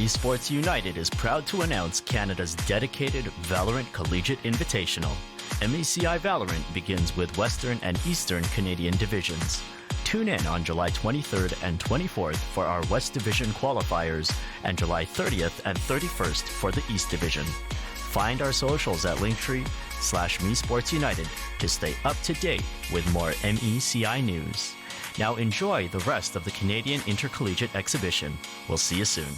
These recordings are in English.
Esports United is proud to announce Canada's dedicated Valorant Collegiate Invitational. MECI Valorant begins with Western and Eastern Canadian divisions. Tune in on July 23rd and 24th for our West Division qualifiers and July 30th and 31st for the East Division. Find our socials at linktree/mesportsunited to stay up to date with more MECI news. Now enjoy the rest of the Canadian Intercollegiate Exhibition. We'll see you soon.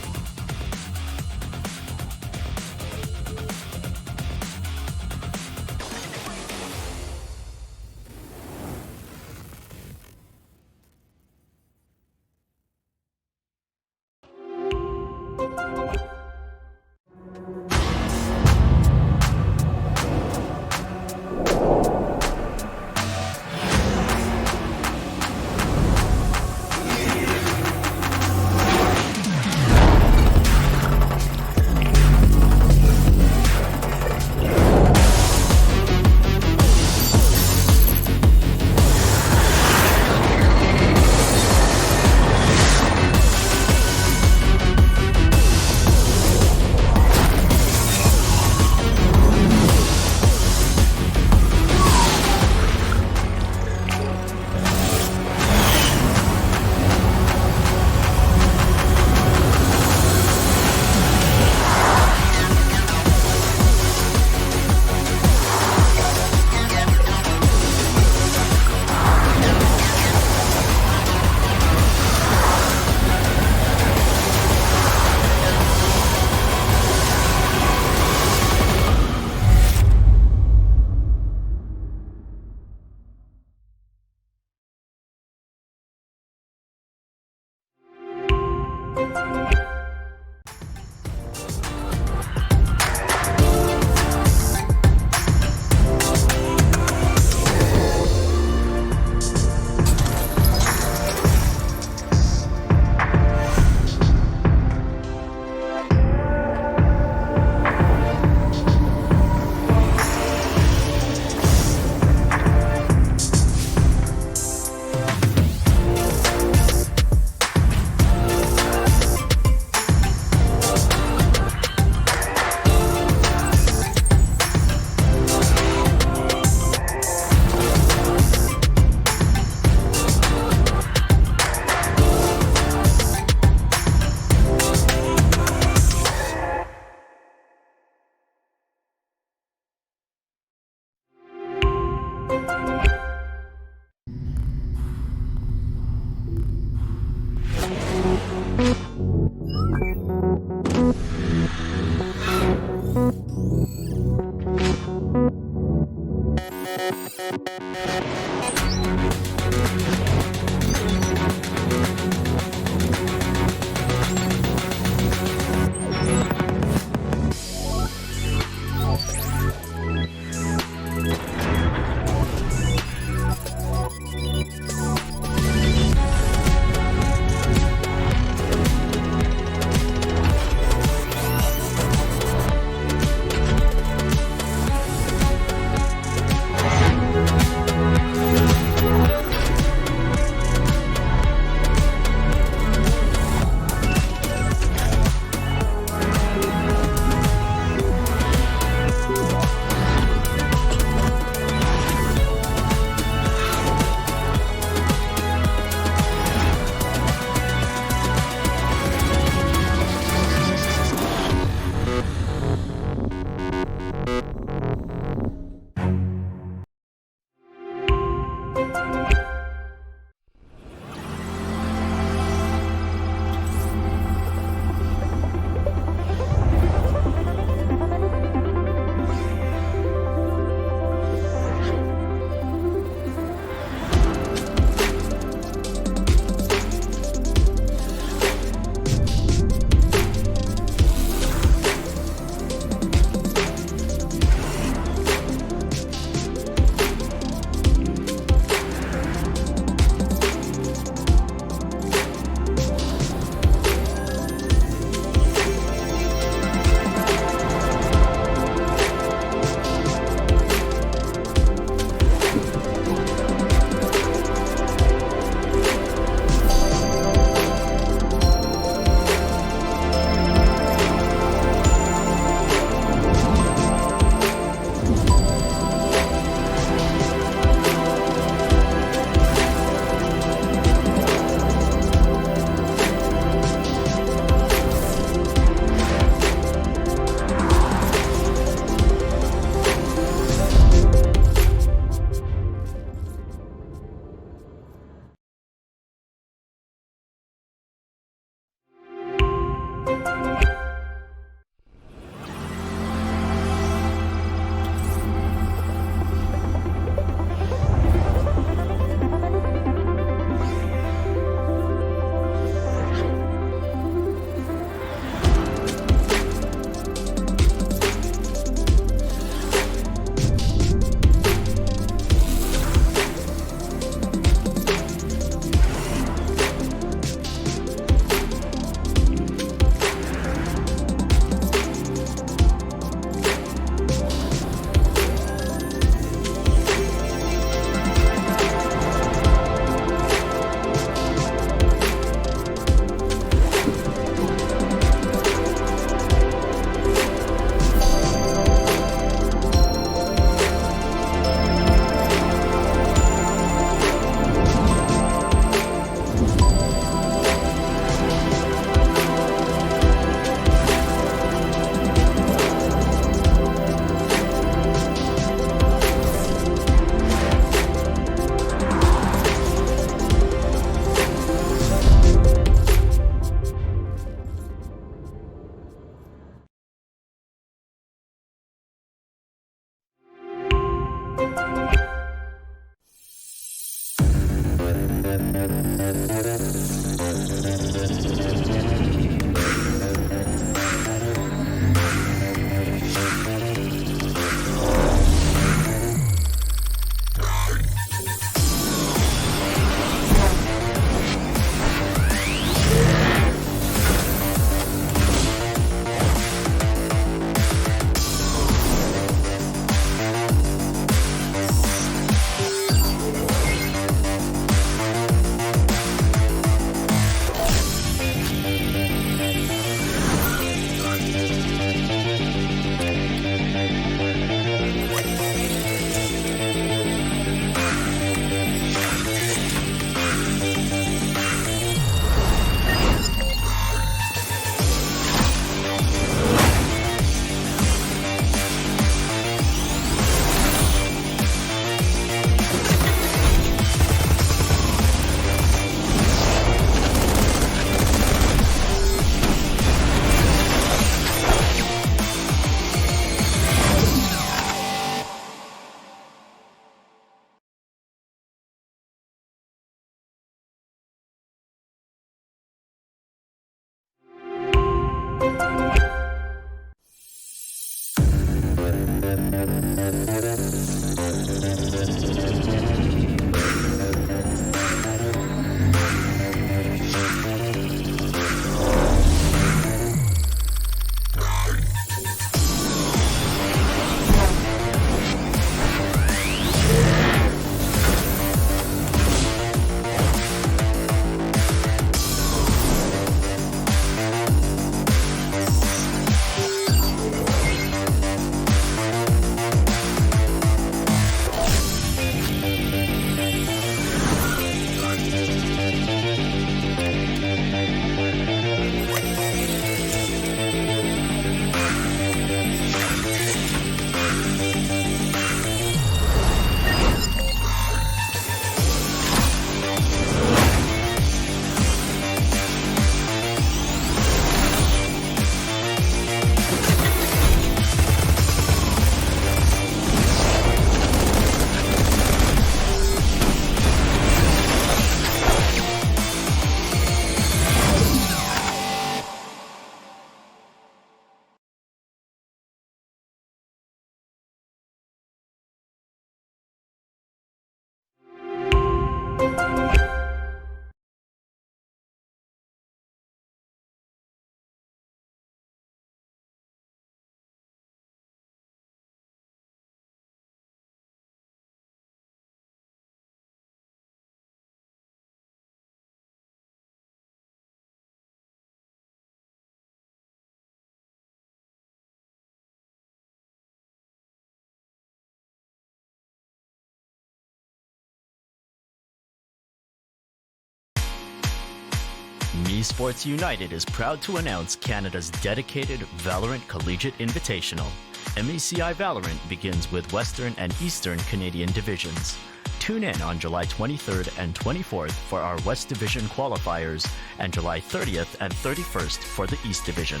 Me Sports United is proud to announce Canada's dedicated Valorant Collegiate Invitational. MECI Valorant begins with Western and Eastern Canadian divisions. Tune in on July 23rd and 24th for our West Division qualifiers and July 30th and 31st for the East Division.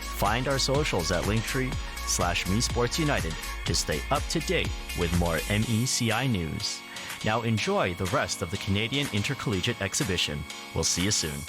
Find our socials at linktree/MeSportsUnited to stay up to date with more MECI news. Now enjoy the rest of the Canadian Intercollegiate Exhibition. We'll see you soon.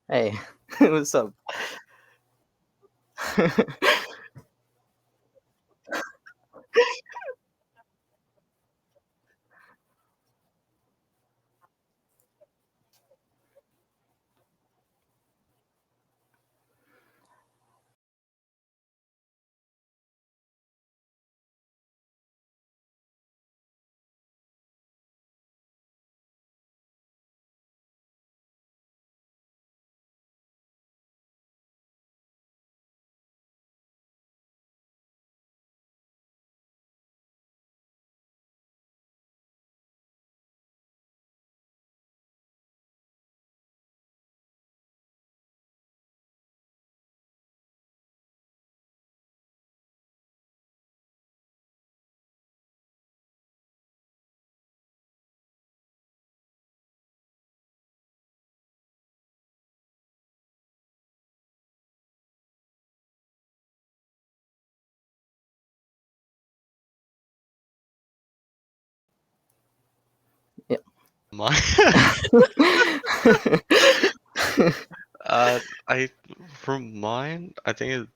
Hey, what's up? Yeah. My, I from mine, I think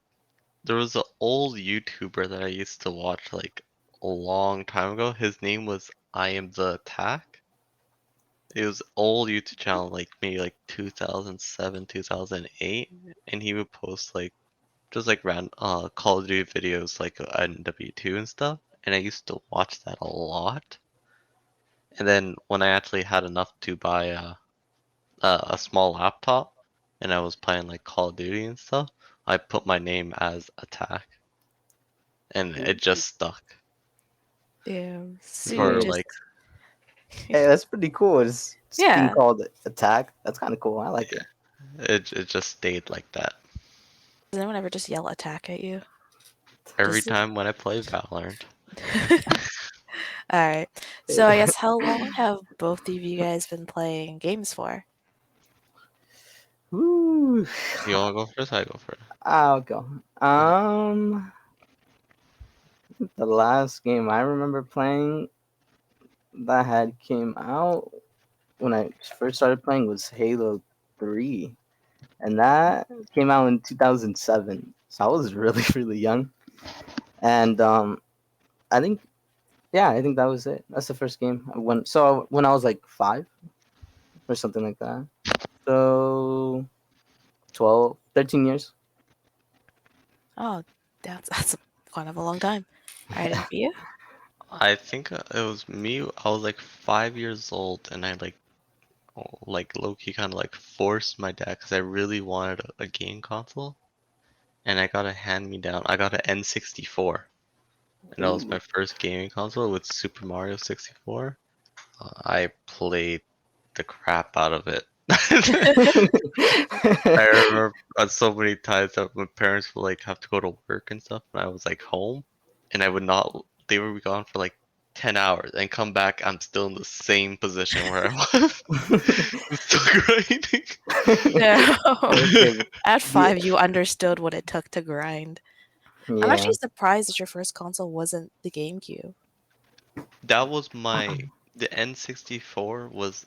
there was an old YouTuber that I used to watch like a long time ago. His name was I Am the Attack. It was old YouTube channel, like maybe like 2007, 2008, and he would post like just like Call of Duty videos like NW2 and stuff. And I used to watch that a lot. And then when I actually had enough to buy a small laptop and I was playing like Call of Duty and stuff, I put my name as Attack and it just stuck Damn. So you for Dude. just like Hey, that's pretty cool. It's being yeah. called Attack. That's kind of cool. I like it. it just stayed like that. Does anyone ever just yell attack at you? Every Just time when I play Valorant. all right. So I guess how long have both of you guys been playing games for? Woo. You wanna go first? I go first. I'll go. The last game I remember playing that had came out when I first started playing was Halo 3, and that came out in 2007. So I was really really young, and I think I think that was it. That's the first game I went. So when I was like 5 or something like that. So 12, 13 years. Oh, that's kind of a long time. All right, and for you? I think it was me. I was like 5 years old and I like low-key kind of like forced my dad because I really wanted a game console and I got a hand-me-down. I got an N64. And that was Ooh. my first gaming console with Super Mario 64. I played the crap out of it. I remember so many times that my parents would like have to go to work and stuff, and I was like home, and I would not. They would be gone for like 10 hours, and come back. I'm still in the same position where I was. I'm still grinding. No. Okay. At Yeah. 5, you understood what it took to grind. I'm Yeah. actually surprised that your first console wasn't the GameCube. That was the N64 was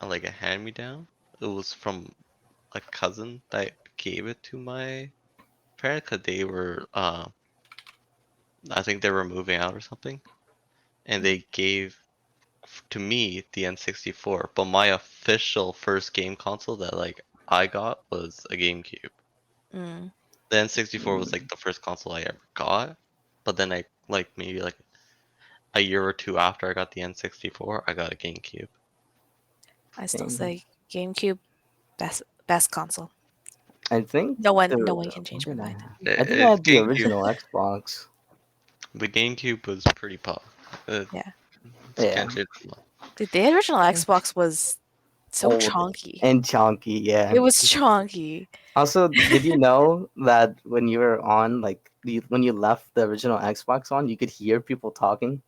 like a hand-me-down. It was from a cousin that gave it to my parents because they were I think they were moving out or something, and they gave to me the N64. But my official first game console that like I got was a GameCube. Mm, The N64 was like the first console I ever got, but then I like maybe like a year or two after I got the N64, I got a GameCube. I still Same. say GameCube best console. I think No one can what change my did I mind. have? I think I It's had the GameCube. original Xbox. The GameCube was pretty pop. It, Yeah. can't Yeah. change it. Dude, the original Xbox was so Old chonky. and chunky, yeah. It was chonky. Also, did you know that when you were on, like, when you left the original Xbox on, you could hear people talking?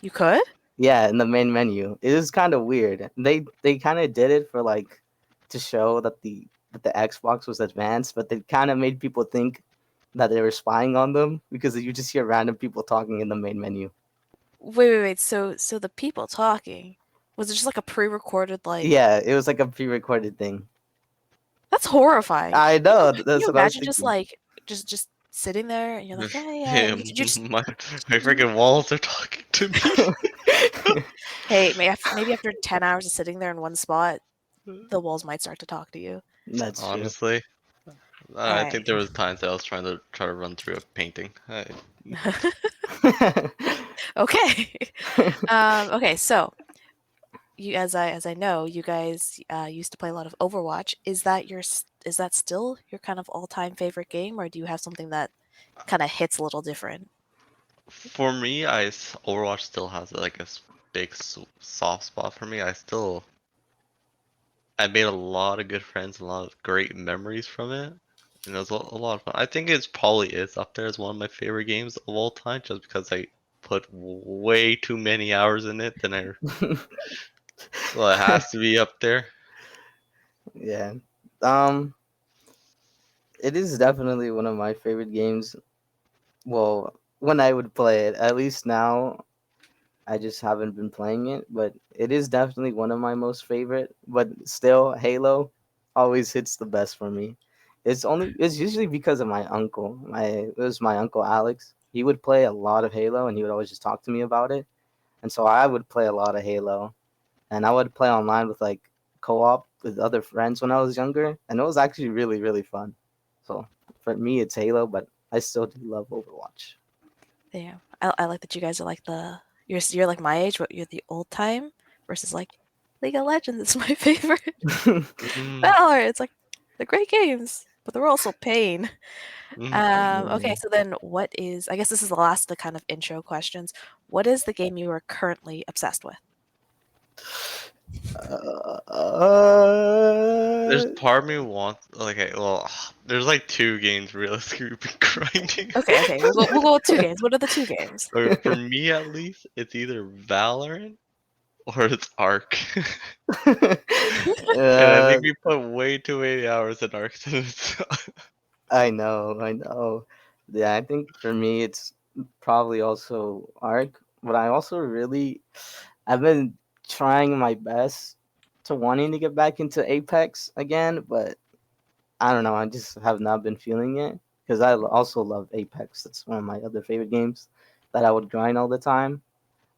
You could? Yeah, in the main menu. It is kind of weird. They kind of did it for like to show that the Xbox was advanced, but they kind of made people think that they were spying on them because you just hear random people talking in the main menu. Wait. So the people talking, was it just like a pre-recorded like Yeah, it was like a pre-recorded thing. that's horrifying. I Can know. can you That's what I was imagine just thinking. like just sitting there and you're like, yeah, Hey, you just my freaking walls are talking to me. hey, maybe after 10 hours of sitting there in one spot, the walls might start to talk to you. That's true. Honestly, All I think right. there was times that I was trying to run through a painting. Okay. Okay, so you as I know, you guys used to play a lot of Overwatch. Is that still your kind of all-time favorite game, or do you have something that kind of hits a little different? For me, Overwatch still has like a big soft spot for me. I made a lot of good friends, and a lot of great memories from it, and it was a lot of fun. I think it's probably is up there as one of my favorite games of all time, just because I put way too many hours in it than well, it has to be up there. Yeah. Um, it is definitely one of my favorite games. Well, when I would play it, at least now I just haven't been playing it, but it is definitely one of my most favorite. But still, Halo always hits the best for me. It's usually because of my uncle. It was my uncle Alex. He would play a lot of Halo, and he would always just talk to me about it. And so I would play a lot of Halo, and I would play online with like co-op with other friends when I was younger, and it was actually really fun. So for me, it's Halo, but I still do love Overwatch. Yeah, I like that you guys are like you're like my age, but you're the old time versus like League of Legends is my favorite. Mm, Valorant, it's like they're great games, but they're also pain. mm. Okay, so then what is, I guess this is the last of the kind of intro questions. What is the game you are currently obsessed with? uh, There's uh, part of me wants okay, well, there's like two games realistically we've been grinding. Okay, we'll go with two games. What are the two games? Okay, for me at least, it's either Valorant or it's Ark. And I uh, think we put way too many hours in Ark. I know. Yeah, I think for me it's probably also Arc, but I also I've been trying my best to wanting to get back into Apex again, but I don't know. I just have not been feeling it because also love Apex. That's one of my other favorite games that I would grind all the time.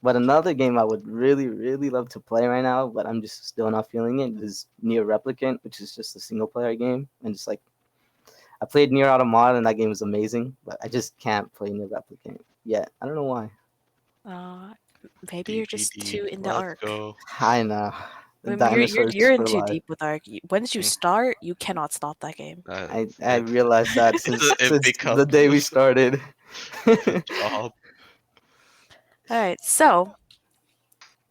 But another game I would really love to play right now, but I'm just still not feeling it, is Near Replicant, which is just a single player game. And just like I played Near Automata and that game was amazing, but I just can't play Near Replicant yet. I don't know why. Uh, Maybe you're just DVD, too into let's Ark. go. I know. The You're dinosaurs in for too life. deep with Ark. Once you Mm, start, you cannot stop that game. I it, realized that it since becomes the day we started. it's a job. All right, so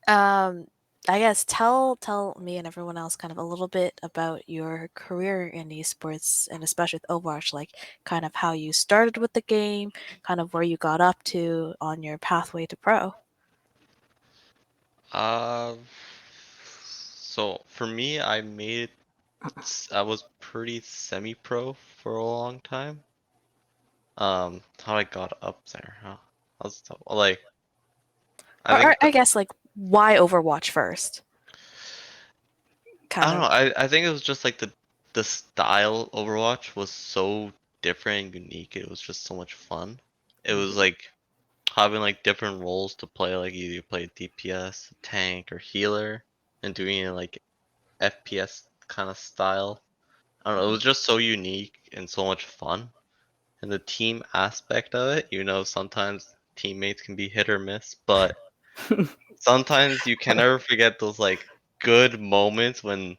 um, I guess tell me and everyone else kind of a little bit about your career in esports and especially with Overwatch, like kind of how you started with the game, kind of where you got up to on your pathway to pro. Uh, so for me, I was pretty semi-pro for a long time. how I got up there. How's that? Like, I Or think I guess like why Overwatch first? I Kind don't know. of. I think it was just like the style Overwatch was so different and unique. It was just so much fun. It was like having like different roles to play. Like either you play DPS, tank, or healer, and doing it like FPS kind of style. I don't know. It was just so unique and so much fun. And the team aspect of it, sometimes teammates can be hit or miss, but sometimes you can never forget those like good moments when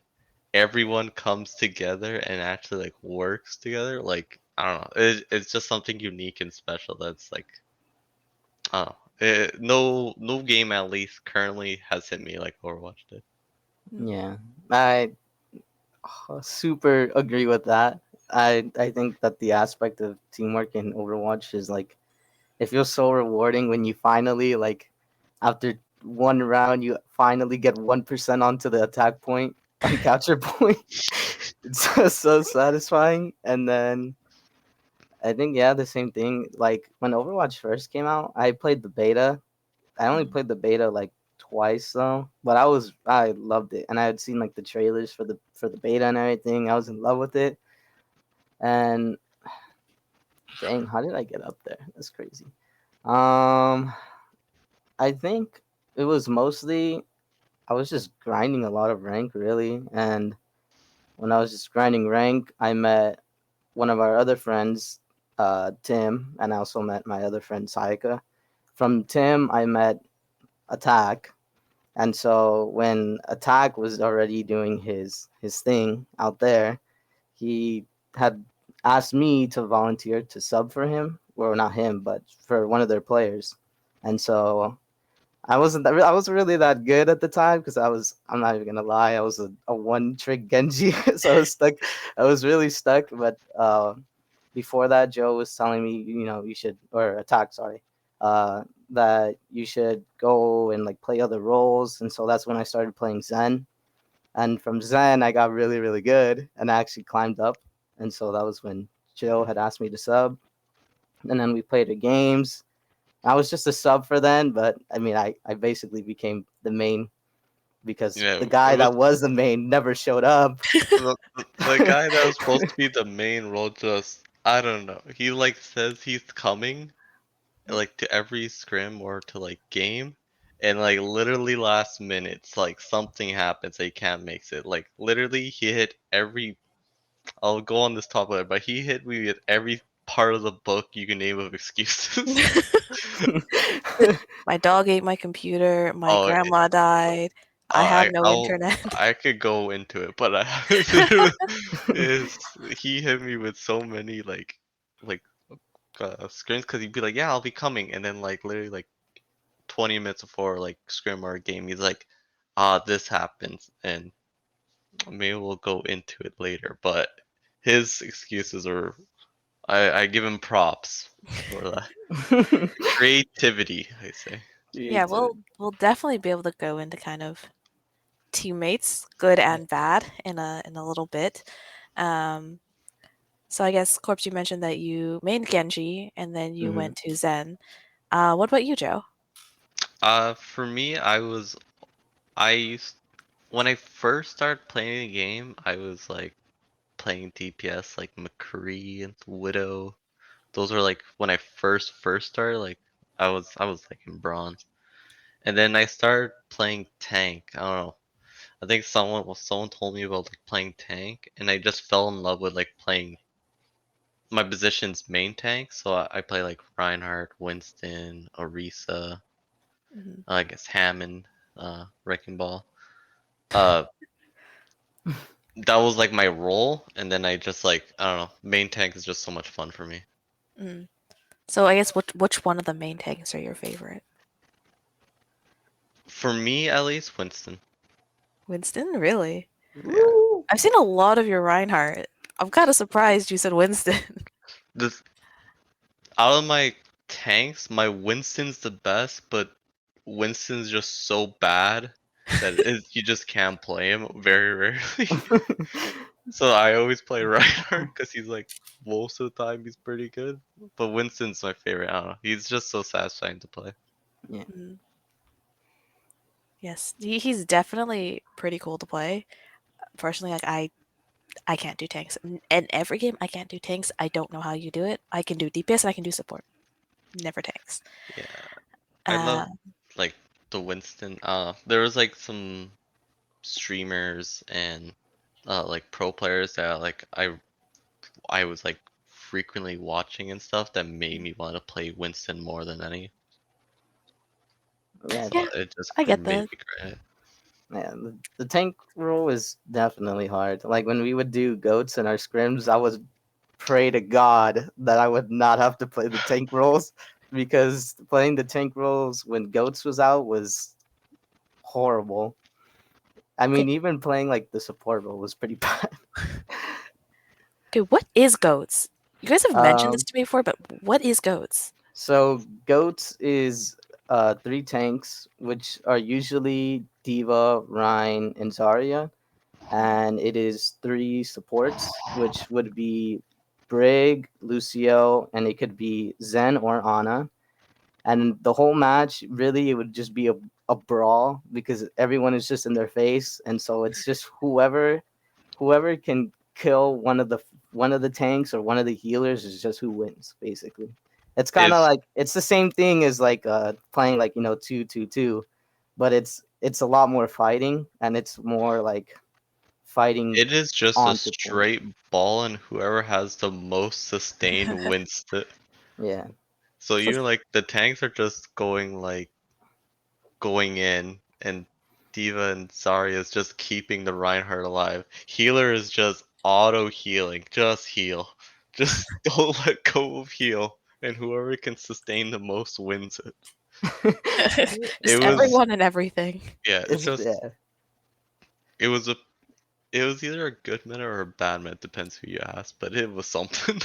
everyone comes together and actually like works together. Like I don't know, it's just something unique and special that's like I don't know. No game at least currently has hit me like Overwatch did. Yeah, I super agree with that. I think that the aspect of teamwork in Overwatch is like it feels so rewarding when you finally like after one round you finally get 1% onto the attack point on capture point. It's so satisfying. And then I think yeah, the same thing. Like when Overwatch first came out, I played the beta. I only Mhm. played the beta like twice though, but I loved it, and I had seen like the trailers for the beta and everything. I was in love with it, and dang, how did I get up there? That's crazy. Um, I think it was mostly I was just grinding a lot of rank really, and when I was just grinding rank, I met one of our other friends, Tim, and I also met my other friend Saika. From Tim, I met Attack, and so when Attack was already doing his thing out there, he had asked me to volunteer to sub for him, or not him, but for one of their players, and so I wasn't really that good at the time because I'm not even gonna lie, I was a one trick Genji, so I was really stuck. But before that, Joe was telling me, you should, or Attack, sorry, that you should go and like play other roles, and so that's when I started playing Zen, and from Zen I got really really good, and I actually climbed up, and so that was when Joe had asked me to sub, and then we played the games. I was just a sub for then, but I mean, I basically became the main because Yeah, the guy it was that was the main never showed up. the guy that was supposed to be the main role just I don't know. He like says he's coming like to every scrim or to like game, and like literally last minutes like something happens he can't make it. Like literally he hit every. I'll go on this topic, but he hit me with every part of the book you can name of excuses. My dog ate my computer. My Oh, grandma died. I have no internet. I could go into it, but I literally is he hit me with so many like screens because he'd be like, yeah, I'll be coming, and then like literally like 20 minutes before like scrim or a game, he's like, this happens, and maybe we'll go into it later. But his excuses are, I give him props for that creativity. I say. Yeah, Creative. we'll definitely be able to go into kind of teammates, good and bad, in a little bit. Um, so I guess Corpse, you mentioned that you made Genji and then you Hmm. went to Zen. What about you, Joe? For me, I used when I first started playing the game, I was like playing DPS like McCree and Widow. Those are like when I first started. Like I was like in bronze, and then I started playing tank. I don't know. I think someone told me about like playing tank, and I just fell in love with like playing my position's main tank. So I play like Reinhardt, Winston, Orisa, Mhm. I guess Hammond, Wrecking Ball. Uh, that was like my role, and then I just like I don't know. Main tank is just so much fun for me. Mm. So I guess which one of the main tanks are your favorite? For me, at least, Winston. Winston, really? Yeah. Woo! I've seen a lot of your Reinhardt. I'm kind of surprised you said Winston. This out of my tanks, my Winston's the best, but Winston's just so bad you just can't play him very rarely. So I always play Reinhardt because he's like most of the time he's pretty good. But Winston's my favorite. I don't know. He's just so satisfying to play. Yeah. Mm. Yes, he's definitely pretty cool to play. Personally, like I can't do tanks. In every game, I can't do tanks. I don't know how you do it. I can do DPS and I can do support. Never tanks. Yeah, I Uh, love like the Winston. There was like some streamers and like pro players that like I was like frequently watching and stuff that made me want to play Winston more than any. Yeah, So yeah, it just I get made that. me great. yeah. The tank role is definitely hard. Like when we would do goats in our scrims, I was pray to God that I would not have to play the tank roles because playing the tank roles when goats was out was horrible. I Okay, mean, even playing like the support role was pretty bad. okay, what is goats? You guys have mentioned this Um, to me before, but what is goats? so goats is three tanks, which are usually Diva, Rhine, and Zarya, and it is three supports, which would be Brig, Lucio, and it could be Zen or Ana. And the whole match, really, it would just be a brawl because everyone is just in their face, and so it's just whoever can kill one of the tanks or one of the healers is just who wins, basically. It's kind of It's like it's the same thing as like playing like 2-2-2, but it's a lot more fighting and it's more like fighting it is just a onto point. straight ball, and whoever has the most sustained wins it. Yeah. So So, you're like the tanks are just going in, and Diva and Zarya is just keeping the Reinhardt alive. Healer is just auto healing. Just heal. Just don't let go of heal. And whoever can sustain the most wins it. It just uh, was everyone and everything. yeah, it's yeah. it was a it was either a good meta or a bad meta, depends who you ask, but it was something.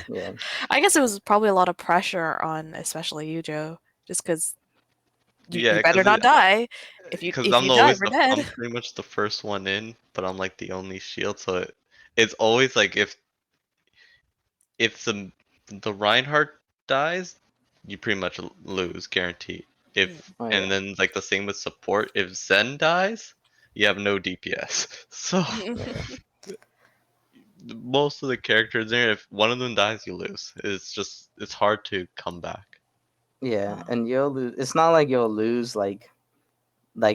Yeah. I guess it was probably a lot of pressure on, especially you, Joe, just because Yeah, you better not die. because If I'm you die, always we're dead. I'm pretty much the first one in, but I'm like the only shield, so it's always like if the Reinhardt dies, you pretty much lose, guaranteed. Mm. If Oh and yeah. then like the same with support. If Zen dies, you have no DPS. So Yeah. most of the characters there, if one of them dies, you lose. It's hard to come back. Yeah. Oh. And you'll lose. It's not like you'll lose like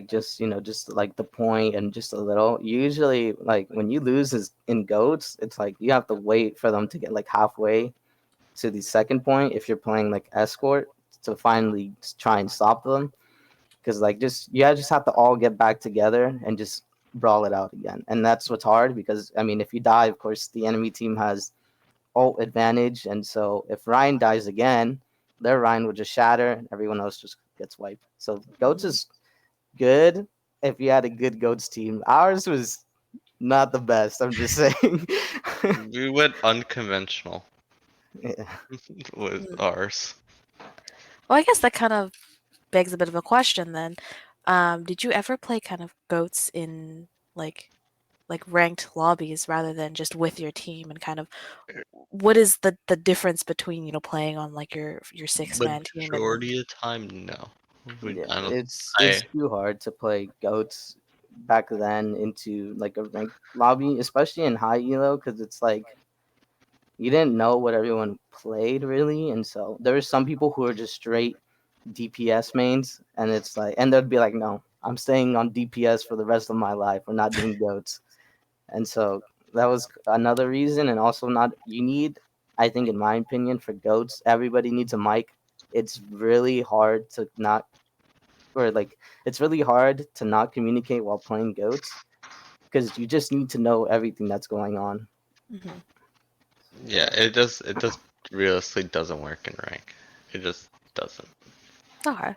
just just like the point and just a little. Usually like when you lose is in goats, it's like you have to wait for them to get like halfway to the second point if you're playing like escort to finally try and stop them, because like just just have to all get back together and just brawl it out again. And that's what's hard because I mean if you die, of course the enemy team has ult advantage, and so if Ryan dies again, their Ryan would just shatter and everyone else just gets wiped. So goats is good if you had a good goats team. Ours was not the best, I'm just saying. We went unconventional Yeah. with Mm. ours. Well, I guess that kind of begs a bit of a question then. Did you ever play kind of goats in like ranked lobbies rather than just with your team and kind of what is the difference between playing on like your six man team and Majority of the time, no. Yeah, I don't. it's I too hard to play goats back then into like a ranked lobby, especially in high elo, because it's like you didn't know what everyone played really, and so there were some people who were just straight DPS mains, and it's like, and they'd be like, "No, I'm staying on DPS for the rest of my life. We're not doing goats," and so that was another reason, and also not you need, I think, in my opinion, for goats, everybody needs a mic. It's really hard to not or like it's really hard to not communicate while playing goats because you just need to know everything that's going on. Mhm. yeah, it just realistically doesn't work in rank. It just doesn't. Okay.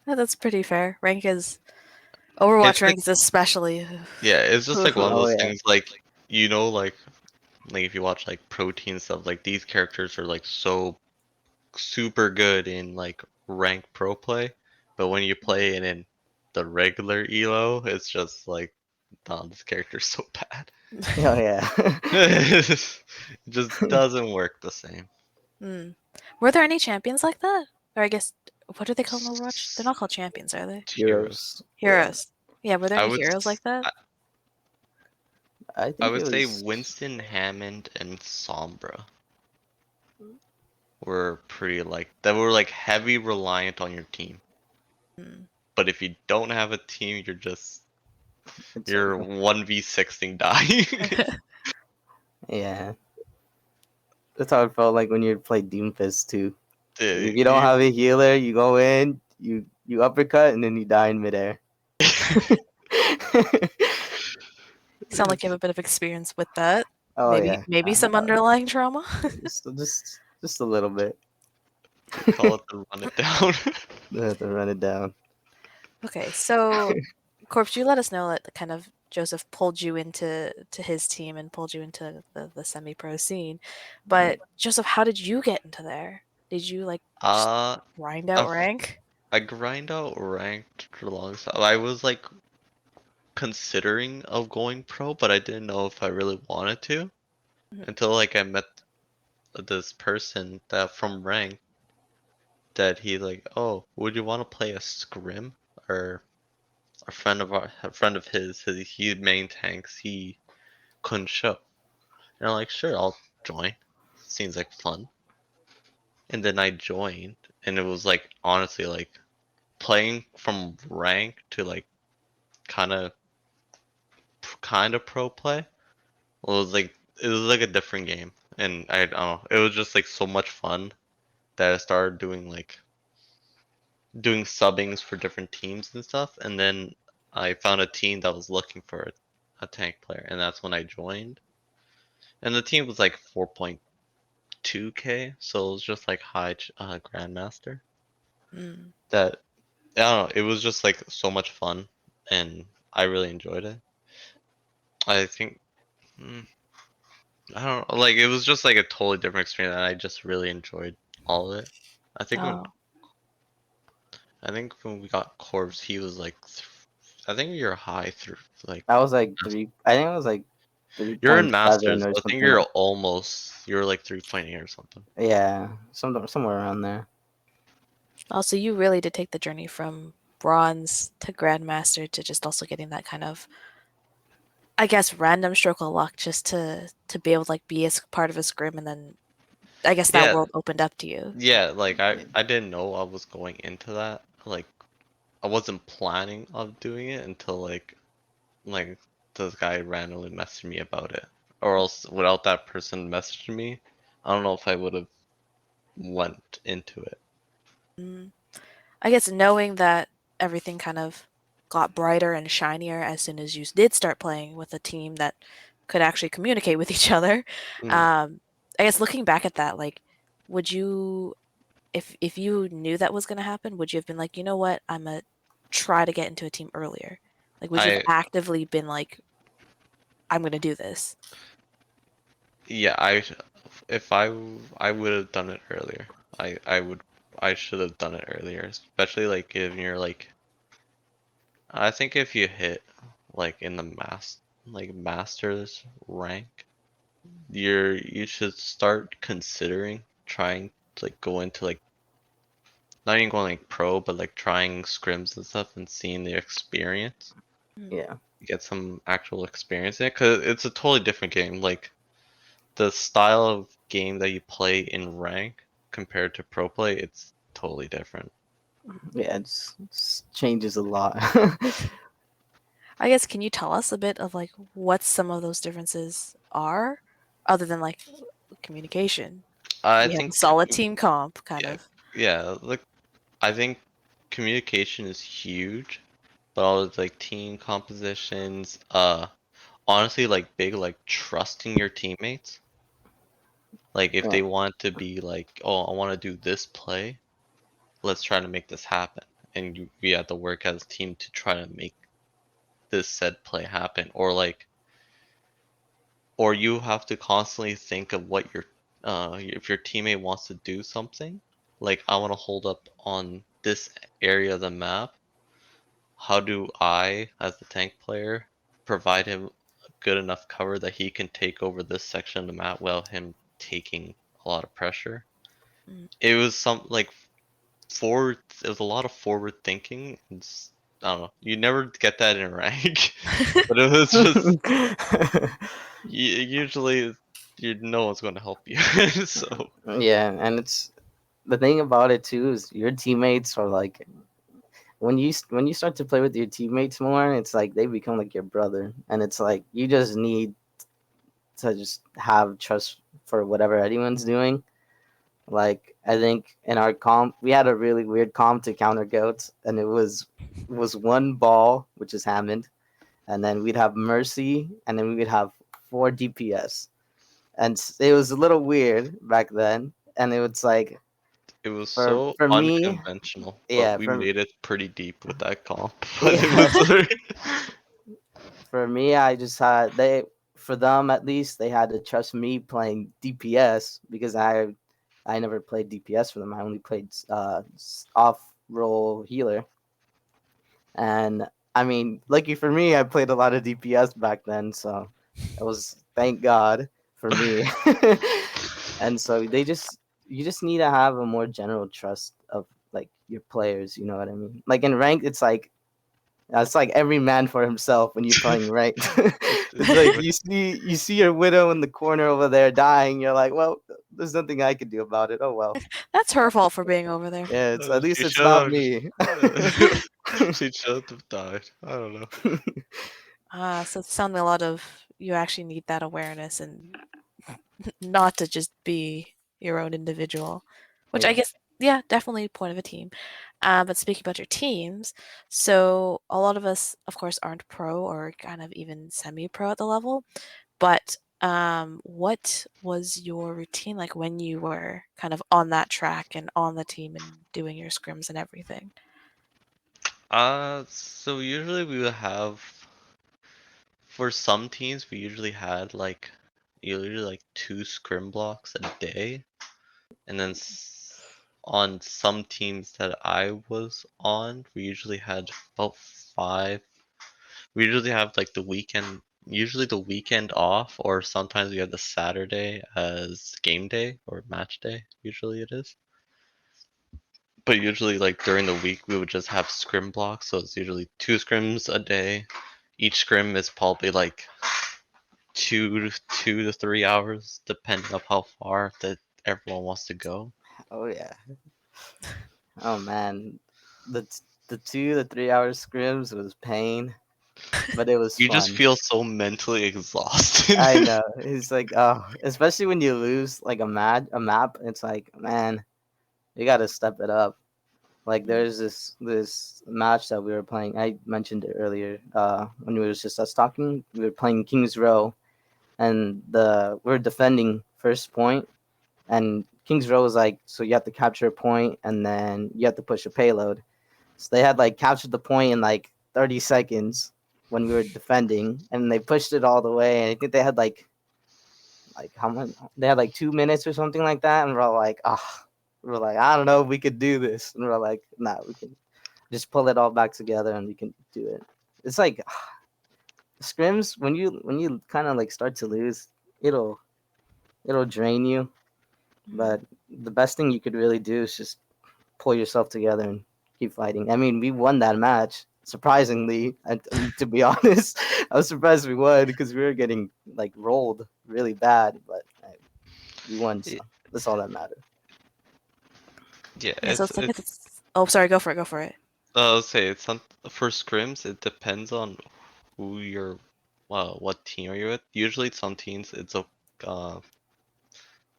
Yeah, that's pretty fair. Rank is It's Overwatch like rank is especially yeah, it's just like one of Oh those yeah, things like like if you watch like protein stuff, like these characters are like so super good in like rank pro play, but when you play it in the regular elo, it's just like, nah, this character's so bad. Oh yeah. It just doesn't work the same. Hmm. Were there any champions like that? Or I guess, what are they called in Overwatch? They're not called champions, are they? Heroes. Heroes. Yeah, were there I any would heroes s- like that? I I think it would say was. Winston, Hammond, and Sombra were pretty like that were like heavy reliant on your team. Hmm. But if you don't have a team, It's you're over. 1v6ing dying. Yeah. That's how it felt like when you play Doomfist too. If you don't You- have a healer, you go in, you uppercut, and then you die in midair. You sound like you have a bit of experience with that. Oh yeah, Maybe some underlying trauma. just a little bit. Call it the run it down. To run it down. Okay, so Corpse, you let us know that kind of Joseph pulled you into his team and pulled you into the semi-pro scene. But Joseph, how did you get into there? Did you like just Uh, grind out I've, rank? I grind out ranked for a long time. I was like considering of going pro, but I didn't know if I really wanted to Mhm. until like I met this person that from rank that he like, oh, would you want to play a scrim? Or a friend of his he main tanks, he couldn't show. And I'm like, sure, I'll join. Seems like fun. And then I joined, and it was like honestly like playing from rank to like kind of pro play. It was like a different game, and I don't know. It was just like so much fun that I started doing subbings for different teams and stuff, and then I found a team that was looking for a tank player, and that's when I joined. And the team was like 4.2k, so it was just like high grandmaster. Mm. That I don't know. It was just like so much fun, and I really enjoyed it. I think I don't know, like it was just like a totally different experience, and I just really enjoyed all of it. I think when Oh, I think when we got Corvs, he was like, I think you're high through like I was like 3. I think it was like you're in 3.7 masters. or I think something you're like. almost you're like 3.8 or something. Yeah, somewhere around there. also you really did take the journey from bronze to grandmaster to just also getting that kind of, I guess, random stroke of luck just to be able to like be as part of a scrim, and then I guess that Yeah, world opened up to you. yeah. Like I didn't know I was going into that. Like I wasn't planning on doing it until like this guy randomly messaged me about it, or else without that person messaging me, I don't know if I would have went into it. Mm. I guess knowing that everything kind of got brighter and shinier as soon as you did start playing with a team that could actually communicate with each other. Mm. I guess looking back at that, like, would you, if you knew that was going to happen, would you have been like, you know what, I'm gonna try to get into a team earlier? Like, would you have I actively been like, I'm gonna do this? Yeah, if I would have done it earlier. I should have done it earlier, especially like if you're like I think if you hit like in the masters rank, you should start considering trying to like go into like not even going like pro, but like trying scrims and stuff and seeing the experience. Mm. Yeah, Get some actual experience in it, because it's a totally different game. Like the style of game that you play in rank compared to pro play, it's totally different. yeah, it's changes a lot. I guess can you tell us a bit of like what some of those differences are, other than like communication? I We have a think, solid team comp, kind yeah, of. yeah. Like I think communication is huge, but all the like team compositions, honestly, like big like trusting your teammates. Like if Yeah, they want to be like, oh, I want to do this play, let's try to make this happen, and we have to work as a team to try to make this said play happen, or you have to constantly think of what your if your teammate wants to do something, like I want to hold up on this area of the map, how do I, as the tank player, provide him good enough cover that he can take over this section of the map while him taking a lot of pressure. Mm. It was some like forward. It was a lot of forward thinking. I don't know. You never get that in rank, but it was just usually no one's going to help you. So Yeah, and it's the thing about it too is your teammates are like when you start to play with your teammates more, it's like they become like your brother, and it's like you just need to just have trust for whatever anyone's doing. Like I think in our comp, we had a really weird comp to counter goats, and it was one ball, which is Hammond, and then we'd have Mercy, and then we would have four DPS, and it was a little weird back then, and it was like it was for so for me, unconventional, but yeah, we for made it pretty deep with that comp. But it yeah, was very for me, I just had for them at least they had to trust me playing DPS because I never played DPS for them. I only played off role healer, and I mean, lucky for me, I played a lot of DPS back then, so it was thank God for me. And so you just need to have a more general trust of like your players. You know what I mean? Like in ranked, it's like every man for himself when you're playing ranked. It's like it's you see your widow in the corner over there dying. You're like, well, there's nothing I can do about it. Oh well. That's her fault for being over there. Yeah, it's at least she it's should not have just me. she should have died. I don't know. So it's sounding a lot of you actually need that awareness and not to just be your own individual, which I Yeah. guess, yeah, definitely point of a team. But speaking about your teams, so a lot of us, of course, aren't pro or kind of even semi-pro at the level. But what was your routine like when you were kind of on that track and on the team and doing your scrims and everything? So usually we would have for some teams we usually had like usually like 2 scrim blocks a day, and then on some teams that I was on, we usually had about 5. We usually have like usually the weekend off, or sometimes we have the Saturday as game day or match day. Usually it is. But usually, like during the week, we would just have scrim blocks. So it's usually 2 scrims a day. Each scrim is probably like 2 to 3 hours, depending on how far that everyone wants to go. Oh yeah. Oh man. The 2 to 3 hour scrims was pain, but it was You just fun. feel so mentally exhausted. I know. It's like oh, especially when you lose like a map. It's like man, you got to step it up. Like Mm. there's this match that we were playing. I mentioned it earlier. When it was just us talking, we were playing Kings Row, and we are defending first point, and Kings Row was like, so you have to capture a point, and then you have to push a payload. So they had like captured the point in like 30 seconds when we were defending, and they pushed it all the way. And I think they had like how much? They had like 2 minutes or something like that, and we're all like, ah, we're like, I don't know if we could do this, and we're like, nah, we can just pull it all back together, and we can do it. It's like scrims when you kind of like start to lose, it'll it'll drain you, Mm. but the best thing you could really do is just pull yourself together and keep fighting. I mean, we won that match surprisingly, and to be honest, I was surprised we won because we were getting like rolled really bad, but we won, so that's all that mattered. Yeah, Yeah, so it's like it's. Oh, sorry. Go for it. Go for it. I'll say it's not for scrims. It depends on who you're, well, what team are you with. Usually, some teams uh,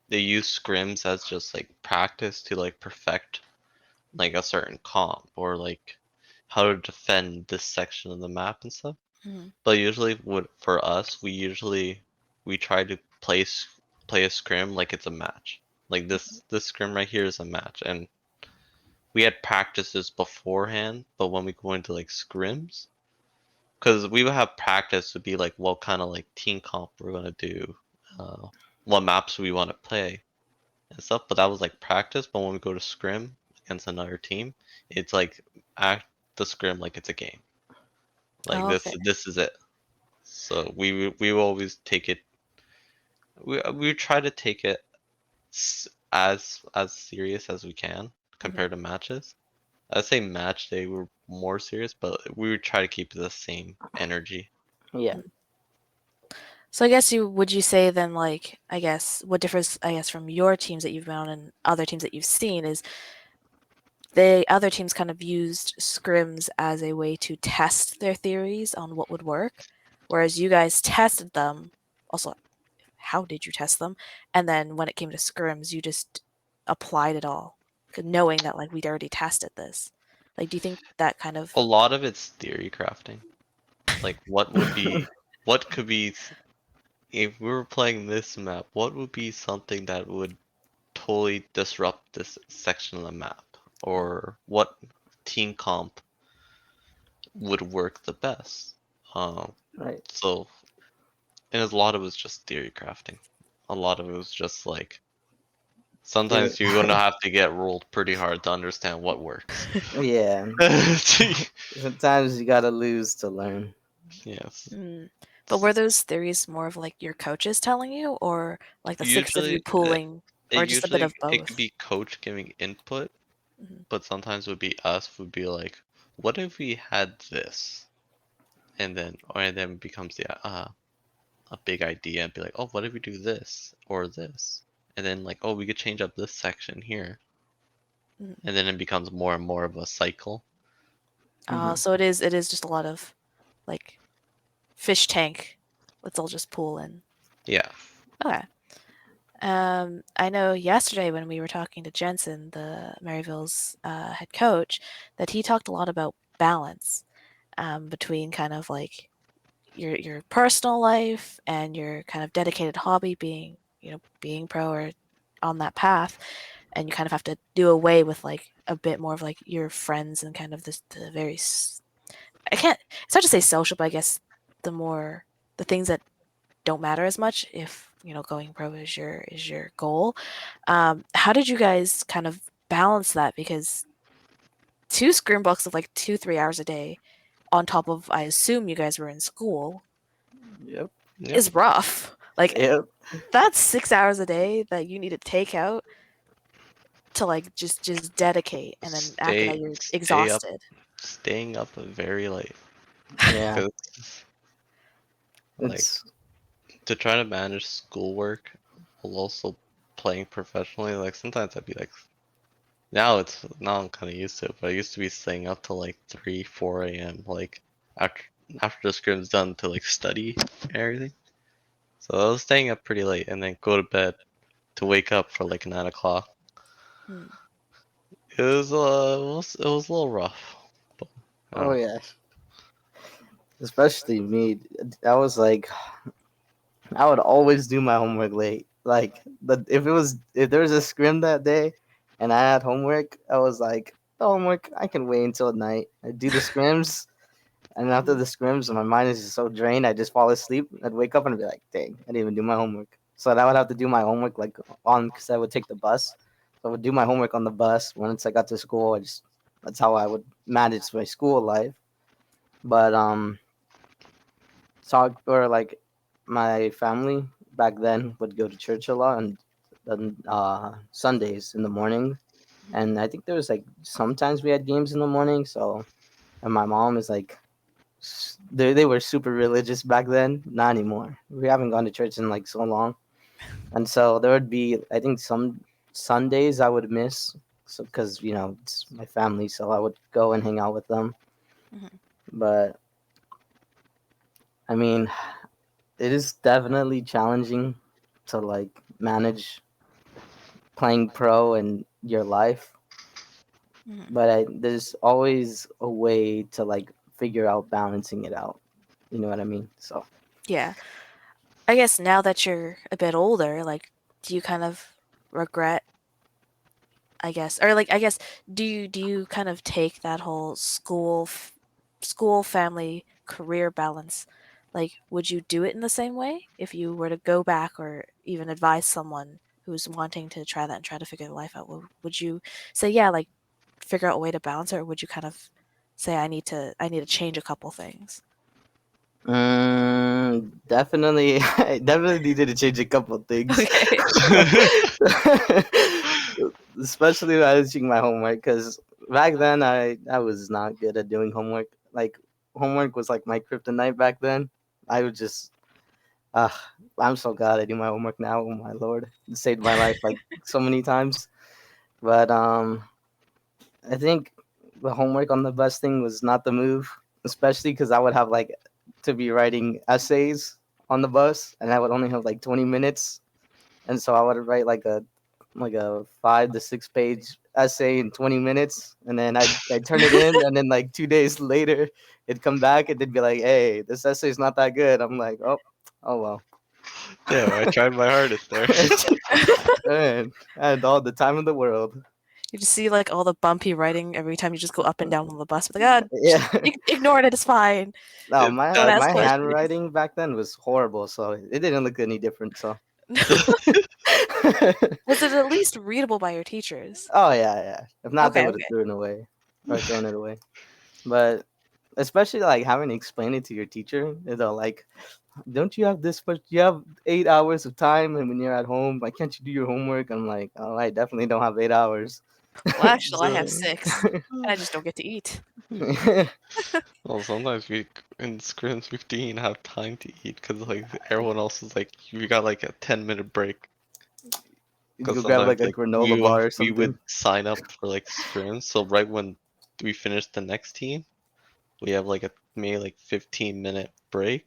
they use scrims as just like practice to like perfect like a certain comp or like how to defend this section of the map and stuff. Mm. But usually, what for us, we try to play a scrim like it's a match. Like this scrim right here is a match, and we had practices beforehand. But when we go into like scrims, because we would have practice to be like what kind of like team comp we're gonna do, uh, what maps we want to play and stuff. But that was like practice. But when we go to scrim against another team, it's like act the scrim like it's a game. Like Oh, okay. this is it. So we will always take it. We try to take it as serious as we can Mhm. compared to matches. I'd say match day we're more serious, but we would try to keep the same energy. Yeah, So I guess would you say then, like, I guess what differs, I guess, from your teams that you've been on and other teams that you've seen is the other teams kind of used scrims as a way to test their theories on what would work, whereas you guys tested them. Also, how did you test them? And then when it came to scrims, you just applied it all, knowing that like we'd already tested this. Like, do you think that kind of? A lot of it's theory crafting. Like what could be if we were playing this map, what would be something that would totally disrupt this section of the map? Or what team comp would work the best? Um, right. so and a lot of it was just theory crafting. A lot of it was just like Give sometimes you're gonna have to get rolled pretty hard to understand what works. yeah. Sometimes you gotta lose to learn. Yes. Mm. But were those theories more of like your coaches telling you, or like the six of you Usually, pooling, or just a bit of it could both? be coach giving input, Mhm. but sometimes would be us would be like, what if we had this, and then it becomes a big idea and be like, oh, what if we do this or this, and then like, oh, we could change up this section here, Mhm. and then it becomes more and more of a cycle. Hmm. So it is just a lot of like fish tank. Let's all just pool in. Yeah. Okay. I know yesterday when we were talking to Jensen, the Maryville's head coach, that he talked a lot about balance between kind of like your personal life and your kind of dedicated hobby being, being pro or on that path, and you kind of have to do away with like a bit more of like your friends and kind of this the very I can't it's hard to say social, but I guess the things that don't matter as much if going pro is your goal. How did you guys kind of balance that? Because two scrim blocks of like 2-3 hours a day on top of, I assume you guys were in school, Yep. Yep. is rough. Like, Yep. that's 6 hours a day that you need to take out to like just dedicate, and then after that you're Stay up, exhausted. staying up very late. Yeah. 'Cause, like It's to try to manage schoolwork while also playing professionally. Like sometimes I'd be like, now I'm kind of used to it, but I used to be staying up till like 3, 4 a.m. Like after after the scrim's done to like study and everything. So I was staying up pretty late and then go to bed to wake up for like 9 o'clock. Hmm. It was a little rough, but oh yeah. Especially me. I was like, I would always do my homework late. Like, if there was a scrim that day, and I had homework, I was like, the homework I can wait until night. I do the scrims, and after the scrims, my mind is just so drained, I just fall asleep. I'd wake up and be like, dang, I didn't even do my homework. So I would have to do my homework like on because I would take the bus. So I would do my homework on the bus. Once I got to school, that's how I would manage my school life. But talk or like my family back then would go to church a lot and then Sundays in the morning. And I think there was like sometimes we had games in the morning. So and my mom is like they were super religious back then. Not anymore. We haven't gone to church in like so long. And so there would be I think some Sundays I would miss so because it's my family, so I would go and hang out with them. Mhm. But I mean, it is definitely challenging to like manage playing pro in your life, Mhm. but there's always a way to like figure out balancing it out. You know what I mean? So Yeah. I guess now that you're a bit older, like, do you kind of regret, I guess, or like, I guess, do you kind of take that whole school, family, career balance? Like, would you do it in the same way if you were to go back or even advise someone who's wanting to try that and try to figure their life out? Would you say, yeah, like, figure out a way to balance it, or would you kind of say, I need to change a couple things? Definitely, I definitely needed to change a couple of things. Okay. Especially managing my homework, because back then I was not good at doing homework. Like homework was like my kryptonite back then. I would just uh I'm so glad I do my homework now. Oh my lord, it saved my life like so many times. But I think the homework on the bus thing was not the move, especially because I would have like to be writing essays on the bus, and I would only have like 20 minutes, and so I would write like a 5 to 6 page essay in 20 minutes, and then I'd turn it in, and then like 2 days later, it'd come back and they'd be like, "Hey, this essay's not that good." I'm like, oh well. Damn, I tried my hardest there. Man, I had all the time in the world. You just see like all the bumpy writing every time you just go up and down on the bus. But God, just Yeah. ignore it. It's fine. No, It's Don't that ask my questions. handwriting back then was horrible, so it didn't look any different. So, Was it at least readable by your teachers? oh yeah. If not, they Okay, would have okay. thrown it away or thrown it away. But especially like having to explain it to your teacher, they're like, "Don't you have this much? You have 8 hours of time, and when you're at home, why can't you do your homework?" I'm like, "Oh, I definitely don't have 8 hours." Well, actually, I have So, 6, and I just don't get to eat. Well, sometimes we in Scrims 15 have time to eat because like everyone else is like we got like a 10-minute break you because go grab sometimes like a like granola bar or we would something. sign up for like Scrims, so right when we finish the next team, we have like a maybe like 15-minute break,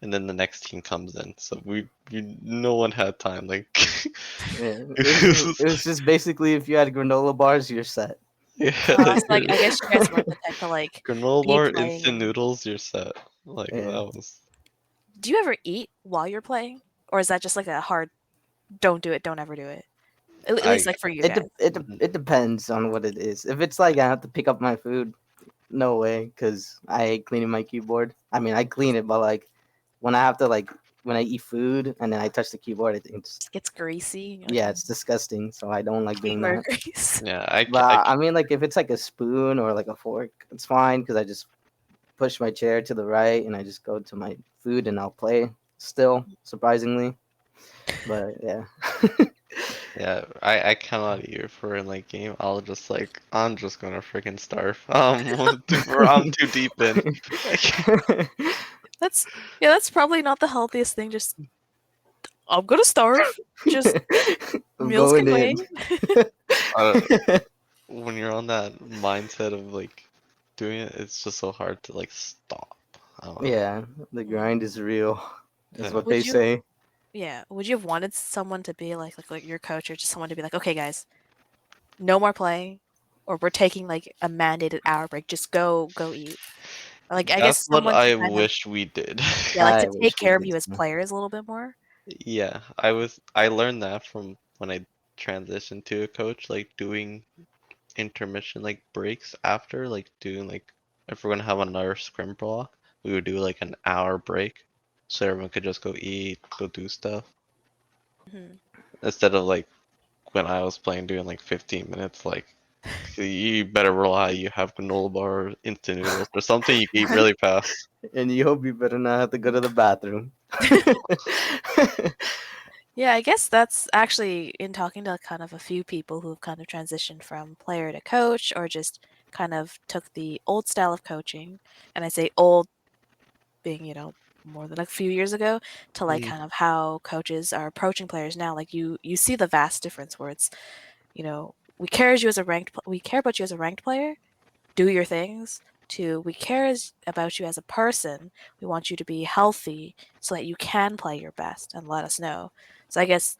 and then the next team comes in. So we no one had time like. Yeah, It it was just basically if you had granola bars, you're set. yeah, Oh, like so like I guess you guys weren't the type to like granola be bar, playing instant and noodles, you're set. Like Yeah. that was. do you ever eat while you're playing? Or is that just like a hard don't do it, don't ever do it? At least I like for you guys. It depends on what it is. If it's like I have to pick up my food, no way, because I hate cleaning my keyboard. I mean, I clean it, but like when I have to like when I eat food and then I touch the keyboard, I think it's It gets greasy. Like, yeah, it's disgusting. So I don't like doing gamer that. grease. yeah, But I mean, like if it's like a spoon or like a fork, it's fine because I just push my chair to the right and I just go to my food and I'll play. Still, surprisingly, but yeah. yeah, I cannot eat for in like game. I'll just like I'm just gonna freaking starve. I'm too deep in. That's yeah, that's probably not the healthiest thing. Just I'm gonna starve. Just I'm meals can going wait. in. Uh, when you're on that mindset of like doing it, it's just so hard to like stop. I don't know. Yeah, the grind is real. That's Yeah. what they Would you say. yeah, would you have wanted someone to be like your coach or just someone to be like, okay guys, no more playing, or we're taking like a mandated hour break. Just go eat. Like I That's guess what someone to I kind of wish we did. yeah, like I to wish take we care of did you as too. players a little bit more. Yeah, I learned that from when I transitioned to a coach, like doing intermission like breaks after, like doing like if we're gonna have another scrim block, we would do like an hour break so everyone could just go eat, go do stuff. Mhm. Instead of like when I was playing doing like 15 minutes, like you better rely you have granola bar or instant noodles or something you can eat really fast. And you hope you better not have to go to the bathroom. Yeah, I guess that's actually in talking to kind of a few people who have kind of transitioned from player to coach or just kind of took the old style of coaching, and I say old being, more than a few years ago, to like Mm. kind of how coaches are approaching players now. Like you see the vast difference where it's, we care as you as a we care about you as a ranked player, do your things, to we care about you as a person. We want you to be healthy so that you can play your best and let us know. So I guess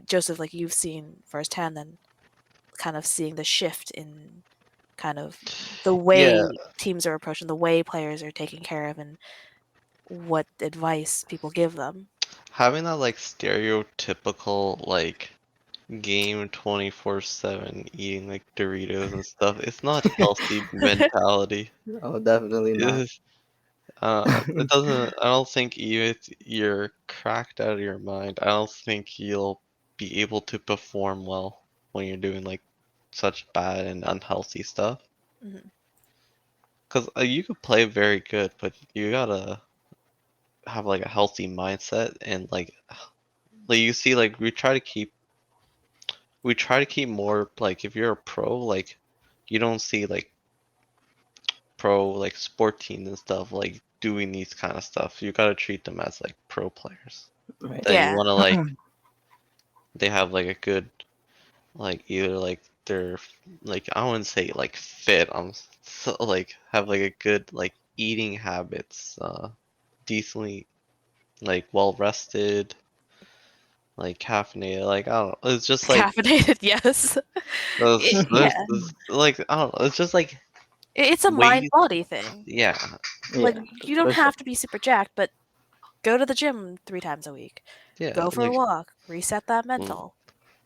Joseph, like you've seen firsthand, then kind of seeing the shift in kind of the Yeah, way teams are approaching, the way players are taken care of, and what advice people give them. having that like stereotypical like game 24/7 eating like Doritos and stuff, it's not healthy mentality. Oh, definitely not. It's, it doesn't. I don't think even if you're cracked out of your mind, I don't think you'll be able to perform well when you're doing like such bad and unhealthy stuff. Mhm. Because you could play very good, but you gotta have like a healthy mindset and like you see like we try to keep more like if you're a pro like you don't see like pro like sport teams and stuff like doing these kind of stuff. You gotta treat them as like pro players. Right. That you Yeah. want to like they have like a good like either like they're like I wouldn't say like fit. So like have like a good like eating habits, decently like well rested, like caffeinated. Like I don't know. It's just like Caffeinated, yes. Yeah. like I don't know. It's just like It's a mind ways. body thing. Yeah, Like, Yeah, you don't for sure. have to be super jacked, but go to the gym 3 times a week. yeah. Go for a Like walk. Reset that mm, mental.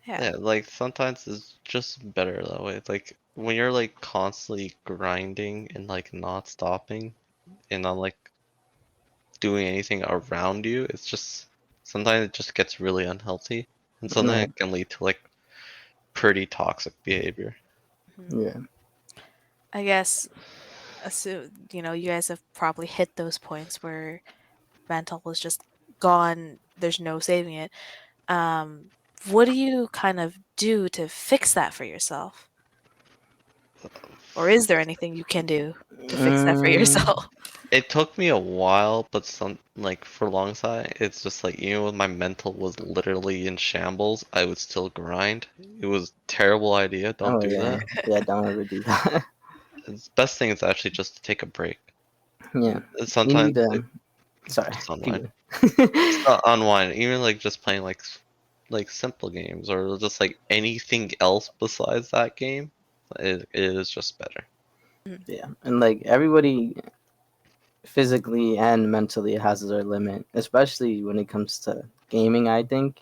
Yeah. yeah. Like sometimes it's just better that way. Like when you're like constantly grinding and like not stopping and not like doing anything around you, it's just sometimes it just gets really unhealthy, and sometimes Right. it can lead to like pretty toxic behavior. Mhm. Yeah. I guess, you guys have probably hit those points where mental was just gone. There's no saving it. Um, what do you kind of do to fix that for yourself? Or is there anything you can do to fix that for Mm, yourself? It took me a while, but some like for long side, it's just like even when my mental was literally in shambles, I would still grind. It was a terrible idea. Don't oh do yeah. that. Yeah. Don't ever do that. The best thing is actually just to take a break. Yeah. You Sometimes need sorry. just Keep unwind. going. Just unwind. Even like just playing like simple games or just like anything else besides that game, it is just better. Mhm. Yeah. And like everybody physically and mentally has their limit, especially when it comes to gaming, I think.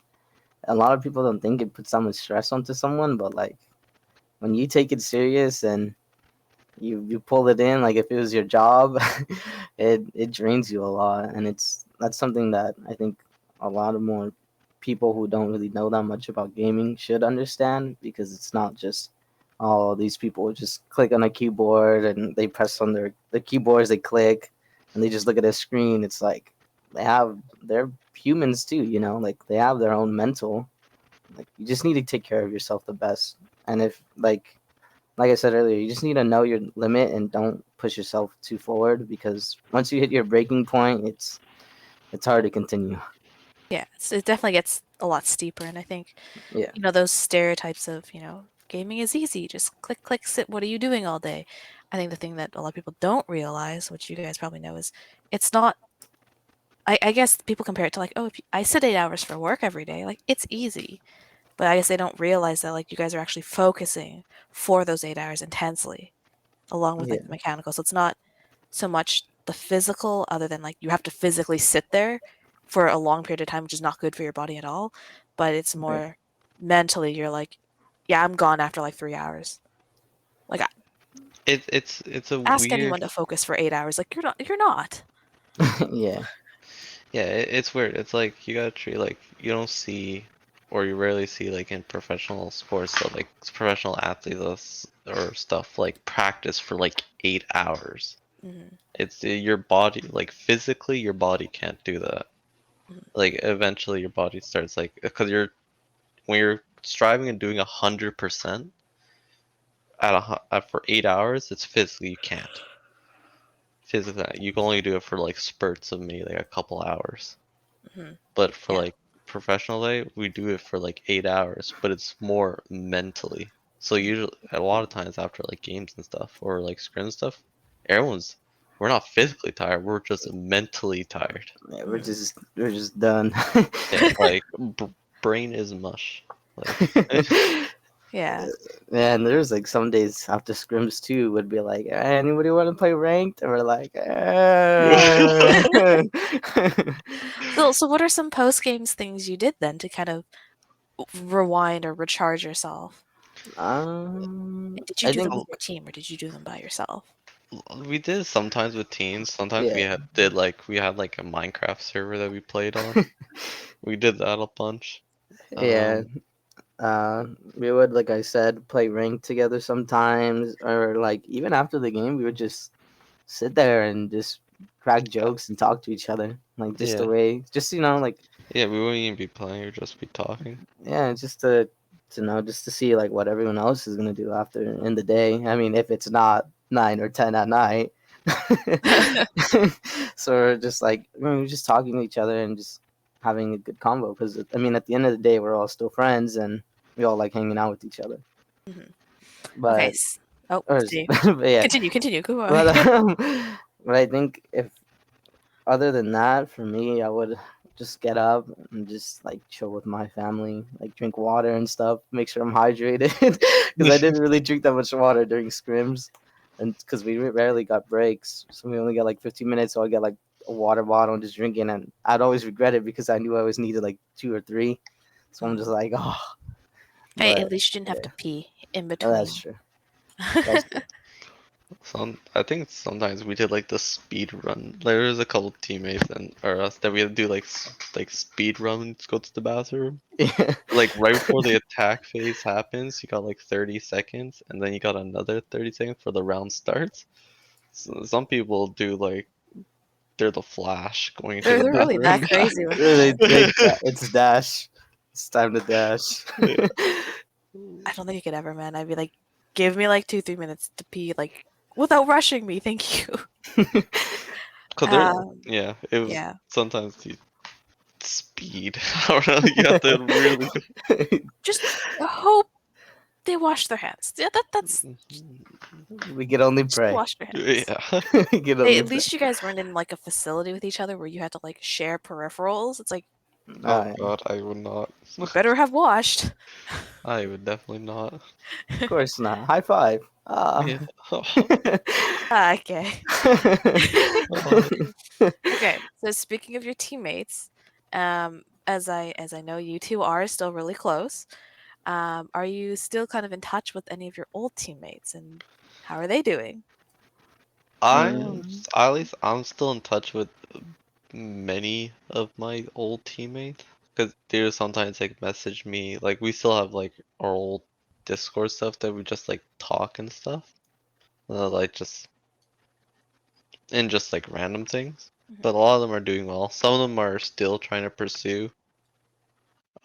A lot of people don't think it puts so much stress onto someone, but like when you take it serious and you pull it in like if it was your job, it drains you a lot, and that's something that I think a lot of more people who don't really know that much about gaming should understand, because it's not just all these people just click on a keyboard and they press on the keyboards, they click and they just look at a screen. It's like they're humans too, like they have their own mental. Like you just need to take care of yourself the best. And if like I said earlier, you just need to know your limit and don't push yourself too forward, because once you hit your breaking point, it's hard to continue. Yeah, it definitely gets a lot steeper, and I think Yeah, those stereotypes of gaming is easy, just click, click, sit. What are you doing all day? I think the thing that a lot of people don't realize, which you guys probably know, is it's not. I guess people compare it to like, oh, if I sit 8 hours for work every day, like it's easy, but I guess they don't realize that like you guys are actually focusing for those 8 hours intensely, along with like the yeah, mechanical. So it's not so much the physical, other than like you have to physically sit there for a long period of time, which is not good for your body at all. But it's right. more mentally, you're like, yeah, I'm gone after like 3 hours. Like, It's a ask weird. anyone to focus for 8 hours. Like, you're not. You're not. Yeah, Yeah, it's weird. It's like you gotta treat like you don't see or you rarely see like in professional sports stuff like professional athletes or stuff like practice for like 8 hours. Hmm. It's your body like physically your body can't do that. Hmm. Like eventually your body starts like because when you're striving and doing 100% for 8 hours, it's physically you can't. Physically, you can only do it for like spurts of maybe like a couple hours. Hmm. But for Yeah. like professional day, we do it for like 8 hours, but it's more mentally. So usually, a lot of times after like games and stuff or like scrim stuff, everyone's we're not physically tired, we're just mentally tired. yeah, we're Hmm. just we're just done. Yeah, like brain is mush. Like Yeah. Man, there's like some days after scrims too would be like, anybody want to play ranked? And we're like, So what are some post games things you did then to kind of rewind or recharge yourself? And did you I do them think, with your team or did you do them by yourself? we did sometimes with teams. Sometimes yeah, we had like a Minecraft server that we played on. We did that a bunch. yeah. Um, We would, like I said, play rank together sometimes, or like even after the game, we would just sit there and just crack jokes and talk to each other, like just the Yeah. way, just like Yeah, we wouldn't even be playing, we'd just be talking. yeah, just to know, just to see like what everyone else is gonna do after in the day. I mean, if it's not 9 or 10 at night, so we're just like we're just talking to each other and just having a good convo. Because I mean, at the end of the day, we're all still friends and we all like hanging out with each other. Mhm. Okay. But Oh, or, see. but yeah, Continue. Go on. but but I think if other than that, for me, I would just get up and just like chill with my family, like drink water and stuff, make sure I'm hydrated, because I didn't really drink that much water during scrims, and because we rarely got breaks, so we only got like 15 minutes, so I get like a water bottle and just drinking, and I'd always regret it because I knew I always needed like 2 or 3, so I'm just like, oh, Hey, at but least you didn't have yeah, to pee in that's between. true. That's true. I think sometimes we did like the speed run. There was a couple teammates and or us that we had to do like speed runs, go to the bathroom. Yeah. Like right before the attack phase happens, you got like 30 seconds, and then you got another 30 seconds for the round starts. So some people do like they're the Flash going to the They're really that bathroom. crazy with It's dash. It's time to dash. Yeah. I don't think I could ever, man. I'd be like, give me like 2-3 minutes to pee, like without rushing me. Thank you. Cause Um, yeah, it was yeah. sometimes you speed. I don't know, you have to really go. Just hope they wash their hands. Yeah, that's We can only just pray. wash their hands. Yeah. We can Hey, only at pray. least you guys weren't in like a facility with each other where you had to like share peripherals. It's like Oh Yeah. god, I would not. you better have washed. I would definitely not. Of course not. High five. Yeah. Okay. Oh, Okay. So speaking of your teammates, as I know you two are still really close, are you still kind of in touch with any of your old teammates and how are they doing? Mm, at least I'm still in touch with many of my old teammates because they would sometimes like message me. Like we still have like our old Discord stuff that we just like talk and stuff. Like just like random things. Mhm. But a lot of them are doing well. Some of them are still trying to pursue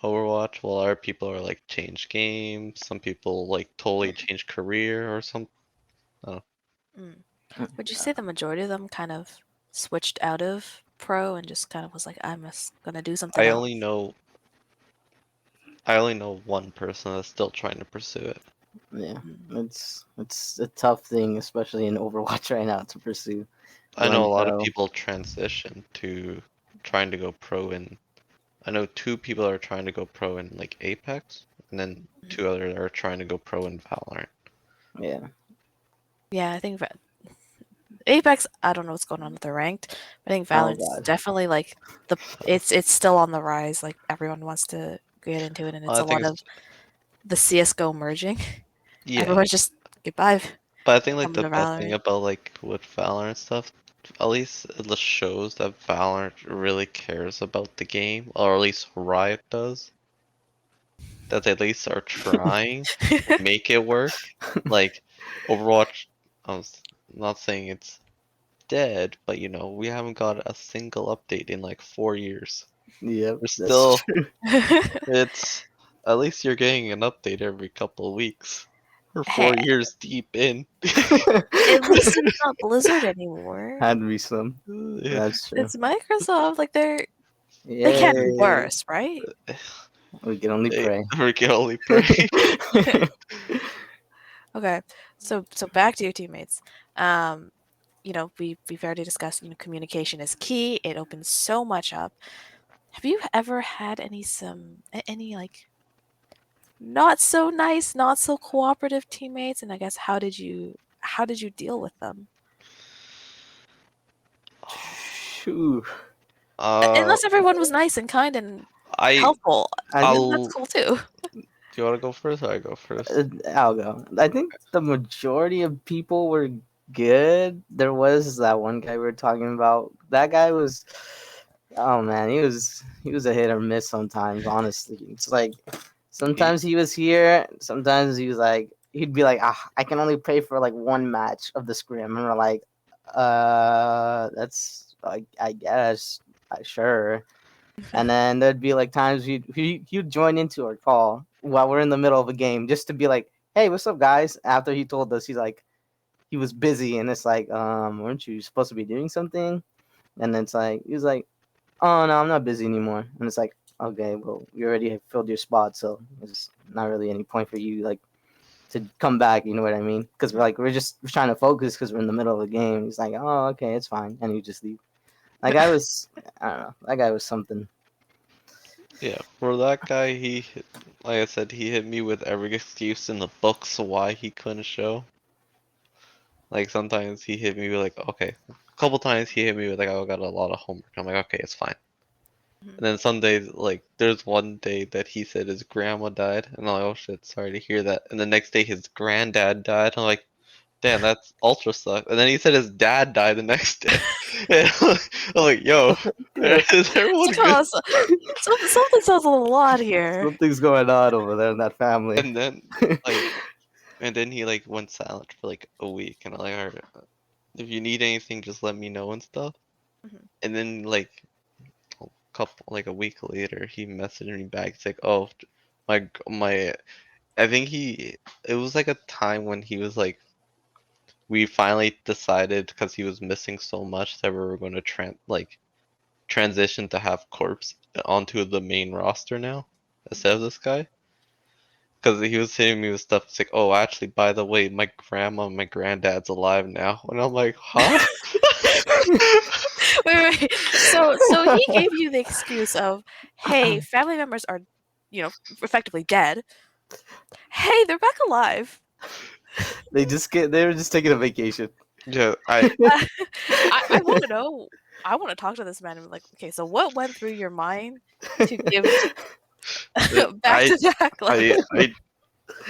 Overwatch, while other people are like change games. Some people like totally change career or some. Oh, Mm. Would you say the majority of them kind of switched out of pro and just kind of was like, I'm just gonna do something I else? only know I only know one person that's still trying to pursue it. yeah. Mm. It's a tough thing, especially in Overwatch right now, to pursue I know going a lot of pro. people transition to trying to go pro in. I know 2 people are trying to go pro in like Apex, and then Mhm. 2 others are trying to go pro in Valorant. Yeah. Yeah, I think Apex, I don't know what's going on with the ranked, but I think Oh Valorant's god. definitely like it's still on the rise. Like everyone wants to get into it, and it's I a think lot it's of the CS:GO merging. yeah, Everyone's just goodbye, but I think like coming the to best thing Valorant. about like with Valorant stuff, at least it just shows that Valorant really cares about the game, or at least Riot does. That they at least are trying to make it work. Like Overwatch, I was not saying it's dead, but we haven't got a single update in like 4 years. Yep, We're that's still, true. it's at least you're getting an update every couple of weeks. We're Hey, 4 years deep in. at least it's not Blizzard anymore. Had to be some. Yeah. That's true. It's Microsoft. Like they can't be Yay. worse, right? We can only pray. We can only pray. Okay, so back to your teammates. Um, we've already discussed. Communication is key. It opens so much up. Have you ever had any like not so nice, not so cooperative teammates? And I guess how did you deal with them? Shoo. Uh, Unless everyone was nice and kind and I helpful, I then that's I'll. cool too. Do you want to go first, or I go first? I'll go. I think the majority of people were good. There was that one guy we were talking about. That guy was, oh man, he was a hit or miss sometimes. Honestly, it's like He, sometimes he was here, sometimes he was like he'd be like, I can only pay for like one match of the scrim, and we're like, That's I guess sure. And then there'd be like times he'd join into our call while we're in the middle of a game just to be like, "Hey, what's up, guys?" After he told us he's like he was busy, and it's like, weren't you supposed to be doing something? And then it's like he was like, "Oh no, I'm not busy anymore." And it's like, okay, well, you already have filled your spot, so there's not really any point for you like to come back. You know what I mean? Because we're trying to focus because we're in the middle of a game. He's like, "Oh, okay, it's fine," and you just leave. That guy was, I don't know, that guy was something. Yeah, for that guy, like I said, he hit me with every excuse in the books why he couldn't show. Like sometimes he hit me with like, okay, a couple times he hit me with like, oh, I got a lot of homework. I'm like, okay, it's fine. Mhm. And then some days, like, there's one day that he said his grandma died, and I'm like, oh shit, sorry to hear that. And the next day his granddad died. I'm like, damn, that's ultra suck. And then he said his dad died the next day. And I'm like, yo, Yeah, is everyone good? Something sounds a lot here. something's going on over there in that family. And then like, and then he like went silent for like a week, and I'm like, alright, if you need anything, just let me know and stuff. Mhm. And then like a week later, he messaged me back. It's like, oh, my, I think it was like a time when he was like, we finally decided because he was missing so much that we were going to transition to have Corpse onto the main roster now instead of this guy. Because he was hitting me with stuff. It's like, oh, actually, by the way, my grandma and my granddad's alive now. And I'm like, huh? Wait. So he gave you the excuse of, hey, family members are, effectively dead. Hey, they're back alive. They were just taking a vacation. Yeah, I want to know. I want to talk to this man and be like, okay, so what went through your mind to give back I, to back? I, I,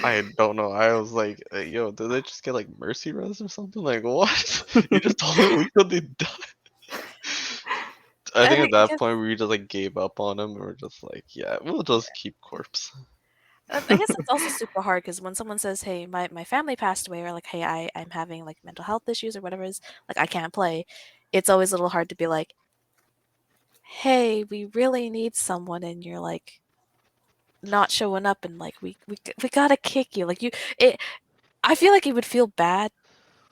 I don't know. I was like, yo, did they just get like mercy res or something? Like, what? You just told me a week ago they died. I think I at that guess point we just like gave up on him and we're just like, yeah, we'll just keep Corpse. I guess it's also super hard because when someone says, "Hey, my family passed away," or like, "Hey, I'm having like mental health issues or whatever it is, like I can't play," it's always a little hard to be like, "Hey, we really need someone," and you're like not showing up, and like we gotta kick you. Like I feel like it would feel bad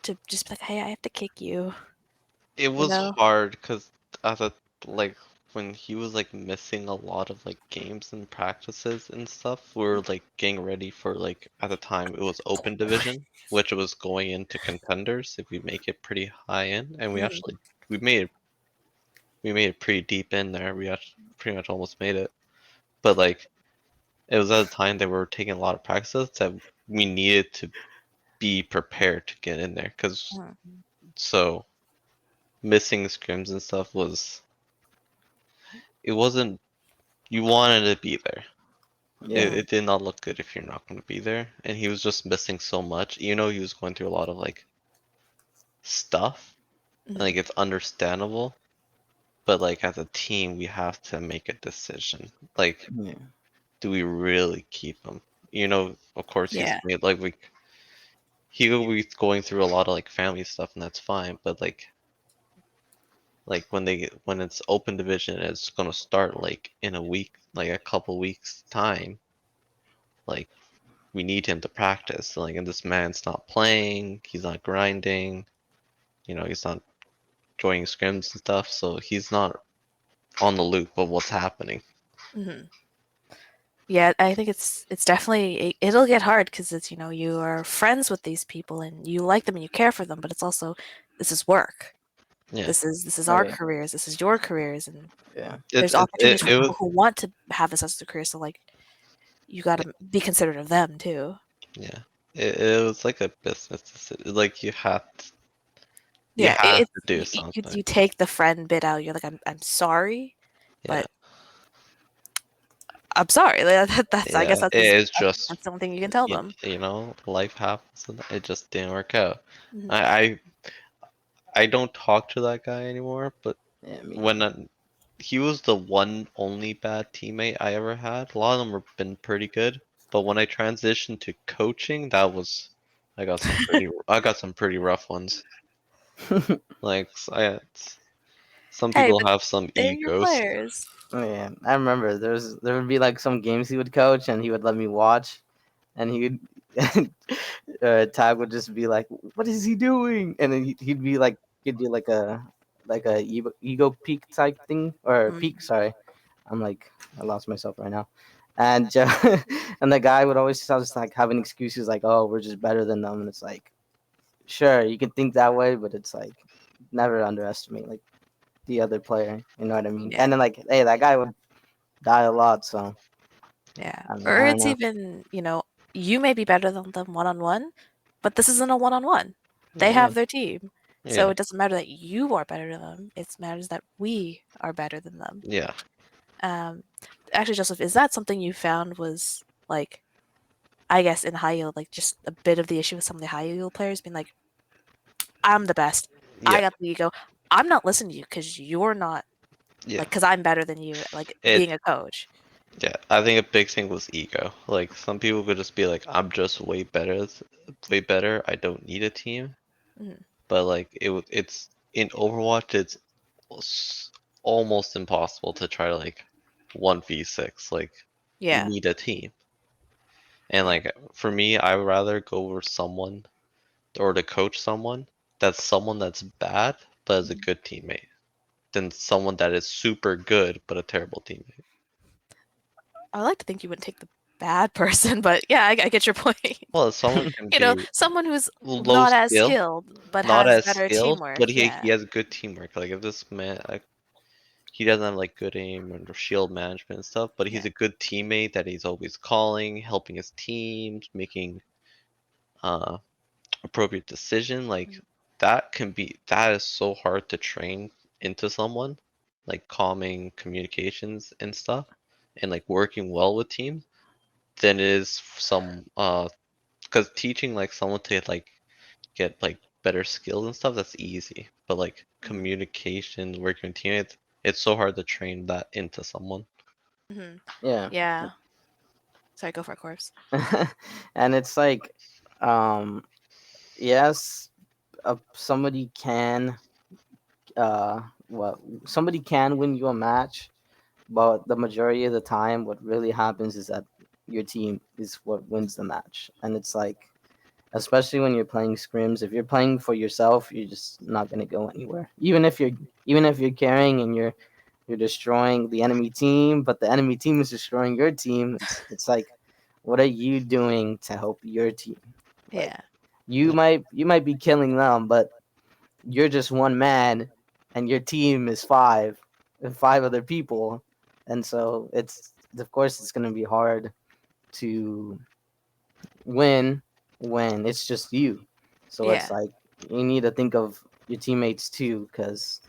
to just be like, "Hey, I have to kick you," It you was know? hard because as a like when he was like missing a lot of like games and practices and stuff, we were like getting ready for like at the time it was open division, which was going into contenders if we make it pretty high in, and Mhm. we made it pretty deep in there. We actually pretty much almost made it, but like it was at a time that we were taking a lot of practices that we needed to be prepared to get in there because Mhm. so missing scrims and stuff was it wasn't you wanted to be there. Yeah, It did not look good if you're not going to be there, and he was just missing so much. You know, he was going through a lot of like stuff, and Mhm. like it's understandable, but like as a team, we have to make a decision. Like, yeah, do we really keep him? You know, of course he's Yeah. made like he will be going through a lot of like family stuff, and that's fine. But like when it's open division, it's gonna start like in a week, like a couple weeks time. Like we need him to practice. Like, and this man's not playing, he's not grinding, he's not joining scrims and stuff, so he's not on the loop of what's happening. Mhm. Yeah, I think it's definitely it'll get hard because it's you are friends with these people and you like them and you care for them, but it's also this is work. Yeah, This is our right, careers. This is your careers, and yeah, it there's it it, opportunities for it was people who want to have this as a career. So like you got to be considerate of them too. yeah, it was like a business decision. Like you Yeah, have to do you something. take the friend bit out. You're like I'm sorry, Yeah, but I'm sorry. Like, that's I guess yeah, it is that's just the only thing you can tell them. life happens, and it just didn't work out. Hmm. I I don't talk to that guy anymore, but yeah. Me when neither. he was the one only bad teammate I ever had. A lot of them have been pretty good, but when I transitioned to coaching, I got some pretty rough ones. Like some Hey, people but have some they're your egos. players. Yeah, I remember there would be like some games he would coach and he would let me watch, and he would Tag would just be like, "What is he doing?" And then he'd be like, he'd do like a ego peak type thing or Mm, peak. Sorry, I'm like I lost myself right now. And and the guy would always just like having excuses like, "Oh, we're just better than them," and it's like, sure, you can think that way, but it's like never underestimate like the other player. You know what I mean? yeah, And then like, hey, that guy would die a lot, so yeah. I mean, Or I don't it's know. even, you may be better than them one-on-one, but this isn't a one-on-one. They Yeah, have their team. So Yeah, it doesn't matter that you are better than them. It matters that we are better than them. yeah. Um, actually, Joseph, is that something you found was like, I guess in high yield, like just a bit of the issue with some of the high yield players being like, I'm the best. I Yeah, got the ego. I'm not listening to you because you're not yeah. like because I'm better than you. Like It being a coach. yeah, I think a big thing was ego. Like some people could just be like, I'm just way better. I don't need a team. Mhm. But like it's in Overwatch, it's almost impossible to try to like 1v6. Like you Yeah. need a team. And Yeah. like for me, I would rather go with someone or to coach someone that's bad but is a Mhm. good teammate than someone that is super good but a terrible teammate. I like to think you wouldn't take the bad person, but yeah, I get your point. Well, someone can be Someone who's low not as skill, skilled but not has as better skilled, teamwork. but he Yeah. has good teamwork. Like if this man like he doesn't have like good aim or shield management and stuff, but he's Yeah. a good teammate that he's always calling, helping his teams, making uh appropriate decision. Like that is so hard to train into someone, like calming communications and stuff, and like working well with teams than it is some because teaching like someone to like get like better skills and stuff that's easy, but like Mhm. communication, working with teammates, it's so hard to train that into someone. Mhm. yeah. Yeah. Sorry, go for it, Corpse. And it's like, um, yes, somebody can, well, somebody can win you a match, but the majority of the time, what really happens is that your team is what wins the match, and it's like, especially when you're playing scrims, if you're playing for yourself, you're just not gonna go anywhere. Even if you're carrying and you're destroying the enemy team, but the enemy team is destroying your team. It's like, what are you doing to help your team? Like Yeah. you might be killing them, but you're just one man, and your team is five and five other people, and so it's of course it's gonna be hard to win when it's just you. So it's Yeah. like you need to think of your teammates too, because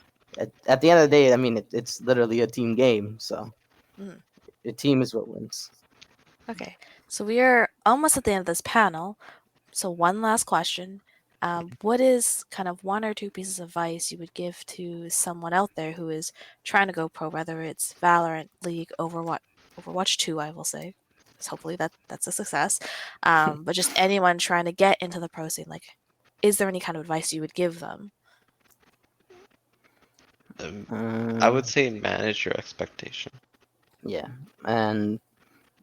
at the end of the day, I mean, it's literally a team game. So Mhm. your team is what wins. Okay. So we are almost at the end of this panel. So one last question. What is kind of one or two pieces of advice you would give to someone out there who is trying to go pro, whether it's Valorant, League, Overwatch 2, I will say. 'Cause hopefully that's a success. But just anyone trying to get into the pro scene, like, is there any kind of advice you would give them? Um, I would Um, say manage your expectation. yeah, and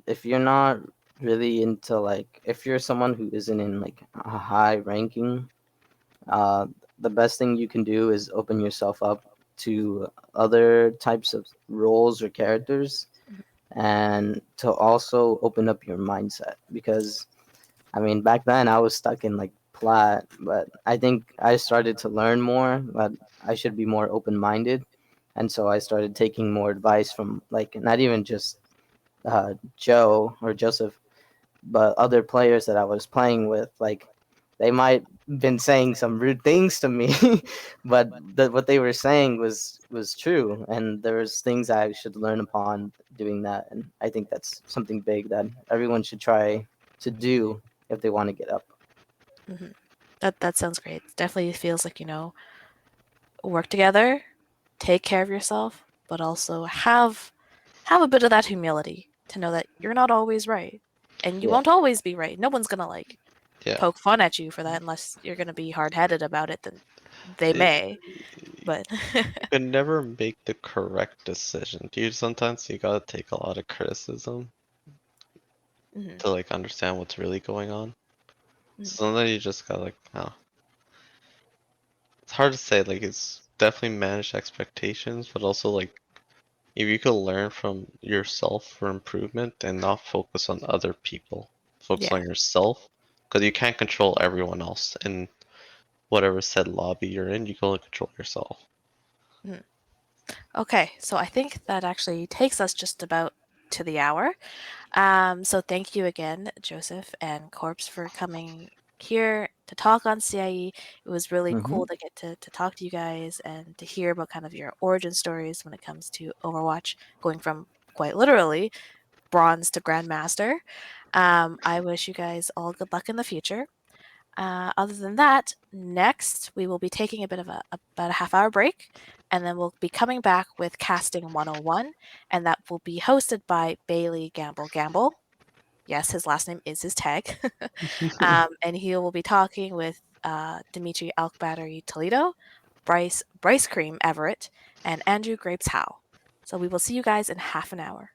if you're not really into like, if you're someone who isn't in like a high ranking, uh, the best thing you can do is open yourself up to other types of roles or characters, and to also open up your mindset, because I mean, back then I was stuck in like plat, but I think I started to learn more that I should be more open minded. And so I started taking more advice from like not even just Joe or Joseph, but other players that I was playing with. Like they might been saying some rude things to me, but what they were saying was true, and there was things I should learn upon doing that. And I think that's something big that everyone should try to do if they want to get up. Hmm. That sounds great. Definitely feels like, work together, take care of yourself, but also have a bit of that humility to know that you're not always right. And you Yeah, won't always be right. No one's gonna like Yeah, poke fun at you for that unless you're gonna be hard headed about it, then They It, may, but you can never make the correct decision. Dude, sometimes you gotta take a lot of criticism Mhm, to like understand what's really going on. mhm. Sometimes you just gotta like, oh, it's hard to say. Like, it's definitely manage expectations, but also like if you could learn from yourself for improvement and not focus on other people, focus Yeah. on yourself, because you can't control everyone else in whatever said lobby you're in. You can only control yourself. Mhm. Okay, so I think that actually takes us just about to the hour. So thank you again, Joseph and Corpse, for coming here to talk on CIE. It was really Mm-hmm. cool to get to talk to you guys and to hear about kind of your origin stories when it comes to Overwatch, going from quite literally bronze to grandmaster. I wish you guys all good luck in the future. Other than that, next we will be taking a bit of about a half-hour break, and then we'll be coming back with Casting 101, and that will be hosted by Bailey Gamble. Yes, his last name is his tag. And he will be talking with Dimitri Alkbattery Toledo, Bryce Cream Everett, and Andrew Grapes Howe. So we will see you guys in half an hour.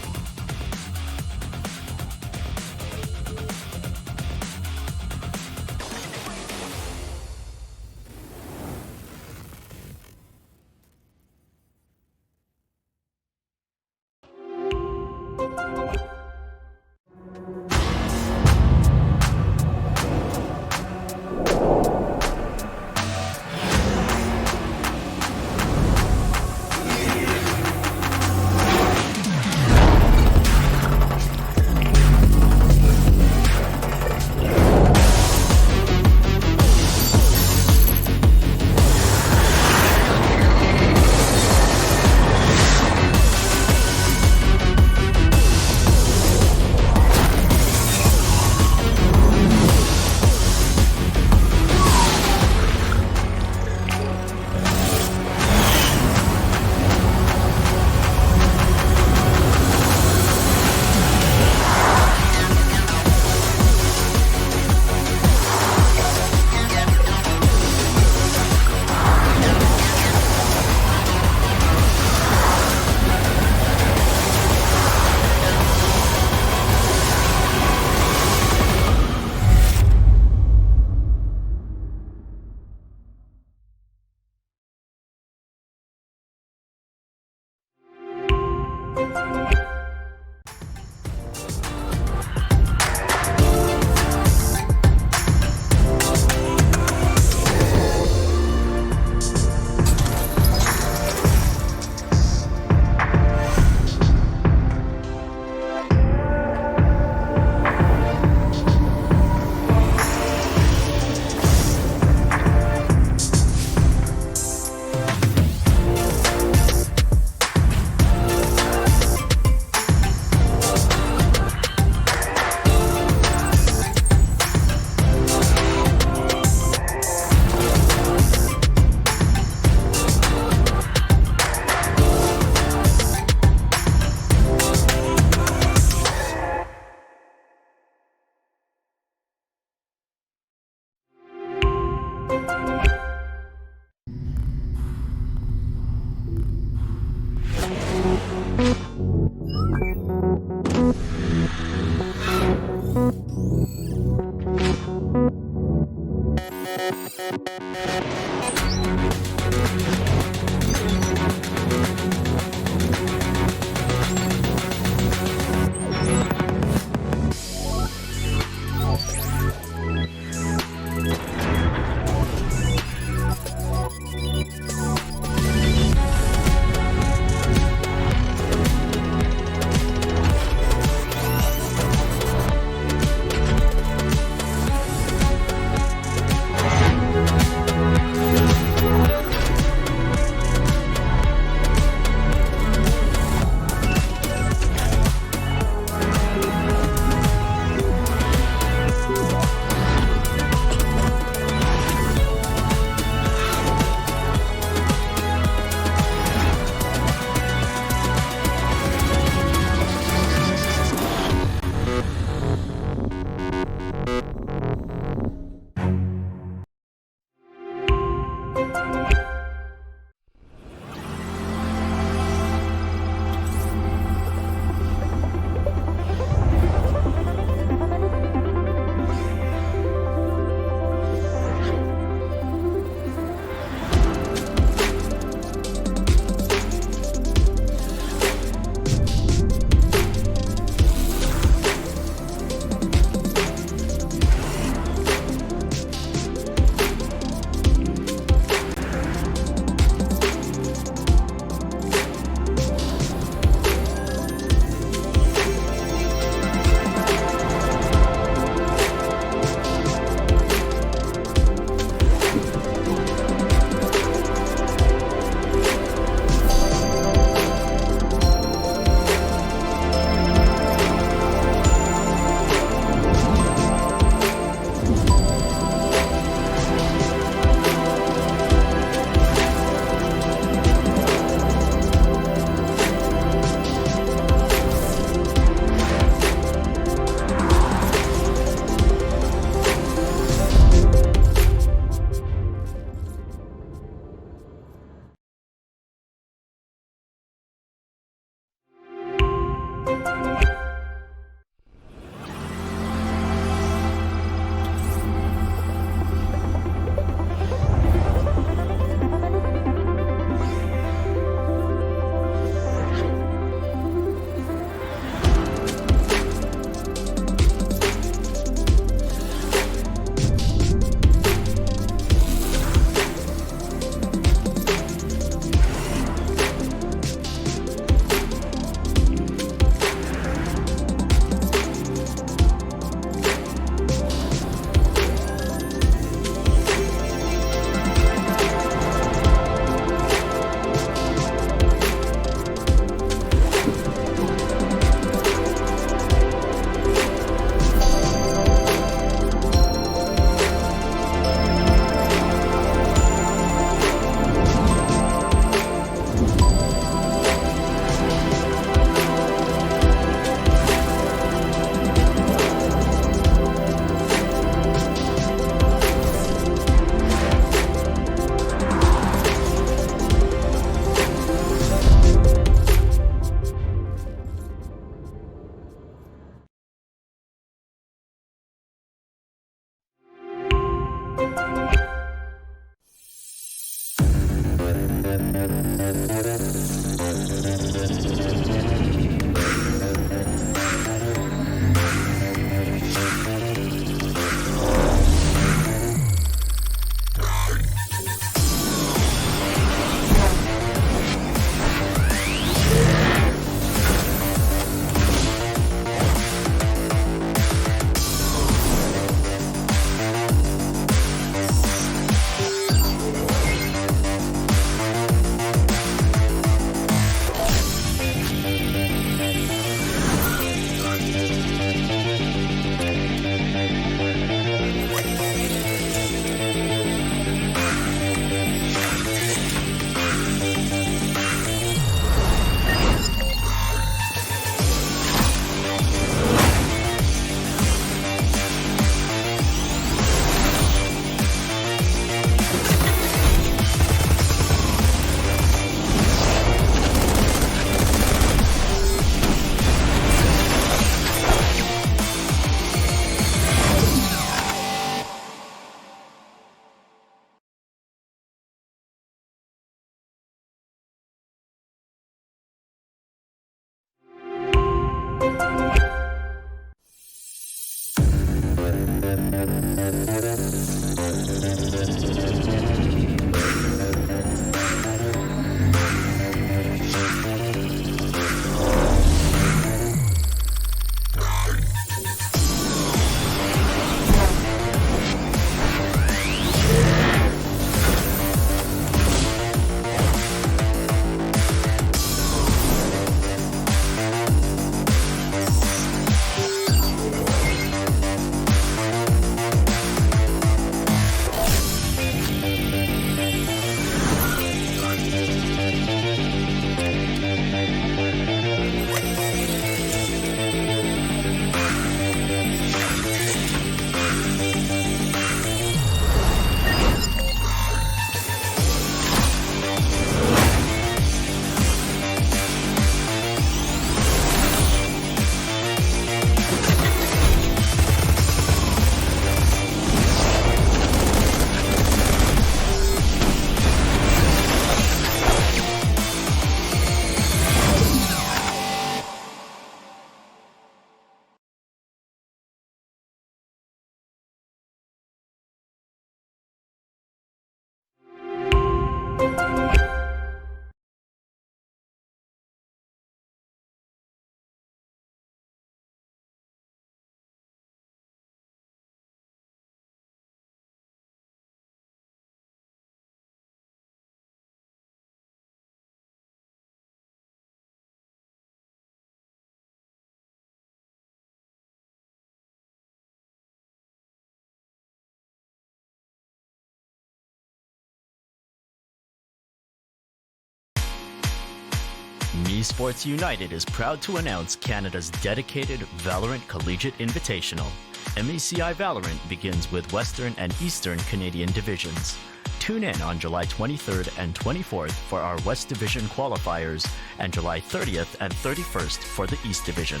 Me Sports United is proud to announce Canada's dedicated Valorant Collegiate Invitational. MECI Valorant begins with Western and Eastern Canadian divisions. Tune in on July 23rd and 24th for our West Division qualifiers and July 30th and 31st for the East Division.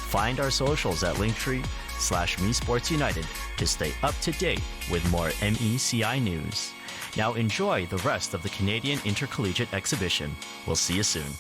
Find our socials at linktree/MeSportsUnited to stay up to date with more MECI news. Now enjoy the rest of the Canadian Intercollegiate Exhibition. We'll see you soon.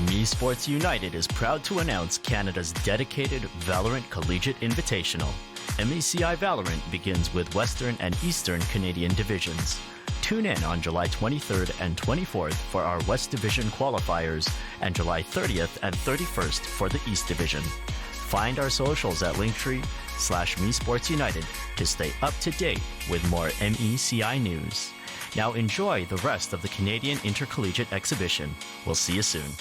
Me Sports United is proud to announce Canada's dedicated Valorant Collegiate Invitational. MECI Valorant begins with Western and Eastern Canadian divisions. Tune in on July 23rd and 24th for our West Division qualifiers and July 30th and 31st for the East Division. Find our socials at linktree/MeSportsUnited to stay up to date with more MECI news. Now enjoy the rest of the Canadian Intercollegiate Exhibition. We'll see you soon.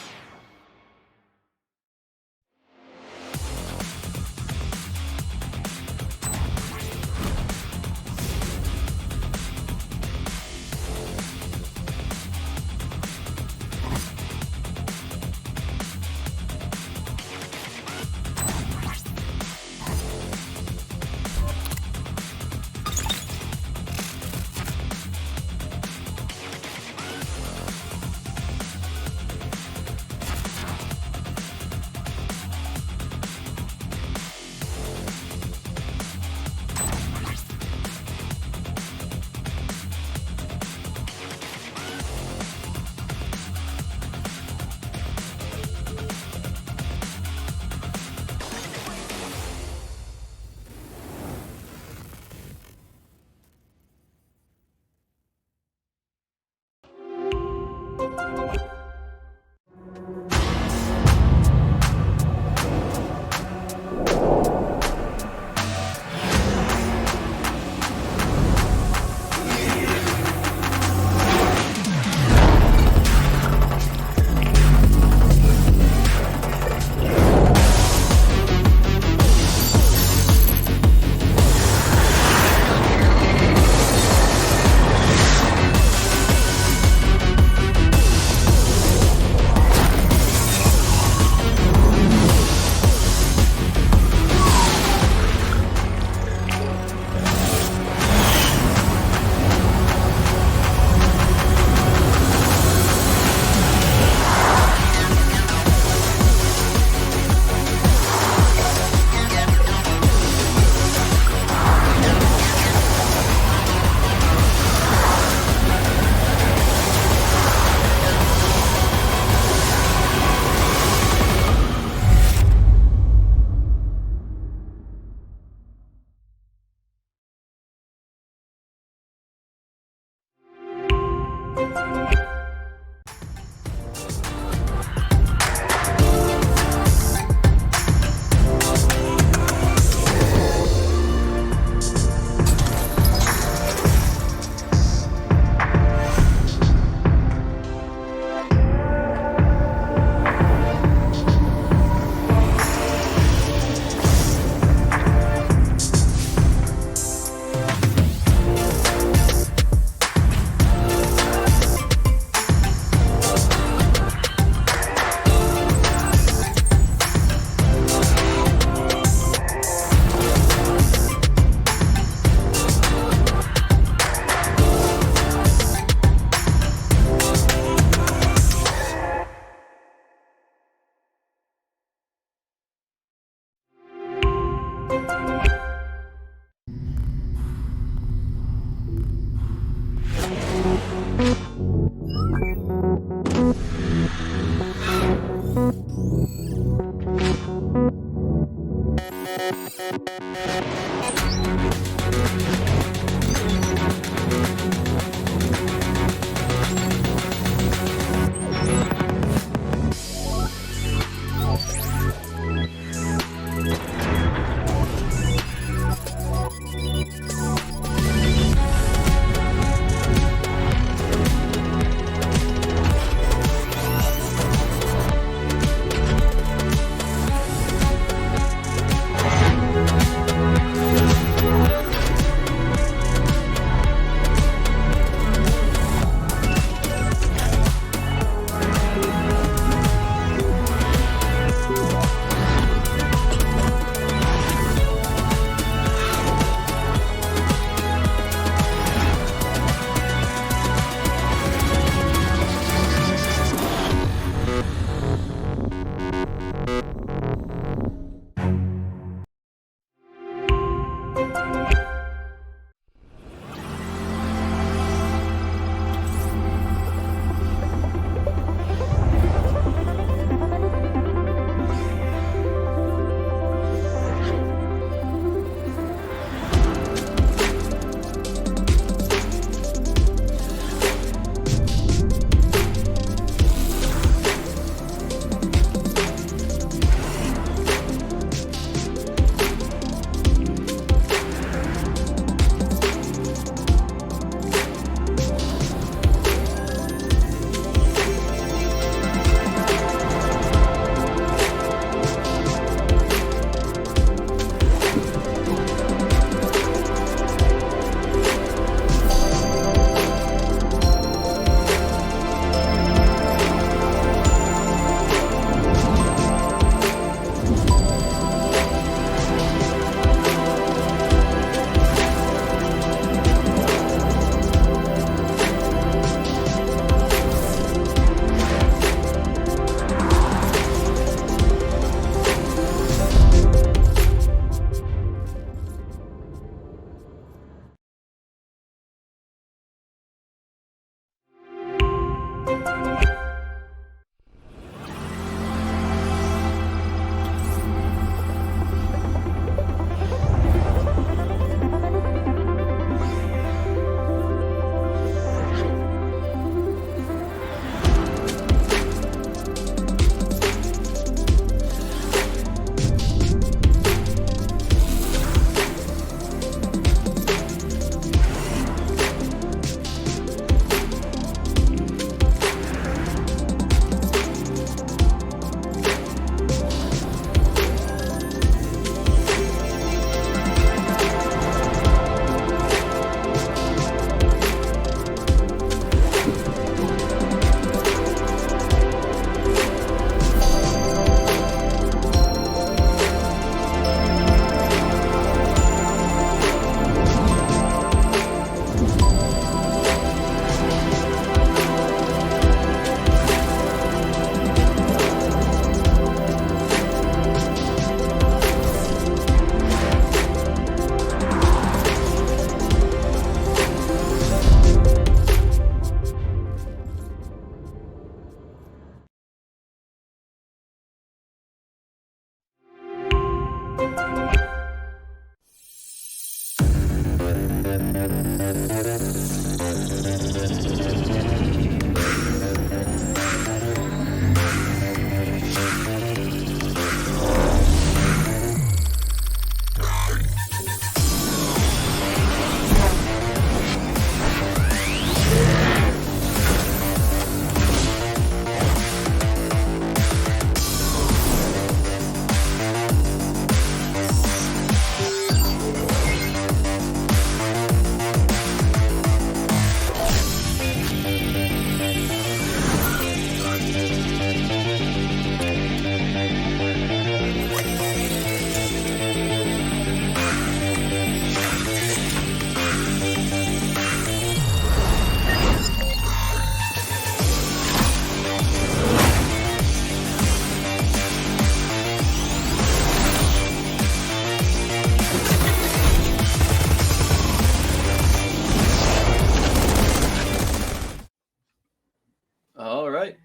All right.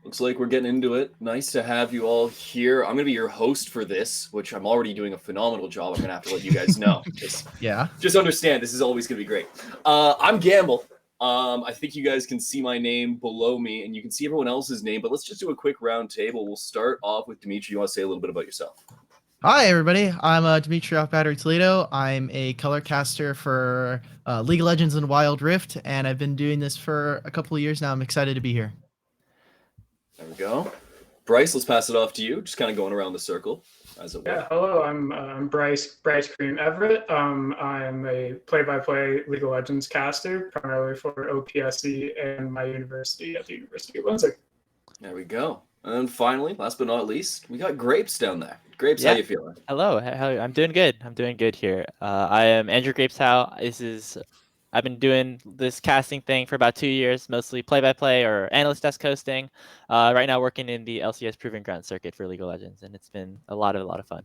Looks like we're getting into it. Nice to have you all here. I'm going to be your host for this, which I'm already doing a phenomenal job. I'm going to have to let you guys know. Just understand, this is always going to be great. I'm Gamble. I think you guys can see my name below me, and you can see everyone else's name, but let's just do a quick round table. We'll start off with Dimitri. You want to say a little bit about yourself? Hi, everybody. I'm Dimitri off Battery Toledo. I'm a color caster for League of Legends and Wild Rift, and I've been doing this for a couple of years now. I'm excited to be here. There we go. Bryce, let's pass it off to you. Just kind of going around the circle, as it were. Yeah, hello. I'm Bryce Cream Everett. I'm a play-by-play League of Legends caster, primarily for OPSC and my university at the University of Windsor. There we go. And then finally, last but not least, we got Grapes down there. Grapes, how you feeling? Hello, I'm doing good. I'm doing good here. I am Andrew Grapes Howe. I've been doing this casting thing for about 2 years, mostly play-by-play or analyst desk hosting. Right now working in the LCS Proving Ground circuit for League of Legends, and it's been a lot of fun.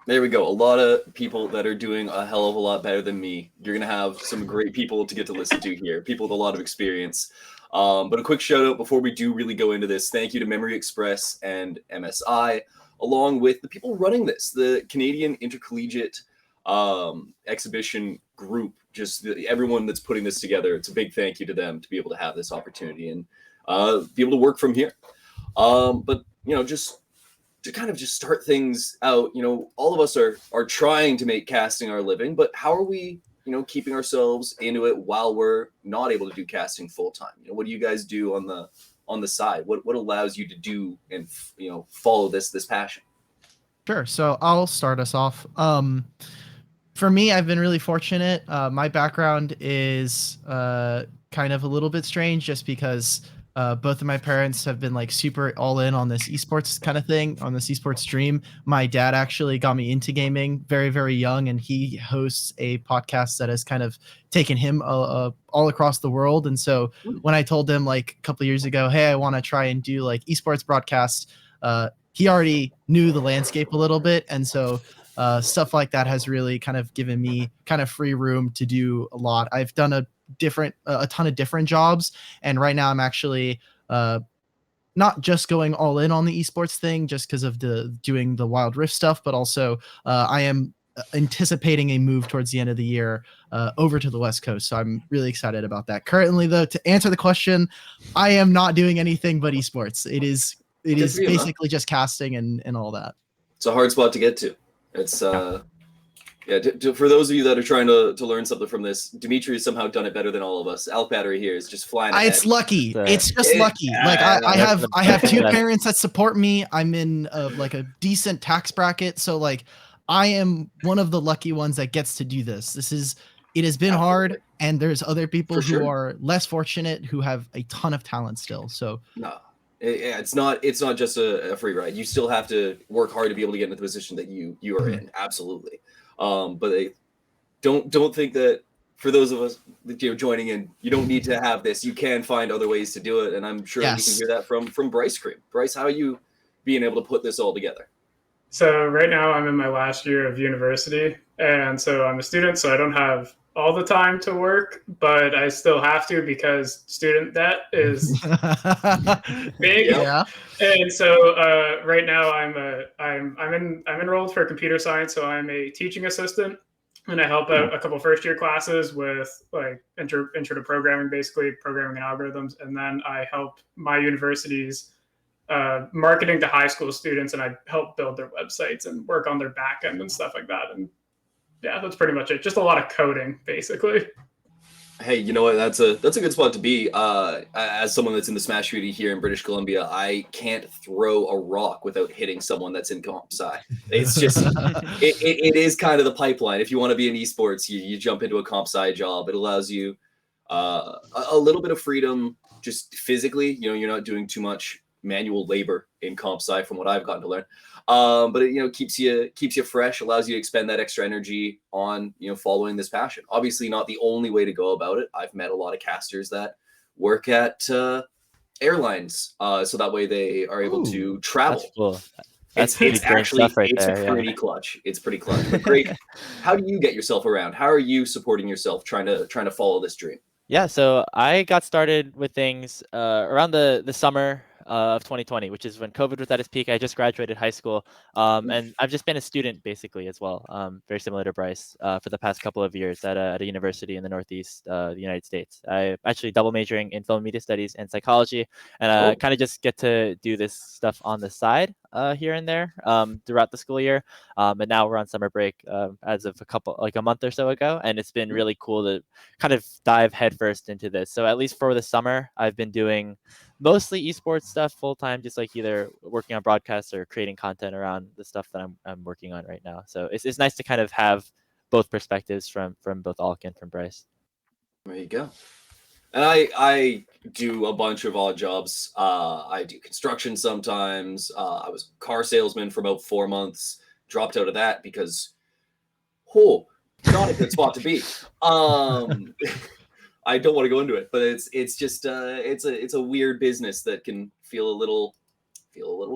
There we go. A lot of people that are doing a hell of a lot better than me. You're going to have some great people to get to listen to here, people with a lot of experience. But a quick shout out before we do really go into this. Thank you to Memory Express and MSI, along with the people running this, the Canadian Intercollegiate Exhibition Group, everyone that's putting this together. It's a big thank you to them to be able to have this opportunity and be able to work from here. But, just to kind of just start things out, all of us are trying to make casting our living, but how are we, keeping ourselves into it while we're not able to do casting full time? What do you guys do on the side? What allows you to do and, follow this passion? Sure. So I'll start us off. For me, I've been really fortunate. My background is kind of a little bit strange just because both of my parents have been like super all in on this esports kind of thing, on this esports dream. My dad actually got me into gaming very, very young, and he hosts a podcast that has kind of taken him all across the world. And so when I told him like a couple of years ago, hey, I want to try and do like esports broadcasts, he already knew the landscape a little bit. And so stuff like that has really kind of given me kind of free room to do a lot. I've done a ton of different jobs, and right now I'm actually not just going all in on the esports thing just because of doing the Wild Rift stuff, but also I am anticipating a move towards the end of the year over to the West Coast. So I'm really excited about that. Currently, though, to answer the question, I am not doing anything but esports. It is basically just casting and all that. It's a hard spot to get to. It's for those of you that are trying to learn something from this, Dimitri has somehow done it better than all of us. Alp Battery here is just flying ahead. It's lucky. It's just lucky. Like I have two parents that support me. I'm in like a decent tax bracket, so like I am one of the lucky ones that gets to do this. It has been hard, and there's other people who are less fortunate who have a ton of talent still. So no. It's not just a free ride. You still have to work hard to be able to get into the position that you are in. Absolutely. But don't think that for those of us that joining in, you don't need to have this. You can find other ways to do it, and I'm sure you can hear that from Bryce Cream. Bryce, how are you being able to put this all together? So right now I'm in my last year of university, and so I'm a student, so I don't have all the time to work, but I still have to because student debt is big. Yeah. And so right now I'm enrolled for computer science, so I'm a teaching assistant, and I help out a couple first year classes with like intro to programming, basically programming and algorithms, and then I help my university's marketing to high school students, and I help build their websites and work on their back end and stuff like that. And yeah, that's pretty much it. Just a lot of coding, basically. Hey, you know what? That's a good spot to be. As someone that's in the Smash Treaty here in British Columbia, I can't throw a rock without hitting someone that's in comp sci. It's just it is kind of the pipeline. If you want to be in esports, you jump into a comp sci job. It allows you a little bit of freedom, just physically. You're not doing too much manual labor in comp sci, from what I've gotten to learn. But it keeps you fresh, allows you to expend that extra energy on following this passion. Obviously not the only way to go about it. I've met a lot of casters that work at airlines, so that way they are able to travel. That's cool. It's actually pretty clutch. It's pretty clutch. But great. How do you get yourself around? How are you supporting yourself trying to follow this dream? Yeah, so I got started with things around the summer. of 2020, which is when COVID was at its peak. I just graduated high school, and I've just been a student basically as well, very similar to Bryce, for the past couple of years at a university in the Northeast, the United States. I actually double majoring in film and media studies and psychology, and kind of just get to do this stuff on the side here and there throughout the school year. And now we're on summer break as of a month or so ago, and it's been really cool to kind of dive headfirst into this. So at least for the summer, I've been doing mostly esports stuff full time, just like either working on broadcasts or creating content around the stuff that I'm working on right now. So it's nice to kind of have both perspectives from both Alk and from Bryce. There you go. And I do a bunch of odd jobs. I do construction sometimes. I was a car salesman for about 4 months. Dropped out of that because, not a good spot to be. I don't want to go into it, but it's just it's a weird business that can feel a little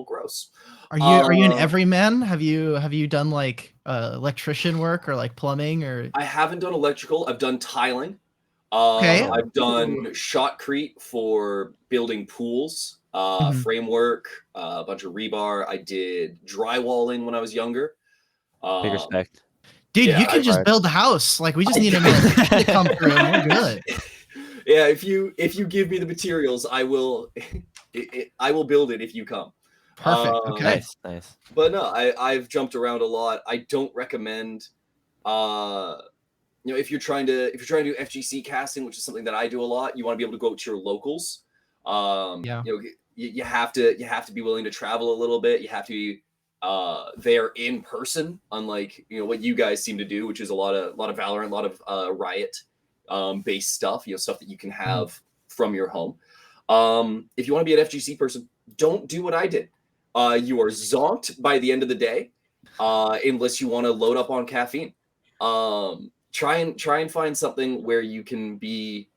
gross. Are you an everyman? Have you done like electrician work or like plumbing or? I haven't done electrical. I've done tiling. Okay. I've done shotcrete for building pools, framework, a bunch of rebar. I did drywalling when I was younger. Big respect. Dude, you can just build the house. Like we just need an electrician to come through and we're good. Yeah, if you give me the materials, I will I will build it if you come. Perfect. Okay. Nice. But no, I've jumped around a lot. I don't recommend if you're trying to do FGC casting, which is something that I do a lot, you want to be able to go to your locals. You have to be willing to travel a little bit. You have to be there in person, unlike what you guys seem to do, which is a lot of Valorant, a lot of Riot based stuff, stuff that you can have from your home. If you want to be an FGC person, don't do what I did. You are zonked by the end of the day, unless you want to load up on caffeine. Try and find something where you can be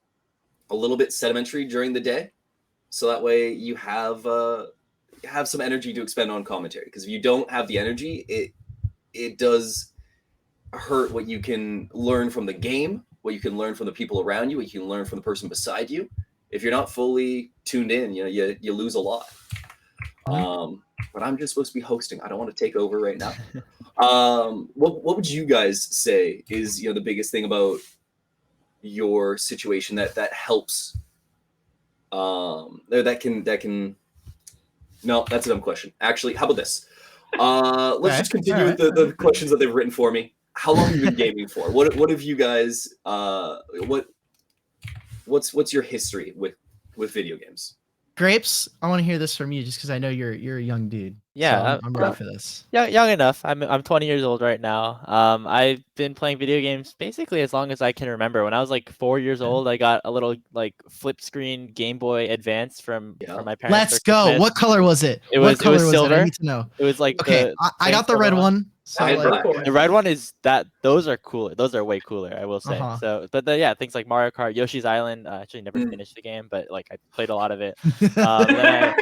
a little bit sedimentary during the day, so that way you have some energy to expend on commentary. Because if you don't have the energy, it does hurt what you can learn from the game, what you can learn from the people around you, what you can learn from the person beside you. If you're not fully tuned in, you lose a lot. But I'm just supposed to be hosting. I don't want to take over right now. What would you guys say is the biggest thing about your situation that helps? That can. No, that's a dumb question. Actually, how about this? Let's just continue with the questions that they've written for me. How long have you been gaming for? What have you guys? What's your history with video games? Grapes, I want to hear this from you, just because I know you're a young dude. Yeah, so I'm ready for this. Yeah, young enough. I'm 20 years old right now. I've been playing video games basically as long as I can remember. When I was like 4 years old, I got a little like flip screen Game Boy Advance from my parents. Let's go. Christmas. What color was it? It was silver. I need to know. It was like I got the red one. So the red one is those are cooler. Those are way cooler, I will say. So, but things like Mario Kart, Yoshi's Island. I actually never finished the game, but like I played a lot of it. Then I,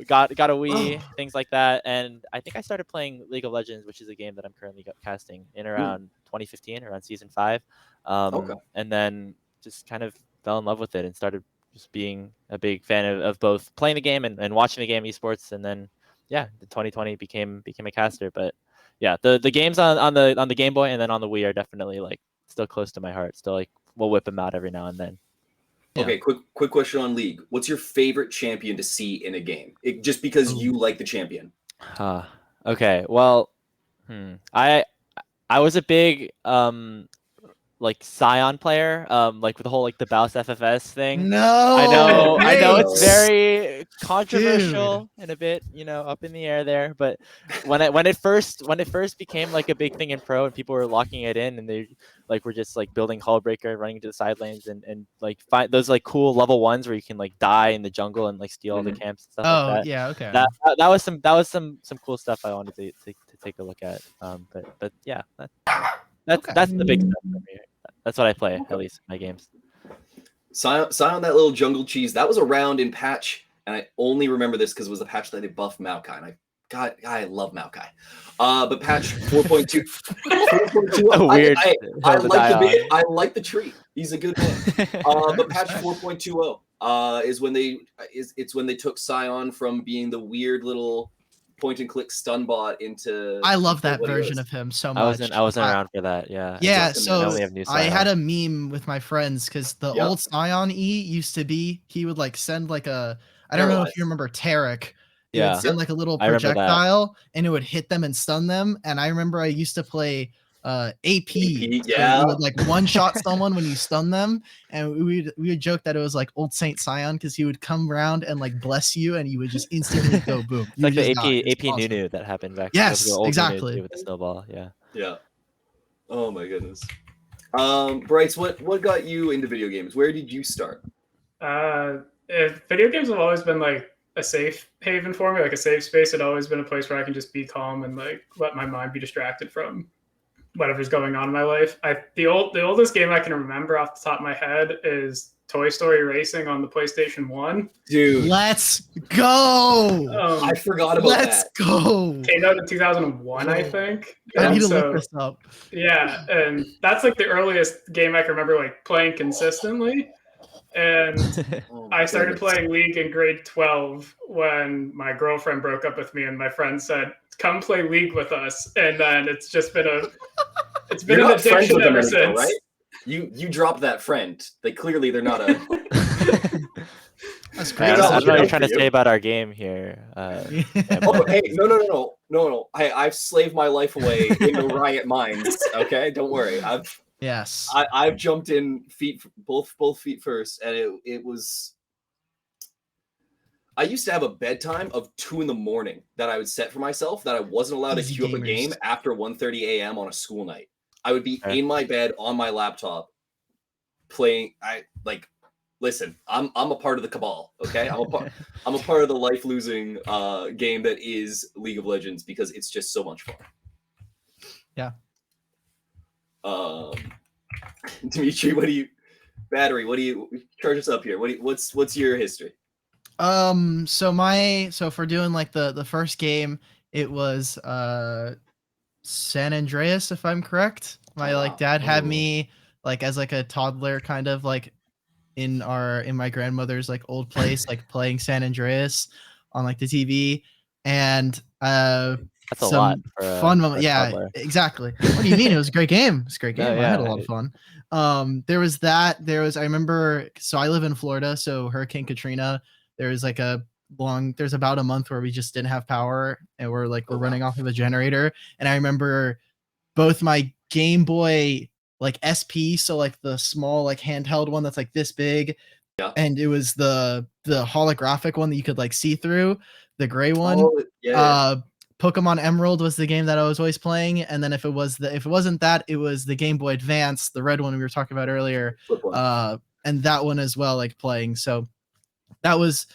got a Wii, things like that, and I think I started playing League of Legends, which is a game that I'm currently casting in around 2015, around season 5. And then just kind of fell in love with it and started just being a big fan of both playing the game and watching the game, esports, and then in 2020 became a caster. But yeah, the games on the Game Boy and then on the Wii are definitely like still close to my heart. Still like we'll whip them out every now and then. Okay, quick question on League. What's your favorite champion to see in a game? Just because you like the champion. Okay, well, I was a big like Scion player, like with the whole like the Baus FFS thing. No, I know it's very controversial and a bit up in the air there, but when it first became like a big thing in pro and people were locking it in and they like were just like building Hull Breaker, running to the side lanes and like find those like cool level 1s where you can like die in the jungle and like steal all the camps and stuff like that. Yeah, okay. That was some cool stuff I wanted to take a look at. But yeah, that's the big stuff for me. That's what I play, at least in my games. Scion, that little jungle cheese, that was around in patch, and I only remember this because it was a patch that they buffed Maokai, and I God, I love Maokai. But patch 4.2. 4.2. A weird I hill to like die the bit. on. I like the tree. He's a good man. But patch 4.20 is when it's when they took Scion from being the weird little point and click stun bot into. I love that what he version was. of him so I much. wasn't around for that. Yeah. Yeah, Just a so I only have new I had Scion. a meme with my friends because the Yep. old Scion E used to be he would like send like a I don't know Paralyze. if you remember Tarek. He Yeah. would send like a little I remember that. projectile and it would hit them and stun them. And I remember I used to play AP. So yeah. you would like one shot someone when you stun them, and we would joke that it was like old Saint Scion because he would come around and like bless you, and you would just instantly go boom. It's like the just die. It's AP awesome. Nunu that happened back. Yes, the old exactly. Nunu with the snowball. Yeah. Yeah. Oh my goodness. Bryce, what got you into video games? Where did you start? Video games have always been like a safe haven for me, like a safe space. It's always been a place where I can just be calm and like let my mind be distracted from whatever's going on in my life. The oldest game I can remember off the top of my head is Toy Story Racing on the PlayStation 1. Dude, let's go. I forgot about Let's that. go. Came out in 2001, I think. I And need to so, look this up. yeah, and that's like the earliest game I can remember like playing consistently. And Oh my I started goodness. playing League in grade 12 when my girlfriend broke up with me, and my friend said, "Come play League with us." And then it's just been an You're not friends addiction with them ever anymore, since. right? You dropped that friend. They're not a. That's I crazy. not don't know what looking you're out trying for to you. say about our game here. Oh, hey, no. Hey, I've slaved my life away in the Riot Mines. Okay, don't worry. Yes. I've jumped in both feet first, and it was. I used to have a bedtime of 2 a.m. that I would set for myself that I wasn't allowed Easy to queue up a gamers. game after 1:30 a.m. on a school night. I would be Okay. in my bed on my laptop playing. Listen, I'm a part of the cabal. Okay, I'm a part of the life losing game that is League of Legends because it's just so much fun. Yeah. Dimitri, what do you charge us up here? What's your history? So for doing like the first game, it was San Andreas, if I'm correct. My like dad had me like as like a toddler kind of like in my grandmother's like old place, like playing San Andreas on like the TV, and That's a some lot for a- fun for moment. a Yeah, toddler. exactly. What do you mean? It was a great game. It's a great No, game. I had a yeah, lot of fun. There was that. I remember. So I live in Florida. So Hurricane Katrina. There's about a month where we just didn't have power, and we're running off of a generator. And I remember both my Game Boy like SP, so like the small like handheld one that's like this big, Yeah. and it was the holographic one that you could like see through, the gray one. Oh, yeah. Pokemon Emerald was the game that I was always playing, and then if it wasn't that, it was the Game Boy Advance, the red one we were talking about earlier, and that one as well, like playing. So that was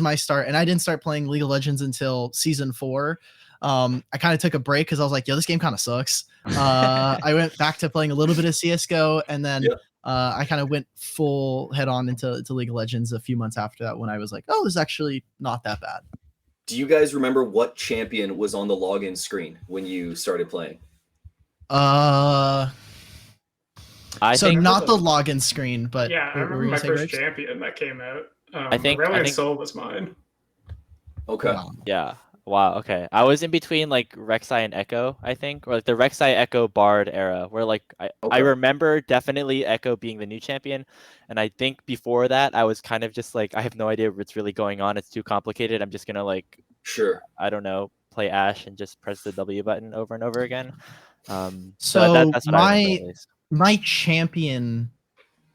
my start, and I didn't start playing League of Legends until season 4. I kind of took a break because I was like, yo, this game kind of sucks. I went back to playing a little bit of CSGO, and then I kind of went full head on into League of Legends a few months after that, when I was like, oh, this is actually not that bad. Do you guys remember what champion was on the login screen when you started playing? I think not the login screen, but yeah, I what were remember you my saying, first Graves? champion that came out. I think Soul was mine. Okay. Wow. Yeah. Wow. Okay. I was in between like Rek'Sai and Echo, I think, or like the Rek'Sai Echo Bard era, where like I remember definitely Echo being the new champion, and I think before that I was kind of just like, I have no idea what's really going on. It's too complicated. I'm just gonna like, I don't know, play Ashe and just press the W button over and over again. So that's what I remember at least. My champion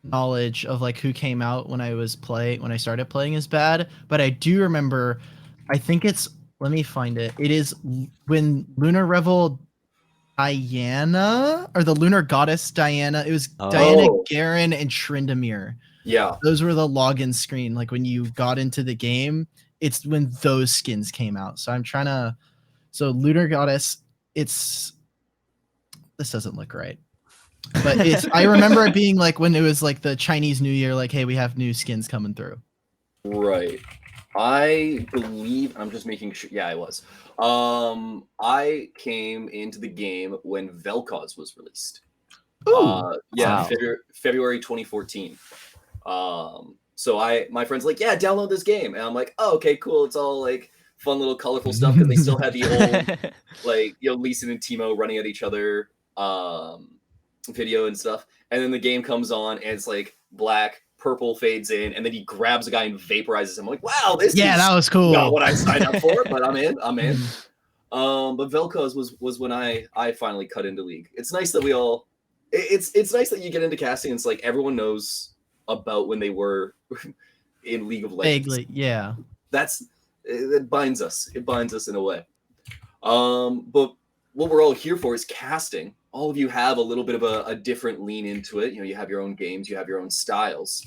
knowledge of like who came out when I started playing is bad, but I do remember, I think it's, let me find it. It is when Lunar Revel Diana, or the Lunar Goddess Diana. It was Diana, Garen, and Tryndamere. Yeah. Those were the login screen. Like when you got into the game, it's when those skins came out. So so Lunar Goddess, this doesn't look right. But I remember it being like when it was like the Chinese New Year, like, hey, we have new skins coming through. Right. I believe I'm just making sure. Yeah, I was. I came into the game when Vel'Koz was released. Ooh, Yeah, Wow. February 2014. So my friend's like, yeah, download this game, and I'm like, oh, okay, cool. It's all like fun little colorful stuff because they still had the old like Lee Sin and Teemo running at each other video and stuff. And then the game comes on and it's like black, purple fades in, and then he grabs a guy and vaporizes him. I'm like, wow, this yeah, is that was cool. not what I signed up for, but I'm in. But Vel'Koz was when I finally cut into League. It's nice that we all it's nice that you get into casting and it's like everyone knows about when they were in League of Legends. Vaguely, yeah. It binds us. It binds us in a way. But what we're all here for is casting. All of you have a little bit of a different lean into it. You know, you have your own games, you have your own styles.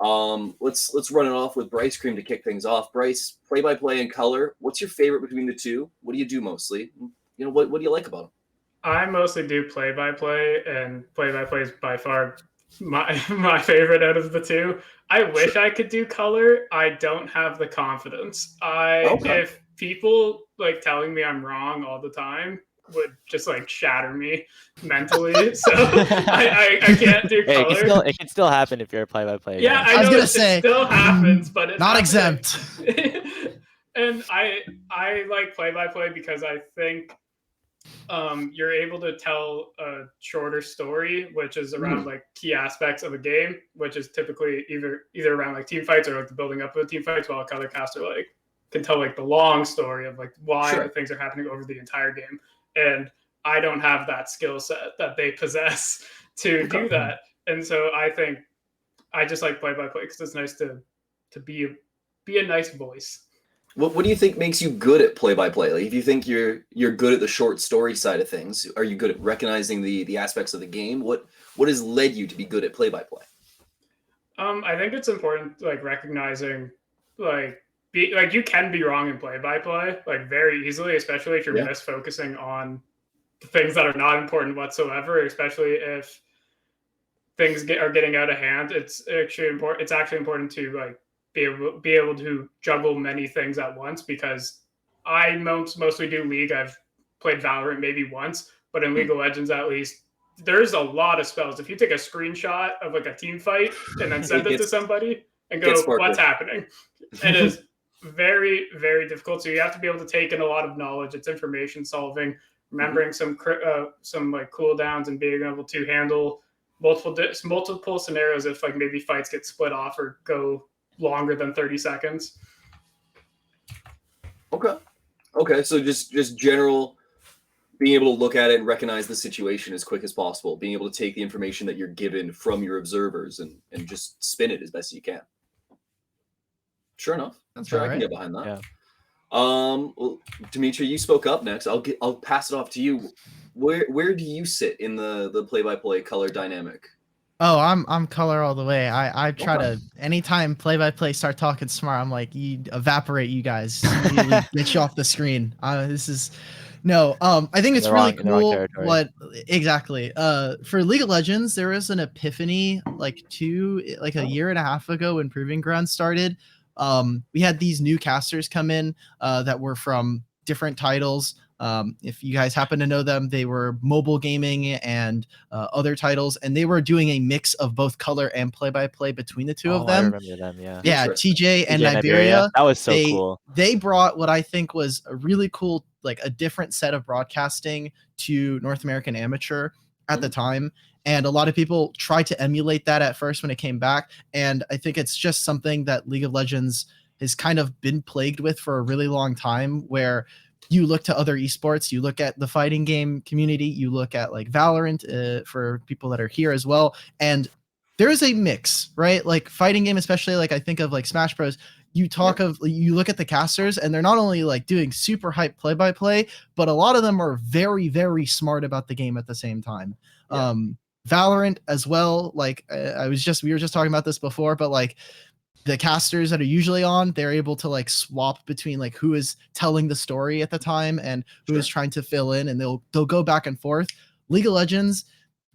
Let's run it off with Bryce Cream to kick things off. Bryce, play-by-play and color. What's your favorite between the two? What do you do mostly? You know, what do you like about them? I mostly do play-by-play, and play-by-play is by far my favorite out of the two. I wish I could do color. I don't have the confidence. If people like telling me I'm wrong all the time would just like shatter me mentally. So I can't do color. It can still happen if you're a play-by-play. Yeah, I was know gonna say, it still happens, but it's not exempt. And I like play-by-play because I think you're able to tell a shorter story, which is around like key aspects of a game, which is typically either around like team fights or like the building up of team fights, while a color caster like can tell like the long story of like why the things are happening over the entire game. And I don't have that skill set that they possess to do that. And so I think I just like play-by-play because it's nice to be a nice voice. What do you think makes you good at play-by-play? Like, if you think you're good at the short story side of things, are you good at recognizing the aspects of the game? What has led you to be good at play-by-play? I think it's important, like recognizing, you can be wrong in play-by-play, like very easily, especially if you're misfocusing on the things that are not important whatsoever. Especially if things are getting out of hand, it's actually important to like be able to juggle many things at once, because I mostly do League. I've played Valorant maybe once, but in League of Legends, at least, there's a lot of spells. If you take a screenshot of like a team fight and then send it to somebody and go, what's happening? It is very, very difficult. So you have to be able to take in a lot of knowledge. It's information solving, remembering some like cooldowns, and being able to handle multiple scenarios if like maybe fights get split off or go longer than 30 seconds. Okay. So just general being able to look at it and recognize the situation as quick as possible, being able to take the information that you're given from your observers and just spin it as best as you can. Sure enough. That's sure, all I can right. get behind that. Yeah. Well, Dimitri, you spoke up next. I'll pass it off to you. Where do you sit in the play-by-play color dynamic? Oh, I'm color all the way. I try to, anytime play-by-play start talking smart, I'm like, you evaporate, you guys, immediately get you off the screen. I think it's really cool. Exactly. For League of Legends, there was an epiphany like a year and a half ago when Proving Ground started. We had these new casters come in that were from different titles. If you guys happen to know them, they were mobile gaming and other titles, and they were doing a mix of both color and play-by-play between the two of them. I remember them, yeah. Yeah, TJ and Nigeria. That was so cool. They brought what I think was a really cool, like a different set of broadcasting to North American Amateur at the time. And a lot of people tried to emulate that at first when it came back. And I think it's just something that League of Legends has kind of been plagued with for a really long time, where you look to other esports, you look at the fighting game community, you look at like Valorant for people that are here as well. And there is a mix, right? Like fighting game, especially like I think of like Smash Bros. You look at the casters and they're not only like doing super hype play-by-play, but a lot of them are very, very smart about the game at the same time. Yeah. Valorant as well. Like we were just talking about this before, but like the casters that are usually on, they're able to like swap between like who is telling the story at the time and who is trying to fill in, and they'll go back and forth. League of Legends,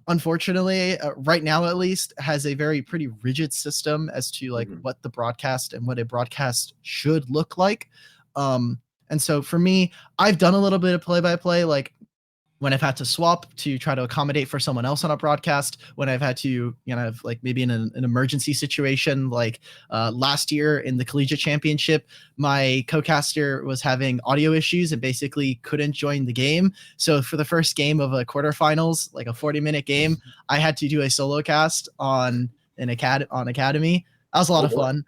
unfortunately, right now at least, has a very pretty rigid system as to like Mhm. what the broadcast and what a broadcast should look like. And so for me, I've done a little bit of play-by-play, like when I've had to swap to try to accommodate for someone else on a broadcast, when I've had to, have like maybe in an emergency situation, like last year in the collegiate championship, my co-caster was having audio issues and basically couldn't join the game. So for the first game of a quarterfinals, like a 40-minute game, I had to do a solo cast on Academy. That was a lot of boy. fun.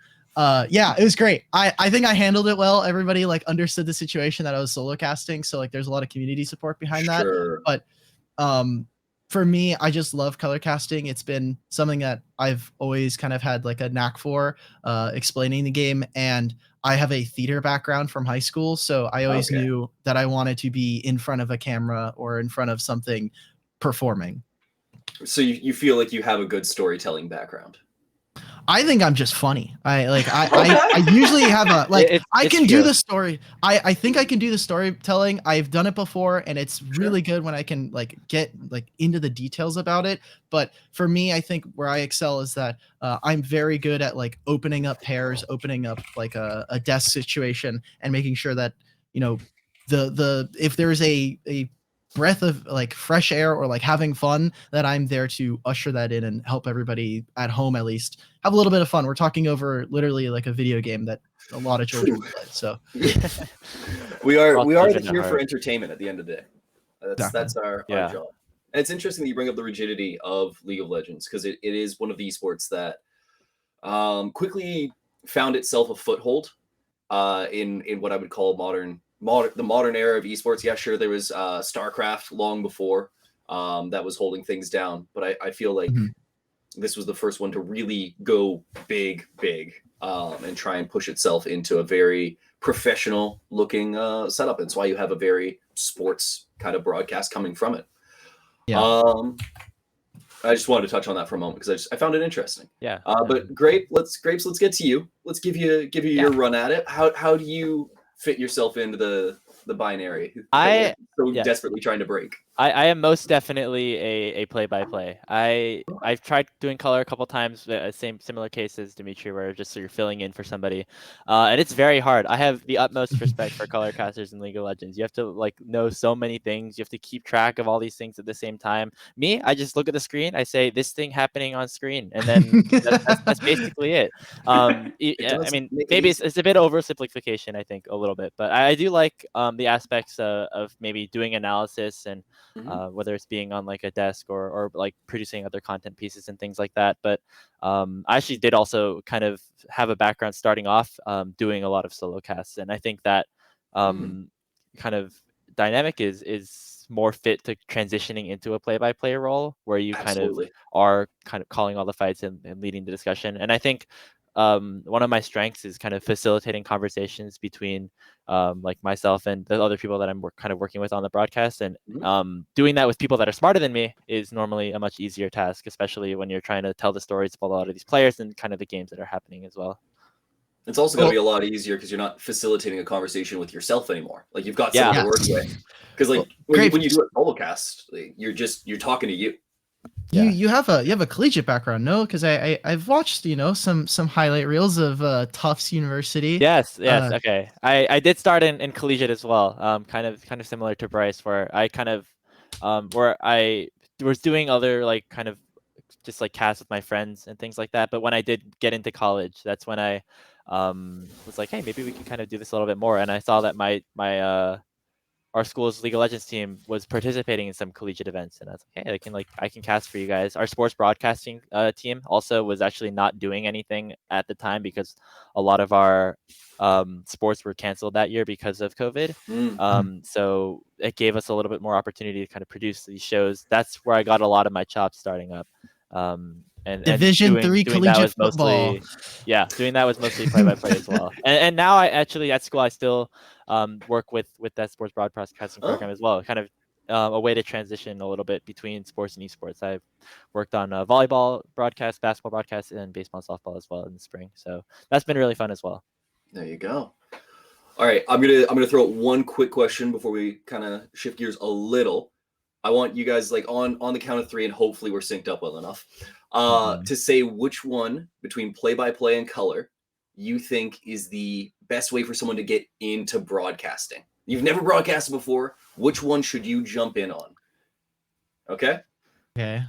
Yeah, it was great. I think I handled it well. Everybody like understood the situation that I was solo casting, so like there's a lot of community support behind that. Sure. But for me, I just love color casting. It's been something that I've always kind of had like a knack for, explaining the game. And I have a theater background from high school, so I always Okay. knew that I wanted to be in front of a camera or in front of something performing. So you feel like you have a good storytelling background. I think I'm just funny. I Okay. usually have a like It's- I it's can do true. the story. I think I can do the storytelling. I've done it before and it's really good when I can like get like into the details about it. But for me, I think where I excel is that I'm very good at like opening up pairs, opening up like a desk situation and making sure that, the if there's a breath of like fresh air or like having fun, that I'm there to usher that in and help everybody at home at least have a little bit of fun. We're talking over literally like a video game that a lot of children play. So we We're are all children at here for heart. entertainment at the end of the day. That's Exactly. our Yeah. job. And it's interesting that you bring up the rigidity of League of Legends because it is one of the esports that quickly found itself a foothold in what I would call the modern era of esports. Yeah, sure, there was StarCraft long before that was holding things down, but I feel like Mhm. this was the first one to really go big, and try and push itself into a very professional looking setup. That's why you have a very sports kind of broadcast coming from it. Yeah. I just wanted to touch on that for a moment because I found it interesting. Yeah. But let's get to you. Let's give you your run at it. How do you fit yourself into the binary that we're so desperately trying to break? I am most definitely a play-by-play. I've tried doing color a couple times, similar cases, Dimitri, where just so you're filling in for somebody, and it's very hard. I have the utmost respect for color casters in League of Legends. You have to like know so many things. You have to keep track of all these things at the same time. Me, I just look at the screen. I say this thing happening on screen, and then that's basically it. I mean, maybe it's a bit oversimplification, I think, a little bit, but I do like the aspects of maybe doing analysis and whether it's being on like a desk or like producing other content pieces and things like that. But I actually did also kind of have a background starting off doing a lot of solo casts, and I think that kind of dynamic is more fit to transitioning into a play-by-play role where you Absolutely. kind of are kind of calling all the fights and leading the discussion. And I think one of my strengths is kind of facilitating conversations between like myself and the other people that I'm kind of working with on the broadcast. And doing that with people that are smarter than me is normally a much easier task, especially when you're trying to tell the stories of a lot of these players and kind of the games that are happening as well. It's also going to be a lot easier because you're not facilitating a conversation with yourself anymore. Like you've got someone to work with. Because like when you do a solo cast, you're talking to you. You have a collegiate background, no? Because I've watched some highlight reels of Tufts University. Yes. Okay. I did start in collegiate as well. Kind of similar to Bryce, where I kind of where I was doing other like kind of just like casts with my friends and things like that. But when I did get into college, that's when I was like, hey, maybe we can kind of do this a little bit more. And I saw that my our school's League of Legends team was participating in some collegiate events, and I was like, hey, I can cast for you guys. Our sports broadcasting team also was actually not doing anything at the time because a lot of our sports were canceled that year because of COVID. So it gave us a little bit more opportunity to kind of produce these shows. That's where I got a lot of my chops starting up. And Division III doing that was football. doing that was mostly play-by-play as well. And now I actually at school I still work with that sports broadcasting program as well. Kind of a way to transition a little bit between sports and esports. I've worked on volleyball broadcast, basketball broadcast, and baseball and softball as well in the spring. So that's been really fun as well. There you go. All right, I'm gonna throw out one quick question before we kind of shift gears a little. I want you guys like on the count of 3, and hopefully we're synced up well enough. Mhm. To say which one between play-by-play and color you think is the best way for someone to get into broadcasting. You've never broadcasted before. Which one should you jump in on? Okay. Okay.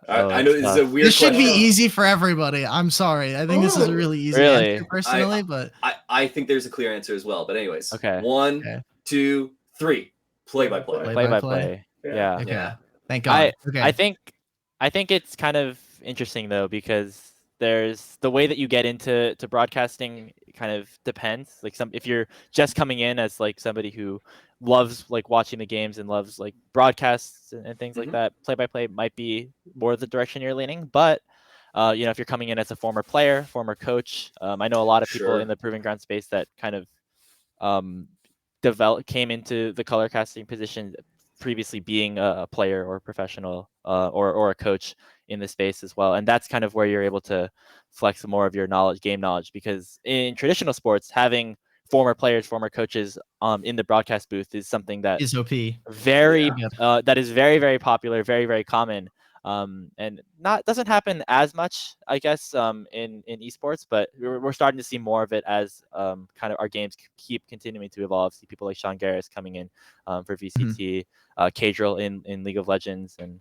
Oh, I know that's this is a tough. weird This should be question. easy for everybody. I'm sorry. I think this is a really easy Really? answer personally, but I think there's a clear answer as well. But anyways, Okay. 1, Okay. 2, 3. Play-by-play. Play Play by by play. play. Yeah. Yeah. Okay. Yeah. Thank God. Okay. I think it's kind of interesting though, because there's the way that you get into broadcasting kind of depends. Like if you're just coming in as like somebody who loves like watching the games and loves like broadcasts and things like Mhm. that, play by play might be more the direction you're leaning. But if you're coming in as a former player, former coach, I know a lot of people in Sure. the proving ground space that kind of um, came into the color casting position previously being a player or professional or a coach in the space as well, and that's kind of where you're able to flex more of your game knowledge, because in traditional sports, having former players, former coaches in the broadcast booth is something that Is OP. very Yeah. that is very, very popular, very, very common, and not doesn't happen as much, I guess, in esports, but we're starting to see more of it as kind of our games keep continuing to evolve. See people like Sean Garris coming in for VCT, Kadrill in League of Legends, and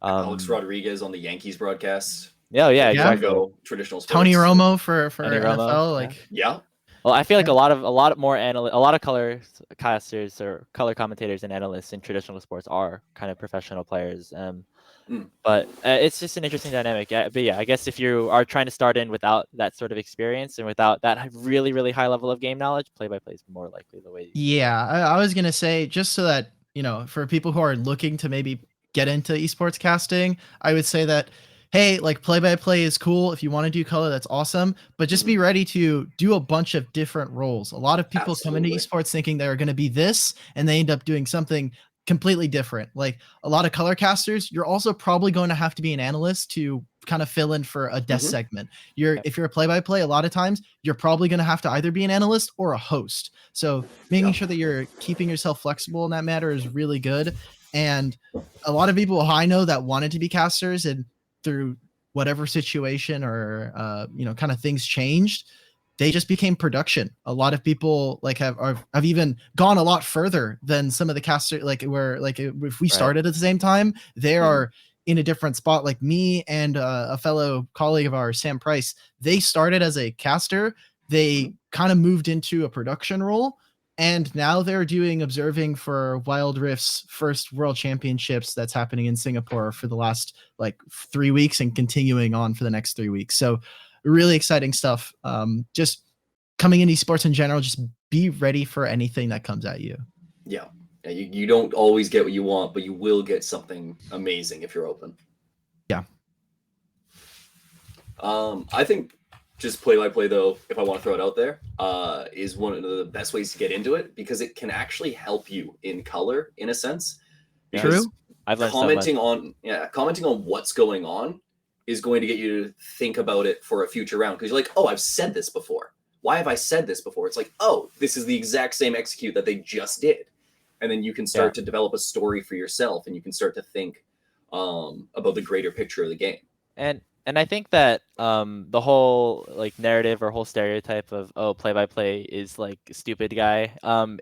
Alex Rodriguez on the Yankees broadcast. yeah, Yeah. exactly. Go traditional sports. Tony Romo for Tony Romo, NFL. yeah. Like Yeah. Well, I feel like Yeah. a lot more a lot of color casters or color commentators and analysts in traditional sports are kind of professional players. But it's just an interesting dynamic. Yeah, but yeah, I guess if you are trying to start in without that sort of experience and without that really, really high level of game knowledge, play by play is more likely the way. Yeah, I was gonna say, just so that for people who are looking to maybe get into esports casting, I would say that, hey, like play by play is cool. If you want to do color, that's awesome. But just be ready to do a bunch of different roles. A lot of people come into Absolutely. esports thinking they're going to be this, and they end up doing something completely different. Like a lot of color casters, you're also probably going to have to be an analyst to kind of fill in for a desk Mhm. segment. If you're a play by play, a lot of times you're probably going to have to either be an analyst or a host. So making Yeah. sure that you're keeping yourself flexible in that matter is really good. And a lot of people I know that wanted to be casters, and through whatever situation or kind of things changed, they just became production. A lot of people like have even gone a lot further than some of the casters, like where like if we started at the same time, they are in a different spot. Like me and a fellow colleague of ours, Sam Price, they started as a caster. They kind of moved into a production role, and now they're doing observing for Wild Rift's first World Championships that's happening in Singapore for the last like 3 weeks and continuing on for the next 3 weeks. So really exciting stuff. Just coming in esports in general, just be ready for anything that comes at you. Yeah. You don't always get what you want, but you will get something amazing if you're open. Yeah. I think just play by play, though, if I want to throw it out there, is one of the best ways to get into it, because it can actually help you in color in a sense. Because True. I've learned commenting on what's going on is going to get you to think about it for a future round, because you're like, oh, I've said this before. Why have I said this before? It's like, oh, this is the exact same execute that they just did. And then you can start to develop a story for yourself, and you can start to think about the greater picture of the game. And I think that the whole like narrative or whole stereotype of play by play is like stupid guy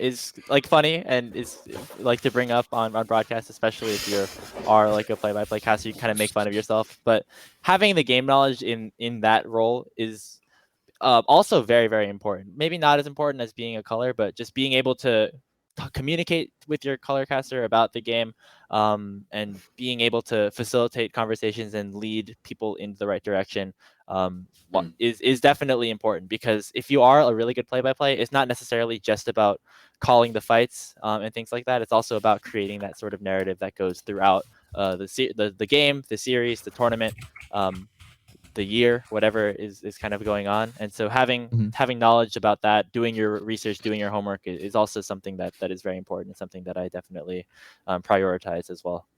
is like funny and is like to bring up on broadcast, especially if you are like a play by play caster. You kind of make fun of yourself, but having the game knowledge in that role is also very, very important. Maybe not as important as being a color, but just being able to communicate with your color caster about the game, and being able to facilitate conversations and lead people in the right direction is definitely important, because if you are a really good play-by-play, it's not necessarily just about calling the fights and things like that. It's also about creating that sort of narrative that goes throughout the game, the series, the tournament, the year, whatever is kind of going on. And so having knowledge about that, doing your research, doing your homework is also something that is very important. It's something that I definitely prioritize as well.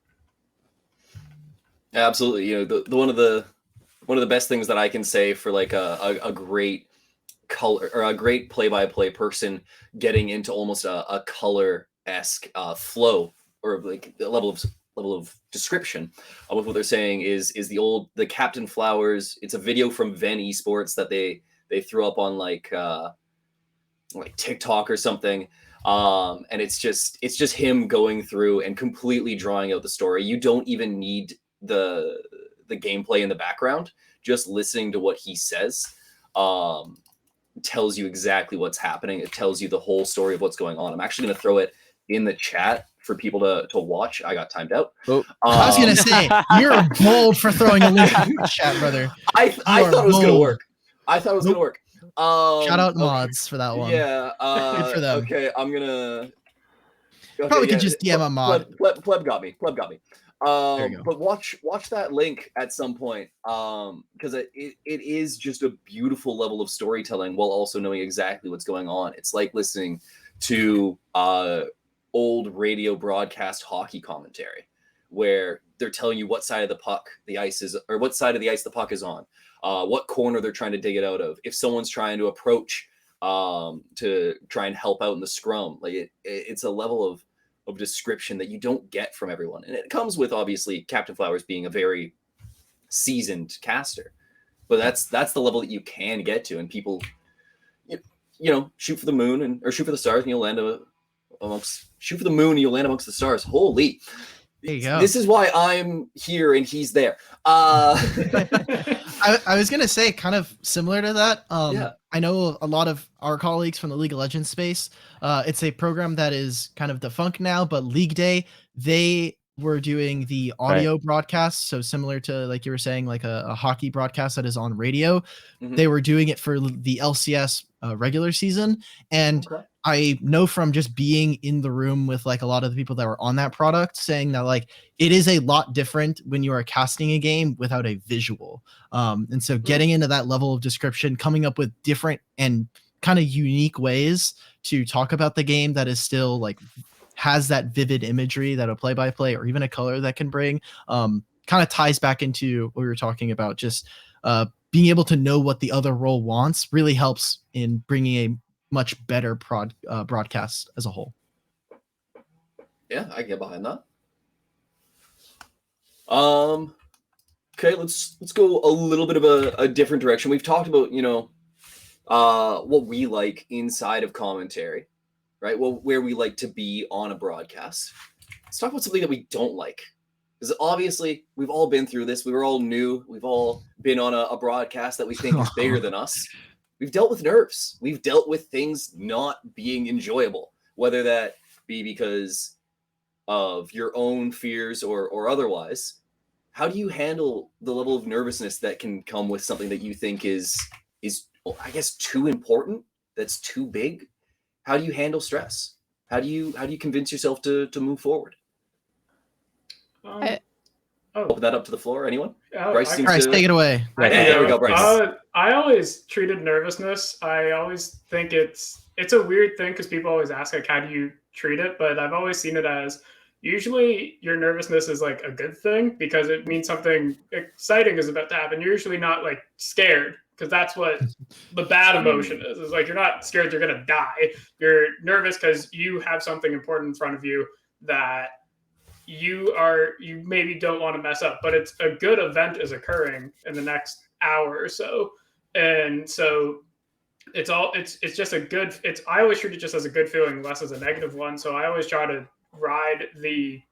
Absolutely. The one of the best things that I can say for like a great color or a great play-by-play person getting into almost a color-esque flow, or like a level of level of description with what they're saying is the Captain Flowers. It's a video from Ven Esports that they threw up on like TikTok or something. And it's just him going through and completely drawing out the story. You don't even need the gameplay in the background. Just listening to what he says tells you exactly what's happening. It tells you the whole story of what's going on. I'm actually going to throw it in the chat for people to watch. I got timed out. Oh. I was gonna say you're bold for throwing a link in the chat, brother. I thought it was gonna work. I thought it was gonna work. Shout out okay. mods for that one. Yeah. Good for them. Okay, I'm gonna. Okay, Probably could just DM a mod. Pleb got me. Pleb got me. There you go. But watch that link at some point, because it is just a beautiful level of storytelling while also knowing exactly what's going on. It's like listening to old radio broadcast hockey commentary, where they're telling you what side of the ice the puck is on, what corner they're trying to dig it out of, if someone's trying to approach to try and help out in the scrum. Like it's a level of description that you don't get from everyone. And it comes with obviously Captain Flowers being a very seasoned caster, but that's the level that you can get to. And people, shoot for the moon or shoot for the stars and you'll land shoot for the moon and you'll land amongst the stars. Holy, there you go. This is why I'm here and he's there. I was gonna say kind of similar to that. Yeah. I know a lot of our colleagues from the League of Legends space. It's a program that is kind of defunct now, but League Day, they were doing the audio broadcast. So similar to, like you were saying, like a hockey broadcast that is on radio. Mm-hmm. They were doing it for the LCS regular season. And I know from just being in the room with like a lot of the people that were on that product saying that like it is a lot different when you are casting a game without a visual. And so getting into that level of description, coming up with different and kind of unique ways to talk about the game that is still like has that vivid imagery that a play-by-play or even a color that can bring, kind of ties back into what we were talking about. Just being able to know what the other role wants really helps in bringing a much better broadcast as a whole. Yeah, I can get behind that. Okay, let's go a little bit of a different direction. We've talked about, what we like inside of commentary, right? Well, where we like to be on a broadcast. Let's talk about something that we don't like. Because obviously, we've all been through this. We were all new. We've all been on a broadcast that we think is bigger than us. We've dealt with nerves. We've dealt with things not being enjoyable, whether that be because of your own fears or otherwise. How do you handle the level of nervousness that can come with something that you think is I guess too important, that's too big? How do you handle stress? How do you convince yourself to move forward? Open that up to the floor. Anyone? Bryce, take it away. There we go, Bryce. I always treated nervousness. I always think it's a weird thing because people always ask like, how do you treat it? But I've always seen it as usually your nervousness is like a good thing because it means something exciting is about to happen. You're usually not like scared because that's what the bad emotion is. It's like you're not scared you're gonna die. You're nervous because you have something important in front of you that you maybe don't want to mess up, but it's a good event is occurring in the next hour or so. And so it's just a good, I always treat it just as a good feeling, less as a negative one. So I always try to ride the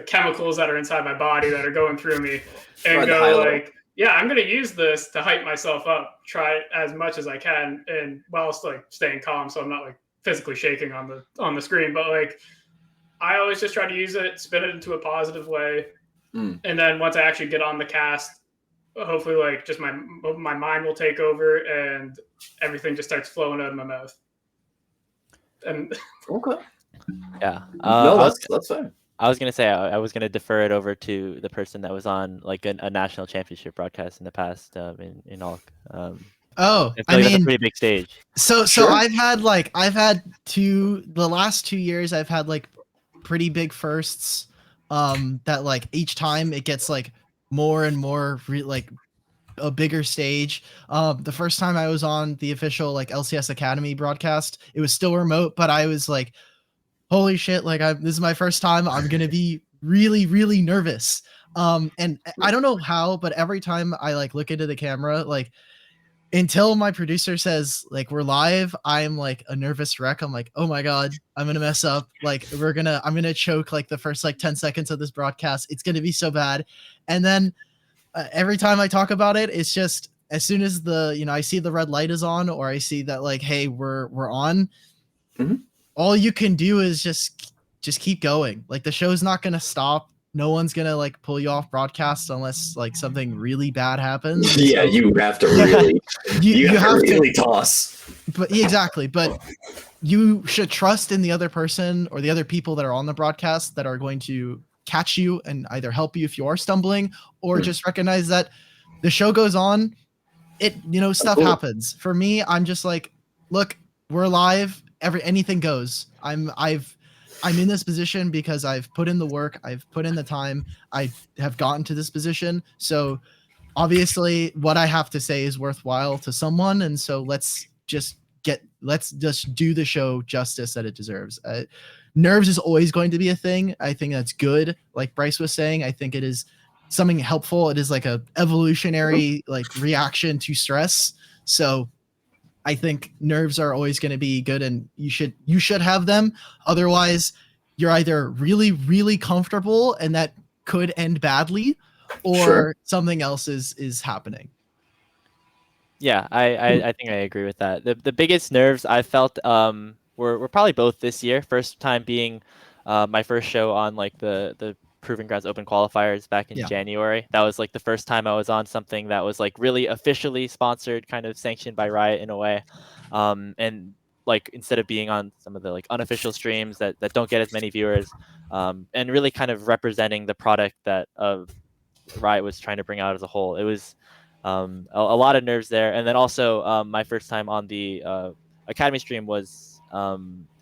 chemicals that are inside my body that are going through me and go like, yeah, I'm going to use this to hype myself up, try as much as I can. And whilst like staying calm. So I'm not like physically shaking on the screen, but like, I always just try to use it, spin it into a positive way. And then once I actually get on the cast, hopefully like just my mind will take over and everything just starts flowing out of my mouth. And okay. Yeah. No, that's fine. I was going to say, I was going to defer it over to the person that was on like a national championship broadcast in the past in ALK. I mean, that's a mean, pretty big stage. So I've had the last 2 years, I've had like pretty big firsts that like each time it gets like more and more like a bigger stage. The first time I was on the official like LCS Academy broadcast, it was still remote, but I was like, holy shit, like this is my first time. I'm gonna be really, really nervous. And I don't know how, but every time I like look into the camera, like until my producer says like we're live, I'm like a nervous wreck. I'm like, oh my god, I'm gonna mess up. Like I'm gonna choke like the first like 10 seconds of this broadcast. It's gonna be so bad. And then every time I talk about it, it's just as soon as I see the red light is on, or I see that like, hey, we're on. Mhm. All you can do is just keep going. Like the show's not gonna stop. No one's gonna like pull you off broadcast unless like something really bad happens. And Yeah, so you have to really, you have to really toss. But exactly. But you should trust in the other person or the other people that are on the broadcast that are going to catch you and either help you if you are stumbling, or just recognize that the show goes on. Stuff happens. For me, I'm just like, look, we're live. Anything goes. I'm in this position because I've put in the work, I've put in the time, I have gotten to this position. So obviously what I have to say is worthwhile to someone. And so let's just do the show justice that it deserves. Nerves is always going to be a thing. I think that's good. Like Bryce was saying, I think it is something helpful. It is like a evolutionary like reaction to stress. So I think nerves are always going to be good, and you should have them. Otherwise, you're either really, really comfortable and that could end badly, or something else is happening. Yeah, I think I agree with that. The biggest nerves I felt were probably both this year. First time being my first show on like the Proving Grounds Open qualifiers back in January. That was like the first time I was on something that was like really officially sponsored, kind of sanctioned by Riot in a way. And like instead of being on some of the like unofficial streams that don't get as many viewers, and really kind of representing the product that Riot was trying to bring out as a whole. It was a lot of nerves there. And then also my first time on the Academy stream was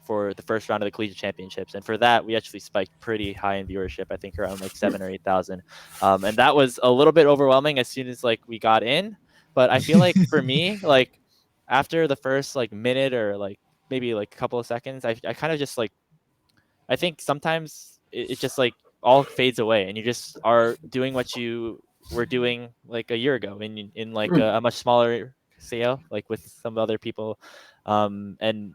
for the first round of the Collegiate Championships. And for that, we actually spiked pretty high in viewership, I think around like 7,000 or 8,000. And that was a little bit overwhelming as soon as like we got in. But I feel like for me, like after the first like minute or like maybe like a couple of seconds, I kind of just like, I think sometimes it just like all fades away and you just are doing what you were doing like a year ago in like a much smaller scale, like with some other people, and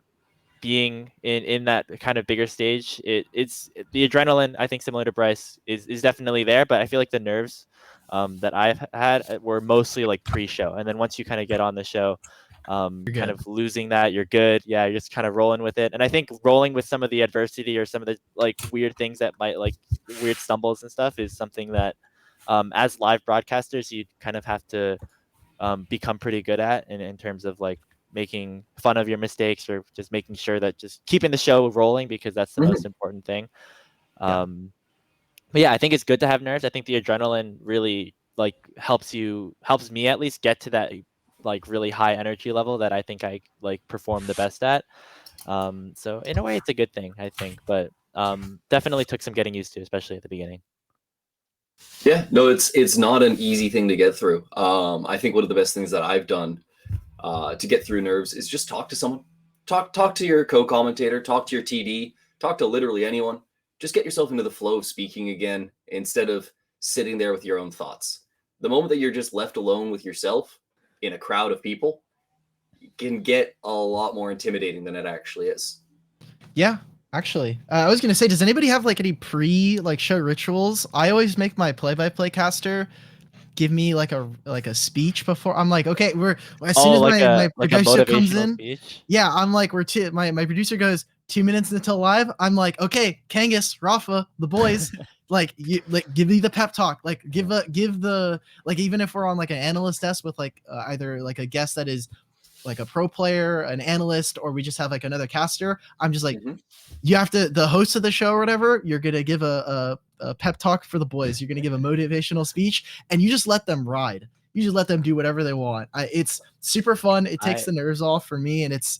being in that kind of bigger stage. It's the adrenaline, I think similar to Bryce, is definitely there, but I feel like the nerves that I've had were mostly like pre-show, and then once you kind of get on the show, kind of losing that, you're good. Yeah, you're just kind of rolling with it. And I think rolling with some of the adversity or some of the like weird things that might like weird stumbles and stuff is something that as live broadcasters you kind of have to become pretty good at in terms of like making fun of your mistakes or just making sure that just keeping the show rolling, because that's the most important thing. But yeah, I think it's good to have nerves. I think the adrenaline really like helps me at least get to that like really high energy level that I think I like perform the best at. So in a way it's a good thing, I think, but definitely took some getting used to, especially at the beginning. Yeah, no, it's not an easy thing to get through. I think one of the best things that I've done to get through nerves is just talk to someone. Talk to your co-commentator, talk to your TD, talk to literally anyone. Just get yourself into the flow of speaking again instead of sitting there with your own thoughts. The moment that you're just left alone with yourself in a crowd of people can get a lot more intimidating than it actually is. Yeah, actually. I was going to say, does anybody have like any show rituals? I always make my play-by-play caster give me like a speech before. I'm like, okay, as soon as my producer comes in. Speech? Yeah, I'm like, my producer goes 2 minutes until live. I'm like, okay, Kangas, Rafa, the boys, give me the pep talk. Like give the like, even if we're on like an analyst desk with like either like a guest that is like a pro player, an analyst, or we just have like another caster, I'm just like, you have to, the host of the show or whatever, you're gonna give a pep talk for the boys. You're gonna give a motivational speech, and you just let them ride. You just let them do whatever they want. It's super fun. It takes the nerves off for me, and it's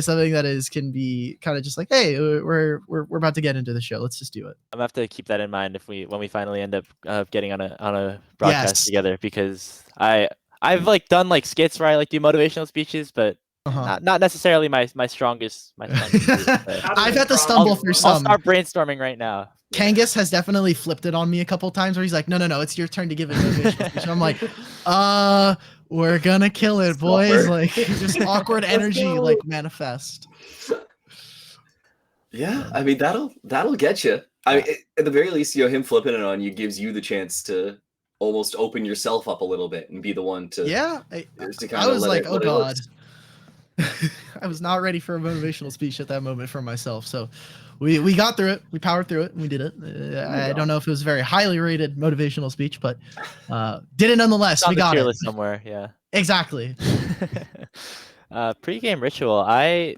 something that can be kind of just like, hey, we're about to get into the show. Let's just do it. I'm gonna have to keep that in mind when we finally end up getting on a broadcast together, because I've like done like skits where I like do motivational speeches, but not necessarily my strongest. I've had to stumble through some. I'll start brainstorming right now. Kangas has definitely flipped it on me a couple times where he's like, no, it's your turn to give a motivational speech. I'm like, we're gonna kill it, boys. Like just awkward energy, like manifest. Yeah, I mean that'll get you. I mean, at the very least, him flipping it on you gives you the chance to almost open yourself up a little bit and be the one to I kind of was like, oh let it god. loose. I was not ready for a motivational speech at that moment for myself. So we got through it. We powered through it and we did it. I don't know if it was a very highly rated motivational speech, but did it nonetheless. We got it somewhere. Yeah. Exactly. Pre-game ritual. I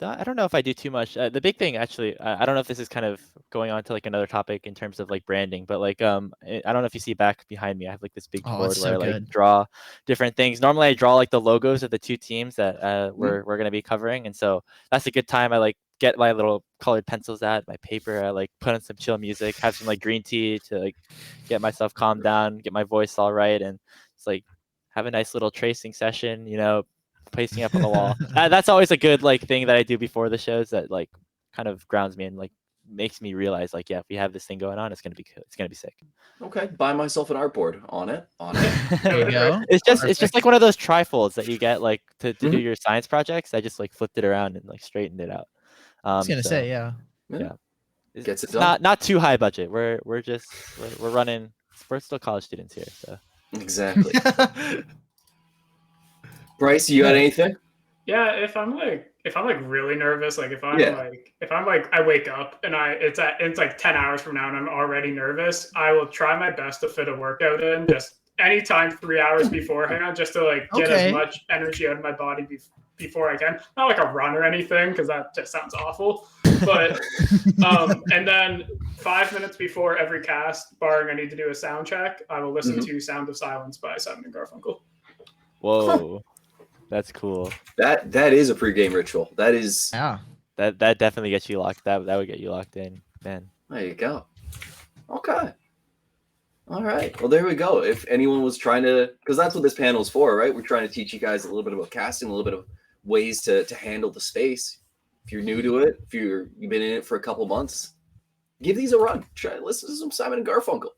don't know if I do too much. The big thing, actually, I don't know if this is kind of going on to like another topic in terms of like branding, but like I don't know if you see back behind me, I have like this big board it's where so I like good. draw different things. Normally, I draw like the logos of the two teams that we're gonna be covering, and so that's a good time. I like get my little colored pencils out, my paper. I like put on some chill music, have some like green tea to like get myself calmed down, get my voice all right, and it's like have a nice little tracing session. Pasting up on the wall. That's always a good like thing that I do before the shows that like kind of grounds me and like makes me realize like, yeah, if we have this thing going on, it's gonna be sick. Okay, buy myself an artboard on it. There you go. It's just like one of those trifolds that you get like to do Mhm. your science projects. I just like flipped it around and like straightened it out. I was gonna say, yeah. Gets it It's done. not too high budget. We're running. We're still college students here, so Exactly. Bryce, you got anything? Yeah, if I'm like really nervous, like if I'm Yeah. like I wake up and it's like 10 hours from now and I'm already nervous, I will try my best to fit a workout in just anytime 3 hours beforehand, just to like get Okay. as much energy out of my body before I can. Not like a run or anything, because that just sounds awful. But and then 5 minutes before every cast, barring I need to do a sound check, I will listen to Sound of Silence by Simon and Garfunkel. whoa. That's cool. That is a pregame ritual. That is. Yeah. That definitely gets you locked. That would get you locked in, man. There you go. Okay. All right. Well, there we go. If anyone was trying to, because that's what this panel is for, right? We're trying to teach you guys a little bit about casting, a little bit of ways to handle the space. If you're new to it, if you've been in it for a couple months, give these a run. Try listen to some Simon and Garfunkel.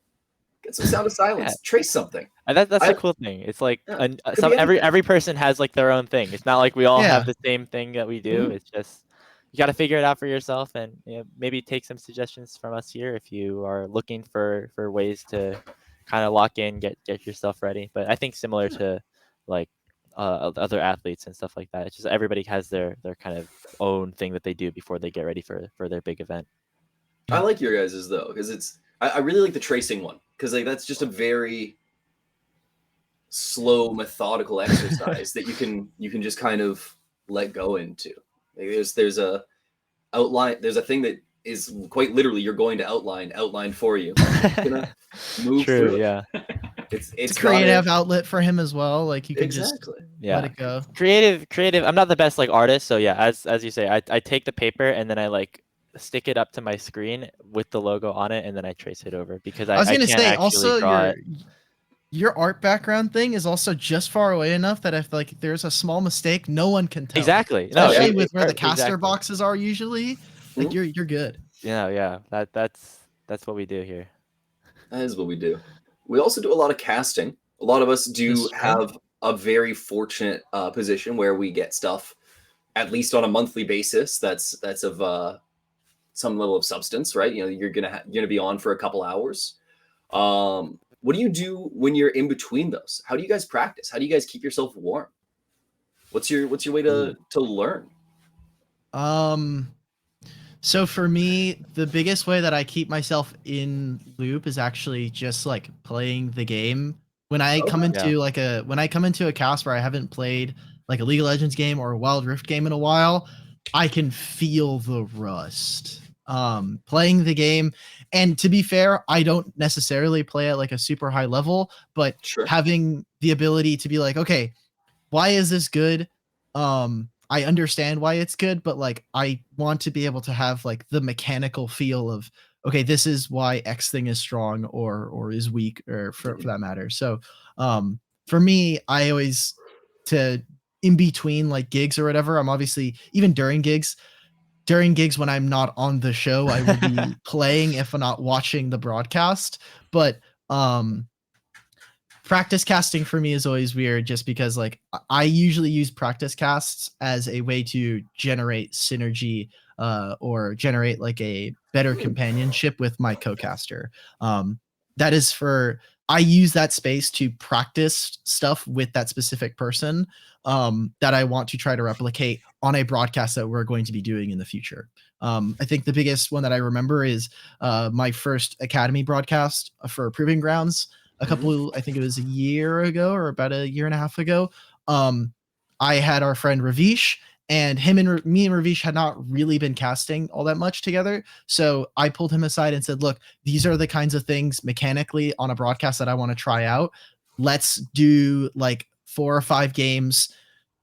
Get some Sound of Silence. Trace something. That's the cool thing. It's like Yeah, every person has like their own thing. It's not like we all Yeah. have the same thing that we do. It's just you got to figure it out for yourself, and maybe take some suggestions from us here if you are looking for ways to kind of lock in, get yourself ready. But I think similar to like other athletes and stuff like that, it's just everybody has their kind of own thing that they do before they get ready for their big event. I like your guys's though, because I really like the tracing one, because like that's just a very slow, methodical exercise that you can just kind of let go into. Like there's a outline. There's a thing that is quite literally you're going to outline for you. You're gonna move True. through it. Yeah. It's It's a creative outlet for him as well. Like you can exactly. just Yeah. let it go. Creative. I'm not the best like artist, so yeah. As you say, I take the paper and then I like stick it up to my screen with the logo on it, and then I trace it over because I was gonna can't say actually also draw it. your art background thing is also just far away enough that if like there's a small mistake, no one can tell. Exactly. No, Especially with where the caster exactly. boxes are usually. Like you're good. Yeah. That's what we do here. That is what we do. We also do a lot of casting. A lot of us do That's true. have a very fortunate position where we get stuff at least on a monthly basis. That's of some level of substance, right? You're gonna be on for a couple hours. What do you do when you're in between those? How do you guys practice? How do you guys keep yourself warm? What's your way to learn? So for me, the biggest way that I keep myself in loop is actually just like playing the game. When I come into a cast where I haven't played like a League of Legends game or a Wild Rift game in a while, I can feel the rust. Playing the game, and to be fair, I don't necessarily play at like a super high level, but having the ability to be like, okay, why is this good? I understand why it's good, but like I want to be able to have like the mechanical feel of, okay, this is why X thing is strong or is weak, or for that matter. So for me, I always in between like gigs or whatever, I'm obviously even during gigs, during gigs when I'm not on the show, I will be playing if I'm not watching the broadcast. But practice casting for me is always weird just because like I usually use practice casts as a way to generate synergy or generate like a better companionship with my co-caster. That is for I use that space to practice stuff with that specific person that I want to try to replicate on a broadcast that we're going to be doing in the future. I think the biggest one that I remember is my first Academy broadcast for Proving Grounds a couple, I think it was a year ago or about a year and a half ago. I had our friend Ravish, and me and Ravish had not really been casting all that much together. So I pulled him aside and said, look, these are the kinds of things mechanically on a broadcast that I want to try out. Let's do like 4 or 5 games,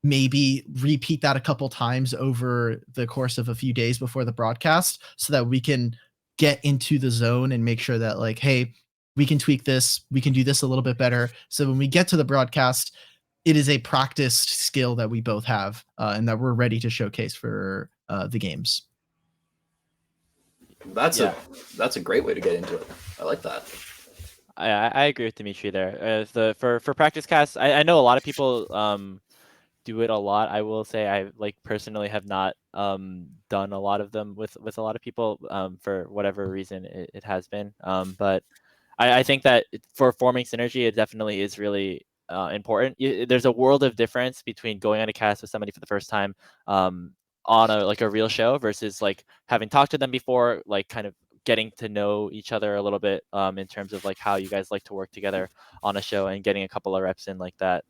maybe repeat that a couple times over the course of a few days before the broadcast so that we can get into the zone and make sure that like, hey, we can tweak this, we can do this a little bit better. So when we get to the broadcast, it is a practiced skill that we both have and that we're ready to showcase for the games. That's a great way to get into it. I like that. I agree with Dimitri there. For practice casts, I know a lot of people do it a lot. I will say I like personally have not done a lot of them with a lot of people for whatever reason it has been. But I think that for forming synergy, it definitely is really important. There's a world of difference between going on a cast with somebody for the first time on a real show versus like having talked to them before, like kind of getting to know each other a little bit in terms of like how you guys like to work together on a show and getting a couple of reps in like that.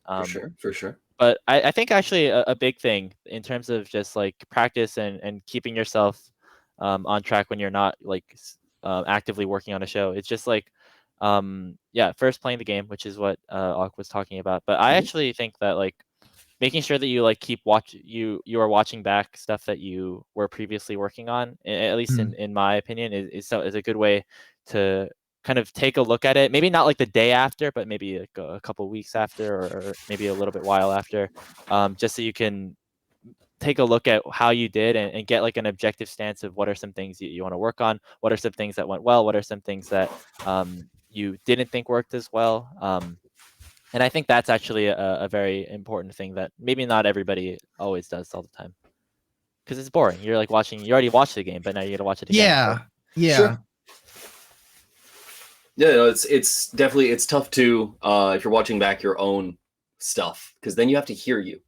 For sure. But I think actually a big thing in terms of just like practice and keeping yourself on track when you're not like actively working on a show. It's just like, first playing the game, which is what Ak was talking about. But I actually think that like making sure that you like keep you are watching back stuff that you were previously working on, at least in my opinion, is a good way to kind of take a look at it. Maybe not like the day after, but maybe like a couple weeks after, or maybe a little bit while after, just so you can take a look at how you did and get like an objective stance of what are some things you want to work on, what are some things that went well, what are some things that you didn't think worked as well. And I think that's actually a very important thing that maybe not everybody always does all the time. Because it's boring. You're like you already watched the game, but now you got to watch it again. Yeah. Yeah. Sure. Yeah, no, it's definitely tough to if you're watching back your own stuff because then you have to hear you.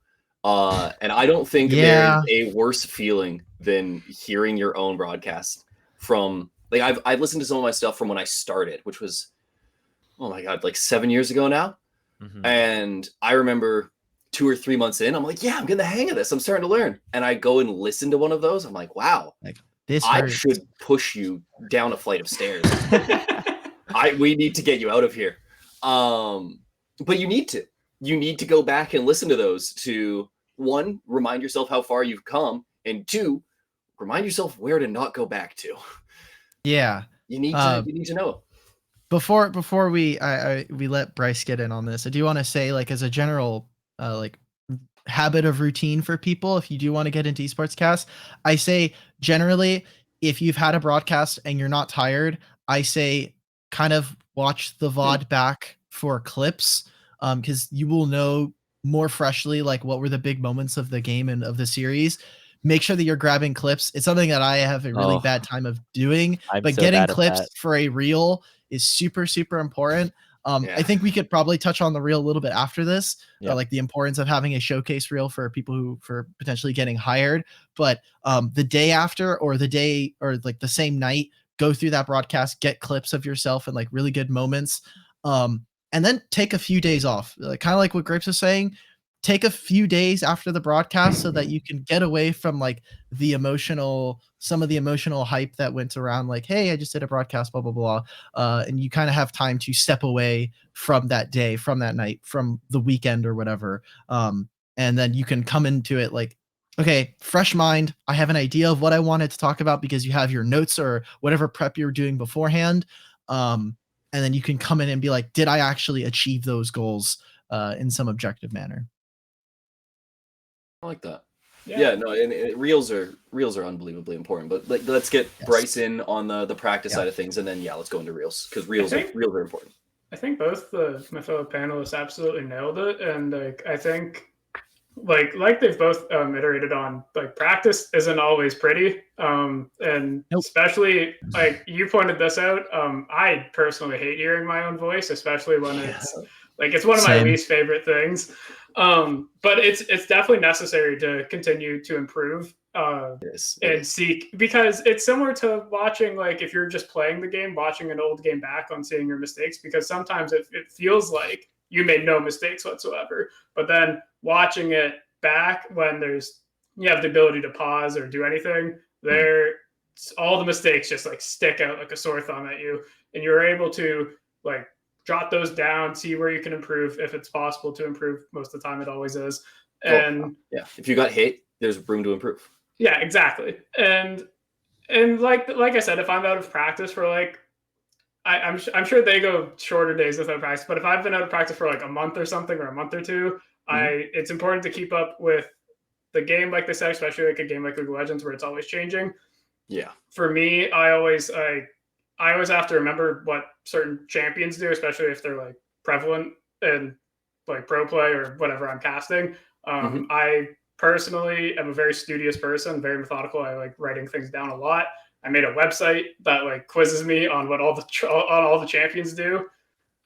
And I don't think there's a worse feeling than hearing your own broadcast from like I've listened to some of my stuff from when I started, which was oh my god, like 7 years ago now. And I remember 2 or 3 months in, I'm like, yeah, I'm getting the hang of this. I'm starting to learn. And I go and listen to one of those. I'm like, wow, like this I hurts. should push you down a flight of stairs. We need to get you out of here. But you need to go back and listen to those to 1, remind yourself how far you've come, and 2, remind yourself where to not go back to. Yeah. You need to know. Before we let Bryce get in on this, I do want to say like as a general like habit of routine for people, if you do want to get into esports cast, I say generally if you've had a broadcast and you're not tired, I say kind of watch the VOD back for clips because you will know more freshly like what were the big moments of the game and of the series. Make sure that you're grabbing clips. It's something that I have a really bad time of doing, but so getting clips for a reel is super, super important. I think we could probably touch on the reel a little bit after this, like the importance of having a showcase reel for people for potentially getting hired. But the day after or the day or like the same night, go through that broadcast, get clips of yourself and like really good moments. And then take a few days off, kind of like what Grapes was saying. Take a few days after the broadcast so that you can get away from like some of the emotional hype that went around like, hey, I just did a broadcast, blah, blah, blah. And you kind of have time to step away from that day, from that night, from the weekend or whatever. And then you can come into it like, okay, fresh mind. I have an idea of what I wanted to talk about because you have your notes or whatever prep you're doing beforehand. And then you can come in and be like, did I actually achieve those goals in some objective manner? I like that. Yeah, no, and reels are unbelievably important. But let's get Yes. Bryce in on the practice Yeah. side of things, and then let's go into reels because reels think- are important. I think both my fellow panelists absolutely nailed it, and like I think like they've both iterated on, like practice isn't always pretty, and Nope. especially like you pointed this out. I personally hate hearing my own voice, especially when it's one of my Same. least favorite things. But it's definitely necessary to continue to improve. And seek, because it's similar to watching, like if you're just playing the game, watching an old game back on seeing your mistakes, because sometimes it feels like you made no mistakes whatsoever, but then watching it back when you have the ability to pause or do anything, all the mistakes just like stick out like a sore thumb at you, and you're able to like jot those down, see where you can improve if it's possible to improve. Most of the time it always is. And if you got hit, there's room to improve. Yeah, exactly. And like I said, if I'm out of practice for like, I'm sure they go shorter days without practice, but if I've been out of practice for like a month or something, or a month or two, it's important to keep up with the game, like they said, especially like a game like League of Legends where it's always changing. Yeah. For me, I always have to remember what certain champions do, especially if they're like prevalent in like pro play or whatever I'm casting. I personally am a very studious person, very methodical. I like writing things down a lot. I made a website that like quizzes me on what all the champions do.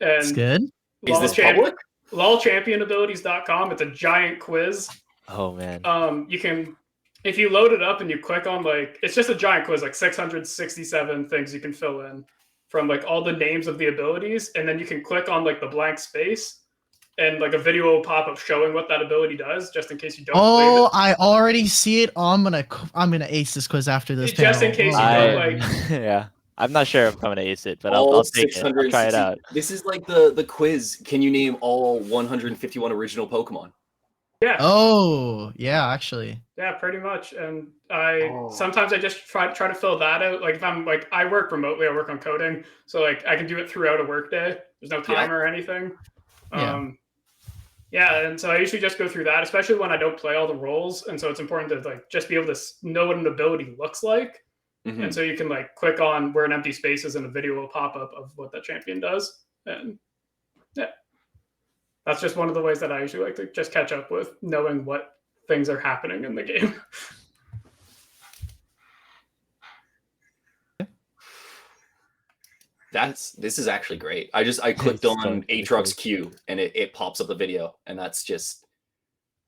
And That's good. Is this public? LOLchampionabilities.com. It's a giant quiz. Oh man. You can, if you load it up and you click on it's just a giant quiz, like 667 things you can fill in from like all the names of the abilities, and then you can click on like the blank space, and like a video will pop up showing what that ability does, just in case you don't. Oh, I already see it. Oh, I'm gonna ace this quiz after this. Just in case you don't yeah. I'm not sure if I'm gonna ace it, but I'll take it. I'll try it out. This is like the quiz. Can you name all 151 original Pokemon? Yeah. Oh, yeah, actually. Yeah, pretty much. And sometimes I just try to fill that out. Like if I'm like, I work remotely, I work on coding, so like I can do it throughout a workday. There's no timer or anything. And so I usually just go through that, especially when I don't play all the roles. And so it's important to like just be able to know what an ability looks like. And so you can like click on where an empty space is, and a video will pop up of what that champion does. And that's just one of the ways that I usually like to just catch up with knowing what things are happening in the game. This is actually great. I clicked on Aatrox Q and it pops up the video, and that's just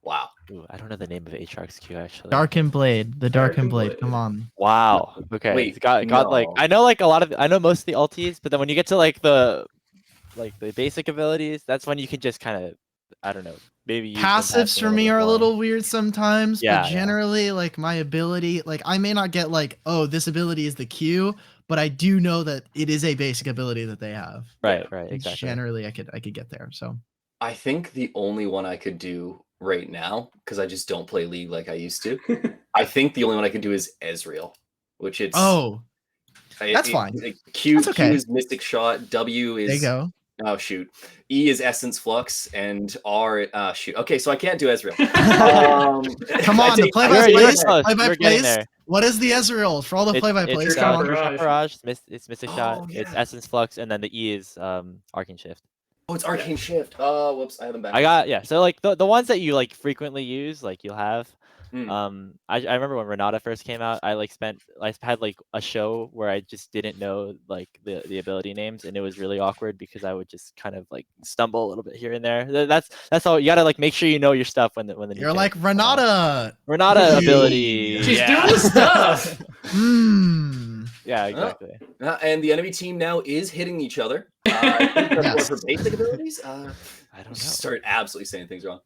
wow. Ooh, I don't know the name of Aatrox Q actually. Darkened Blade. The Darkened Blade. Come on. Wow. Okay. Wait, got like I know like I know most of the ultis, but then when you get to like the basic abilities, that's when you can just kind of, I don't know, maybe use Passives for me are a little weird sometimes, Yeah, but generally like my ability, like I may not get like, oh, this ability is the Q, but I do know that it is a basic ability that they have. Right, exactly. Generally I could get there. So I think the only one I could do right now, because I just don't play League like I used to, I think the only one I could do is Ezreal, which that's fine. Q, That's okay. Q is Mystic Shot, W is there you go. Oh shoot, E is Essence Flux, and R shoot. Okay, so I can't do Ezreal. Come on, the play-by-plays. What is the Ezreal for all the play-by-plays? Come on, Barrage. It's Mystic Shot. It's Essence Flux, and then the E is Arcane Shift. Oh, it's Arcane Shift. Oh, whoops, I have them back. I got So like the ones that you like frequently use, like you'll have. I remember when Renata first came out, I had like a show where I just didn't know like the ability names, and it was really awkward because I would just kind of like stumble a little bit here and there. That's all. You gotta like make sure you know your stuff when the you're like Renata ability. She's doing stuff. Yeah, exactly. And the enemy team now is hitting each other. Yes. For basic abilities, I don't know. Started absolutely saying things wrong.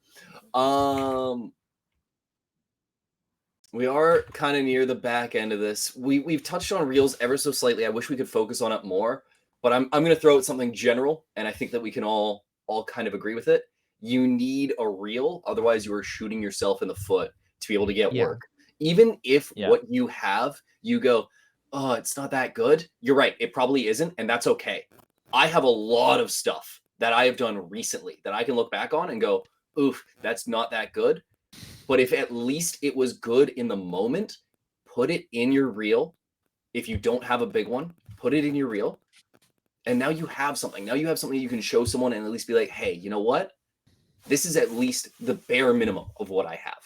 We are kind of near the back end of this. We've touched on reels ever so slightly. I wish we could focus on it more, but I'm going to throw out something general, and I think that we can all kind of agree with it. You need a reel, otherwise you are shooting yourself in the foot to be able to get work. Even if what you have, you go, oh, it's not that good. You're right, it probably isn't, and that's okay. I have a lot of stuff that I have done recently that I can look back on and go, oof, that's not that good. But if at least it was good in the moment, put it in your reel. If you don't have a big one, put it in your reel. And now you have something. Now you have something you can show someone and at least be like, hey, you know what? This is at least the bare minimum of what I have.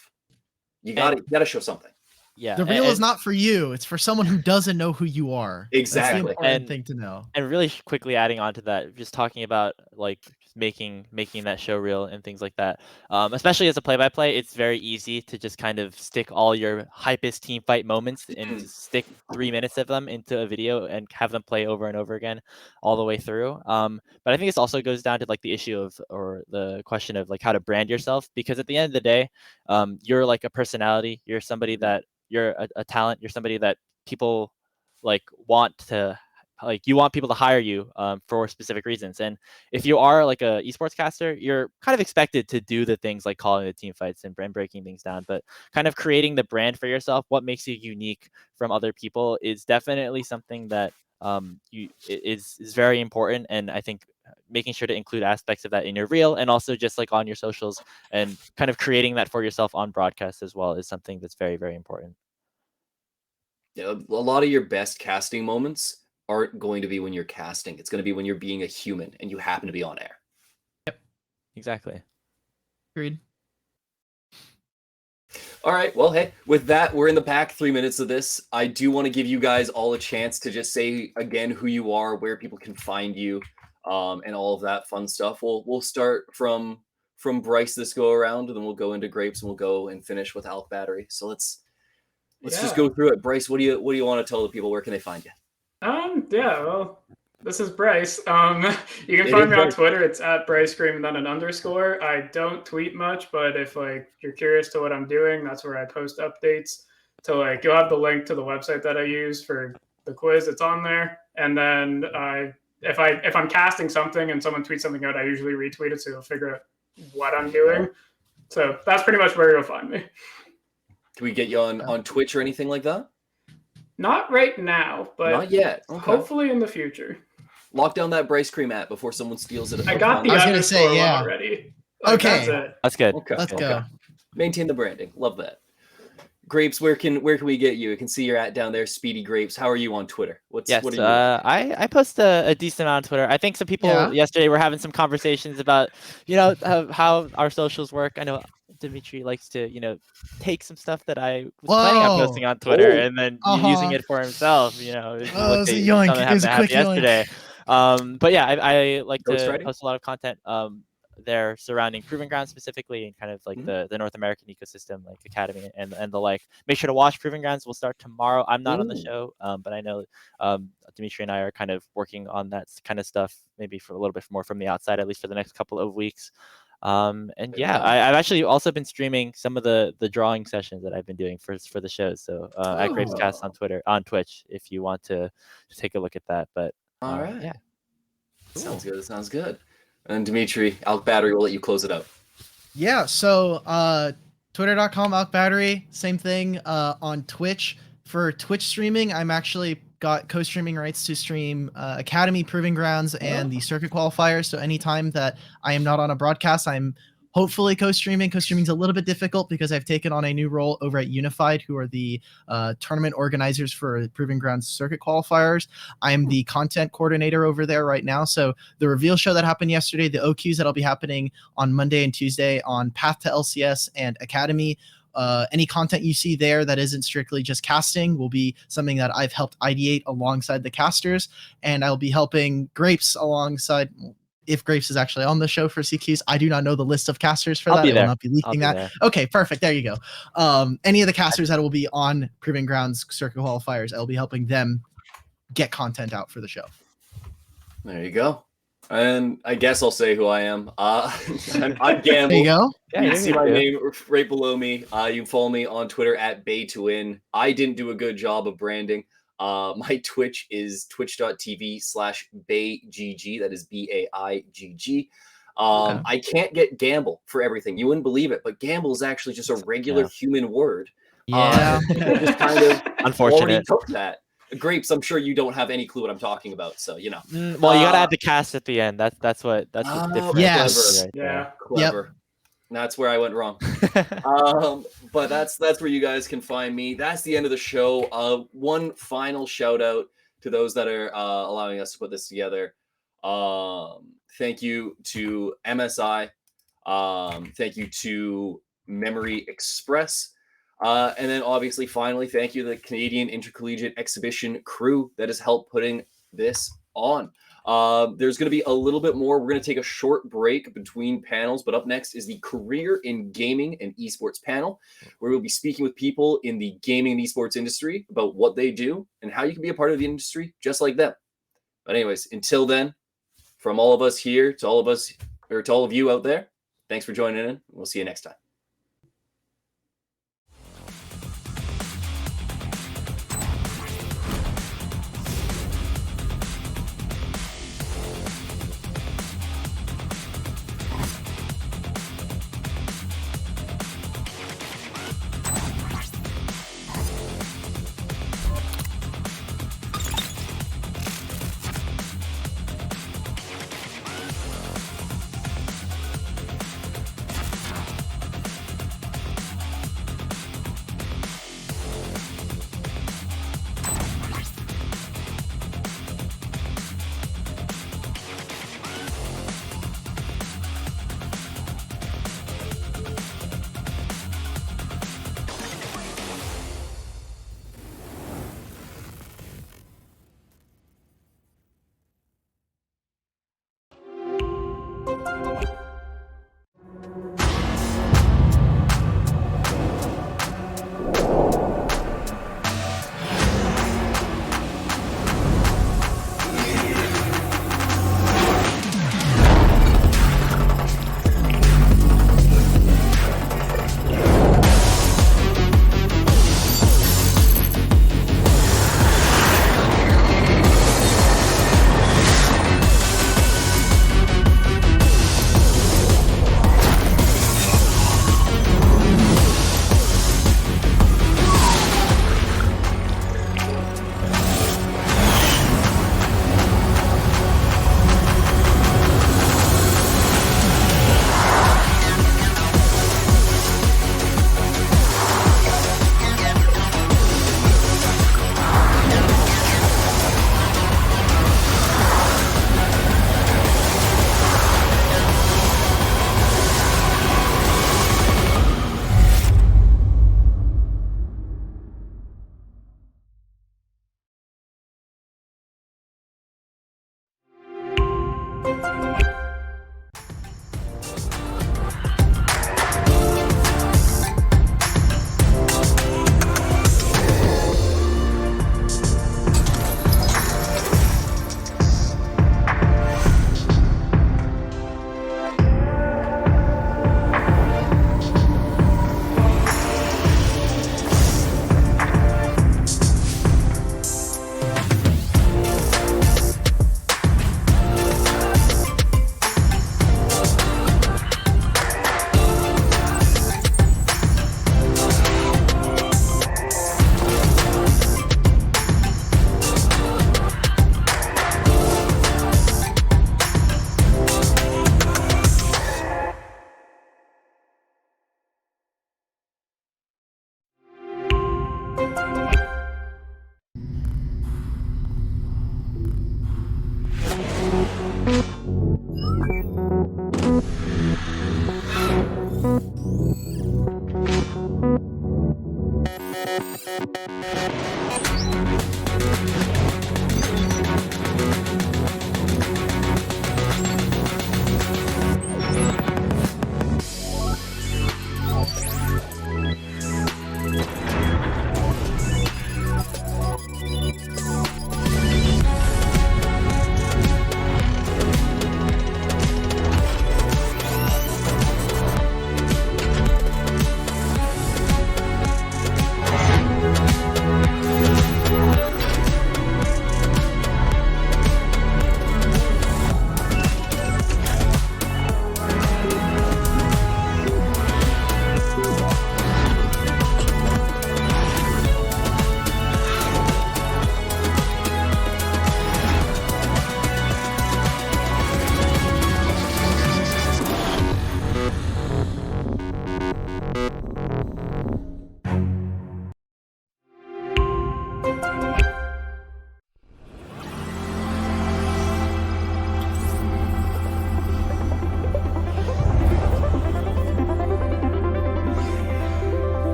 You gotta show something. Yeah. The reel is not for you. It's for someone who doesn't know who you are. Exactly. That's the important thing to know. And really quickly adding on to that, just talking about like making that show reel and things like that. Especially as a play-by-play, it's very easy to just kind of stick all your hypest team fight moments and just stick 3 minutes of them into a video and have them play over and over again all the way through. But I think this also goes down to like the issue of, or the question of like how to brand yourself, because at the end of the day, you're like a personality. You're somebody that you're a talent. You're somebody that people like want to, like, you want people to hire you for specific reasons. And if you are like a esports caster, you're kind of expected to do the things like calling the team fights and brand breaking things down, but kind of creating the brand for yourself, what makes you unique from other people, is definitely something that is very important. And I think making sure to include aspects of that in your reel and also just like on your socials and kind of creating that for yourself on broadcast as well is something that's very, very important. Yeah, a lot of your best casting moments aren't going to be when you're casting. It's going to be when you're being a human and you happen to be on air. Yep, exactly. Agreed. All right. Well, hey, with that, we're in the back 3 minutes of this. I do want to give you guys all a chance to just say again who you are, where people can find you, and all of that fun stuff. We'll start from Bryce this go around, and then we'll go into Grapes, and we'll go and finish with Alk Battery. So let's just go through it. Bryce, what do you want to tell the people? Where can they find you? Yeah, well, this is Bryce. You can find me on Twitter. It's at BryceGream and then an underscore. I don't tweet much, but if like you're curious to what I'm doing, that's where I post updates. So like you'll have the link to the website that I use for the quiz. It's on there. And then if I'm casting something and someone tweets something out, I usually retweet it so you'll figure out what I'm doing. So that's pretty much where you'll find me. Can we get you on Twitch or anything like that? Not right now, but not yet. Okay. Hopefully in the future. Lock down that Bryce Cream app before someone steals it. I got the underscore one already. Like, okay, that's good. Okay, let's go. Maintain the branding. Love that. Grapes, where can we get you? I can see you're at down there, Speedy Grapes. How are you on Twitter? What are you I post a decent amount on Twitter. I think some people yesterday were having some conversations about, how our socials work. I know Dimitri likes to, take some stuff that I was planning on posting on Twitter and then using it for himself. It was a yoink. It was a quick yesterday. But yeah, I like to Ghostwriting? post a lot of content there surrounding Proving Grounds specifically, and kind of like the North American ecosystem, like Academy and the like. Make sure to watch Proving Grounds. We'll start tomorrow. I'm not on the show, but I know Dimitri and I are kind of working on that kind of stuff, maybe for a little bit more from the outside, at least for the next couple of weeks. And yeah, I've actually also been streaming some of the drawing sessions that I've been doing for the shows. So at GrapesCast on Twitch, if you want to take a look at that. But all right, yeah, cool. Sounds good. And Dimitri, Alk Battery will let you close it out. Yeah, so twitter.com Alk Battery, same thing on Twitch. For Twitch streaming, I'm actually got co-streaming rights to stream Academy, Proving Grounds, and the circuit qualifiers. So anytime that I am not on a broadcast, I'm hopefully co-streaming. Co-streaming is a little bit difficult because I've taken on a new role over at Unified, who are the tournament organizers for Proving Grounds circuit qualifiers. I'm the content coordinator over there right now. So the reveal show that happened yesterday, the OQs that'll be happening on Monday and Tuesday on Path to LCS and Academy, any content you see there that isn't strictly just casting will be something that I've helped ideate alongside the casters, and I'll be helping Grapes alongside. If Grapes is actually on the show for CQs, I do not know the list of casters for that. I will not be leaking that. There. Okay, perfect. There you go. Any of the casters that will be on Proving Grounds circuit qualifiers, I will be helping them get content out for the show. There you go. And I guess I'll say who I am. I'm Gamble. There you go. You can see my name right below me. You can follow me on Twitter at Bay2Win. I didn't do a good job of branding. My Twitch is twitch.tv/BayGG. That is BAIGG. I can't get Gamble for everything. You wouldn't believe it, but Gamble is actually just a regular human word. Yeah. Just kind of unfortunate. Already took that. Grapes, I'm sure you don't have any clue what I'm talking about, so you know. Well, you gotta add the cast at the end. That's what's different. Yes. Yeah. Clever. That's where I went wrong. But that's where you guys can find me. That's the end of the show. One final shout out to those that are allowing us to put this together. Thank you to MSI. Thank you to Memory Express. And then obviously, finally, thank you to the Canadian Intercollegiate Exhibition crew that has helped putting this on. There's going to be a little bit more. We're going to take a short break between panels, but up next is the Career in Gaming and Esports panel, where we'll be speaking with people in the gaming and esports industry about what they do and how you can be a part of the industry just like them. But anyways, until then, from all of us here to all of us, or to all of you out there, thanks for joining in. We'll see you next time.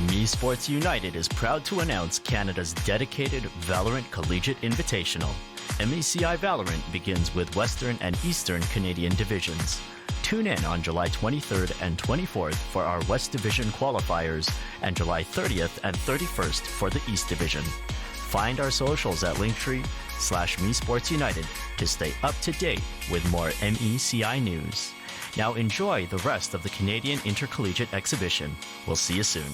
Me Sports United is proud to announce Canada's dedicated Valorant Collegiate Invitational. MECI Valorant begins with Western and Eastern Canadian divisions. Tune in on July 23rd and 24th for our West Division qualifiers and July 30th and 31st for the East Division. Find our socials at linktree/MeSportsUnited to stay up to date with more MECI news. Now enjoy the rest of the Canadian Intercollegiate Exhibition. We'll see you soon.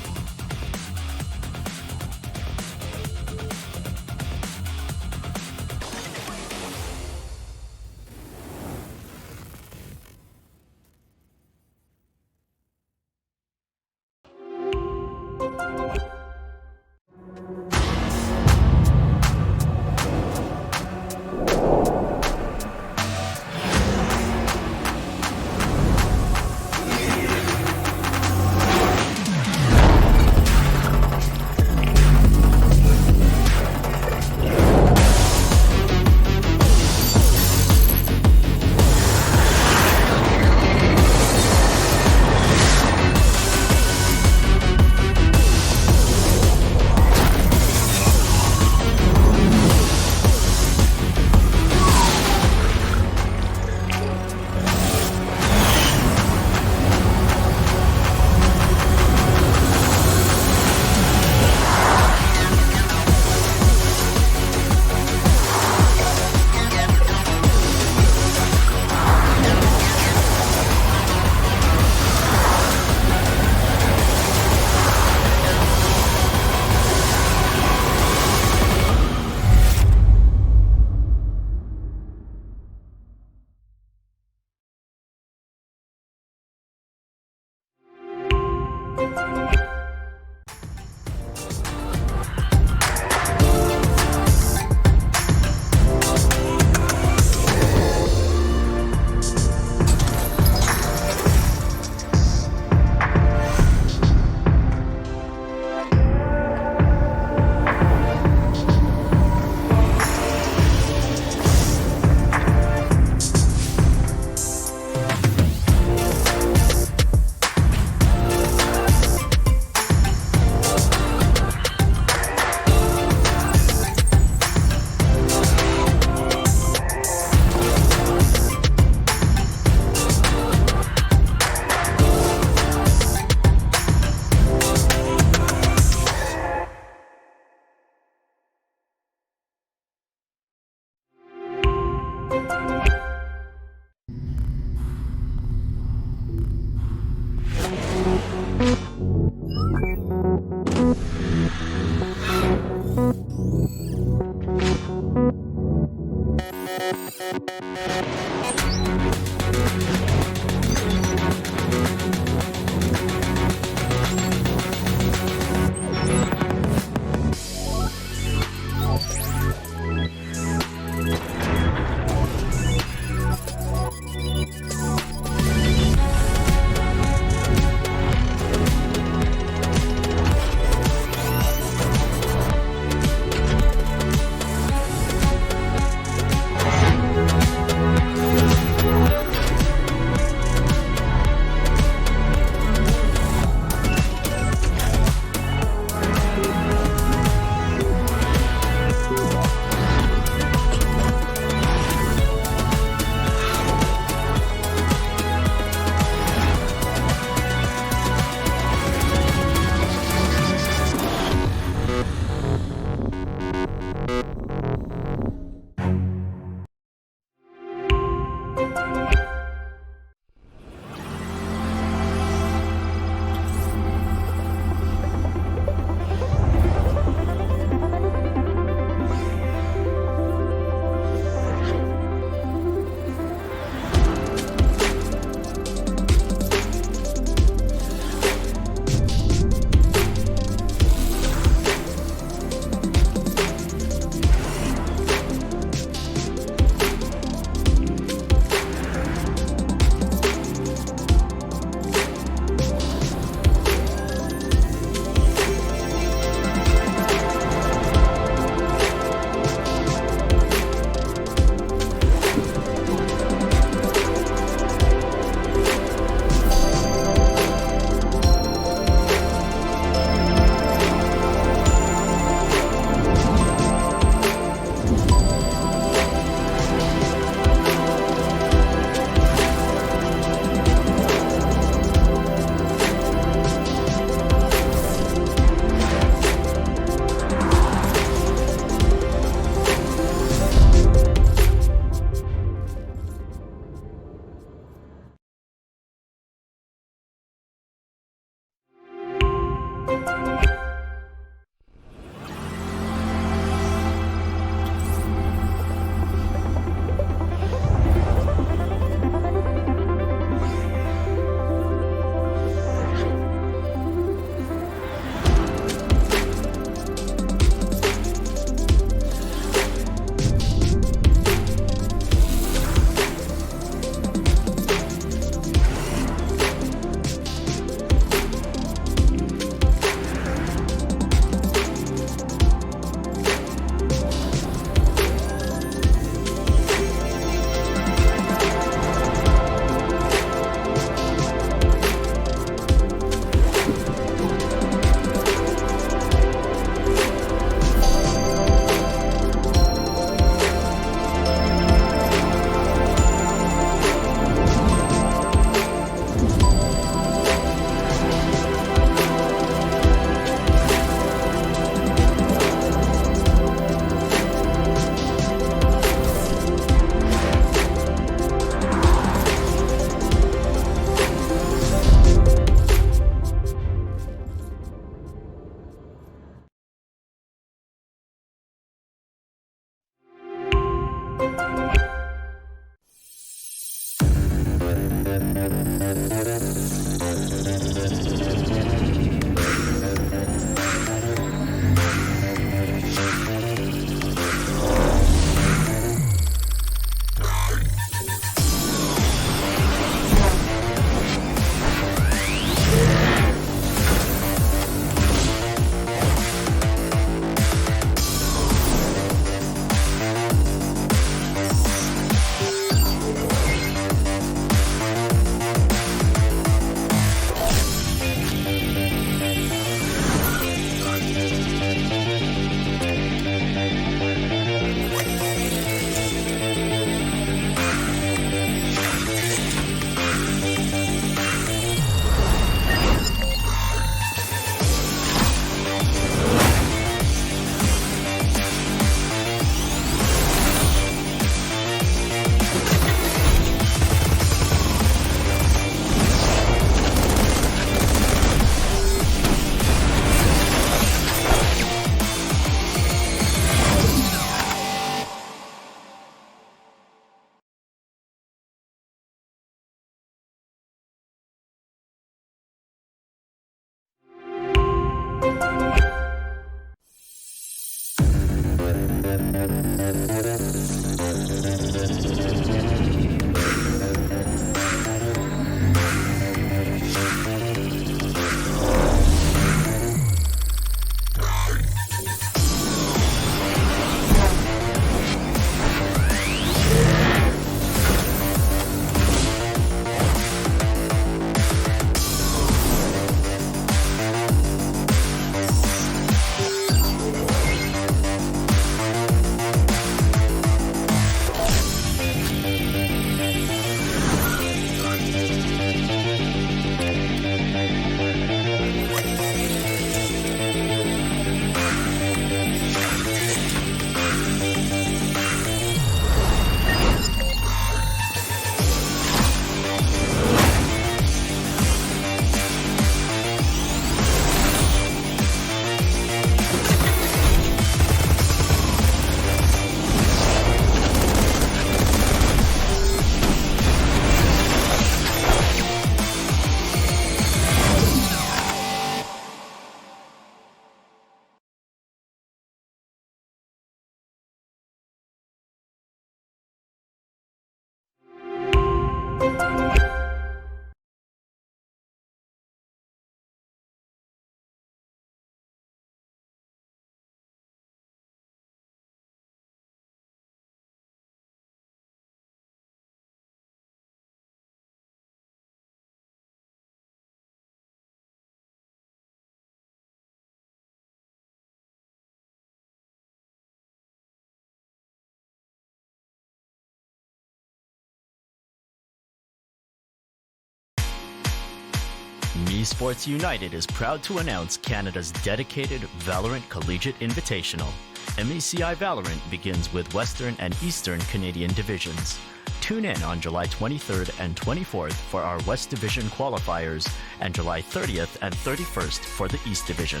Me Sports United is proud to announce Canada's dedicated Valorant Collegiate Invitational. MECI Valorant begins with Western and Eastern Canadian divisions. Tune in on July 23rd and 24th for our West Division qualifiers and July 30th and 31st for the East Division.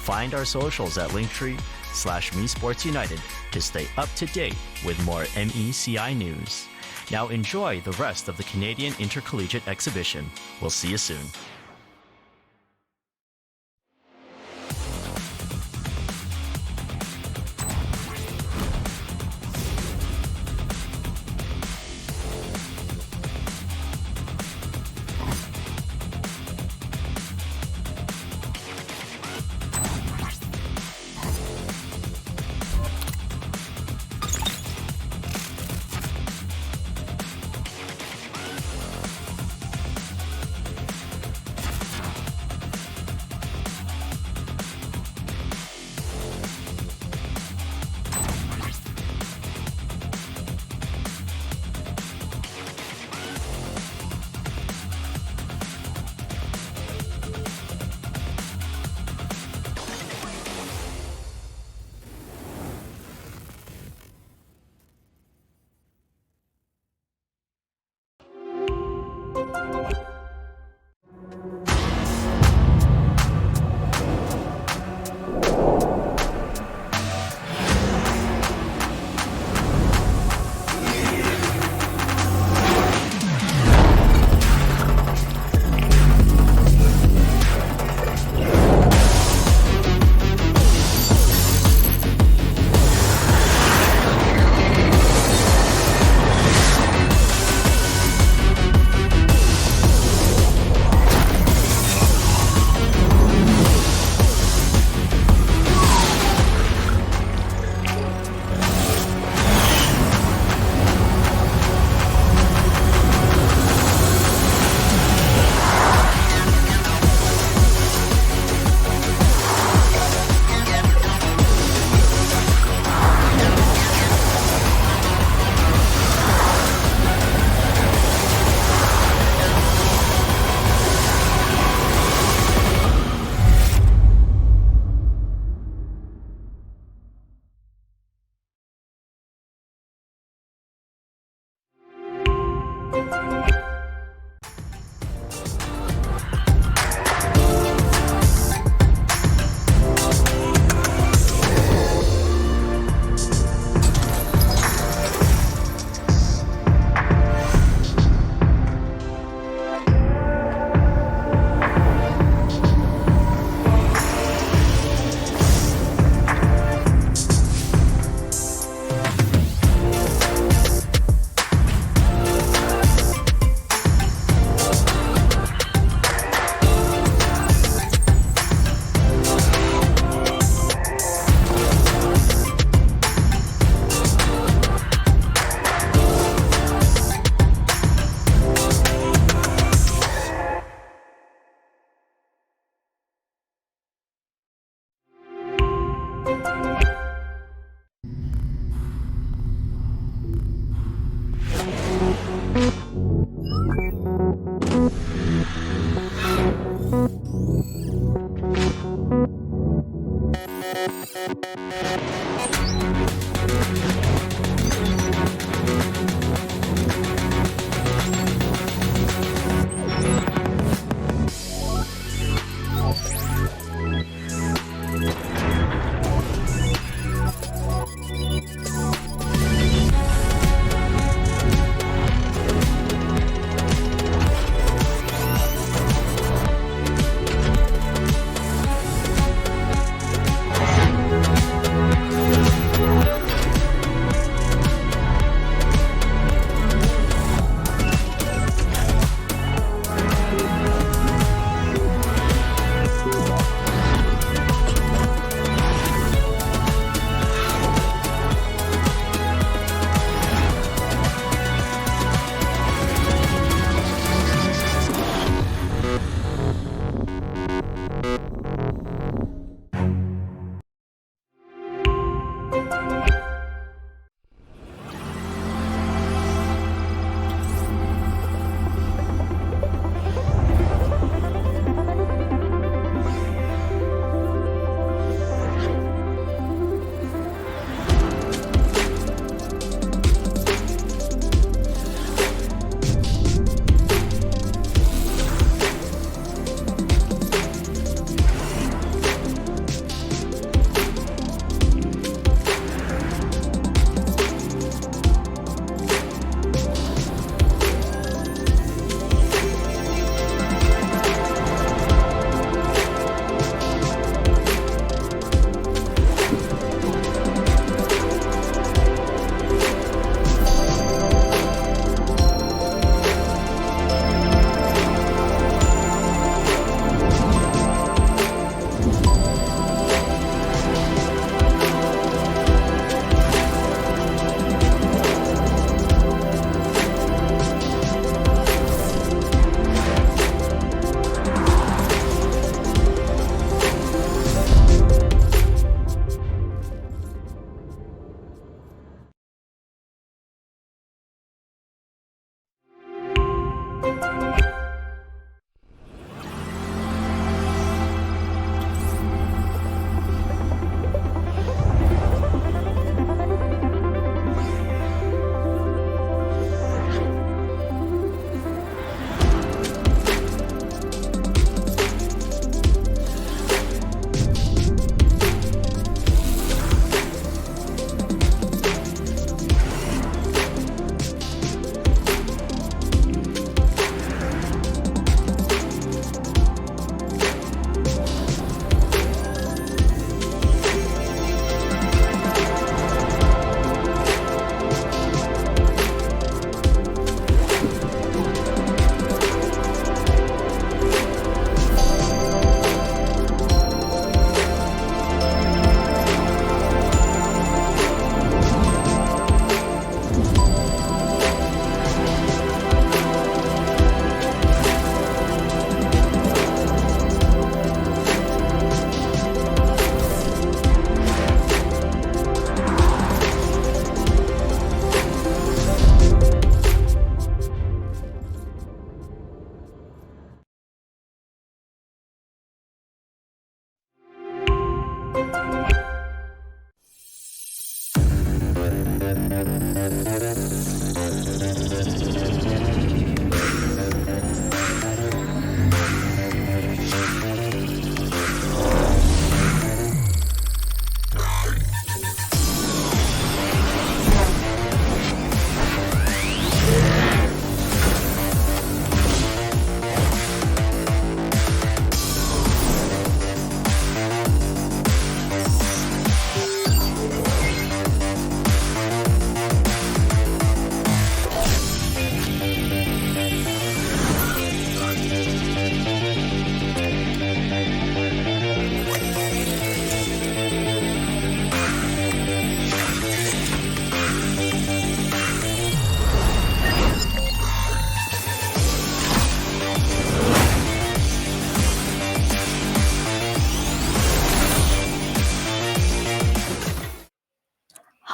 Find our socials at linktree/MeSportsUnited to stay up to date with more MECI news. Now enjoy the rest of the Canadian Intercollegiate Exhibition. We'll see you soon.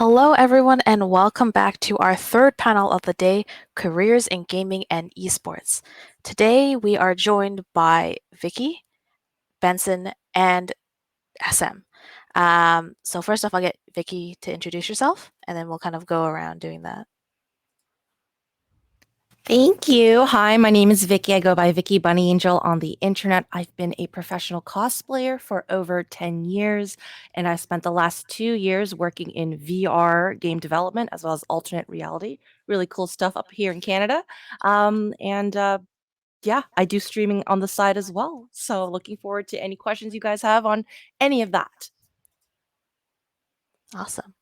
Hello, everyone, and welcome back to our third panel of the day, Careers in Gaming and Esports. Today, we are joined by Vicky, Benson, and SM. So first off, I'll get Vicky to introduce yourself, and then we'll kind of go around doing that. Thank you. Hi, my name is Vicky. I go by Vicky Bunny Angel on the internet. I've been a professional cosplayer for over 10 years, and I spent the last 2 years working in VR game development as well as alternate reality. Really cool stuff up here in Canada. Yeah, I do streaming on the side as well. So looking forward to any questions you guys have on any of that. Awesome.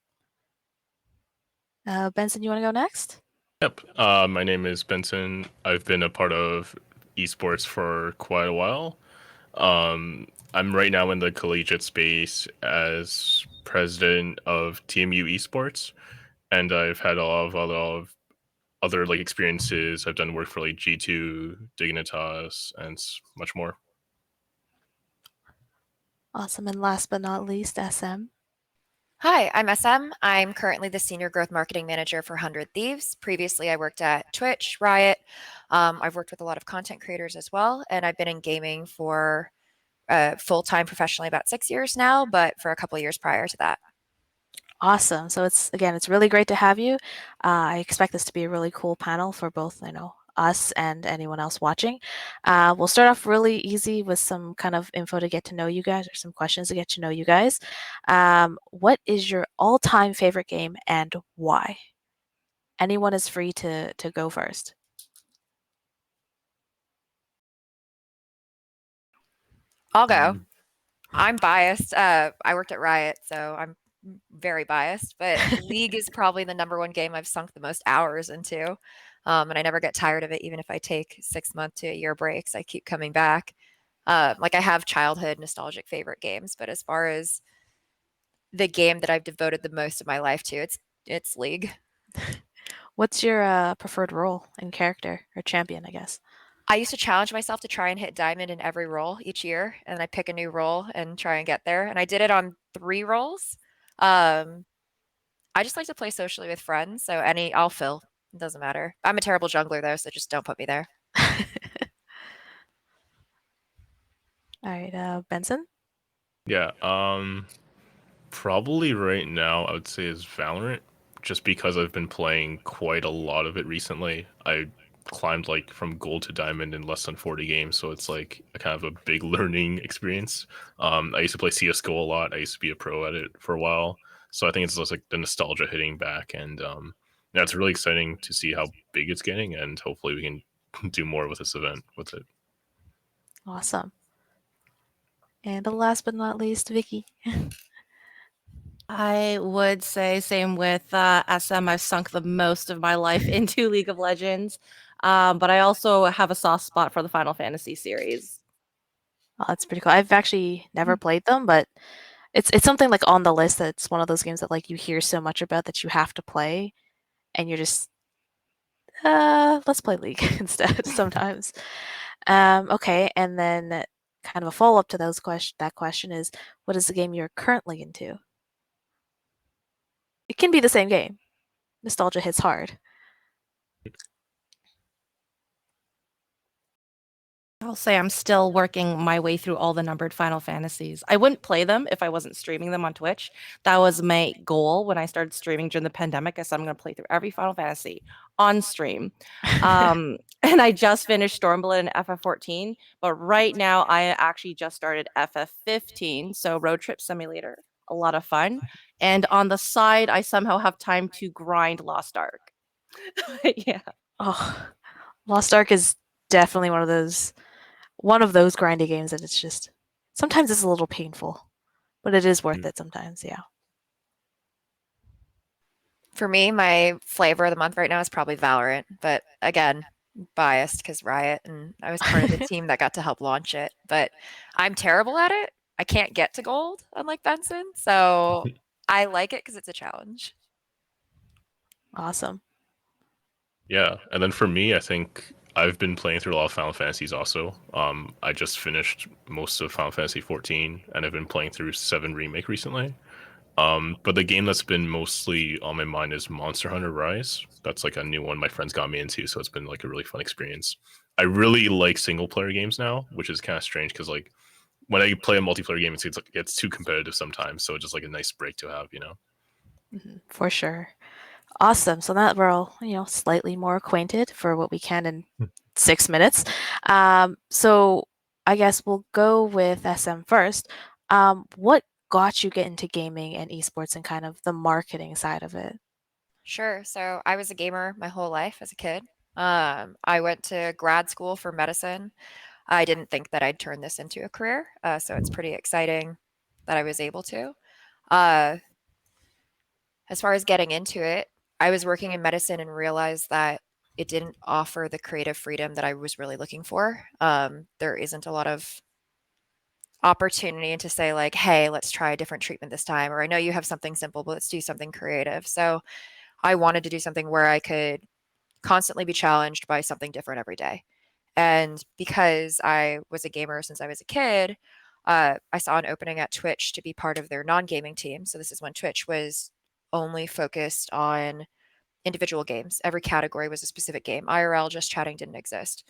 Benson, you want to go next? Yep. My name is Benson. I've been a part of esports for quite a while. I'm right now in the collegiate space as president of TMU Esports, and I've had a lot of other like experiences. I've done work for like G2, Dignitas, and much more. Awesome. And last but not least, SM. Hi, I'm SM. I'm currently the Senior Growth Marketing Manager for 100 Thieves. Previously, I worked at Twitch, Riot. I've worked with a lot of content creators as well, and I've been in gaming for full-time professionally about 6 years now, but for a couple of years prior to that. Awesome. So it's really great to have you. I expect this to be a really cool panel for both, us and anyone else watching. We'll start off really easy with some kind of info to get to know you guys, or some questions to get to know you guys. What is your all-time favorite game and why? Anyone is free to go first. I'll go. I'm biased. I worked at Riot, so I'm very biased, but League is probably the #1 game I've sunk the most hours into. And I never get tired of it, even if I take 6 month to a year breaks, I keep coming back. Like I have childhood nostalgic favorite games, but as far as the game that I've devoted the most of my life to, it's League. What's your preferred role and character, or champion, I guess? I used to challenge myself to try and hit diamond in every role each year, and I pick a new role and try and get there. And I did it on 3 roles. I just like to play socially with friends, so I'll fill. It doesn't matter. I'm a terrible jungler though, so just don't put me there. All right, Benson? Yeah. Probably right now I would say is Valorant, just because I've been playing quite a lot of it recently. I climbed like from gold to diamond in less than 40 games, so it's like a kind of a big learning experience. I used to play CS:GO a lot. I used to be a pro at it for a while, so I think it's just like the nostalgia hitting back, and yeah, it's really exciting to see how big it's getting, and hopefully we can do more with this event with it. Awesome. And last but not least, Vicky. I would say same with SM. I've sunk the most of my life into League of Legends, but I also have a soft spot for the Final Fantasy series. Oh, that's pretty cool. I've actually never played them, but it's something like on the list that's one of those games that like you hear so much about that you have to play, and you're just let's play League instead sometimes. Okay, and then kind of a follow-up to that question is, what is the game you're currently into? It can be the same game. Nostalgia hits hard. I'll say I'm still working my way through all the numbered Final Fantasies. I wouldn't play them if I wasn't streaming them on Twitch. That was my goal when I started streaming during the pandemic. I said I'm going to play through every Final Fantasy on stream. And I just finished Stormblood and FF14, but right now I actually just started FF15, so Road Trip Simulator. A lot of fun. And on the side, I somehow have time to grind Lost Ark. Yeah. Oh, Lost Ark is definitely one of those grindy games that it's just sometimes it's a little painful, but it is worth it sometimes. Yeah. For me, my flavor of the month right now is probably Valorant, but again, biased because Riot, and I was part of the team that got to help launch it. But I'm terrible at it. I can't get to gold, unlike Benson. So I like it because it's a challenge. Awesome. Yeah, and then for me, I think I've been playing through a lot of Final Fantasies also. I just finished most of Final Fantasy 14, and I've been playing through 7 Remake recently. But the game that's been mostly on my mind is Monster Hunter Rise. That's like a new one my friends got me into, so it's been like a really fun experience. I really like single player games now, which is kind of strange because like when I play a multiplayer game, it gets too competitive sometimes. So it's just like a nice break to have, you know. For sure. Awesome. So now that we're all, slightly more acquainted for what we can in 6 minutes. So I guess we'll go with SM first. What got you get into gaming and esports and kind of the marketing side of it? Sure. So I was a gamer my whole life as a kid. I went to grad school for medicine. I didn't think that I'd turn this into a career, so it's pretty exciting that I was able to. Uh, as far as getting into it, I was working in medicine and realized that it didn't offer the creative freedom that I was really looking for. There isn't a lot of opportunity to say like, hey, let's try a different treatment this time, or I know you have something simple, but let's do something creative. So I wanted to do something where I could constantly be challenged by something different every day. And because I was a gamer since I was a kid, I saw an opening at Twitch to be part of their non-gaming team. So this is when Twitch was only focused on individual games. Every category was a specific game. IRL, just chatting, didn't exist.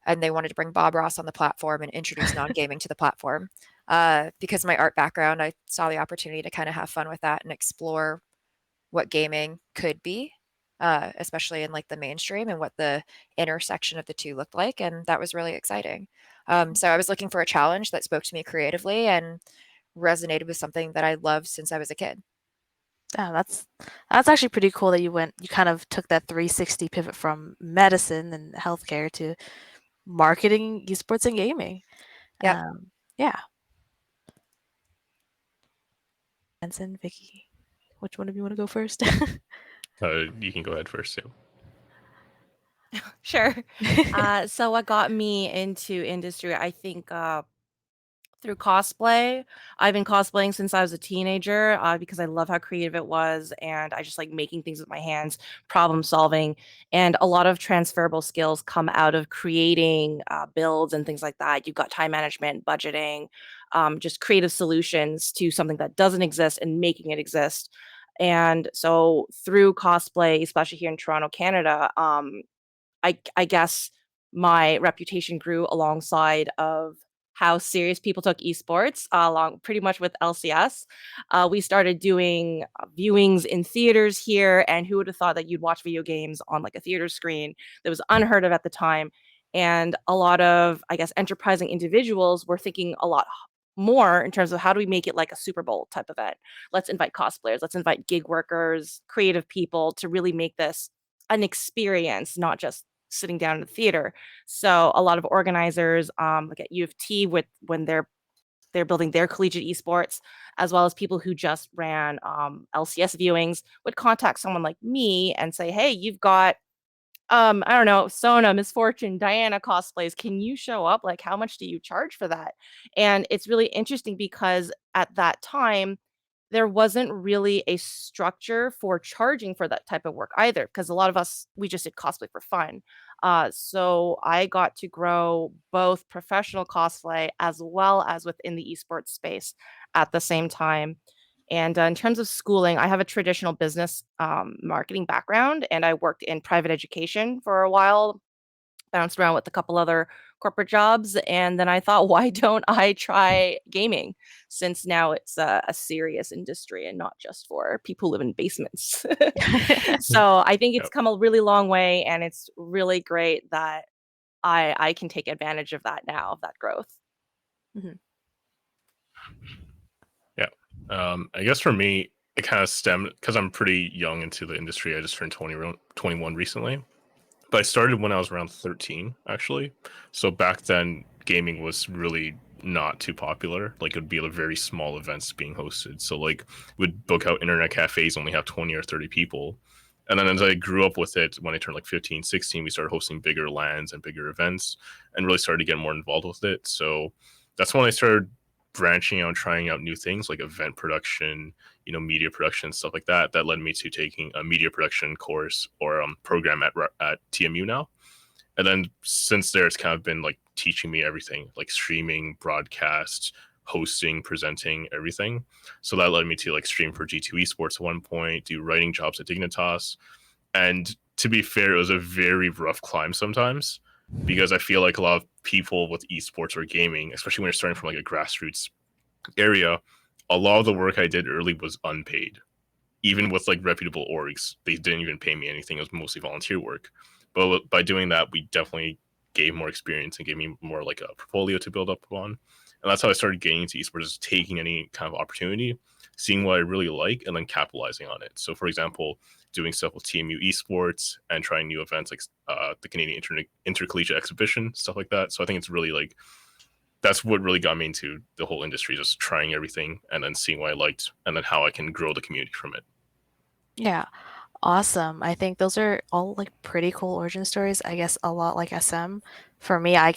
And they wanted to bring Bob Ross on the platform and introduce non-gaming to the platform. Because of my art background, I saw the opportunity to kind of have fun with that and explore what gaming could be, especially in like the mainstream and what the intersection of the two looked like. And that was really exciting. So I was looking for a challenge that spoke to me creatively and resonated with something that I loved since I was a kid. Yeah, that's actually pretty cool that you kind of took that 360 pivot from medicine and healthcare to marketing, esports, and gaming. Yep. Yeah. Benson, Vicky, which one of you want to go first? You can go ahead first, too. Sure. So what got me into industry, I think, through cosplay. I've been cosplaying since I was a teenager, because I love how creative it was, and I just like making things with my hands, problem solving, and a lot of transferable skills come out of creating builds and things like that. You've got time management, budgeting, just creative solutions to something that doesn't exist and making it exist. And so through cosplay, especially here in Toronto, Canada, I guess my reputation grew alongside of how serious people took esports, along pretty much with LCS. We started doing viewings in theaters here, and who would have thought that you'd watch video games on like a theater screen? That was unheard of at the time. And a lot of, I guess, enterprising individuals were thinking a lot more in terms of how do we make it like a Super Bowl type event? Let's invite cosplayers, let's invite gig workers, creative people to really make this an experience, not just sitting down in the theater. So a lot of organizers, like at U of T, with when they're building their collegiate esports, as well as people who just ran LCS viewings, would contact someone like me and say, "Hey, you've got I don't know, Sona, Miss Fortune, Diana cosplays. Can you show up? Like, how much do you charge for that?" And it's really interesting because at that time, there wasn't really a structure for charging for that type of work either, because a lot of us, we just did cosplay for fun. So I got to grow both professional cosplay as well as within the esports space at the same time. And in terms of schooling, I have a traditional business marketing background, and I worked in private education for a while, bounced around with a couple other corporate jobs. And then I thought, why don't I try gaming? Since now it's a serious industry and not just for people who live in basements. So I think it's Yep. come a really long way, and it's really great that I can take advantage of that now, of that growth. Yeah. I guess for me, it kind of stemmed because I'm pretty young into the industry. I just turned 21 recently. But I started when I was around 13, actually. So back then, gaming was really not too popular. Like, it would be like very small events being hosted. So, like, we'd book out internet cafes, only have 20 or 30 people. And then as I grew up with it, when I turned like 15, 16, we started hosting bigger LANs and bigger events and really started to get more involved with it. So that's when I started branching out and trying out new things like event production, media production, stuff like that. That led me to taking a media production course or program at TMU now. And then since there, it's kind of been like teaching me everything, like streaming, broadcast, hosting, presenting, everything. So that led me to like stream for G2 Esports at one point, do writing jobs at Dignitas. And to be fair, it was a very rough climb sometimes, because I feel like a lot of people with esports or gaming, especially when you're starting from like a grassroots area, a lot of the work I did early was unpaid. Even with like reputable orgs, they didn't even pay me anything. It was mostly volunteer work. But by doing that, we definitely gave more experience and gave me more like a portfolio to build up on. And that's how I started getting into esports, is taking any kind of opportunity, seeing what I really like, and then capitalizing on it. So, for example, doing stuff with TMU Esports and trying new events like the Canadian Intercollegiate Exhibition, stuff like that. So I think it's really like, that's what really got me into the whole industry, just trying everything and then seeing what I liked and then how I can grow the community from it. Yeah, awesome. I think those are all like pretty cool origin stories. I guess a lot like SM. For me, I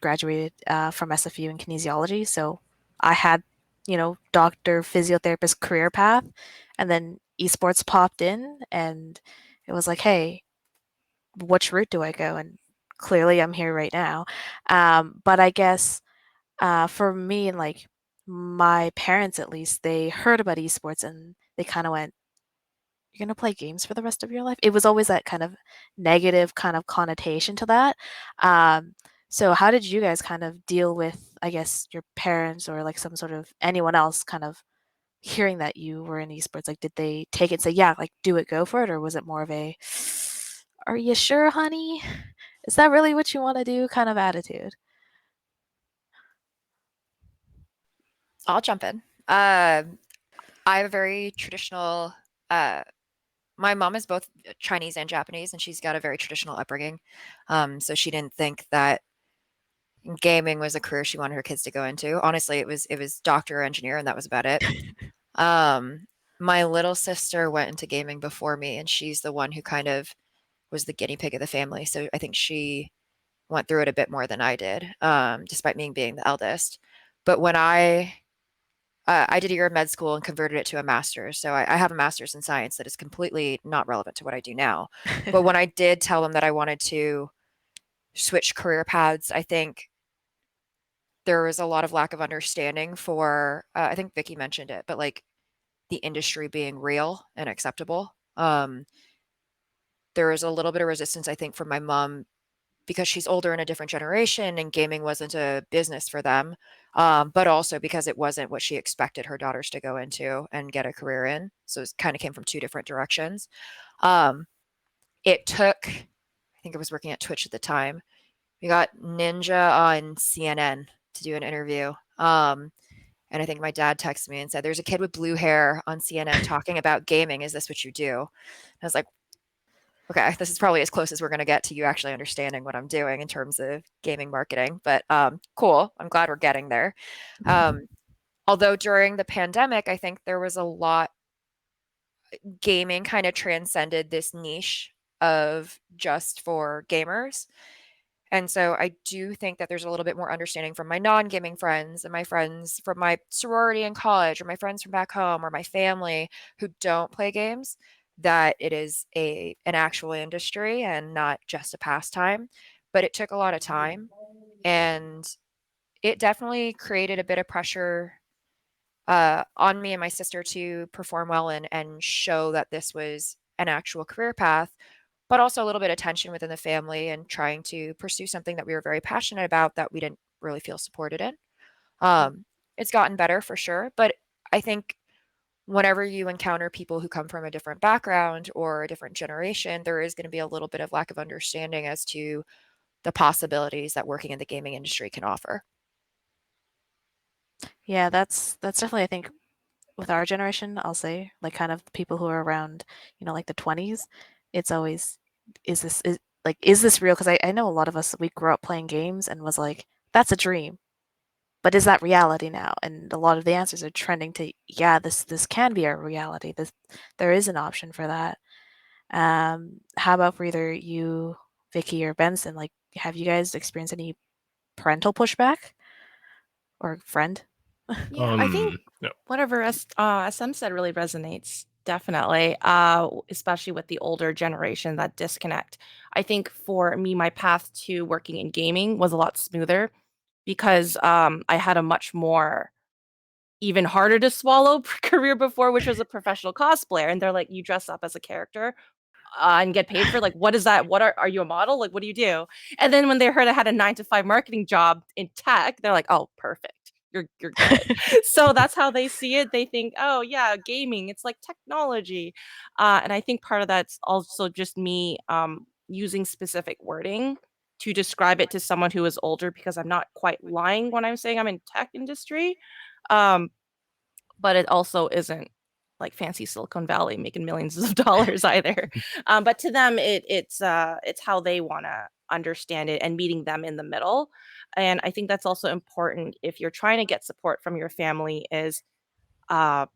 graduated from SFU in kinesiology, so I had, doctor, physiotherapist career path, and then esports popped in, and it was like, hey, which route do I go? And clearly, I'm here right now. But I guess for me and like my parents, at least, they heard about esports and they kind of went, "You're gonna play games for the rest of your life?" It was always that kind of negative kind of connotation to that. Um, so how did you guys kind of deal with, I guess, your parents or like some sort of anyone else kind of hearing that you were in esports? Like, did they take it and say, "Yeah, like do it, go for it," or was it more of a, "Are you sure, honey? Is that really what you want to do?" kind of attitude? I'll jump in. I have a very traditional. My mom is both Chinese and Japanese, and she's got a very traditional upbringing. So she didn't think that gaming was a career she wanted her kids to go into. Honestly, it was doctor or engineer, and that was about it. Um, my little sister went into gaming before me, and she's the one who kind of was the guinea pig of the family. So I think she went through it a bit more than I did, despite me being the eldest. But when I did a year of med school and converted it to a master's. So I have a master's in science that is completely not relevant to what I do now. But when I did tell them that I wanted to switch career paths, I think there was a lot of lack of understanding for, I think Vicky mentioned it, but like the industry being real and acceptable. There was a little bit of resistance, I think, from my mom because she's older in a different generation and gaming wasn't a business for them, but also because it wasn't what she expected her daughters to go into and get a career in. So it kind of came from two different directions. Um, it took, I think I was working at Twitch at the time. We got Ninja on CNN to do an interview. And I think my dad texted me and said, "There's a kid with blue hair on CNN talking about gaming. Is this what you do?" I was like, okay, this is probably as close as we're going to get to you actually understanding what I'm doing in terms of gaming marketing. But cool. I'm glad we're getting there. Although during the pandemic, I think there was a lot, gaming kind of transcended this niche of just for gamers. And so I do think that there's a little bit more understanding from my non-gaming friends and my friends from my sorority in college or my friends from back home or my family who don't play games, that it is an actual industry and not just a pastime. But it took a lot of time and it definitely created a bit of pressure on me and my sister to perform well and show that this was an actual career path, but also a little bit of tension within the family and trying to pursue something that we were very passionate about that we didn't really feel supported in. It's gotten better for sure, but I think whenever you encounter people who come from a different background or a different generation, there is going to be a little bit of lack of understanding as to the possibilities that working in the gaming industry can offer. Yeah, that's definitely, I think, with our generation, I'll say, like kind of people who are around, like the 20s, it's always, is this real? Because I know a lot of us, we grew up playing games and was like, that's a dream. But is that reality now? And a lot of the answers are trending to, yeah, this can be a reality. There is an option for that. How about for either you, Vicky, or Benson? Like, have you guys experienced any parental pushback or friend? Yeah, I think No. whatever SM said really resonates. Definitely, especially with the older generation, that disconnect. I think for me, my path to working in gaming was a lot smoother because I had a much more even harder to swallow career before, which was a professional cosplayer. And they're like, you dress up as a character and get paid for, like, what is that? What are you a model? Like, what do you do? And then when they heard I had a 9 to 5 marketing job in tech, they're like, oh, perfect. You're good. So that's how they see it. They think, oh yeah, gaming, it's like technology. And I think part of that's also just me using specific wording to describe it to someone who is older, because I'm not quite lying when I'm saying I'm in tech industry. Um, but it also isn't like fancy Silicon Valley making millions of dollars either. But to them, it's how they want to understand it and meeting them in the middle. And I think that's also important if you're trying to get support from your family, is uh,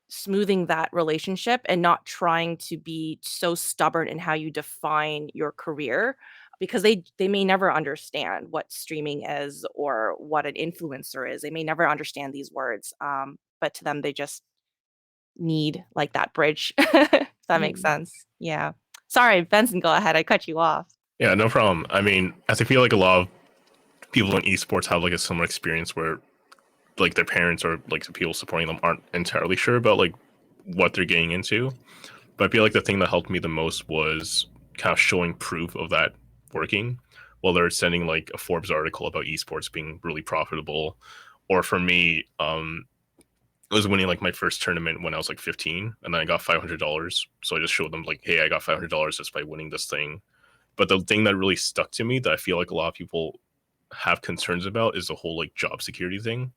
smoothing that relationship and not trying to be so stubborn in how you define your career, because they may never understand what streaming is or what an influencer is. They may never understand these words, but to them they just need like that bridge. If that makes sense. Yeah, sorry, Benson, go ahead, I cut you off. Yeah, no problem. I mean, as I feel like a lot of people in esports have like a similar experience where like their parents or like the people supporting them aren't entirely sure about like what they're getting into. But I feel like the thing that helped me the most was kind of showing proof of that working. Whether it's sending like a Forbes article about esports being really profitable, or for me, I was winning like my first tournament when I was like 15, and then I got $500. So I just showed them like, hey, I got $500 just by winning this thing. But the thing that really stuck to me that I feel like a lot of people have concerns about is the whole like job security thing,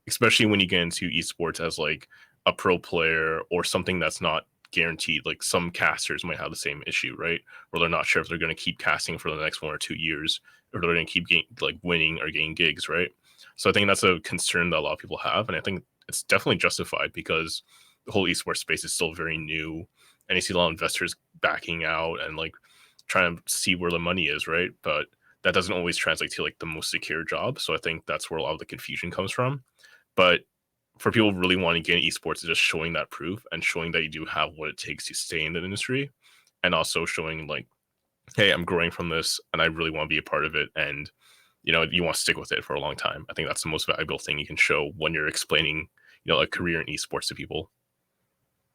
especially when you get into esports as like a pro player or something that's not guaranteed. Like some casters might have the same issue, right? Where they're not sure if they're going to keep casting for the next 1 or 2 years, or they're going to keep like winning or getting gigs, right? So I think that's a concern that a lot of people have, and I think it's definitely justified because the whole esports space is still very new, and you see a lot of investors backing out and like trying to see where the money is, right? But that doesn't always translate to like the most secure job. So I think that's where a lot of the confusion comes from. But for people who really want to get in esports, it's just showing that proof and showing that you do have what it takes to stay in the industry, and also showing like, hey, I'm growing from this and I really want to be a part of it, and you want to stick with it for a long time. I think that's the most valuable thing you can show when you're explaining a career in esports to people.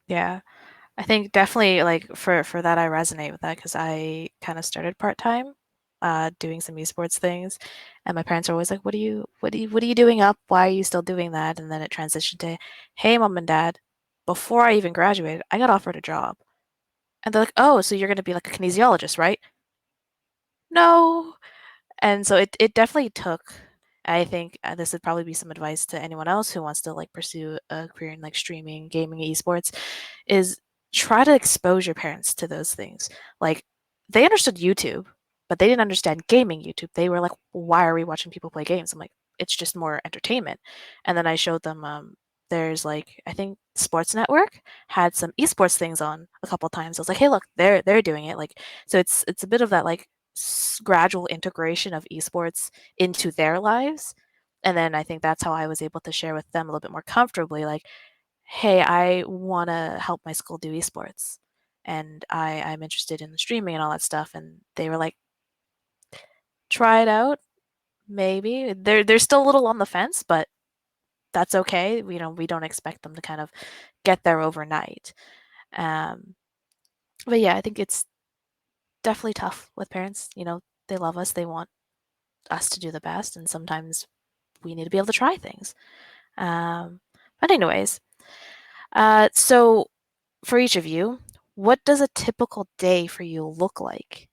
Yeah. I think definitely like for that I resonate with that because I kind of started part-time doing some esports things, and my parents are always like, what are you doing up? Why are you still doing that? And then it transitioned to, hey, mom and dad, before I even graduated, I got offered a job. And they're like, "Oh, so you're going to be like a kinesiologist, right?" No. And so it definitely took, I think this would probably be some advice to anyone else who wants to like pursue a career in like streaming, gaming, esports, is try to expose your parents to those things. Like they understood YouTube, but they didn't understand gaming YouTube. They were like, why are we watching people play games? I'm like, it's just more entertainment. And then I showed them there's like I think Sports Network had some esports things on a couple times. I was like, hey, look, they're doing it. Like so it's a bit of that like gradual integration of esports into their lives. And then I think that's how I was able to share with them a little bit more comfortably, like, hey, I want to help my school do esports. And I'm interested in the streaming and all that stuff. And they were like, try it out, maybe. They're still a little on the fence, but that's okay. We don't expect them to kind of get there overnight. Um, but yeah, I think it's definitely tough with parents. They love us, they want us to do the best, and sometimes we need to be able to try things. But anyways, so for each of you, what does a typical day for you look like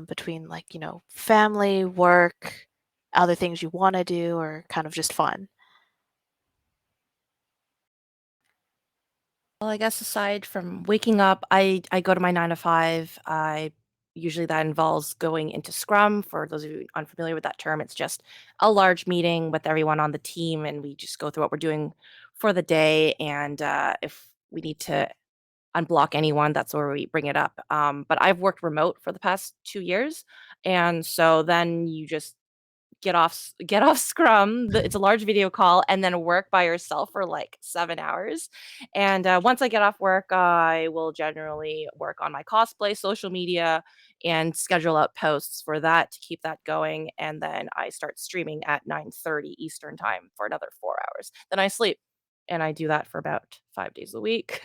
between like family, work, other things you want to do, or kind of just fun? Well, I guess aside from waking up, I go to my 9 to 5. I usually that involves going into Scrum. For those of you unfamiliar with that term, it's just a large meeting with everyone on the team, and we just go through what we're doing for the day. And if we need to unblock anyone, that's where we bring it up. But I've worked remote for the past 2 years, and so then you just get off Scrum. It's a large video call, and then work by yourself for like 7 hours. And once I get off work, I will generally work on my cosplay, social media, and schedule out posts for that to keep that going. And then I start streaming at 9:30 Eastern time for another 4 hours. Then I sleep, and I do that for about 5 days a week.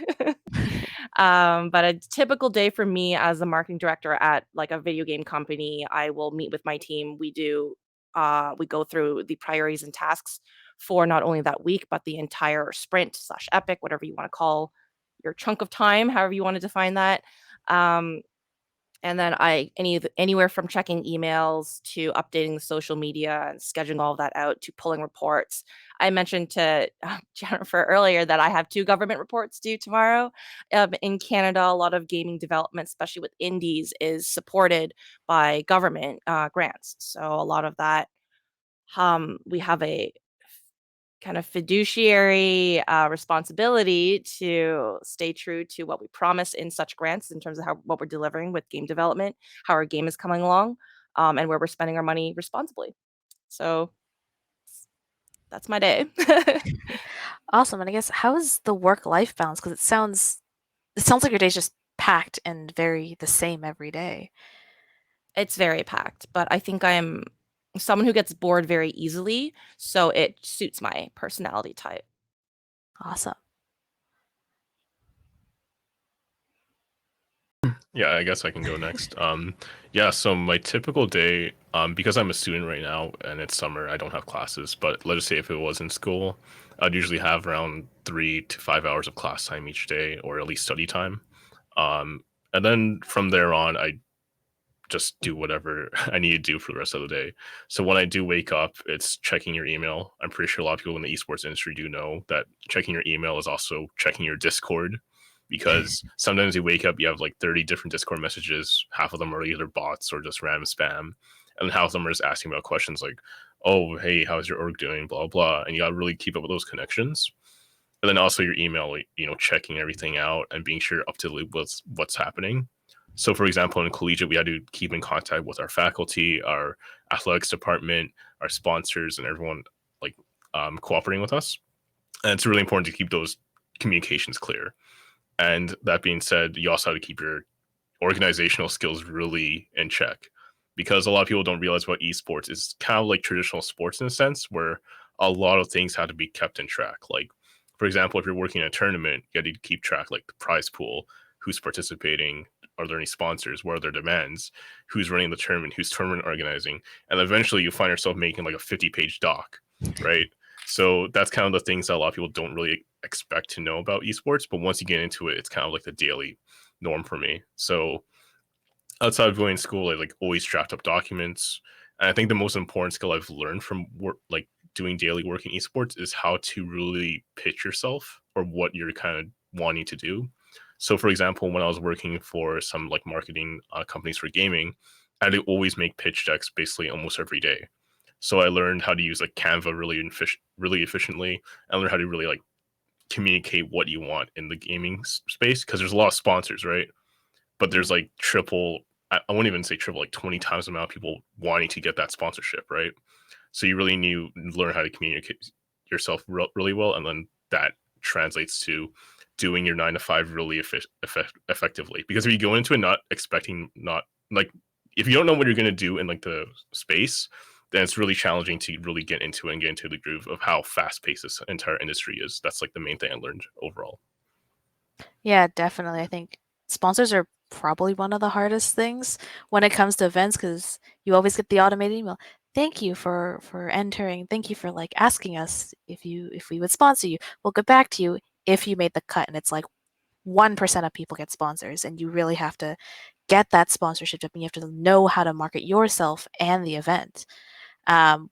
But a typical day for me as a marketing director at like a video game company, I will meet with my team. We go through the priorities and tasks for not only that week, but the entire sprint slash epic, whatever you want to call your chunk of time, however you want to define that. Um, and then anywhere from checking emails to updating the social media and scheduling all of that out to pulling reports. I mentioned to Jennifer earlier that I have 2 government reports due tomorrow. In Canada, a lot of gaming development, especially with indies, is supported by government grants. So a lot of that, we have a kind of fiduciary responsibility to stay true to what we promise in such grants in terms of what we're delivering with game development, how our game is coming along, and where we're spending our money responsibly. So that's my day. Awesome. And I guess how is the work-life balance? Because it sounds like your day's just packed and very the same every day. It's very packed, but I think I'm someone who gets bored very easily, so it suits my personality type. Awesome. Yeah, I guess I can go next. Yeah, so my typical day, because I'm a student right now and it's summer, I don't have classes. But let's just say if it was in school, I'd usually have around 3 to 5 hours of class time each day, or at least study time. And then from there on, I just do whatever I need to do for the rest of the day. So when I do wake up, it's checking your email. I'm pretty sure a lot of people in the esports industry do know that checking your email is also checking your Discord, because sometimes you wake up, you have like 30 different Discord messages. Half of them are either bots or just random spam. And half of them are just asking about questions like, oh, hey, how's your org doing? Blah, blah. And you got to really keep up with those connections. And then also your email, like, checking everything out and being sure up to the loop with what's happening. So, for example, in collegiate, we had to keep in contact with our faculty, our athletics department, our sponsors, and everyone like cooperating with us. And it's really important to keep those communications clear. And that being said, you also have to keep your organizational skills really in check, because a lot of people don't realize what esports is kind of like traditional sports in a sense, where a lot of things have to be kept in track. Like, for example, if you're working in a tournament, you got to keep track like the prize pool, who's participating, are there any sponsors, what are their demands, who's running the tournament, who's tournament organizing, and eventually you find yourself making like a 50-page doc, right? So that's kind of the things that a lot of people don't really expect to know about esports, but once you get into it, it's kind of like the daily norm for me. So outside of going to school, I like always draft up documents. And I think the most important skill I've learned from work, like doing daily work in esports, is how to really pitch yourself or what you're kind of wanting to do. So, for example, when I was working for some like marketing companies for gaming, I had to always make pitch decks basically almost every day. So I learned how to use like Canva really efficiently. I learned how to really like communicate what you want in the gaming space, because there's a lot of sponsors, right? But there's like triple, I won't even say triple, like 20 times the amount of people wanting to get that sponsorship, right? So you really need to learn how to communicate yourself really well, and then that translates to doing your 9 to 5 really effectively. Because if you go into it not expecting, not like, if you don't know what you're going to do in like the space, then it's really challenging to really get into it and get into the groove of how fast paced this entire industry is. That's like the main thing I learned overall. Yeah, definitely. I think sponsors are probably one of the hardest things when it comes to events, because you always get the automated email. Thank you for entering. Thank you for like asking us if we would sponsor you. We'll get back to you if you made the cut. And it's like 1% of people get sponsors, and you really have to get that sponsorship, and you have to know how to market yourself and the event,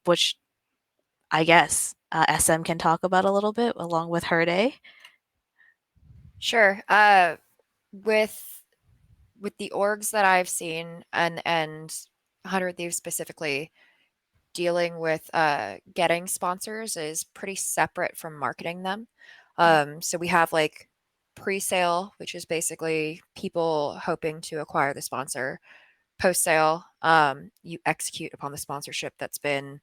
which I guess SM can talk about a little bit along with her day. Sure. With the orgs that I've seen, and 100 Thieves specifically, dealing with getting sponsors is pretty separate from marketing them. So we have like pre-sale, which is basically people hoping to acquire the sponsor. Post-sale, you execute upon the sponsorship that's been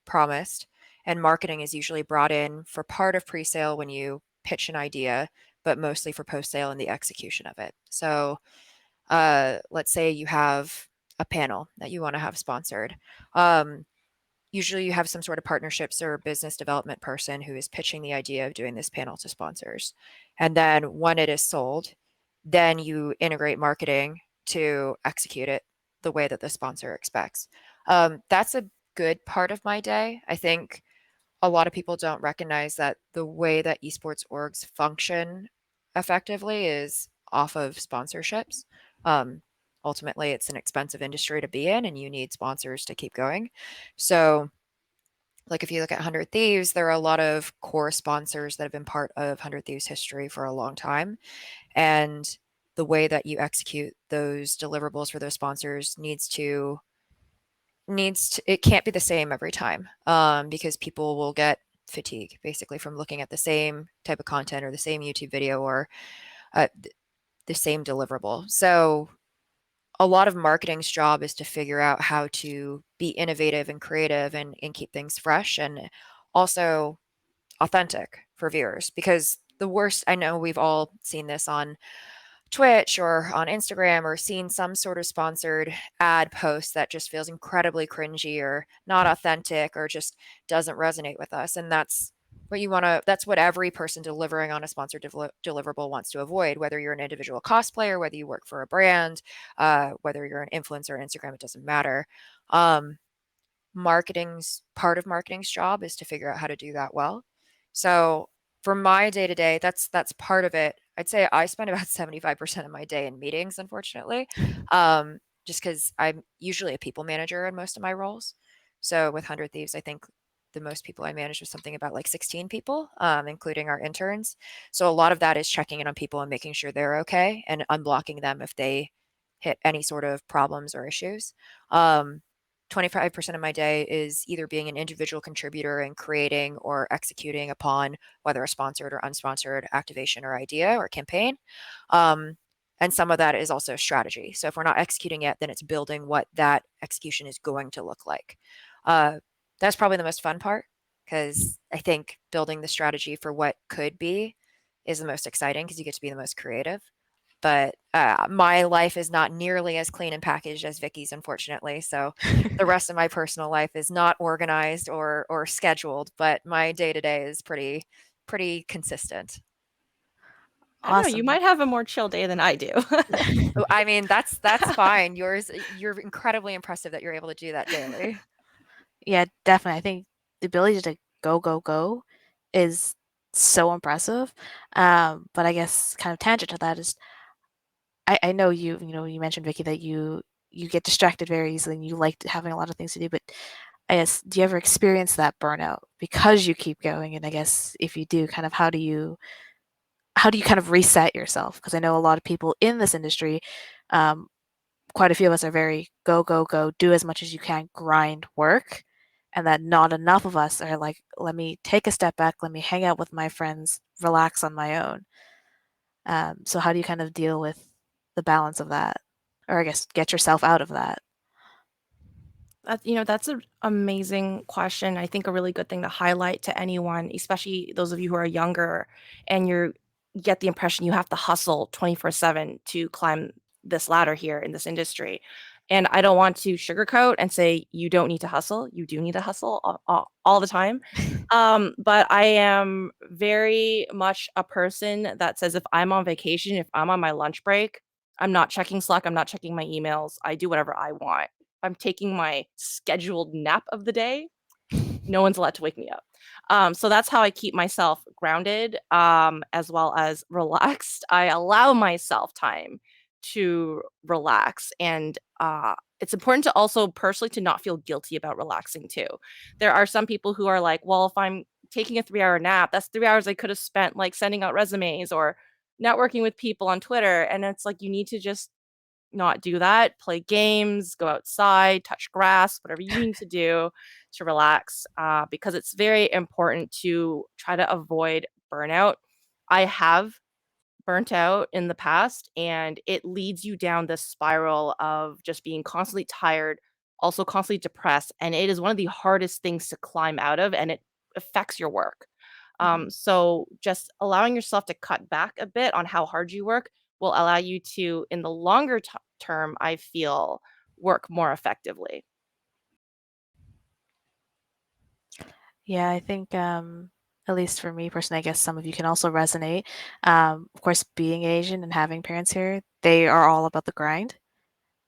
promised. And marketing is usually brought in for part of pre-sale when you pitch an idea, but mostly for post-sale and the execution of it. So let's say you have a panel that you want to have sponsored. Usually you have some sort of partnerships or business development person who is pitching the idea of doing this panel to sponsors. And then when it is sold, then you integrate marketing to execute it the way that the sponsor expects. That's a good part of my day. I think a lot of people don't recognize that the way that esports orgs function effectively is off of sponsorships. Um, Ultimately, it's an expensive industry to be in, and you need sponsors to keep going. So, like if you look at 100 Thieves, there are a lot of core sponsors that have been part of 100 Thieves history for a long time. And the way that you execute those deliverables for those sponsors it can't be the same every time, because people will get fatigue basically from looking at the same type of content or the same YouTube video or the same deliverable. So a lot of marketing's job is to figure out how to be innovative and creative and keep things fresh and also authentic for viewers, because the worst, I know we've all seen this on Twitch or on Instagram or seen some sort of sponsored ad post that just feels incredibly cringy or not authentic or just doesn't resonate with us. And that's what every person delivering on a sponsored deliverable wants to avoid, whether you're an individual cosplayer, whether you work for a brand, whether you're an influencer on Instagram, it doesn't matter. Um, Part of marketing's job is to figure out how to do that well. So for my day to day, that's part of it. I'd say I spend about 75% of my day in meetings, unfortunately, just because I'm usually a people manager in most of my roles. So with 100 Thieves, I think the most people I manage was something about like 16 people, including our interns. So a lot of that is checking in on people and making sure they're okay and unblocking them if they hit any sort of problems or issues. 25% of my day is either being an individual contributor and creating or executing upon whether a sponsored or unsponsored activation or idea or campaign. Um, and some of that is also strategy. So if we're not executing yet, then it's building what that execution is going to look like. That's probably the most fun part, because I think building the strategy for what could be is the most exciting because you get to be the most creative. But my life is not nearly as clean and packaged as Vicky's, unfortunately. So the rest of my personal life is not organized or scheduled, but my day to day is pretty consistent. I don't know, you Awesome. might have a more chill day than I do. I mean, that's fine. You're incredibly impressive that you're able to do that daily. Yeah, definitely. I think the ability to go is so impressive. But I guess kind of tangent to that is I know you mentioned, Vicky, that you get distracted very easily and you like having a lot of things to do, but I guess do you ever experience that burnout because you keep going? And I guess if you do, kind of how do you kind of reset yourself? Because I know a lot of people in this industry, quite a few of us are very go, do as much as you can, grind work, and that not enough of us are like, let me take a step back, let me hang out with my friends, relax on my own. So how do you kind of deal with the balance of that? Or I guess get yourself out of that? That's an amazing question. I think a really good thing to highlight to anyone, especially those of you who are younger and you get the impression you have to hustle 24/7 to climb this ladder here in this industry. And I don't want to sugarcoat and say you don't need to hustle. You do need to hustle all the time. But I am very much a person that says if I'm on vacation, if I'm on my lunch break, I'm not checking Slack, I'm not checking my emails. I do whatever I want. I'm taking my scheduled nap of the day, no one's allowed to wake me up. So that's how I keep myself grounded, as well as relaxed. I allow myself time to relax, and it's important to also personally to not feel guilty about relaxing too. There are some people who are like, well, if I'm taking a 3-hour nap, that's 3 hours I could have spent like sending out resumes or networking with people on Twitter. And it's like you need to just not do that. Play games, go outside, touch grass, whatever you need to do to relax, because it's very important to try to avoid burnout. I have burnt out in the past, and it leads you down this spiral of just being constantly tired also constantly depressed, and it is one of the hardest things to climb out of, and it affects your work. So just allowing yourself to cut back a bit on how hard you work will allow you to, in the longer term, I feel, work more effectively. Yeah, I think at least for me personally, I guess some of you can also resonate. Of course, being Asian and having parents here, they are all about the grind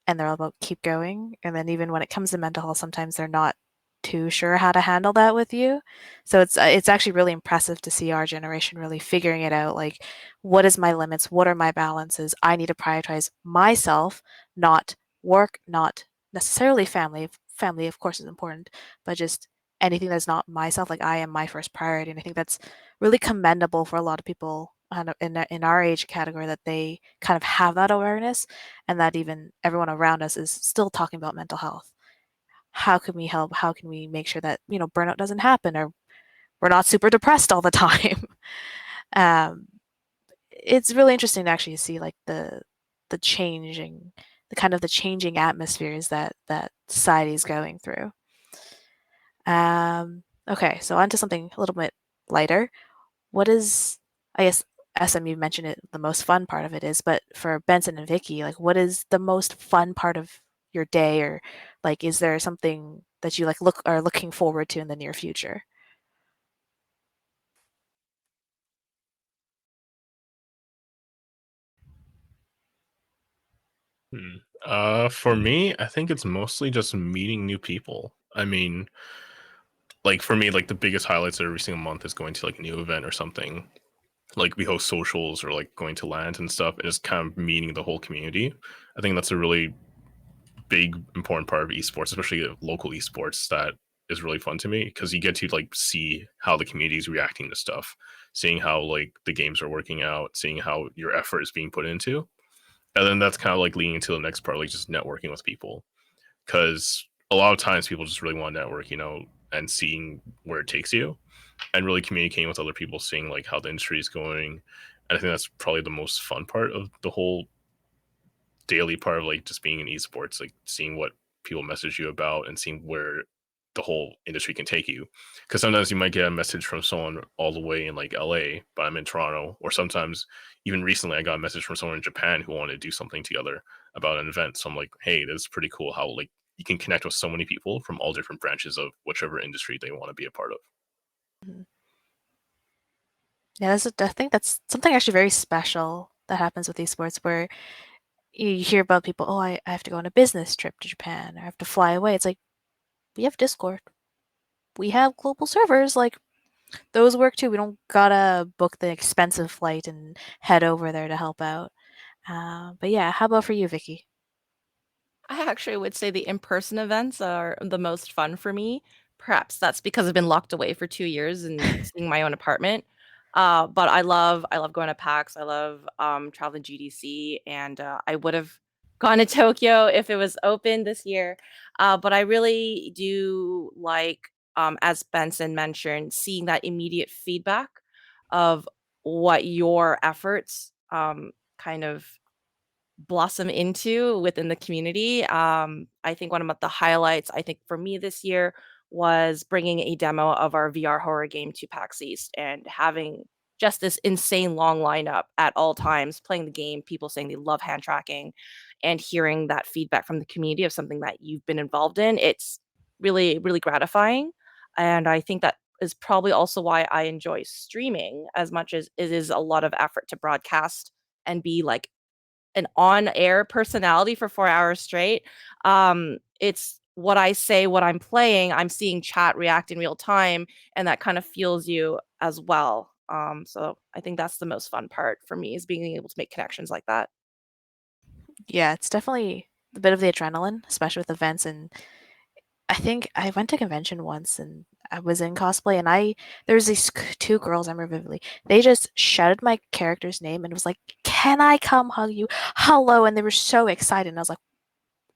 and they're all about keep going. And then even when it comes to mental health, sometimes they're not too sure how to handle that with you. So it's actually really impressive to see our generation really figuring it out. Like, what is my limits? What are my balances? I need to prioritize myself, not work, not necessarily family. Family, of course, is important, but just anything that's not myself. Like, I am my first priority, and I think that's really commendable for a lot of people in our age category, that they kind of have that awareness, and that even everyone around us is still talking about mental health. How can we help? How can we make sure that, burnout doesn't happen, or we're not super depressed all the time? um, it's really interesting to actually see like the changing the changing atmospheres that society is going through. Okay, so on to something a little bit lighter. What is, I guess, SM, you mentioned it, the most fun part of it is, but for Benson and Vicky, like, what is the most fun part of your day, or like, is there something that you like are looking forward to in the near future? For me, I think it's mostly just meeting new people. I mean, like for me, like the biggest highlights every single month is going to like a new event or something. Like we host socials or like going to lands and stuff, and just kind of meeting the whole community. I think that's a really big important part of esports, especially local esports. That is really fun to me because you get to like see how the community is reacting to stuff, seeing how like the games are working out, seeing how your effort is being put into, and then that's kind of like leading into the next part, like just networking with people. Because a lot of times people just really want to network, and seeing where it takes you, and really communicating with other people, seeing like how the industry is going. And I think that's probably the most fun part of the whole daily part of like just being in esports, like seeing what people message you about and seeing where the whole industry can take you. Because sometimes you might get a message from someone all the way in like LA, but I'm in Toronto. Or sometimes, even recently, I got a message from someone in Japan who wanted to do something together about an event. So I'm like, hey, this is pretty cool how like you can connect with so many people from all different branches of whichever industry they want to be a part of. Mhm. Yeah, I think that's something actually very special that happens with esports, where you hear about people, oh, I have to go on a business trip to Japan, or I have to fly away. It's like, we have Discord. We have global servers. Like, those work too. We don't gotta book the expensive flight and head over there to help out. But yeah, how about for you, Vicky? I actually would say the in-person events are the most fun for me. Perhaps that's because I've been locked away for 2 years and seeing my own apartment. But I love going to PAX. I love traveling GDC, and I would have gone to Tokyo if it was open this year. But I really do like, as Benson mentioned, seeing that immediate feedback of what your efforts kind of blossom into within the community. I think one of the highlights, I think for me this year, was bringing a demo of our VR horror game to PAX East and having just this insane long lineup at all times playing the game, people saying they love hand tracking, and hearing that feedback from the community of something that you've been involved in. It's really, really gratifying. And I think that is probably also why I enjoy streaming as much as it is a lot of effort to broadcast and be like an on-air personality for 4 hours straight. It's what I say, what I'm playing, I'm seeing chat react in real time, and that kind of fuels you as well. So I think that's the most fun part for me, is being able to make connections like that. Yeah, it's definitely a bit of the adrenaline, especially with events. And I think I went to a convention once and I was in cosplay, and there was these two girls I remember vividly. They just shouted my character's name and was like, "Can I come hug you? Hello!" And they were so excited. And I was like,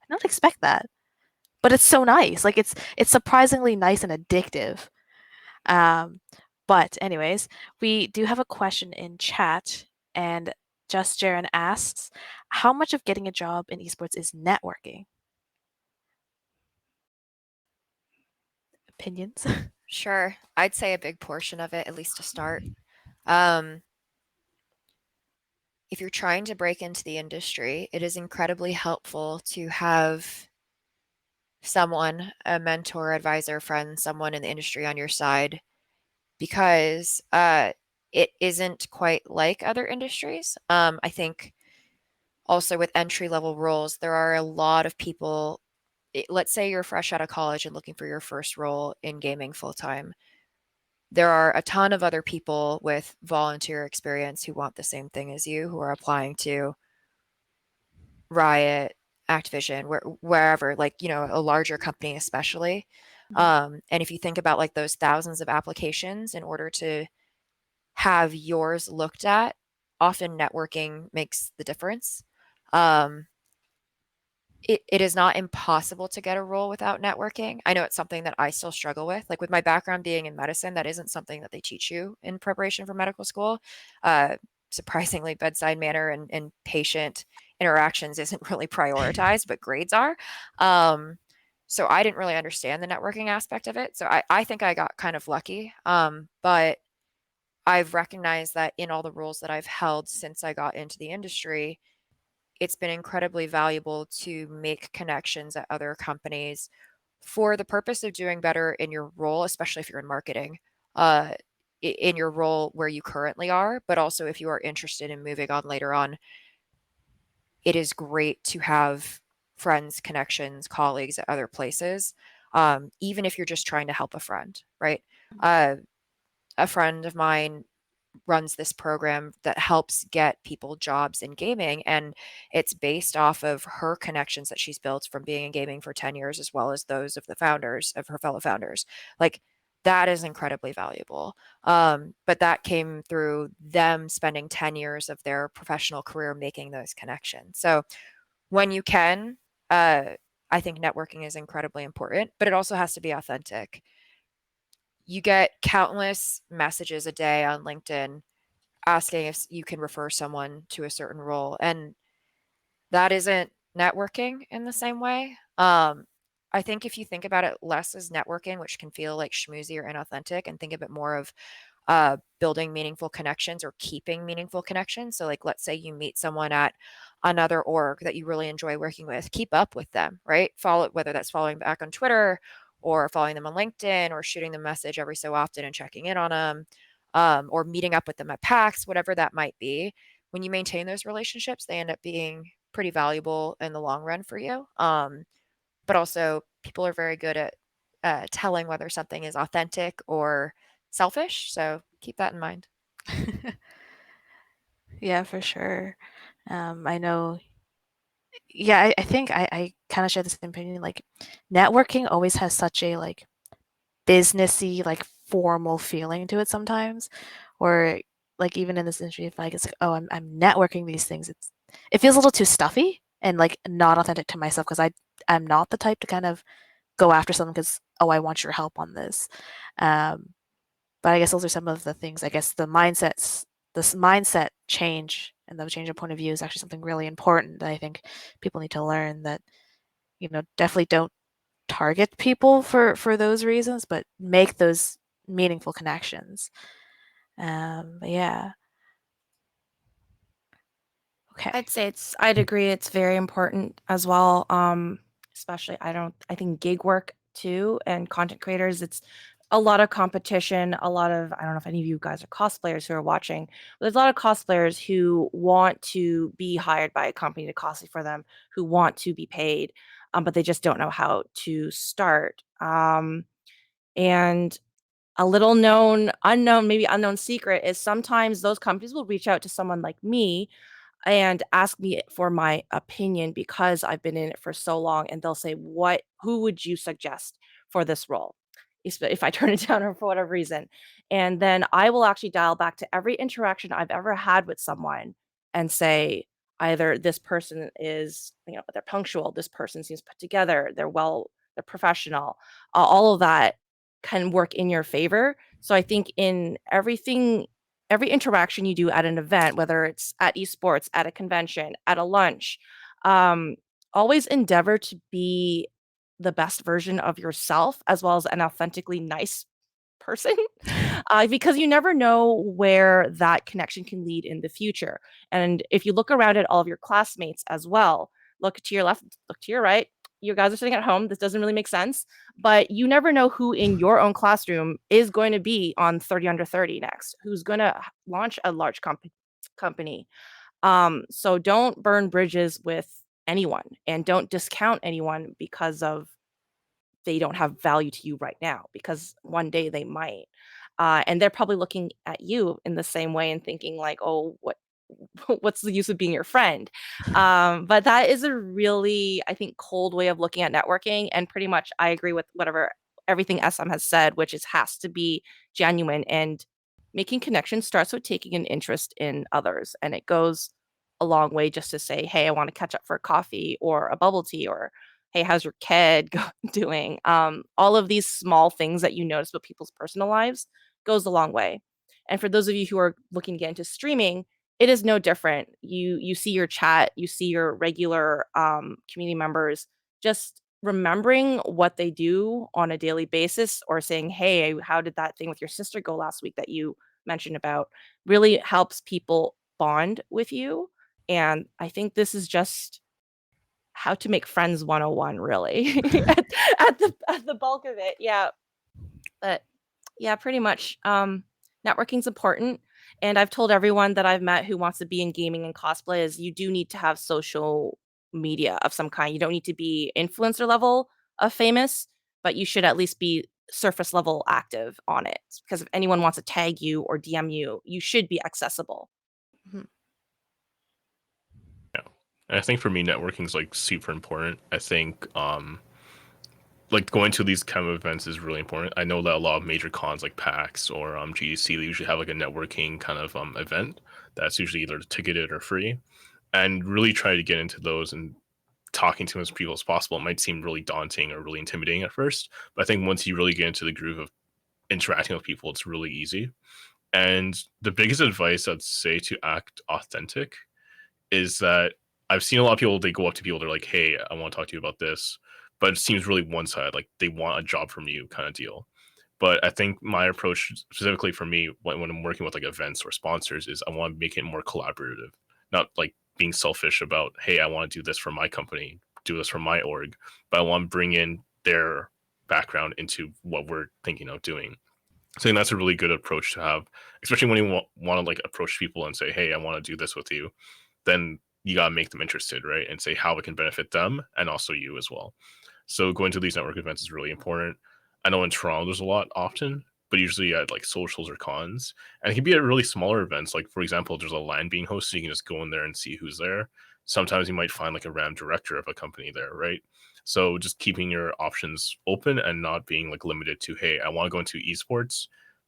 I don't expect that, but it's so nice. Like, it's surprisingly nice and addictive. Um, but anyways, we do have a question in chat, and Just Jaren asks, how much of getting a job in esports is networking? opinions? Sure. I'd say a big portion of it, at least to start. Um, if you're trying to break into the industry, it is incredibly helpful to have someone, a mentor, advisor, friend, someone in the industry on your side because it isn't quite like other industries. I think also with entry level roles, there are a lot of people. Let's say you're fresh out of college and looking for your first role in gaming full time. There are a ton of other people with volunteer experience who want the same thing as you, who are applying to Riot, Activision, wherever, like, a larger company especially. And if you think about like those thousands of applications in order to have yours looked at, often networking makes the difference. Um, it is not impossible to get a role without networking. I know it's something that I still struggle with. Like with my background being in medicine, that isn't something that they teach you in preparation for medical school. Uh, Surprisingly, bedside manner and patient interactions isn't really prioritized, but grades are. So I didn't really understand the networking aspect of it. So I think I got kind of lucky. But I've recognized that in all the roles that I've held since I got into the industry, it's been incredibly valuable to make connections at other companies for the purpose of doing better in your role, especially if you're in marketing, uh, in your role where you currently are, but also if you are interested in moving on later on, it is great to have friends, connections, colleagues at other places, even if you're just trying to help a friend, right? A friend of mine runs this program that helps get people jobs in gaming, and it's based off of her connections that she's built from being in gaming for 10 years as well as those of the founders, of her fellow founders. Like, that is incredibly valuable. But that came through them spending 10 years of their professional career making those connections. So when you can, I think networking is incredibly important, but it also has to be authentic. You get countless messages a day on LinkedIn asking if you can refer someone to a certain role, and that isn't networking in the same way. I think if you think about it less as networking, which can feel like schmoozy or inauthentic, and think of it more of building meaningful connections or keeping meaningful connections. So, like, let's say you meet someone at another org that you really enjoy working with, keep up with them, right? Follow, whether that's following back on Twitter or following them on LinkedIn or shooting them a message every so often and checking in on them, or meeting up with them at PAX, whatever that might be. When you maintain those relationships, they end up being pretty valuable in the long run for you. But also, people are very good at telling whether something is authentic or selfish. So keep that in mind. Yeah, for sure. I know. Yeah, I think I kind of share the same opinion. Like, networking always has such a like businessy, like formal feeling to it sometimes, or like even in this industry, if like it's like, oh, I'm networking these things, it feels a little too stuffy and like not authentic to myself because I'm not the type to kind of go after someone because, oh, I want your help on this. Um, but I guess those are some of the things. I guess this mindset change and the change of point of view is actually something really important that I think people need to learn. That definitely don't target people for those reasons, but make those meaningful connections. But yeah. Okay. I'd agree it's very important as well. Especially I think gig work too and content creators, it's a lot of competition, a lot of I don't know if any of you guys are cosplayers who are watching, but there's a lot of cosplayers who want to be hired by a company to cosplay for them, who want to be paid, but they just don't know how to start. And a little known, unknown, maybe unknown secret is sometimes those companies will reach out to someone like me and ask me for my opinion because I've been in it for so long, and they'll say, who would you suggest for this role? If I turn it down or for whatever reason. And then I will actually dial back to every interaction I've ever had with someone and say, either this person is, they're punctual, this person seems put together, they're professional, all of that can work in your favor. So I think in every interaction you do at an event, whether it's at esports, at a convention, at a lunch, always endeavor to be the best version of yourself as well as an authentically nice person because you never know where that connection can lead in the future. And if you look around at all of your classmates as well, look to your left, look to your right, you guys are sitting at home. This doesn't really make sense, but you never know who in your own classroom is going to be on 30 under 30 next, who's going to launch a large company. So don't burn bridges with anyone and don't discount anyone because of they don't have value to you right now, because one day they might. And they're probably looking at you in the same way and thinking like, oh, what's the use of being your friend? But that is a really, I think, cold way of looking at networking. And pretty much I agree with whatever everything SM has said, which is has to be genuine. And making connections starts with taking an interest in others. And it goes a long way just to say, hey, I want to catch up for a coffee or a bubble tea, or hey, how's your kid doing? All of these small things that you notice about people's personal lives goes a long way. And for those of you who are looking to get into streaming, it is no different. You see your chat, you see your regular community members just remembering what they do on a daily basis, or saying, hey, how did that thing with your sister go last week that you mentioned about, really helps people bond with you. And I think this is just how to make friends 101, really. at the bulk of it. Yeah. But yeah, pretty much. Networking's important. And I've told everyone that I've met who wants to be in gaming and cosplay is you do need to have social media of some kind. You don't need to be influencer level of famous, but you should at least be surface level active on it. Because if anyone wants to tag you or DM you, you should be accessible. Mhm. And I think for me, networking is like super important. I think like going to these kind of events is really important. I know that a lot of major cons like PAX or GDC, they usually have like a networking kind of event that's usually either ticketed or free, and really try to get into those and talking to as people as possible. It might seem really daunting or really intimidating at first, but I think once you really get into the groove of interacting with people, it's really easy. And the biggest advice I'd say to act authentic is that I've seen a lot of people, they go up to people, they're like, hey, I want to talk to you about this. But it seems really one sided, like they want a job from you kind of deal. But I think my approach, specifically for me, when I'm working with like events or sponsors, is I want to make it more collaborative, not like being selfish about, hey, I want to do this for my company, do this for my org, but I want to bring in their background into what we're thinking of doing. So I think that's a really good approach to have, especially when you want to like approach people and say, hey, I want to do this with you. Then you got to make them interested, right? And say how it can benefit them and also you as well. So going to these network events is really important. I know in Toronto there's a lot often, but usually at like socials or cons. And it can be at really smaller events. Like for example, there's a LAN being hosted, you can just go in there and see who's there. Sometimes you might find like a RAM director of a company there, right? So just keeping your options open and not being like limited to, hey, I want to go into esports,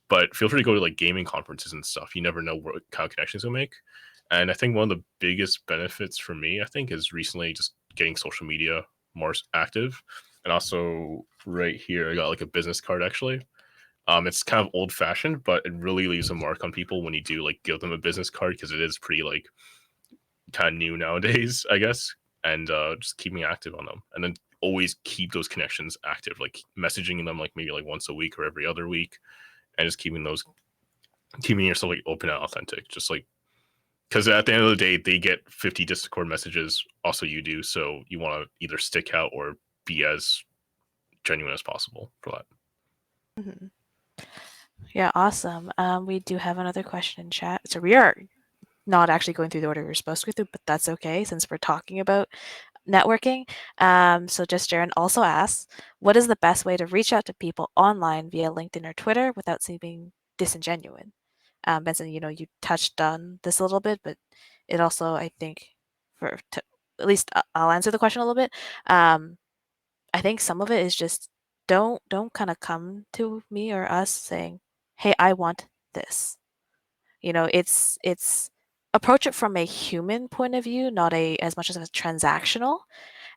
but feel free to go to like gaming conferences and stuff. You never know what kind of connections you'll make. And I think one of the biggest benefits for me, I think, is recently just getting social media more active. And also right here, I got like a business card actually. It's kind of old fashioned, but it really leaves a mark on people when you do like give them a business card, because it is pretty like kind of new nowadays, I guess. And just keeping active on them, and then always keep those connections active, like messaging them like maybe like once a week or every other week, and just keeping yourself like open and authentic, just like, because at the end of the day they get 50 Discord messages, also you do, so you want to either stick out or be as genuine as possible for that. Mhm. Yeah, awesome. We do have another question in chat. So we are not actually going through the order we're supposed to go through, but that's okay since we're talking about networking. So just Jaren also asks, what is the best way to reach out to people online via LinkedIn or Twitter without seeming disingenuous? Benson, you touched on this a little bit, but it also, I think, at least I'll answer the question a little bit. I think some of it is just don't kind of come to me or us saying, "Hey, I want this." It's approach it from a human point of view, not as much as a transactional.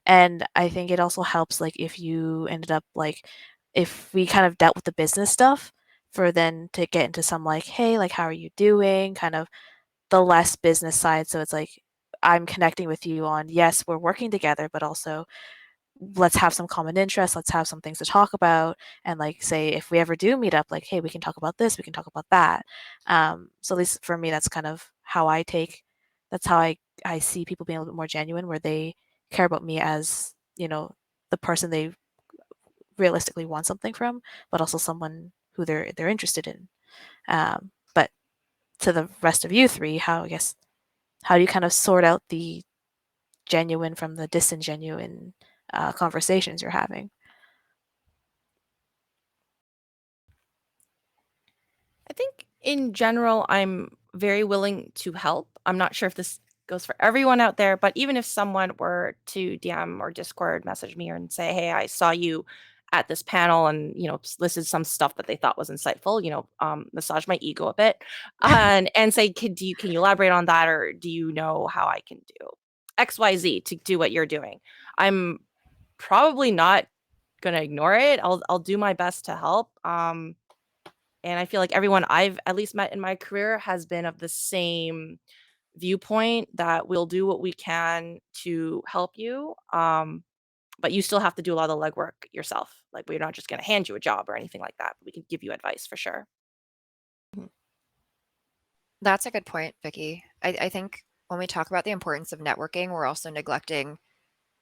And I think it also helps, like, if you ended up like if we kind of dealt with the business stuff for then to get into some like, hey, like, how are you doing? Kind of the less business side. So it's like I'm connecting with you on, yes, we're working together, but also let's have some common interests, let's have some things to talk about, and like say if we ever do meet up, like hey, we can talk about this, we can talk about that. So at least for me, that's kind of how that's how I see people being a little bit more genuine, where they care about me as the person they realistically want something from, but also someone who they're interested in. But to the rest of you three, how do you kind of sort out the genuine from the disingenuine conversations you're having? I think in general, I'm very willing to help. I'm not sure if this goes for everyone out there, but even if someone were to DM or Discord message me and say, "Hey, I saw you at this panel," and listed some stuff that they thought was insightful, massage my ego a bit, and say, "Can you elaborate on that, or do you know how I can do XYZ to do what you're doing?" I'm probably not gonna ignore it. I'll do my best to help. And I feel like everyone I've at least met in my career has been of the same viewpoint, that we'll do what we can to help you. But you still have to do a lot of the legwork yourself. Like, we're not just going to hand you a job or anything like that. But we can give you advice for sure. That's a good point, Vicky. I think when we talk about the importance of networking, we're also neglecting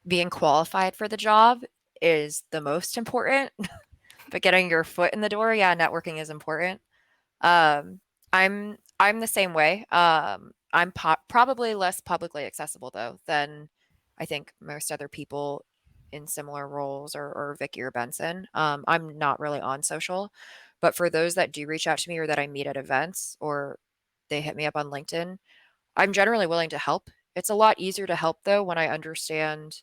being qualified for the job is the most important. But getting your foot in the door, yeah, networking is important. Um, I'm the same way. I'm probably less publicly accessible though than I think most other people in similar roles, or Vicky or Benson. I'm not really on social, but for those that do reach out to me or that I meet at events or they hit me up on LinkedIn, I'm generally willing to help. It's a lot easier to help though when I understand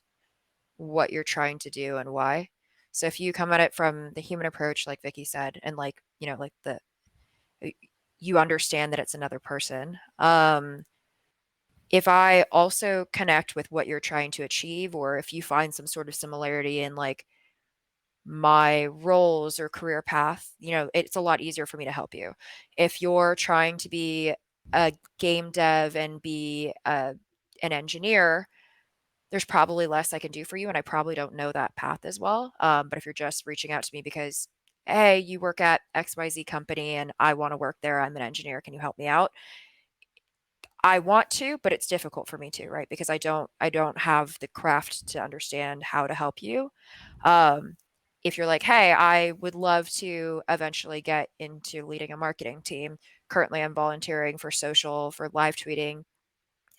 what you're trying to do and why. So if you come at it from the human approach, like Vicky said, and like, like you understand that it's another person. If I also connect with what you're trying to achieve, or if you find some sort of similarity in like my roles or career path, it's a lot easier for me to help you. If you're trying to be a game dev and be an engineer, there's probably less I can do for you, and I probably don't know that path as well. But if you're just reaching out to me because, hey, you work at XYZ company and I want to work there, I'm an engineer, can you help me out? I want to, but it's difficult for me to, right? Because I don't have the craft to understand how to help you. Um, if you're like, hey, I would love to eventually get into leading a marketing team. Currently, I'm volunteering for social, for live tweeting,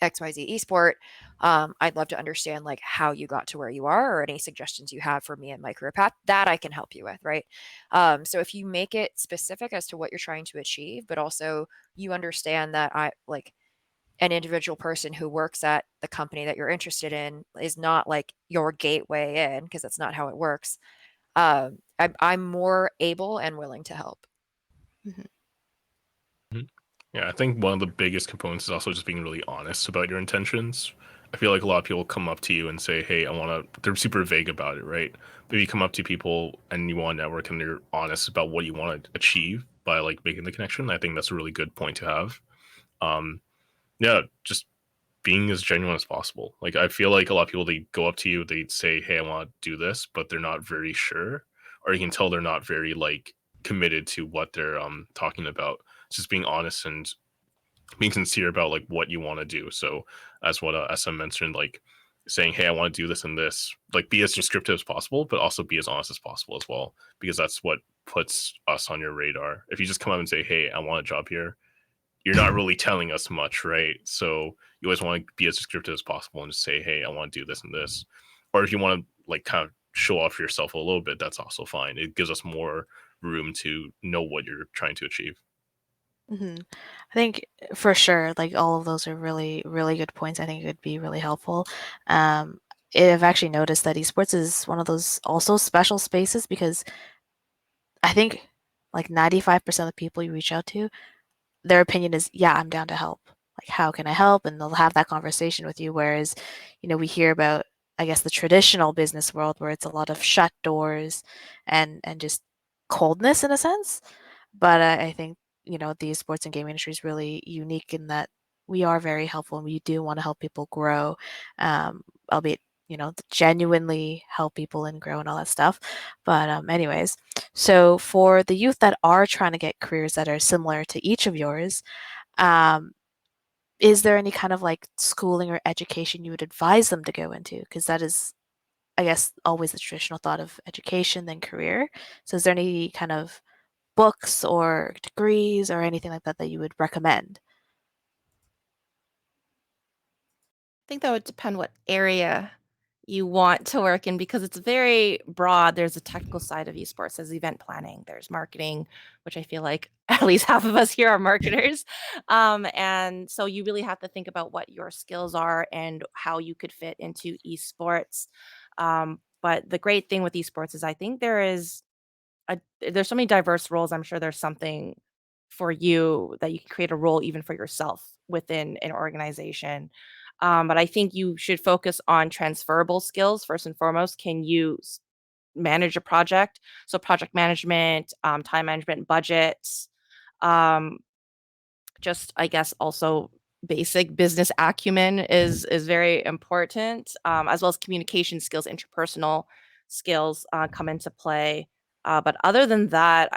XYZ esport. I'd love to understand like how you got to where you are, or any suggestions you have for me in my career path that I can help you with, right? So if you make it specific as to what you're trying to achieve, but also you understand that I like an individual person who works at the company that you're interested in is not like your gateway in, because that's not how it works. I'm more able and willing to help. Yeah, I think one of the biggest components is also just being really honest about your intentions. I feel like a lot of people come up to you and say, "Hey, I want to." They're super vague about it, right? But if you come up to people and you want to network and they're honest about what you want to achieve by like making the connection, I think that's a really good point to have. Um, yeah, just being as genuine as possible. Like, I feel like a lot of people, they go up to you, they say, "Hey, I want to do this," but they're not very sure, or you can tell they're not very like committed to what they're talking about. Just being honest and being sincere about like what you want to do. So as what SM mentioned, like saying, "Hey, I want to do this and this," like be as descriptive as possible, but also be as honest as possible as well, because that's what puts us on your radar. If you just come up and say, "Hey, I want a job here," you're not really telling us much, right? So you always want to be as descriptive as possible and just say, "Hey, I want to do this and this." Or if you want to like kind of show off yourself a little bit, that's also fine. It gives us more room to know what you're trying to achieve. I think for sure, like all of those are really, really good points. I think it would be really helpful. Um, I've actually noticed that esports is one of those also special spaces, because I think like 95% of the people you reach out to, their opinion is, yeah, I'm down to help. Like, how can I help? And they'll have that conversation with you. Whereas, we hear about, I guess, the traditional business world where it's a lot of shut doors and just coldness in a sense. But I think, the sports and gaming industry is really unique in that we are very helpful and we do want to help people grow, albeit, genuinely help people and grow and all that stuff. But anyways, so for the youth that are trying to get careers that are similar to each of yours, is there any kind of like schooling or education you would advise them to go into? Because that is, I guess, always the traditional thought of education then career. So is there any kind of books or degrees or anything like that that you would recommend? I think that would depend what area you want to work in because it's very broad. There's a technical side of esports, there's event planning, there's marketing, which I feel like at least half of us here are marketers. And so you really have to think about what your skills are and how you could fit into esports. But the great thing with esports is I think there's so many diverse roles. I'm sure there's something for you that you can create a role even for yourself within an organization. But I think you should focus on transferable skills first and foremost. Can you manage a project? So project management, time management, budgets, um, just I guess also basic business acumen is very important, as well as communication skills, interpersonal skills come into play. But other than that,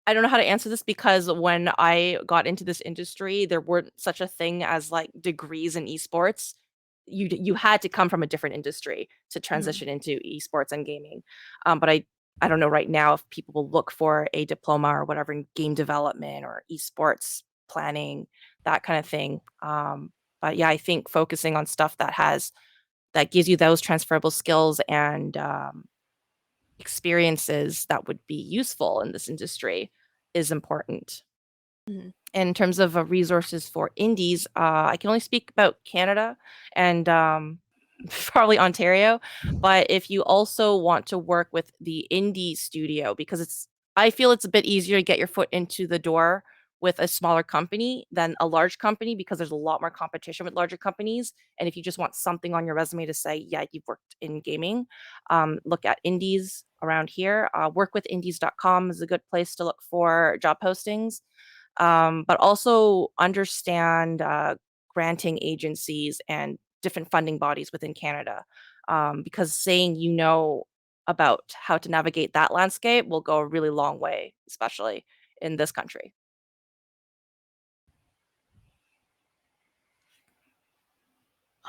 I don't know how to answer this because when I got into this industry, there weren't such a thing as like degrees in esports. You had to come from a different industry to transition into esports and gaming. But I don't know right now if people will look for a diploma or whatever in game development or esports planning, that kind of thing. But yeah, I think focusing on stuff that gives you those transferable skills and experiences that would be useful in this industry is important. In terms of resources for indies, I can only speak about Canada and probably Ontario. But if you also want to work with the indie studio, because I feel it's a bit easier to get your foot into the door with a smaller company than a large company because there's a lot more competition with larger companies. And if you just want something on your resume to say, yeah, you've worked in gaming, look at indies around here. Workwithindies.com is a good place to look for job postings, but also understand granting agencies and different funding bodies within Canada, because saying about how to navigate that landscape will go a really long way, especially in this country.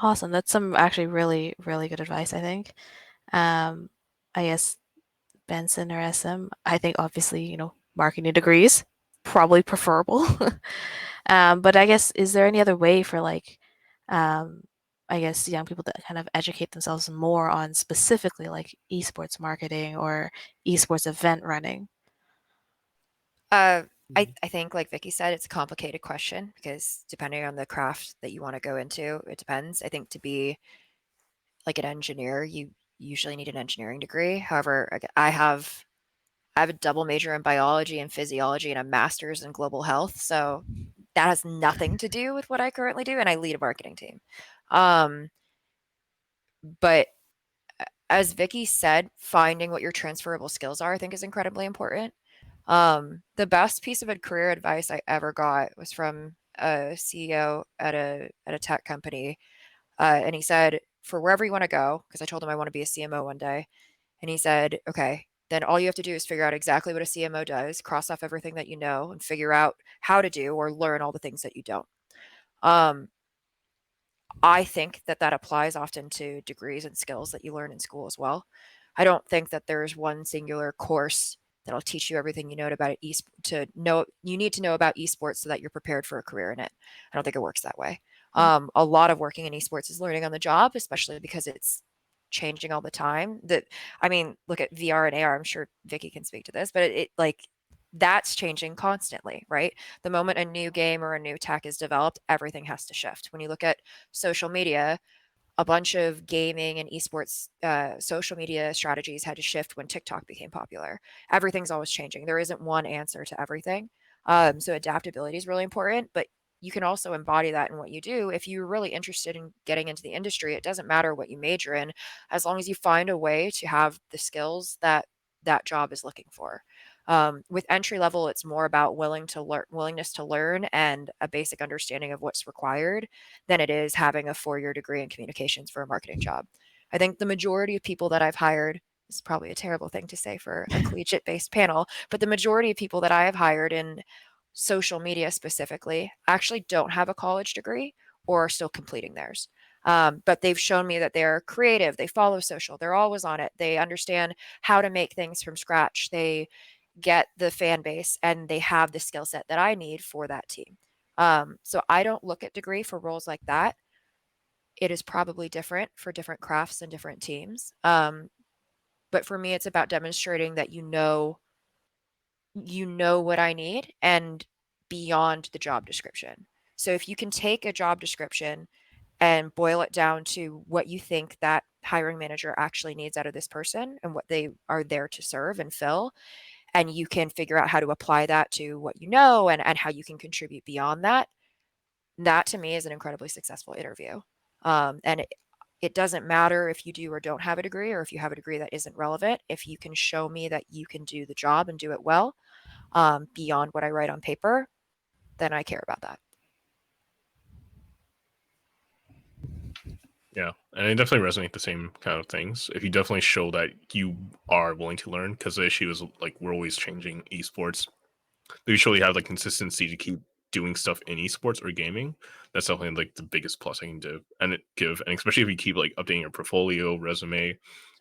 Awesome. That's some actually really, really good advice, I think. I guess Benson or SM, I think obviously, marketing degrees, probably preferable. But I guess, is there any other way for I guess young people to kind of educate themselves more on specifically like esports marketing or esports event running? I think, like Vicky said, it's a complicated question because depending on the craft that you want to go into, it depends. I think to be like an engineer, you usually need an engineering degree. However, I have a double major in biology and physiology and a master's in global health. So that has nothing to do with what I currently do, and I lead a marketing team. But as Vicky said, finding what your transferable skills are, I think, is incredibly important. The best piece of career advice I ever got was from a CEO at a tech company, and he said, "For wherever you want to go," because I told him I want to be a CMO one day, and he said, "Okay, then all you have to do is figure out exactly what a CMO does, cross off everything that you know, and figure out how to do or learn all the things that you don't." Um, I think that that applies often to degrees and skills that you learn in school as well. I don't think that there's one singular course that'll teach you everything you know about to know you need to know about esports so that you're prepared for a career in it. I don't think it works that way. A lot of working in esports is learning on the job, especially because it's changing all the time. I mean, look at VR and AR. I'm sure Vicky can speak to this, but it like that's changing constantly, right? The moment a new game or a new tech is developed, everything has to shift. When you look at social media, a bunch of gaming and esports social media strategies had to shift when TikTok became popular. Everything's always changing. There isn't one answer to everything. So adaptability is really important, but you can also embody that in what you do. If you're really interested in getting into the industry, it doesn't matter what you major in, as long as you find a way to have the skills that that job is looking for. With entry level, it's more about willingness to learn and a basic understanding of what's required than it is having a 4-year degree in communications for a marketing job. I think the majority of people that I've hired, this is probably a terrible thing to say for a collegiate based panel, but the majority of people that I have hired in social media specifically actually don't have a college degree or are still completing theirs. But they've shown me that they're creative, they follow social, they're always on it, they understand how to make things from scratch, they get the fan base, and they have the skill set that I need for that team. So I don't look at degree for roles like that. It is probably different for different crafts and different teams. But for me, it's about demonstrating that you know what I need and beyond the job description. So if you can take a job description and boil it down to what you think that hiring manager actually needs out of this person and what they are there to serve and fill, and you can figure out how to apply that to what you know and how you can contribute beyond that, that to me is an incredibly successful interview. And it doesn't matter if you do or don't have a degree, or if you have a degree that isn't relevant. If you can show me that you can do the job and do it well, beyond what I write on paper, then I care about that. Yeah, and I definitely resonate the same kind of things. If you definitely show that you are willing to learn, because the issue is like we're always changing esports. If you surely have the consistency to keep doing stuff in esports or gaming, that's definitely like the biggest plus I can do and especially if you keep like updating your portfolio, resume,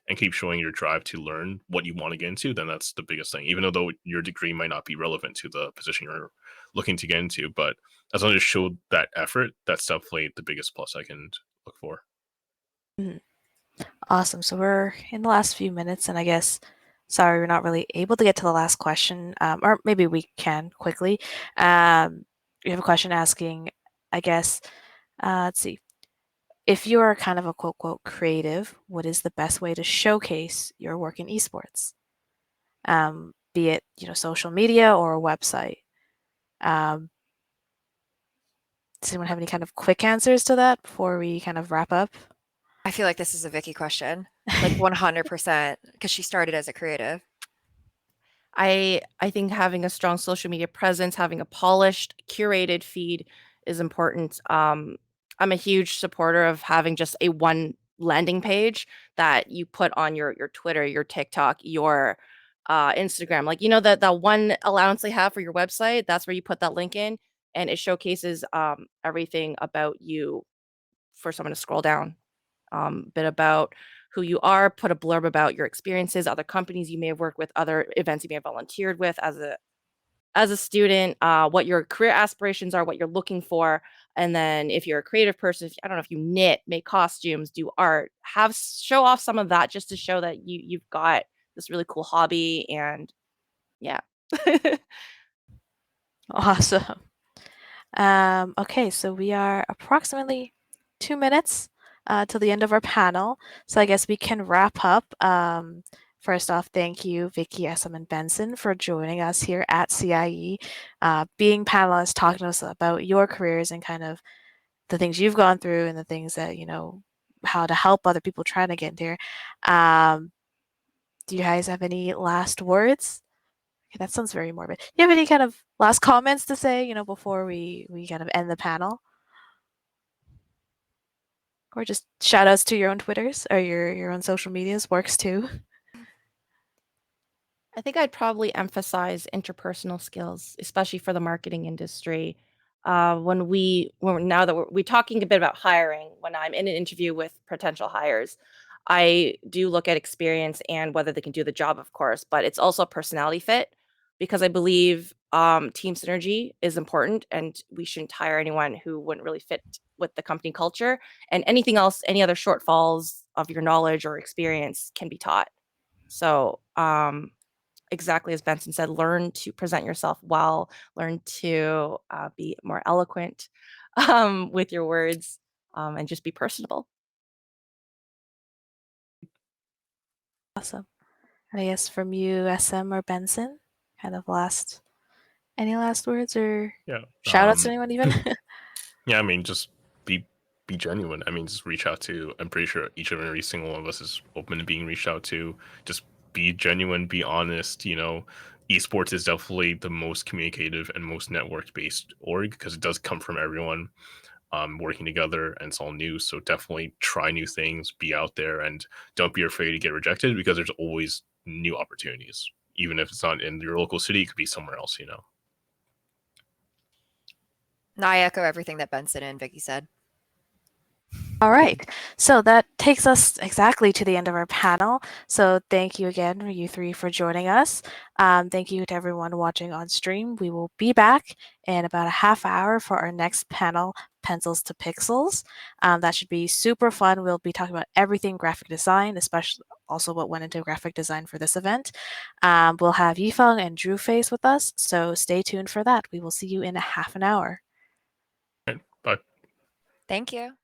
and keep showing your drive to learn what you want to get into, then that's the biggest thing. Even though your degree might not be relevant to the position you're looking to get into, but as long as you show that effort, that's definitely the biggest plus I can look for. Mhm. Awesome. So we're in the last few minutes, and I guess, sorry, we're not really able to get to the last question, or maybe we can quickly. We have a question asking, I guess, let's see. If you are kind of a quote, quote, creative, what is the best way to showcase your work in esports? Be it, social media or a website. Does anyone have any kind of quick answers to that before we kind of wrap up? I feel like this is a Vicky question, like 100%, because she started as a creative. I think having a strong social media presence, having a polished, curated feed is important. I'm a huge supporter of having just a one landing page that you put on your Twitter, your TikTok, your Instagram. Like that one allowance they have for your website. That's where you put that link in, and it showcases everything about you for someone to scroll down. Bit about who you are, put a blurb about your experiences, other companies you may have worked with, other events you may have volunteered with as a student, what your career aspirations are, what you're looking for, and then if you're a creative person, I don't know if you knit, make costumes, do art, show off some of that just to show that you've got this really cool hobby, and yeah. Awesome. Okay, so we are approximately 2 minutes till the end of our panel. So I guess we can wrap up. First off, thank you, Vicky, SM, and Benson, for joining us here at CIE, being panelists, talking to us about your careers and kind of the things you've gone through and the things that, how to help other people trying to get in here. Do you guys have any last words? Okay, that sounds very morbid. Do you have any kind of last comments to say, before we kind of end the panel? Or just shout outs to your own Twitters or your own social medias works too. I think I'd probably emphasize interpersonal skills, especially for the marketing industry. Now that we're talking a bit about hiring, when I'm in an interview with potential hires, I do look at experience and whether they can do the job, of course, but it's also a personality fit, because I believe team synergy is important, and we shouldn't hire anyone who wouldn't really fit with the company culture. And anything else, any other shortfalls of your knowledge or experience can be taught. So, exactly as Benson said, learn to present yourself well, learn to be more eloquent with your words, and just be personable. Awesome. And I guess from you, SM or Benson, kind of any last words or shout outs to anyone even? Yeah, I mean, just be genuine. I mean, just reach out to. I'm pretty sure each and every single one of us is open to being reached out to. Just be genuine, be honest. esports is definitely the most communicative and most network based org because it does come from everyone working together and it's all new. So definitely try new things, be out there, and don't be afraid to get rejected because there's always new opportunities. Even if it's not in your local city, it could be somewhere else, you know. And I echo everything that Benson and Vicky said. All right. So that takes us exactly to the end of our panel. So thank you again, you three, for joining us. Thank you to everyone watching on stream. We will be back in about a half hour for our next panel, Pencils to Pixels. That should be super fun. We'll be talking about everything graphic design, especially also what went into graphic design for this event. We'll have Yifeng and Drew Face with us, so stay tuned for that. We will see you in a half an hour. Bye. Thank you.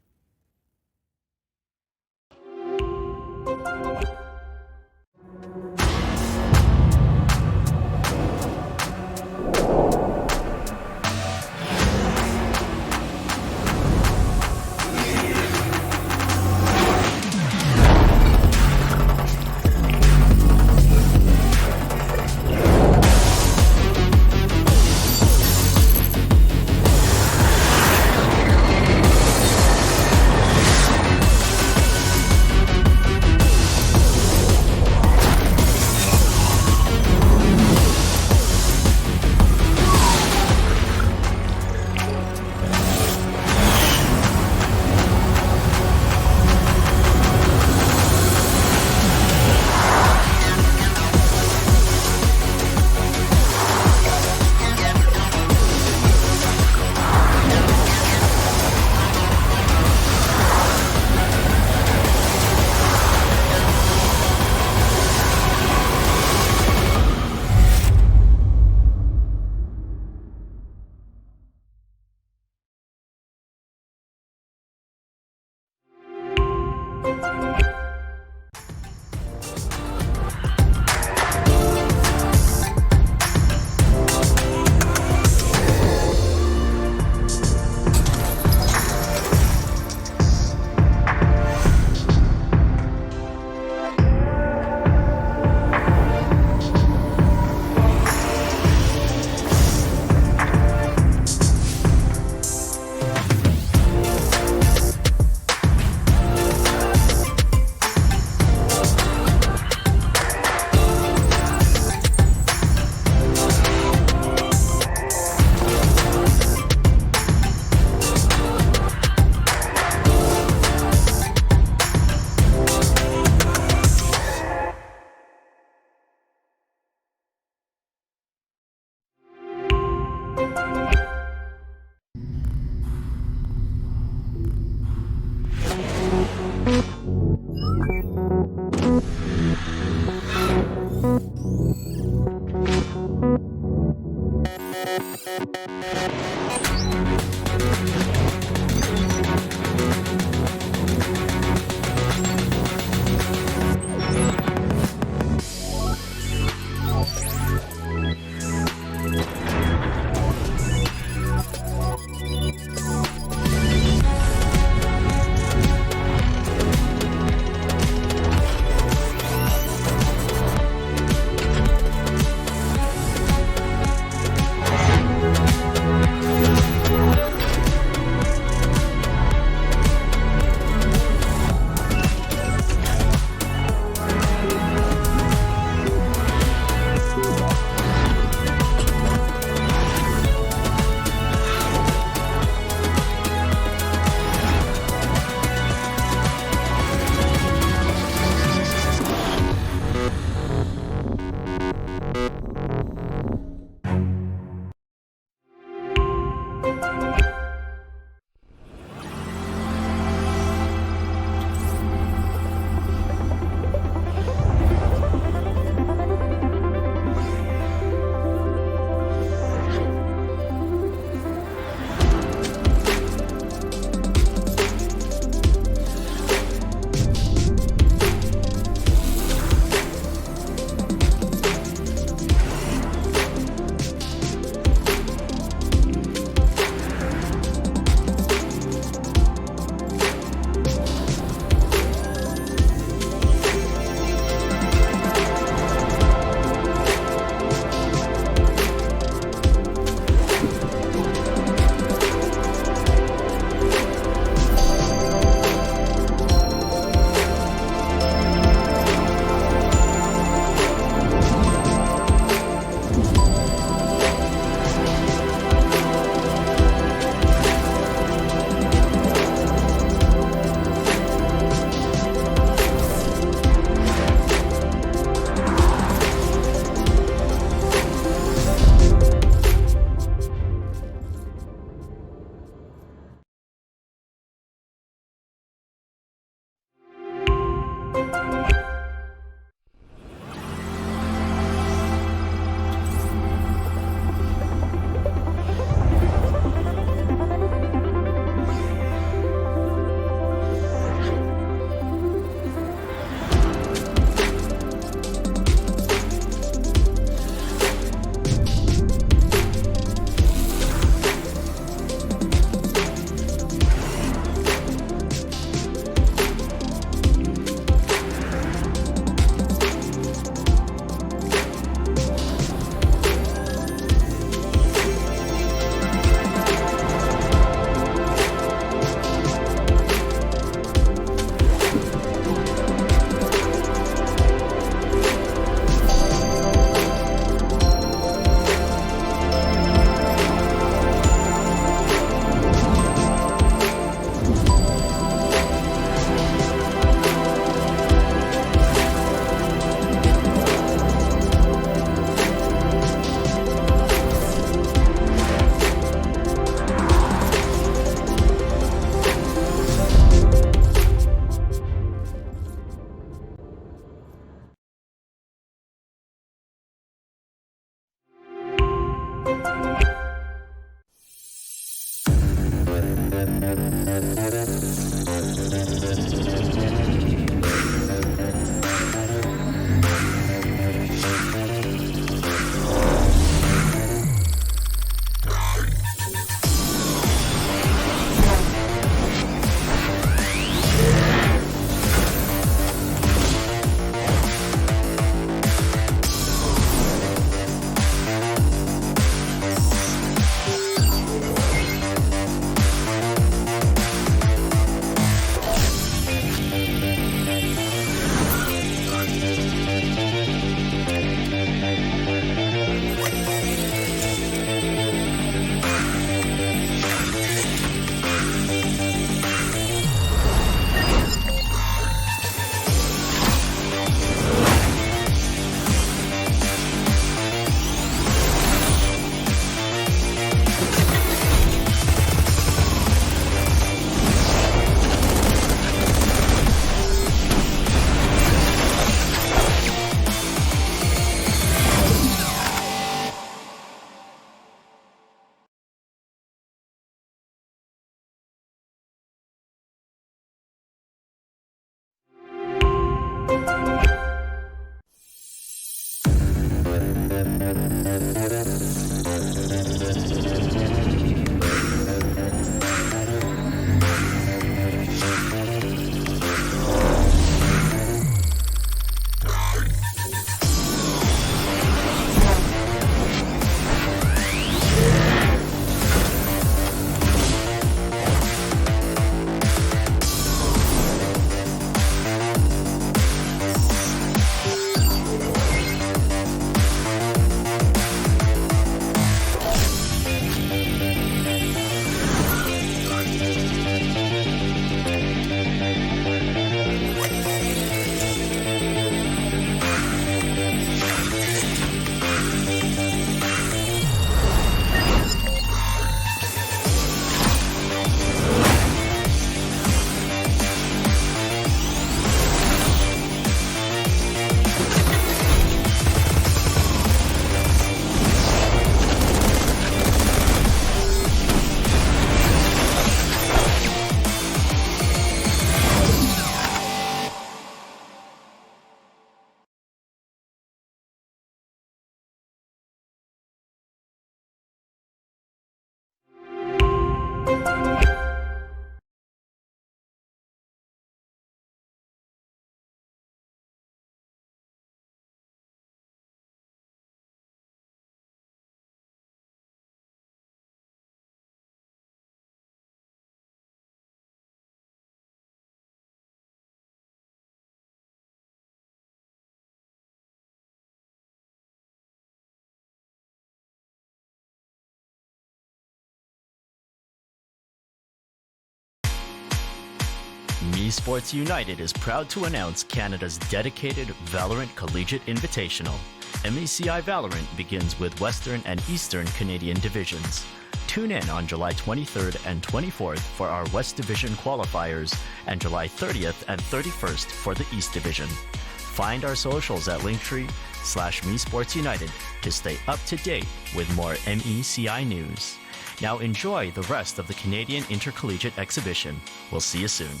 Esports United is proud to announce Canada's dedicated Valorant Collegiate Invitational. MECI Valorant begins with Western and Eastern Canadian divisions. Tune in on July 23rd and 24th for our West Division qualifiers and July 30th and 31st for the East Division. Find our socials at linktree/MeSportsUnited to stay up to date with more MECI news. Now enjoy the rest of the Canadian Intercollegiate Exhibition. We'll see you soon.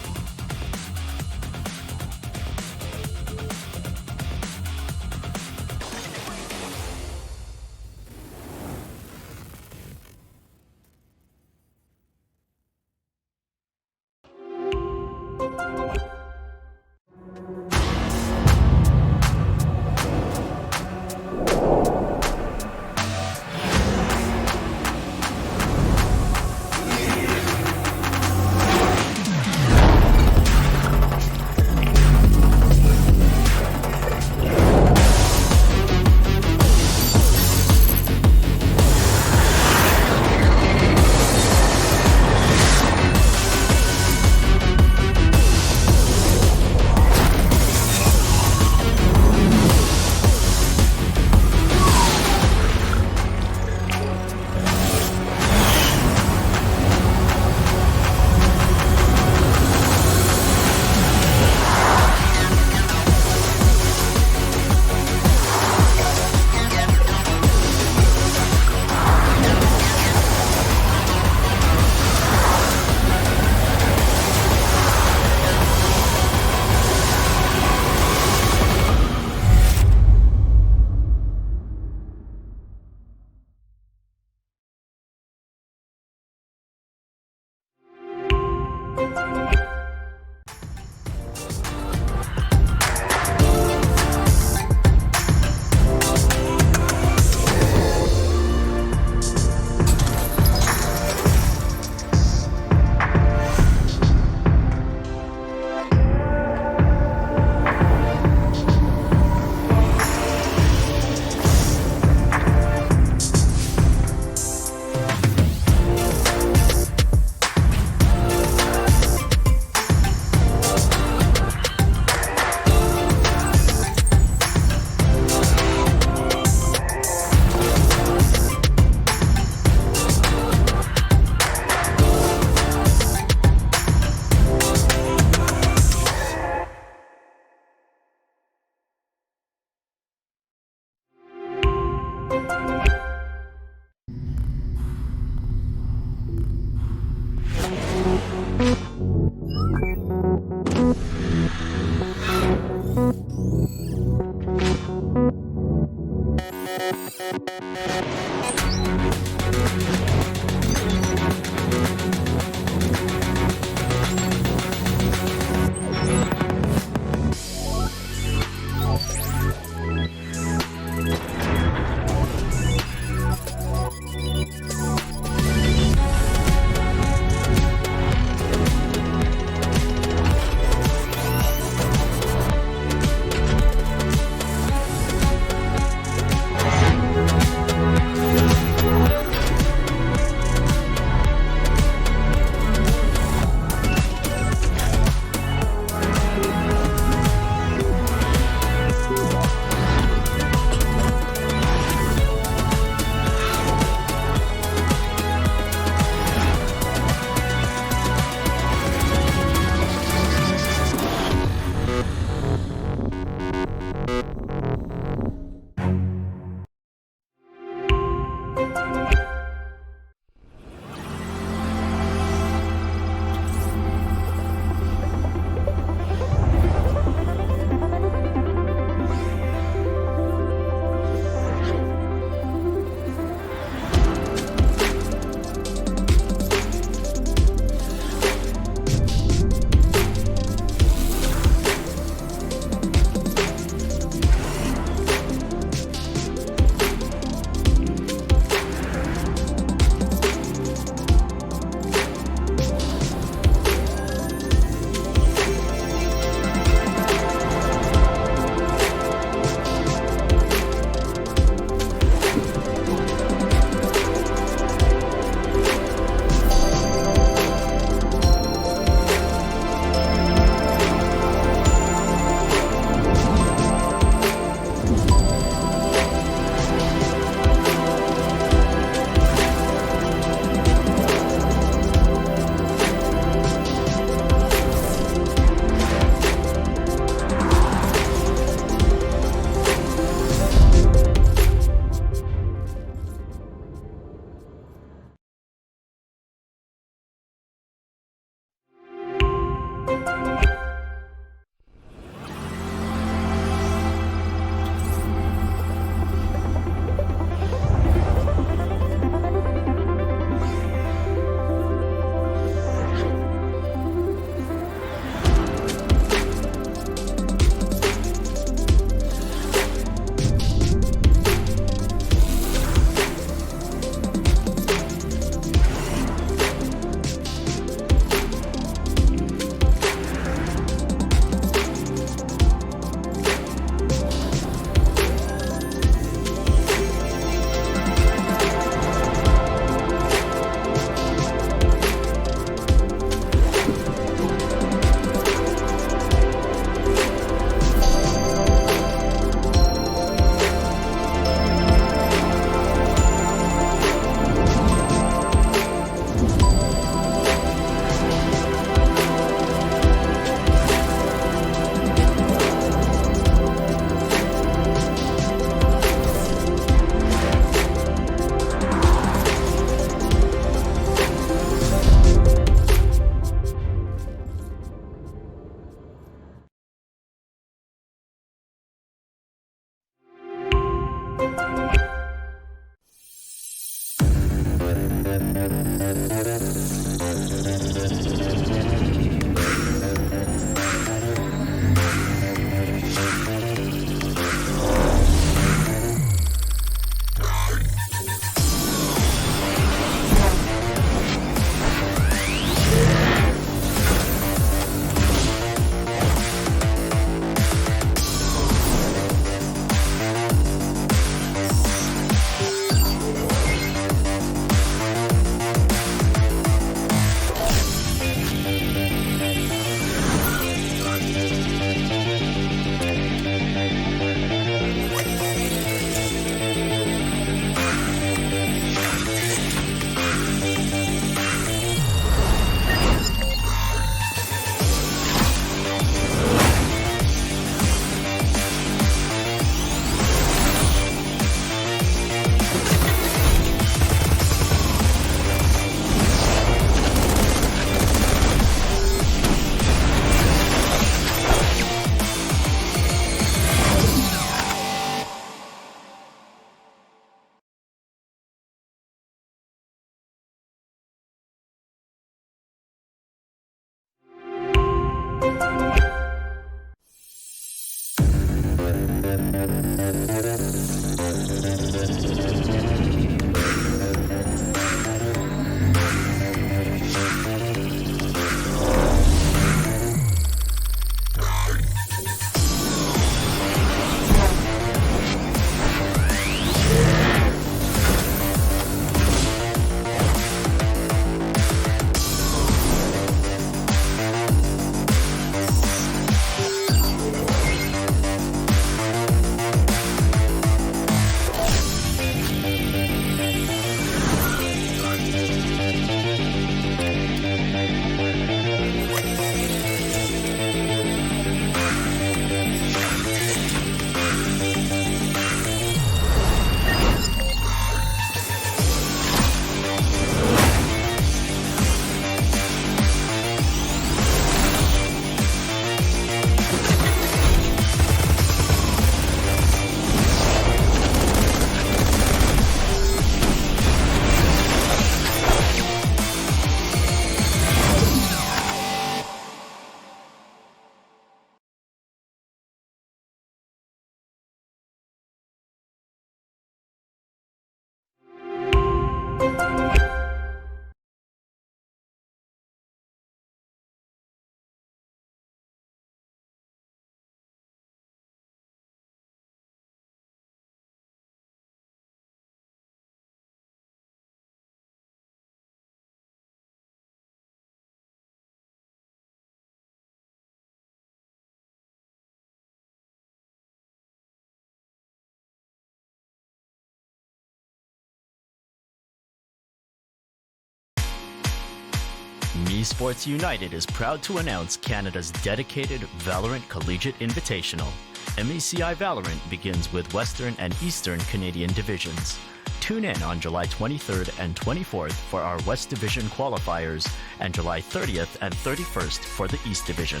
Me Sports United is proud to announce Canada's dedicated Valorant Collegiate Invitational. MECI Valorant begins with Western and Eastern Canadian divisions. Tune in on July 23rd and 24th for our West Division qualifiers and July 30th and 31st for the East Division.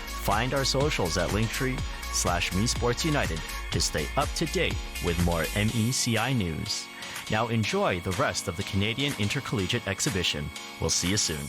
Find our socials at linktree/MeSportsUnited to stay up to date with more MECI news. Now enjoy the rest of the Canadian Intercollegiate Exhibition. We'll see you soon.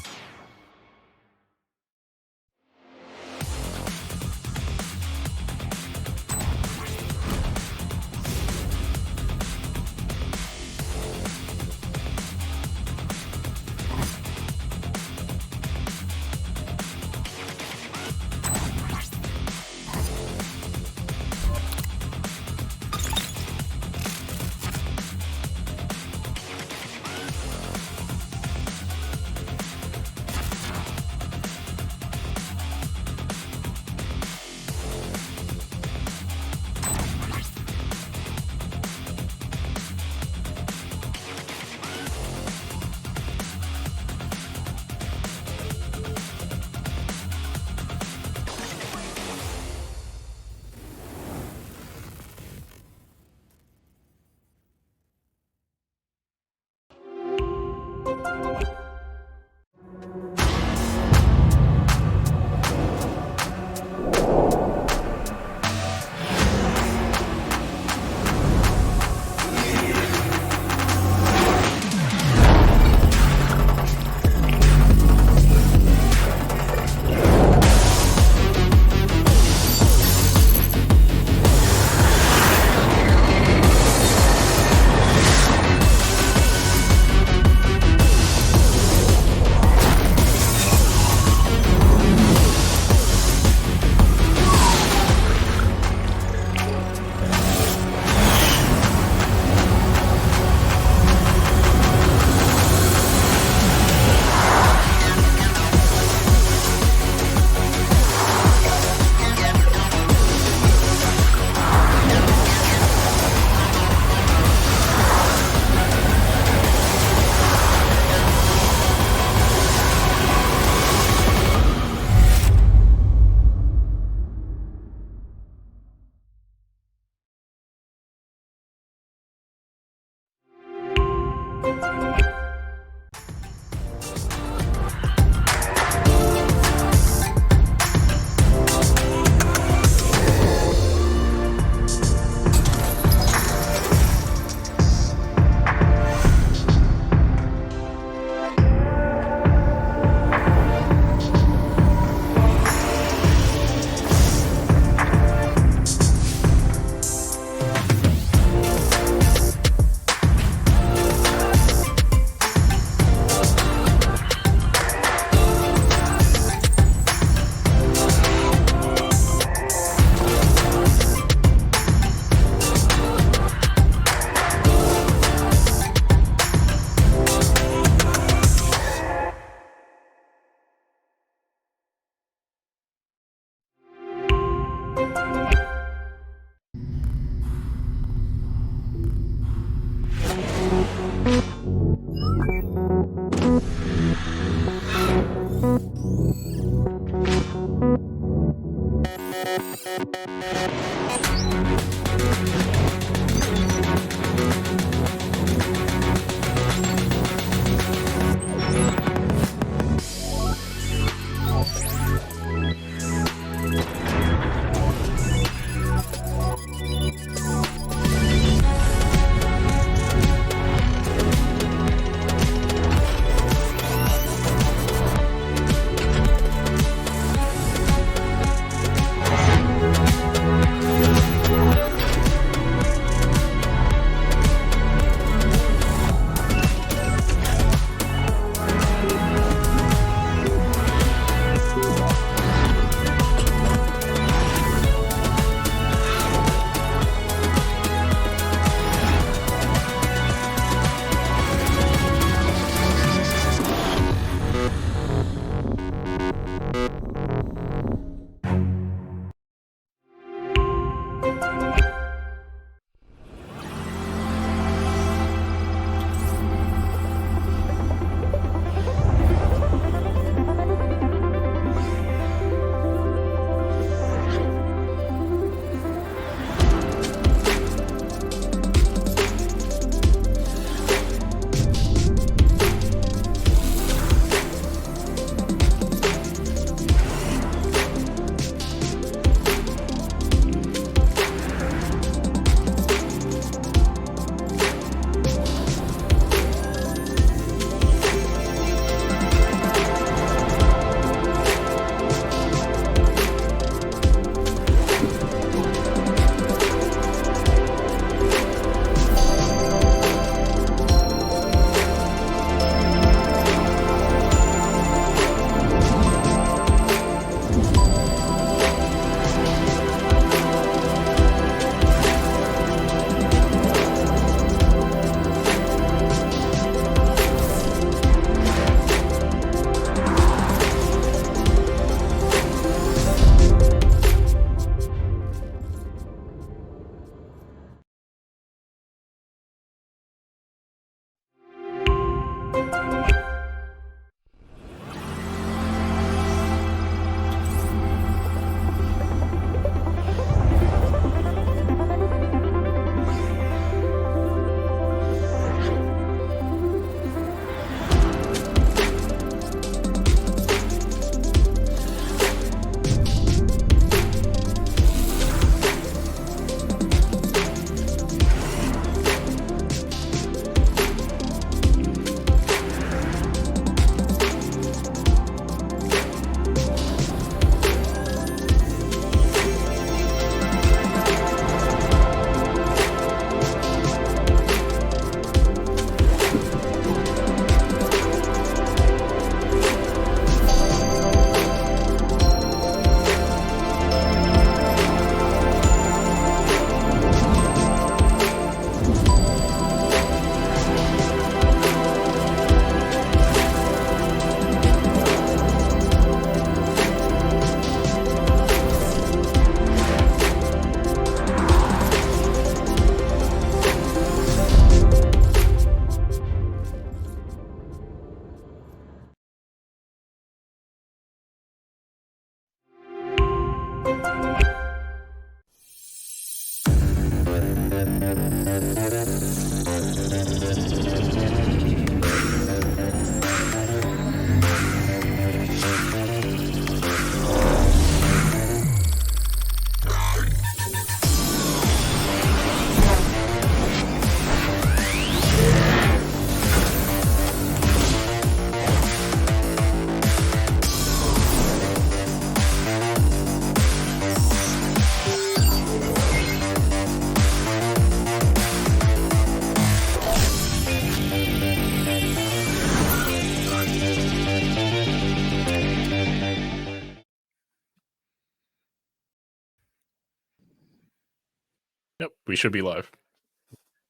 Yep, we should be live.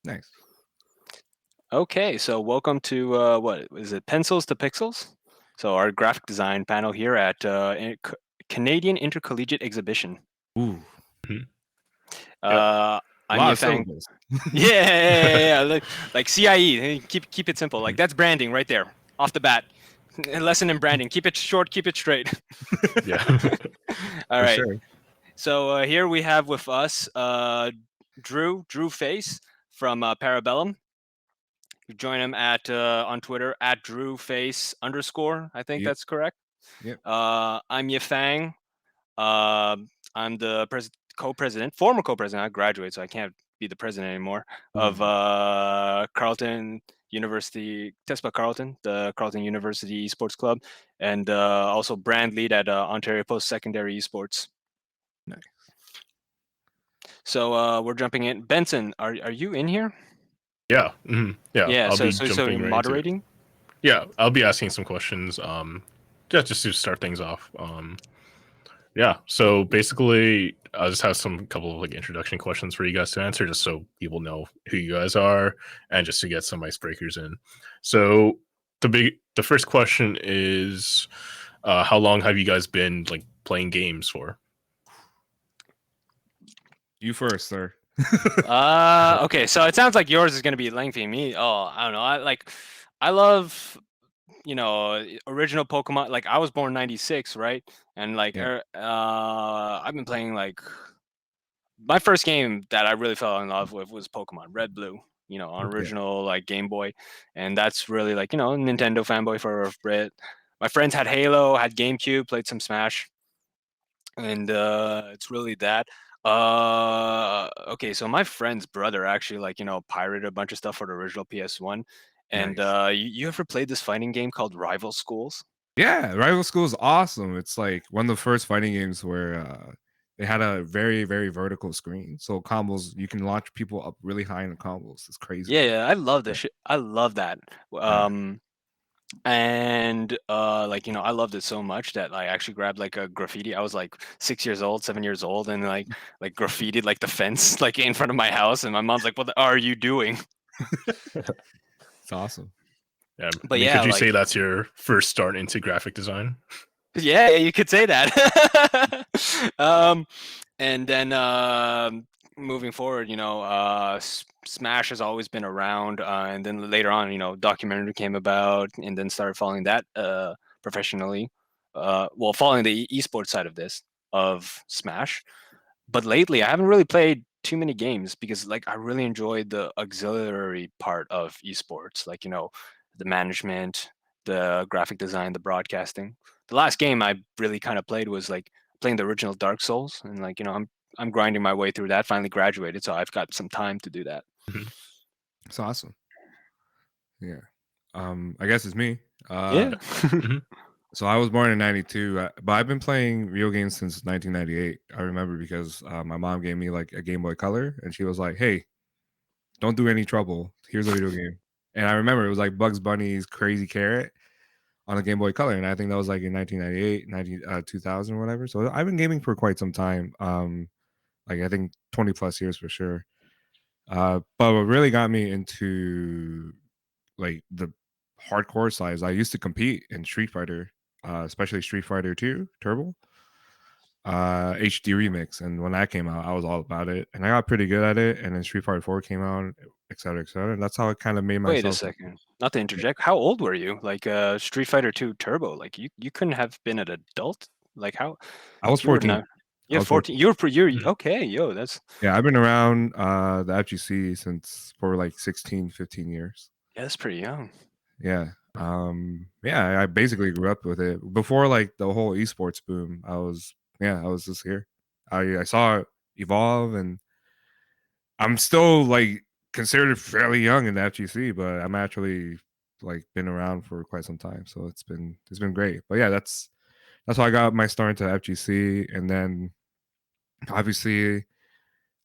Nice. Okay, so welcome to what is it? Pencils to Pixels. So our graphic design panel here at Canadian Intercollegiate Exhibition. Ooh. I'm Lot of Yifang. syllables. Yeah. Like CIE. Keep it simple. Like that's branding right there, off the bat. A lesson in branding. Keep it short. Keep it straight. Yeah. All For right. sure. So here we have with us Drew Face from Parabellum. You join him at on Twitter at DrewFace_. I think Yep. that's correct. Yep. I'm Yifang. I'm the former co-president. I graduated, so I can't be the president anymore. Of Carleton University, TESPA Carleton, the Carleton University Esports Club, and also brand lead at Ontario Post Secondary Esports. Nice. So we're jumping in. Benson, are you in here? Yeah. Yeah. Yeah. I'll So be so jumping right into it. moderating. Yeah, I'll be asking some questions. Just to start things off. Yeah. So basically, I'll just have some couple of like introduction questions for you guys to answer, just so people know who you guys are, and just to get some icebreakers in. So the first question is, how long have you guys been like playing games for? You first, sir. Okay, so it sounds like yours is going to be lengthy. Me, I don't know. I love, original Pokemon. Like I was born '96, right? And like, Yeah. I've been playing like my first game that I really fell in love with was Pokemon Red Blue. On original like Game Boy, and that's really like Nintendo fanboy for a bit. My friends had Halo, had GameCube, played some Smash, and it's really that. Okay, so my friend's brother actually pirated a bunch of stuff for the original PS1. And Nice. you ever played this fighting game called Rival Schools? Yeah, Rival School is awesome. It's like one of the first fighting games where they had a very, very vertical screen. So combos, you can launch people up really high in the combos. It's crazy. Yeah, I love this shit. I love that. And I loved it so much that I actually grabbed like a graffiti. I was like 7 years old, and like graffitied like the fence like in front of my house, and my mom's like, "What are you doing?" It's awesome. Yeah, But could you say that's your first start into graphic design? Yeah, you could say that. And then moving forward, Smash has always been around, and then later on, documentary came about, and then started following that professionally. Following the esports side of this of Smash, but lately I haven't really played too many games because I really enjoyed the auxiliary part of esports, the management, the graphic design, the broadcasting. The last game I really kind of played was playing the original Dark Souls, and I'm grinding my way through that. Finally graduated, so I've got some time to do that. It's awesome. Yeah. I guess it's me. Yeah. So I was born in '92, but I've been playing video games since 1998. I remember because my mom gave me like a Game Boy Color, and she was like, "Hey, don't do any trouble. Here's a video game." And I remember it was like Bugs Bunny's Crazy Carrot on a Game Boy Color, and I think that was like in 1998, 2000 or whatever. So I've been gaming for quite some time. Like I think 20 plus years for sure. But what really got me into like the hardcore side, I used to compete in Street Fighter, especially Street Fighter 2 Turbo, HD Remix. And when that came out, I was all about it, and I got pretty good at it. And then Street Fighter 4 came out, et cetera, et cetera. And that's how I kind of made myself. Wait a second, not to interject. How old were you? Street Fighter 2 Turbo, you couldn't have been an adult. Like how? I was 14. You're I was 14. 14. You're okay. Yo, that's Yeah, I've been around the FGC since for like 16, 15 years. yeah, that's pretty young. Yeah. Yeah, I basically grew up with it. Before like the whole esports boom, I was just here. I saw it evolve, and I'm still like considered fairly young in the FGC, but I'm actually like been around for quite some time. So it's been great. But yeah, that's how I got my start into FGC, and then obviously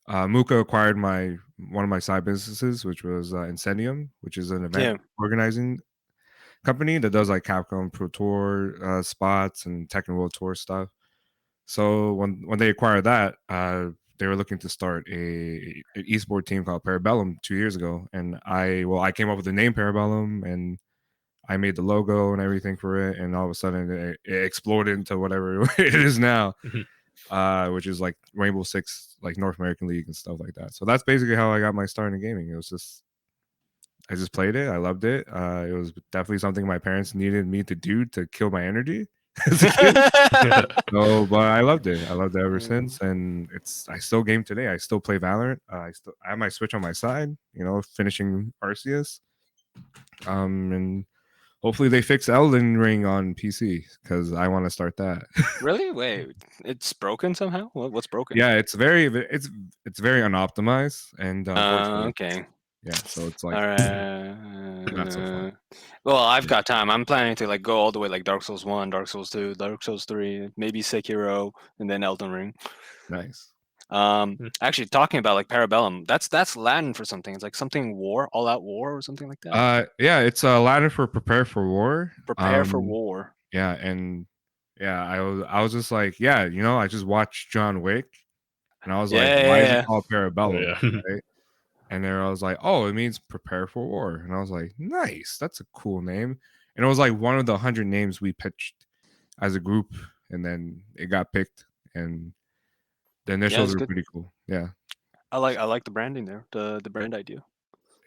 Muka acquired one of my side businesses, which was Incendium, which is an event Yeah. organizing company that does like Capcom Pro Tour spots and Tekken World Tour stuff. So when they acquired that, they were looking to start an esport team called Parabellum 2 years ago, and I came up with the name Parabellum, and I made the logo and everything for it, and all of a sudden it exploded into whatever it is now, which is like Rainbow Six, like North American League and stuff like that. So that's basically how I got my start in gaming. It was just I just played it. I loved it. It was definitely something my parents needed me to do to kill my energy as a kid. So, but I loved it. I loved it ever since, and I still game today. I still play Valorant. I have my Switch on my side. Finishing Arceus. And hopefully they fix Elden Ring on PC because I want to start that. Really? Wait, it's broken somehow? What's broken? Yeah, it's very unoptimized, and unfortunately, Okay. yeah. So it's like All right. not so fun. Well, I've got time. I'm planning to like go all the way like Dark Souls 1, Dark Souls 2, Dark Souls 3, maybe Sekiro, and then Elden Ring. Nice. Actually, talking about like Parabellum, that's Latin for something. It's like something war, all out war, or something like that. Yeah, it's Latin for prepare for war. Prepare for war. Yeah, and yeah, I was just like, yeah, I just watched John Wick, and I was like, why is it called Parabellum? Right? And then I was like, oh, it means prepare for war, and I was like, nice, that's a cool name. And it was like one of the 100 names we pitched as a group, and then it got picked, and the initials were pretty cool. Yeah, I like the branding there, the brand idea.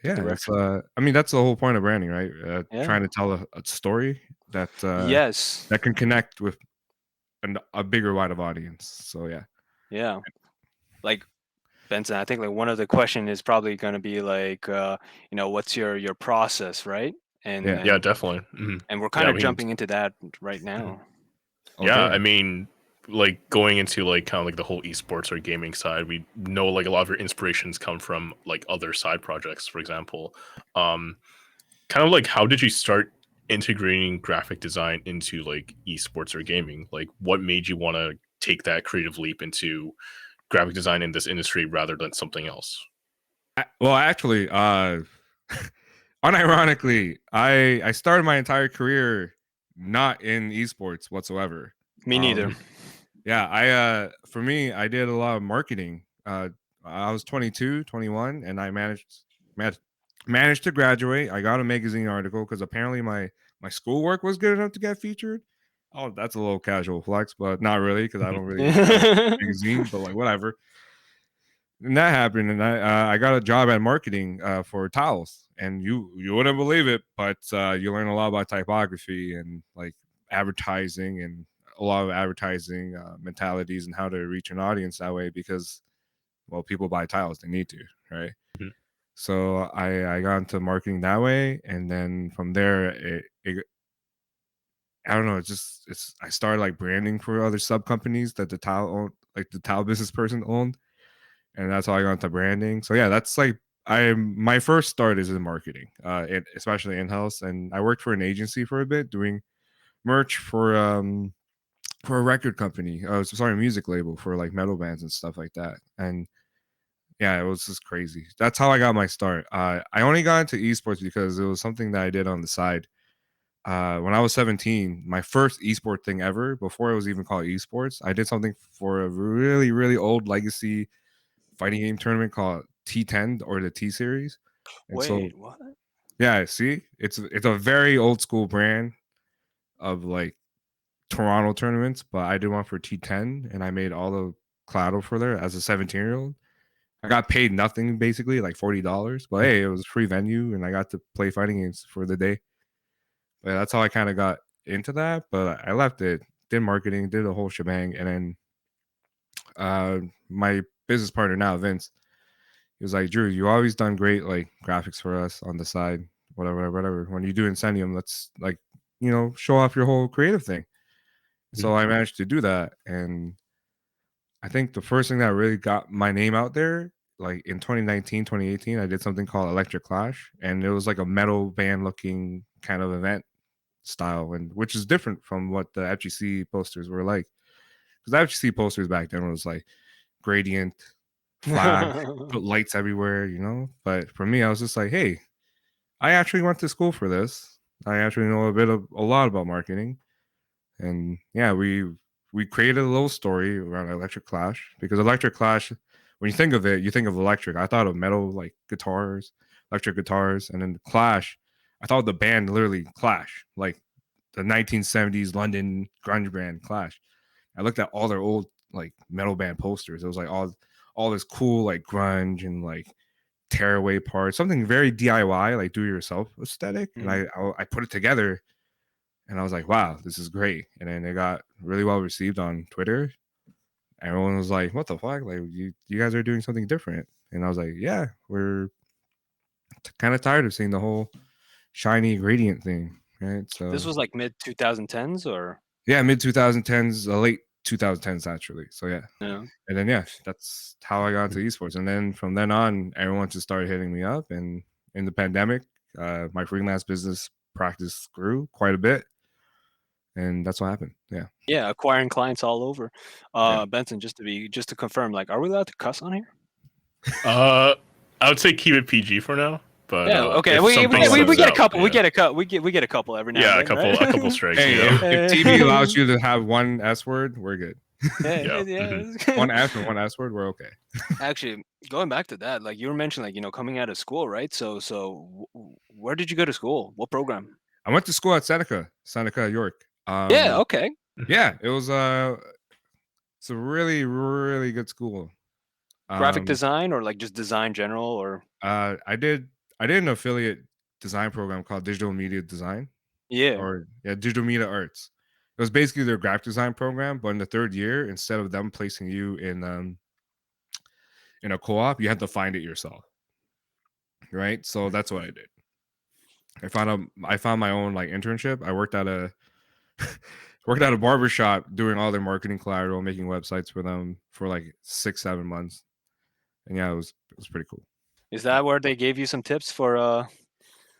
yeah. That's I mean, that's the whole point of branding, right? Trying to tell a story that yes, that can connect with a bigger, wider audience. So yeah. Yeah, like Benson, I think like one of the question is probably going to be like, what's your process, right? And yeah, definitely. And we're kind of jumping into that right now. Yeah, I mean, like going into like kind of like the whole esports or gaming side, we know like a lot of your inspirations come from like other side projects. For example, kind of like how did you start integrating graphic design into like esports or gaming? Like, what made you want to take that creative leap into graphic design in this industry rather than something else? Well, actually, unironically, I started my entire career not in esports whatsoever. Me neither. Yeah, for me, I did a lot of marketing. I was 22, 21, and I managed to graduate. I got a magazine article because apparently my schoolwork was good enough to get featured. Oh, that's a little casual flex, but not really because I don't really magazine, but like whatever. And that happened, and I got a job at marketing for towels, and you wouldn't believe it, but you learn a lot about typography and like advertising and a lot of advertising mentalities and how to reach an audience that way because, well, people buy tiles, they need to, right? So I got into marketing that way, and then from there, I don't know, I started like branding for other sub companies that the tile business person owned. And that's how I got into branding. So yeah, that's like my first start is in marketing, especially in house. And I worked for an agency for a bit doing merch for a record company. A music label for like metal bands and stuff like that. And yeah, it was just crazy. That's how I got my start. I only got into esports because it was something that I did on the side. When I was 17, my first esport thing ever, before it was even called esports, I did something for a really, really old legacy fighting game tournament called T10 or the T series. And Wait, what? Yeah, see, it's a very old school brand of like Toronto tournaments, but I did one for T10 and I made all the collateral for there as a 17-year-old. I got paid nothing basically, like $40, but hey, it was a free venue and I got to play fighting games for the day. But that's how I kind of got into that. But I left it, did marketing, did the whole shebang, and then my business partner now, Vince, he was like, Drew, you always done great like graphics for us on the side, whatever. When you do Incendium, let's like, show off your whole creative thing. So I managed to do that. And I think the first thing that really got my name out there, like in 2019, 2018, I did something called Electric Clash. And it was like a metal band looking kind of event style, and which is different from what the FGC posters were like. Because the FGC posters back then was like gradient, flash, put lights everywhere, But for me, I was just like, hey, I actually went to school for this. I actually know a lot about marketing. And yeah, we created a little story around Electric Clash, because Electric Clash, when you think of it, you think of electric. I thought of metal, like guitars, electric guitars, and then the Clash, I thought the band literally Clash, like the 1970s London grunge band Clash. I looked at all their old like metal band posters. It was like all this cool like grunge and like tearaway parts, something very DIY, like do it yourself aesthetic. And I put it together, and I was like, wow, this is great. And then it got really well received on Twitter. Everyone was like, what the fuck? Like, you guys are doing something different. And I was like, yeah, we're kind of tired of seeing the whole shiny gradient thing. Right. So This was like mid 2010s or? Yeah, mid 2010s, late 2010s, actually. So yeah. Yeah. And then, yeah, that's how I got into esports. And then from then on, everyone just started hitting me up. And in the pandemic, my freelance business practice grew quite a bit. And that's what happened. Yeah. Yeah, acquiring clients all over. Benson, just to confirm, like, are we allowed to cuss on here? I would say keep it PG for now. But yeah, okay. if We something get slips a out, couple. yeah. We get a couple every now Yeah, and then. a couple strikes. Hey, if TV allows you to have one S word, we're good. Yeah. One F and one S word, we're okay. Actually, going back to that, like you were mentioning, like coming out of school, right? So where did you go to school? What program? I went to school at Seneca, York. Yeah. Okay. Yeah, it was it's a really, really good school. Graphic design, or like just design general, or I did an affiliate design program called Digital Media Design. Digital Media Arts. It was basically their graphic design program, but in the third year, instead of them placing you in a co-op, you had to find it yourself. Right? So that's what I did. I found my own like internship. I worked at a barbershop doing all their marketing collateral, making websites for them for like 6-7 months. And yeah, it was pretty cool. Is that where they gave you some tips for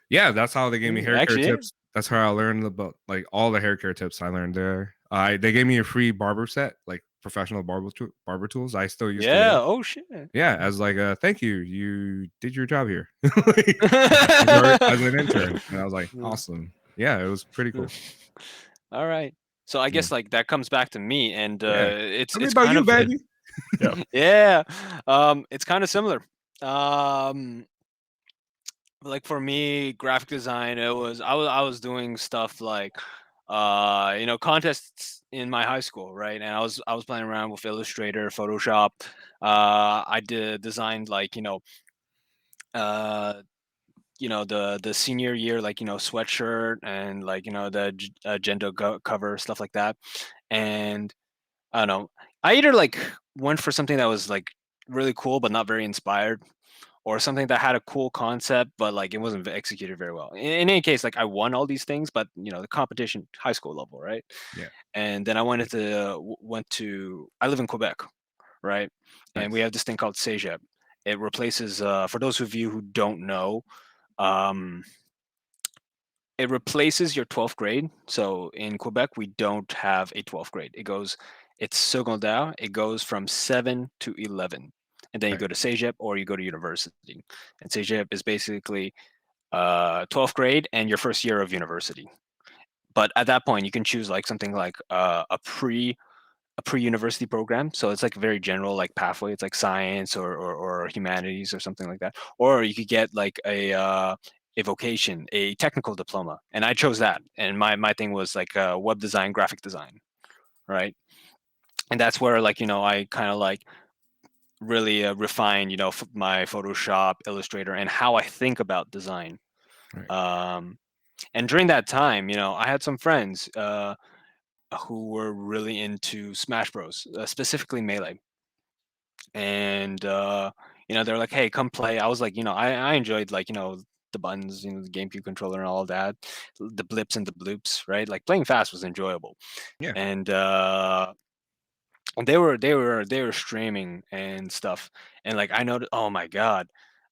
Yeah, that's how they gave me hair care Actually, tips. That's how I learned about like all the hair care tips I learned there. They gave me a free barber set, like professional barber tools. I still use today. Oh shit. Yeah, as like a thank you. You did your job here. as an intern. And I was like, awesome. Yeah, it was pretty cool. All right. So I guess like that comes back to me, and it's Tell me it's about kind you, of baby. yeah. It's kind of similar. Like for me, graphic design, I was doing stuff like contests in my high school, right? And I was playing around with Illustrator, Photoshop. I designed like the senior year, like sweatshirt and like the agenda cover, stuff like that. And I don't know, I either like went for something that was like really cool but not very inspired, or something that had a cool concept but like it wasn't executed very well. In any case, like I won all these things, but the competition, high school level, right? Yeah. And then I went to I live in Quebec, right? And we have this thing called CEGEP. It replaces, for those of you who don't know, it replaces your 12th grade. So in Quebec, we don't have a 12th grade. It's secondaire. It goes from 7 to 11. And then you go to CEGEP or you go to university. And CEGEP is basically 12th grade and your first year of university. But at that point, you can choose like something like a pre-university program. So it's like very general, like pathway. It's like science or humanities or something like that. Or you could get like a vocation, a technical diploma. And I chose that. And my thing was like web design, graphic design, right? And that's where like, I kind of like really refine, my Photoshop, Illustrator, and how I think about design. And during that time, I had some friends who were really into Smash Bros, specifically Melee. and they're like, hey, come play. I was like, I enjoyed like the buttons, the GameCube controller and all that, the blips and the bloops, right? Like playing fast was enjoyable. Yeah. And they were streaming and stuff, and like I noticed, oh my god,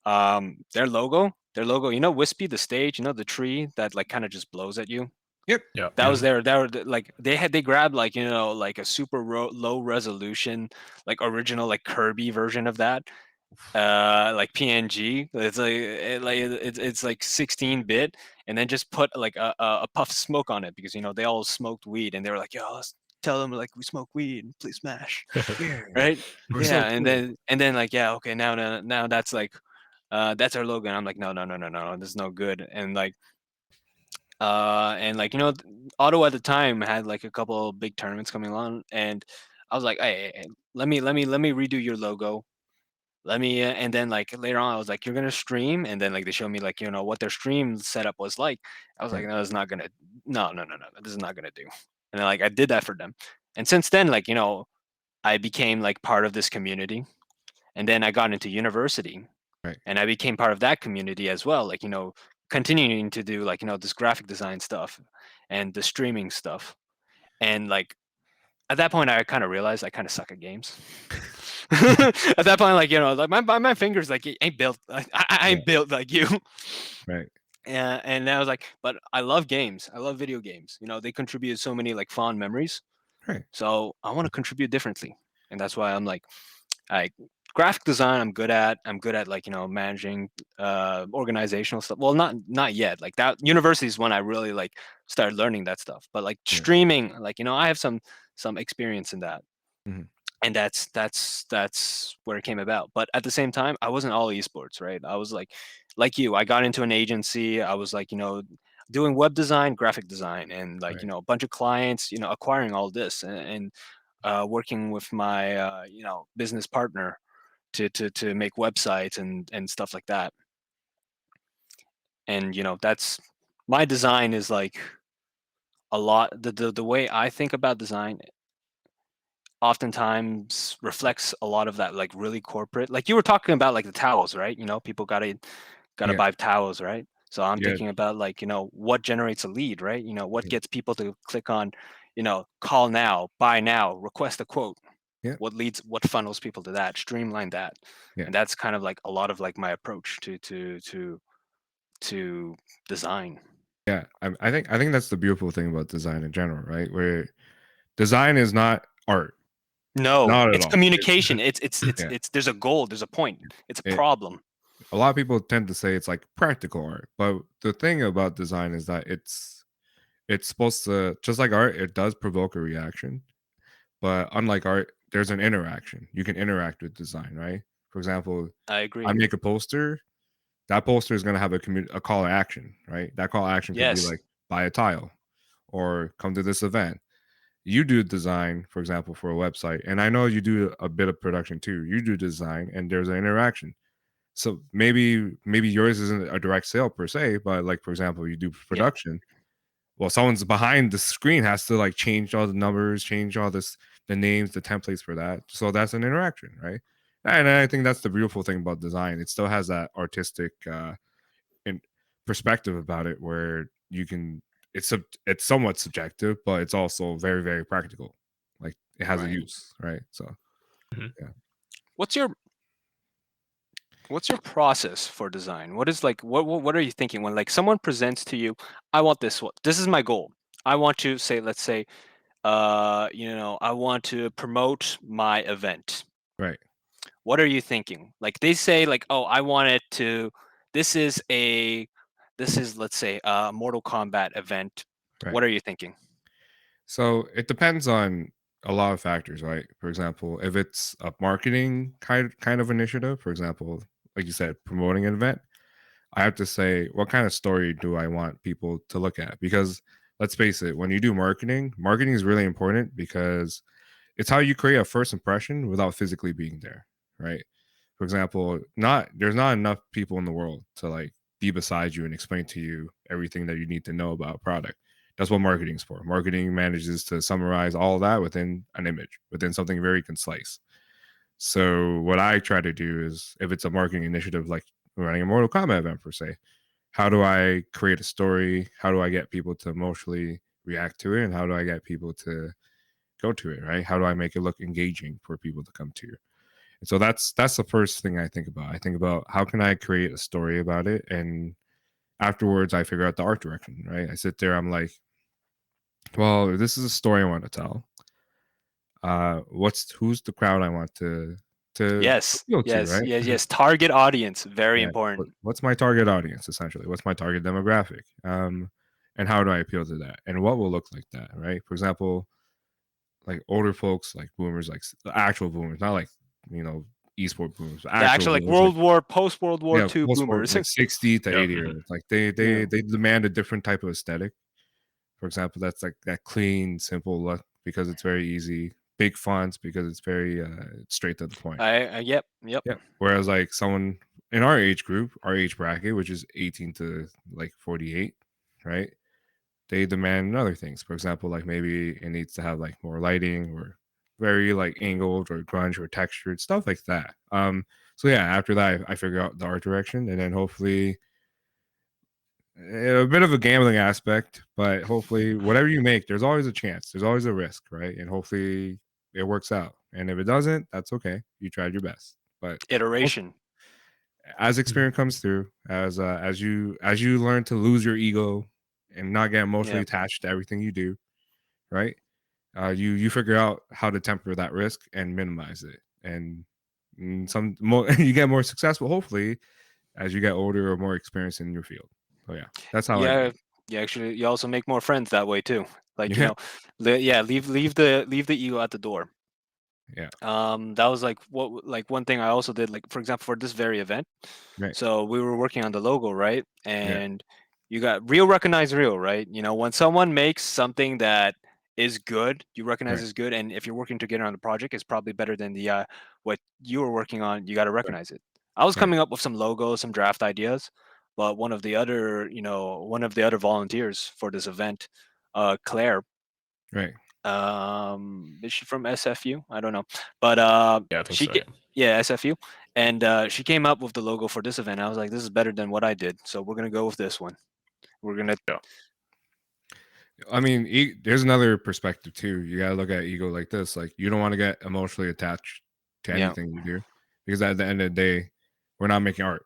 their logo, Wispy, the stage, the tree that like kind of just blows at you. Yep. Yeah. That was like they grabbed like like a super low resolution like original like Kirby version of that, like PNG. It's like 16-bit, and then just put like a puff of smoke on it because they all smoked weed, and they were like, yo, let's tell them like we smoke weed, please smash. Yeah. Right? We're so Yeah, and cool. then like, yeah, okay, now that's like that's our logo. And I'm like, no, no, no, no, no, this is no good. And like Ottawa at the time had like a couple of big tournaments coming along, and I was like, hey, let me redo your logo. Let me and then like later on I was like, you're gonna stream, and then like they showed me like what their stream setup was like. I was like, Right. no, it's not gonna, no, no, no, no, this is not gonna do. And then, like I did that for them, and since then like I became like part of this community, and then I got into university, Right. and I became part of that community as well, like continuing to do like this graphic design stuff and the streaming stuff. And like at that point I kind of realized I kind of suck at games. At that point, like like my fingers like ain't built, I ain't built like you. Right. And I was like, but I love games, I love video games, they contribute so many like fond memories, Right. so I want to contribute differently. And that's why I'm like, I graphic design I'm good at like managing organizational stuff. Well, not yet, like that university is when I really like started learning that stuff, but like Yeah. streaming, like I have some experience in that. Mhm. And that's where it came about. But at the same time, I wasn't all esports, right? I was like you, I got into an agency. I was like doing web design, graphic design, and like Right. a bunch of clients, acquiring all this, and working with my business partner to make websites and stuff like that. And that's my design is like a lot, the way I think about design oftentimes reflects a lot of that like really corporate, like you were talking about like the towels, right? People gotta Yeah. buy towels, right? So I'm Yeah. thinking about like what generates a lead, right? What Yeah. gets people to click on call now, buy now, request a quote. Yeah. What funnels people to that, streamline that. Yeah. And that's kind of like a lot of like my approach to design. Yeah. I think that's the beautiful thing about design in general, right? Where design is not art. No, Not at it's all. communication. It's Yeah. there's a goal, there's a point, it's a It, problem. a lot of people tend to say it's like practical art, but the thing about design is that it's supposed to, just like art, it does provoke a reaction. But unlike art, there's an interaction. You can interact with design, right? For example, I agree. I make a poster. That poster is going to have a call to action, right? That call to action could be Yes. like buy a tile or come to this event. You do design, for example, for a website, and I know you do a bit of production too. You do design, and there's an interaction. So maybe yours isn't a direct sale per se, but like for example, you do production. Well, someone's behind the screen has to like change all the numbers, change all the names, the templates for that. So that's an interaction, right? And I think that's the beautiful thing about design. It still has that artistic in perspective about it, where you can. It's somewhat subjective, but it's also very very practical. Like it has a Right. use, right? So yeah. What's your process for design? What is like what are you thinking when like someone presents to you, I want this one. This is my goal. I want to say, let's say, I want to promote my event. Right. What are you thinking? Like they say like, oh, I want it to, this is let's say a Mortal Kombat event. Right. What are you thinking? So it depends on a lot of factors, right? For example, if it's a marketing kind of initiative, for example, like you said, promoting an event, I have to say, what kind of story do I want people to look at? Because let's face it, when you do marketing, marketing is really important because it's how you create a first impression without physically being there, right? For example, not there's not enough people in the world to like be beside you and explain to you everything that you need to know about a product. That's what marketing is for. Marketing manages to summarize all of that within an image, within something very concise. So what I try to do is, if it's a marketing initiative like running a Mortal Kombat event per se, how do I create a story? How do I get people to emotionally react to it? And how do I get people to go to it, right? How do I make it look engaging for people to come to? And so that's the first thing I think about. I think about how can I create a story about it, and afterwards I figure out the art direction, right? I sit there, I'm like, well, this is a story I want to tell. Who's the crowd I want to Yes, appeal to, yes, right? yes, yes. Target audience, very Yeah. important. What's my target audience essentially? What's my target demographic? And how do I appeal to that? And what will look like that, right? For example, like older folks, like boomers, like the actual boomers, not like esport boomers, but The actual actual like boomers, like post World War II post-war, boomers. like 60 to Yep. 80 years old. Like they demand a different type of aesthetic. For example, that's like that clean, simple look because it's very easy. Big fonts because it's very straight to the point. Yep. Yeah. Whereas like someone in our age group, our age bracket, which is 18 to like 48, right? They demand other things. For example, like maybe it needs to have like more lighting or very like angled or grunge or textured stuff like that. So yeah, after that, I figure out the art direction, and then hopefully a bit of a gambling aspect, but hopefully whatever you make, there's always a chance, there's always a risk, right? And hopefully it works out. And if it doesn't, that's okay. You tried your best. But Iteration. as experience comes through, as you learn to lose your ego and not get emotionally attached to everything you do, right? You figure out how to temper that risk and minimize it, and some more you get more successful hopefully as you get older or more experienced in your field. So yeah, that's how I do it. Yeah, actually, you also make more friends that way too. Like Yeah. leave the ego at the door. Yeah. That was like one thing I also did, like for example for this very event. Right. So we were working on the logo, right? And you got real recognize real, right? When someone makes something that is good, you recognize Right. is good, and if you're working together on the project, it's probably better than the what you were working on. You got to recognize it. I was Right. coming up with some logos, some draft ideas, but one of the other volunteers for this event, Claire, Right. is she from SFU? I don't know, but Yeah, I think she so. yeah, SFU, and she came up with the logo for this event. I was like, this is better than what I did, so we're gonna go with this one. We're gonna I mean, there's another perspective too. You gotta look at ego like this. Like you don't want to get emotionally attached to Yeah. anything you do, because at the end of the day, we're not making art.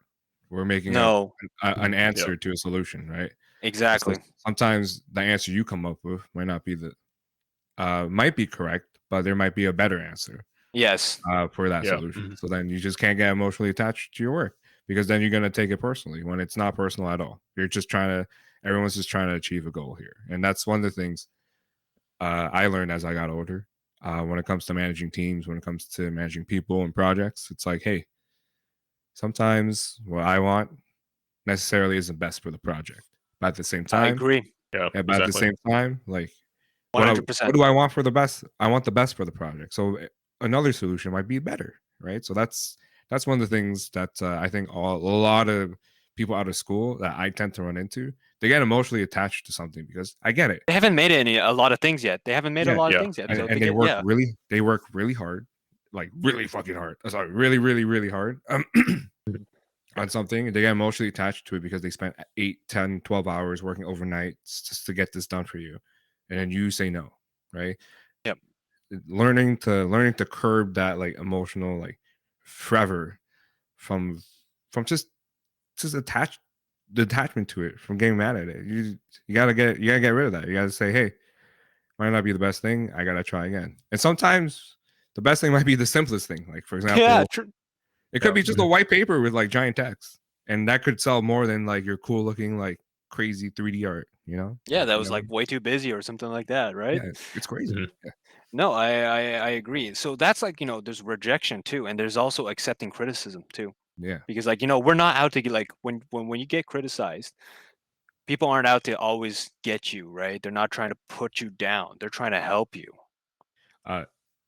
We're making No. an answer to a solution, right? Exactly. So sometimes the answer you come up with might not be might be correct, but there might be a better answer. Yes. For that solution. So then you just can't get emotionally attached to your work, because then you're gonna take it personally when it's not personal at all. Everyone's just trying to achieve a goal here, and that's one of the things I learned as I got older. When it comes to managing teams, when it comes to managing people and projects, it's like, hey, sometimes what I want necessarily isn't best for the project, but at the same time, I agree. Yeah, but at the same time, like what 100%. do I want for the best? I want the best for the project. So another solution might be better, right? So that's one of the things that I think a lot of people out of school that I tend to run into. They get emotionally attached to something because I get it. They haven't made a lot of things yet. They haven't made a lot of things yet. So And they work really hard, like really fucking hard. Sorry, really, really, really hard on something. They get emotionally attached to it because they spent 8, 10, 12 hours working overnight just to get this done for you. And then you say no, right? Yep. Learning to curb that like emotional like fervor from just detachment to it, from getting mad at it. You gotta get rid of that. You gotta say, hey, might not be the best thing. I gotta try again. And sometimes the best thing might be the simplest thing. Like for example, true. It could be just a white paper with like giant text, and that could sell more than like your cool looking like crazy 3D art. Yeah, that You was know? like way too busy or something like that, right? Yeah, it's crazy. Yeah. No, I agree. So that's like, there's rejection too, and there's also accepting criticism too. Yeah. Because like, we're not out to get like when you get criticized, people aren't out to always get you, right? They're not trying to put you down. They're trying to help you.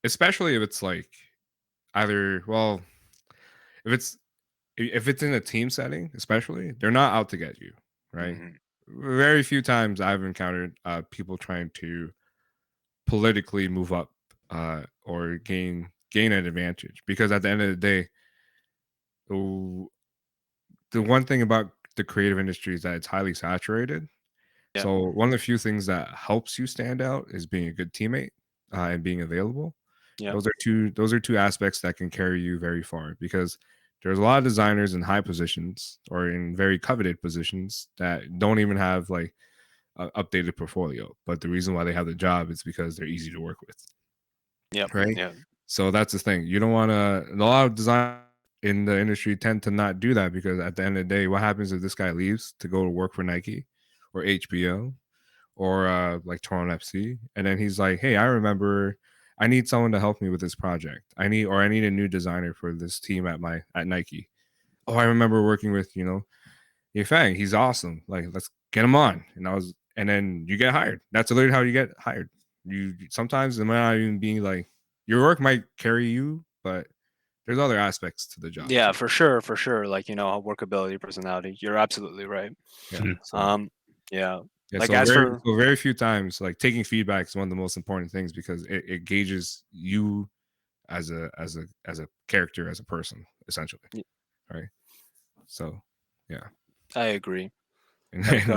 Especially if it's like either if it's in a team setting, especially, they're not out to get you, right? Very few times I've encountered people trying to politically move up or gain gain an advantage, because at the end of the day, the one thing about the creative industry is that it's highly saturated. Yeah. So one of the few things that helps you stand out is being a good teammate and being available. Yeah. Those are two aspects that can carry you very far, because there's a lot of designers in high positions or in very coveted positions that don't even have like an updated portfolio. But the reason why they have the job is because they're easy to work with. Yep. Right. Yeah. So that's the thing. You don't want to. A lot of design in the industry tend to not do that, because at the end of the day, what happens if this guy leaves to go to work for Nike or HBO or like Toronto FC, and then he's like, "Hey, I remember I need someone to help me with this project. I need a new designer for this team at Nike. Oh, I remember working with Yifang. He's awesome. Like, let's get him on." And then you get hired. That's literally how you get hired. You sometimes it might not even be like your work might carry you, but there's other aspects to the job. Yeah, too. for sure. Like, workability, personality. You're absolutely right. Yeah. So, Yeah. yeah. Like, So as for very few times, like taking feedback is one of the most important things, because it gauges you as a character, as a person, essentially. Y- Right. So, yeah. I agree. And Like,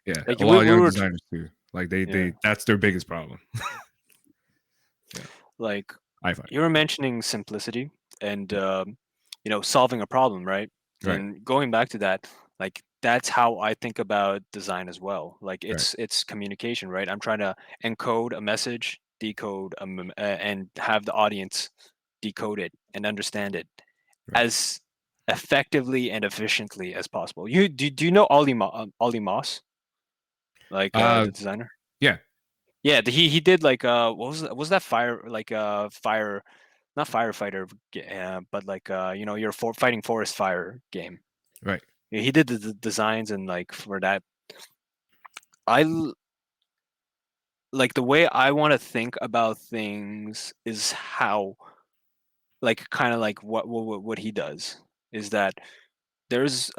yeah, like a we, lot of we young were, designers too. Like yeah, that's their biggest problem. Yeah, like I find. you were mentioning simplicity and solving a problem, right? Right. And going back to that, like that's how I think about design as well. Like Right. it's communication, right? I'm trying to encode a message, decode and have the audience decode it and understand it Right. as effectively and efficiently as possible. Do you know Ollie Moss, like Uh, the designer? yeah. Yeah, he did like what was that fire, like fire, not firefighter, but like you're fighting forest fire game. Right. Yeah, he did the designs, and like for that, I like the way I want to think about things is how, like, kind of like what he does is that there's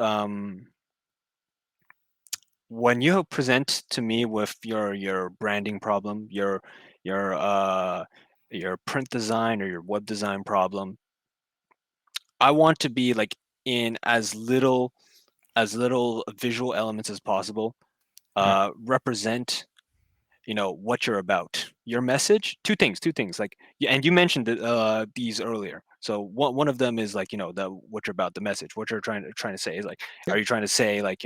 when you present to me with your branding problem, your your print design or your web design problem, I want to be like in as little visual elements as possible, Right. represent what you're about, your message. Two things, like, and you mentioned these earlier. So one of them is like, the what you're about, the message, what you're trying to say is like, Yeah. are you trying to say like,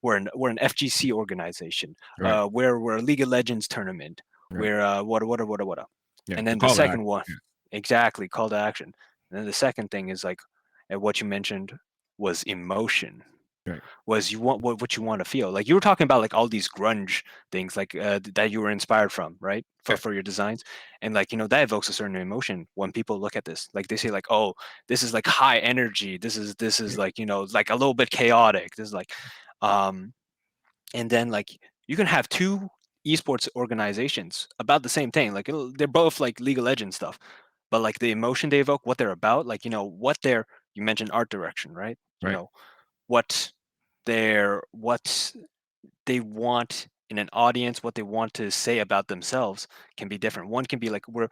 we're an FGC organization, Right. we're a League of Legends tournament, Right. we're what, Yeah. and The then the call to second action. one, Yeah. exactly, call to action. And then the second thing is like, what you mentioned was emotion, Right. was you want what you want to feel. Like you were talking about like all these grunge things, like that you were inspired from, right? Yeah. For your designs, and like that evokes a certain emotion when people look at this. Like they say like, oh, this is like high energy. This is Yeah. like like a little bit chaotic. This is like, um, and then like you can have two esports organizations about the same thing. Like they're both like League of Legends stuff, but like the emotion they evoke, what they're about, like what they're. You mentioned art direction, right? Right. What what they want in an audience, what they want to say about themselves can be different. One can be like, we're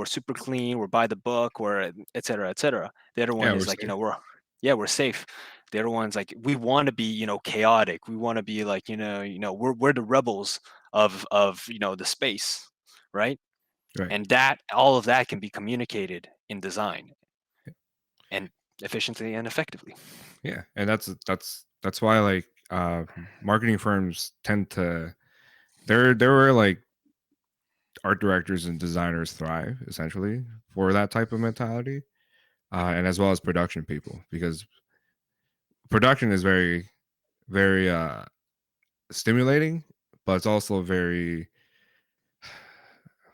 super clean, we're by the book, we're et cetera, et cetera. The other one Yeah. We're is like, safe. we're safe. The other one's like, we want to be chaotic, we want to be like, we're the rebels of the space, right? Right. And that all of that can be communicated in design, and efficiently and effectively. Yeah. And that's why like marketing firms tend to there were like art directors and designers thrive essentially for that type of mentality, and as well as production people, because production is very very stimulating, but it's also very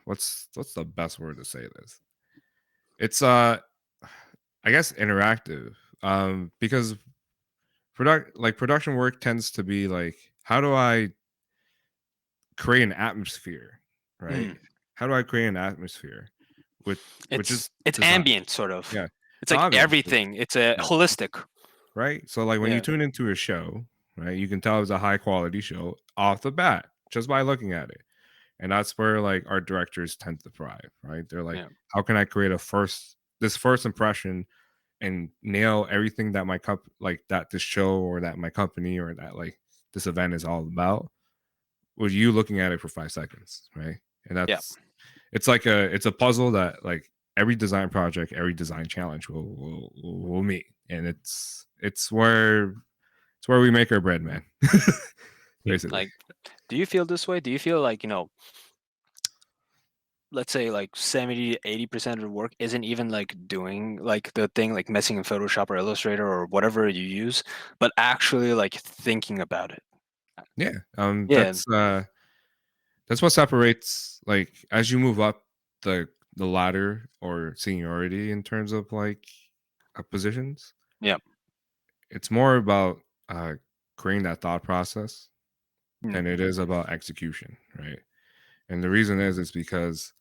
what's the best word to say this? It's I guess interactive. Because production work tends to be like, how do I create an atmosphere, right? Mm. How do I create an atmosphere with which is It's design? ambient, sort of. Yeah. It's like Obvious, everything. It's a yeah. holistic. Right? So like when you Yeah. tune into a show, right, you can tell it's a high quality show off the bat just by looking at it. And that's where like art directors tend to thrive, right? They're like, Yeah. how can I create a first this first impression and nail everything that my like that this show or that my company or that like this event is all about with you looking at it for 5 seconds, right? And Yeah. it's like it's a puzzle that like every design project, every design challenge will meet, and it's where we make our bread, man. Basically. Like, do you feel this way? Do you feel like, let's say like 70 to 80% of the work isn't even like doing like the thing like messing in Photoshop or Illustrator or whatever you use, but actually like thinking about it? Yeah. Yeah. That's what separates, like, as you move up the ladder or seniority in terms of like positions. Yeah. It's more about creating that thought process than Mm. it is about execution, right? And the reason is because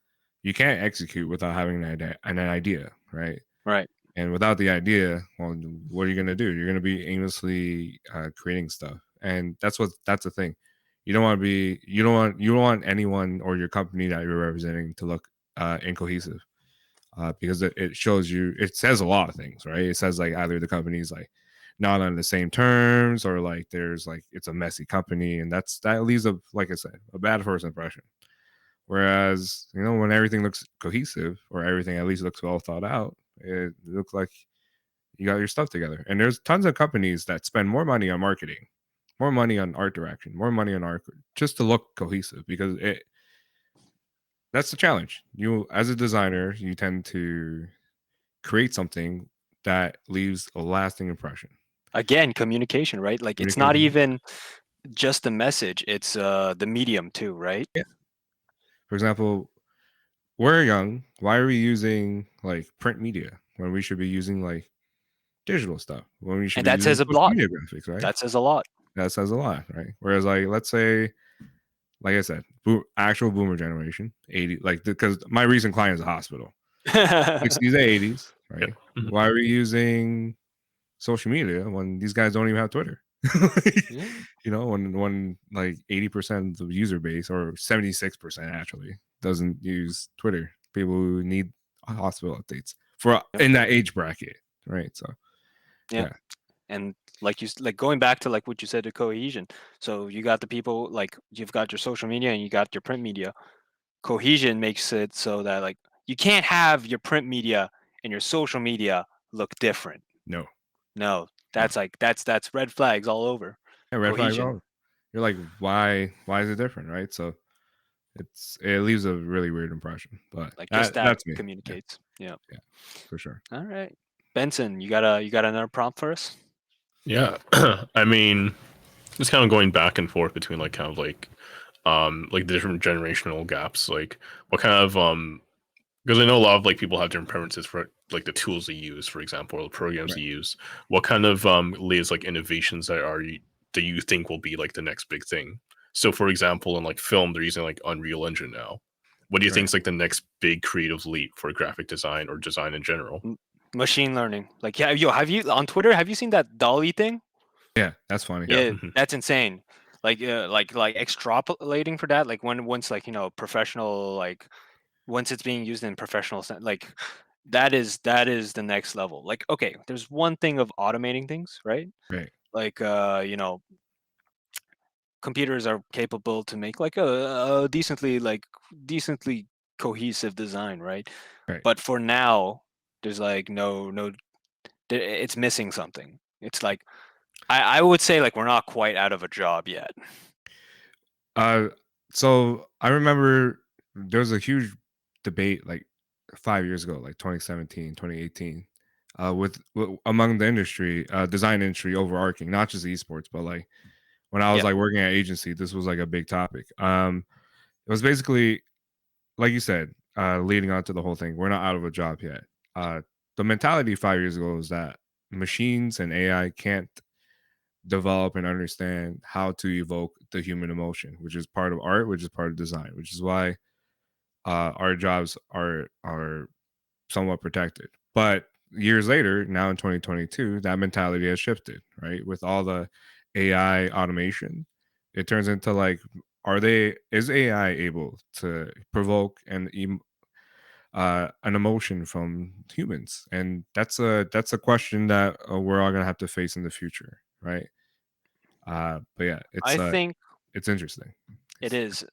you can't execute without having an idea, right? Right. And without the idea, well, what are you going to do? You're going to be aimlessly creating stuff, and that's the thing. You don't want anyone or your company that you're representing to look incohesive, because it shows you. It says a lot of things, right? It says like either the company's like not on the same terms, or like there's like it's a messy company, and that leaves a, like I said, a bad first impression. Whereas, when everything looks cohesive or everything at least looks well thought out, it looks like you got your stuff together. And there's tons of companies that spend more money on marketing, more money on art direction, more money on art just to look cohesive, because that's the challenge. You, as a designer, you tend to create something that leaves a lasting impression. Again, communication, right? Like it's not even just the message, it's the medium too, right? Yeah. For example, we're young. Why are we using like print media when we should be using like digital stuff? When we should And be that using says a social lot. media graphics, right? That says a lot. That says a lot, right? Whereas, like, let's say, like I said, actual boomer generation, 80, like, because my recent client is a hospital, 60s, 80s, right? Mhm. Why are we using social media when these guys don't even have Twitter? Yeah. When like 80% of the user base, or 76% actually, doesn't use Twitter. People who need hospital updates in that age bracket, right? So, Yeah. And like going back to like what you said to cohesion. So you got the people, like you've got your social media and you got your print media. Cohesion makes it so that like you can't have your print media and your social media look different. No, that's like that's red flags all over. Yeah, red flags Cohesion. all. You're like, why is it different, right? So it leaves a really weird impression. But Like just that that's me. communicates. Yeah. Yeah, for sure. All right. Benson, you got another prompt for us? Yeah. I mean, just kind of going back and forth between like kind of like the different generational gaps, like what kind of because I know a lot of like people have different preferences for like the tools they use, for example, or the programs they use. What kind of latest like innovations that you think will be like the next big thing? So for example, in like film, they're using like Unreal Engine now. What do you think is like the next big creative leap for graphic design or design in general? Machine learning. Like, yeah, have you on Twitter, have you seen that Dolly thing? Yeah, that's funny. Yeah, that's insane. Like extrapolating for that, like once like professional, like once it's being used in professional like that is the next level. Like, okay, there's one thing of automating things, right? Right. Like computers are capable to make like a decently cohesive design, right? But for now, there's like it's missing something. It's like I would say like we're not quite out of a job yet. So I remember there was a huge debate like 5 years ago, like 2017, 2018, with among the industry, design industry overarching, not just esports, but like when I was like working at agency, this was like a big topic. It was basically, like you said, leading on to the whole thing, we're not out of a job yet. The mentality 5 years ago was that machines and AI can't develop and understand how to evoke the human emotion, which is part of art, which is part of design, which is why our jobs are somewhat protected. But years later, now in 2022, that mentality has shifted, right? With all the AI automation, it turns into like, is AI able to provoke and an emotion from humans, and that's a question that we're all gonna have to face in the future, right? But yeah, I think it's interesting. it is.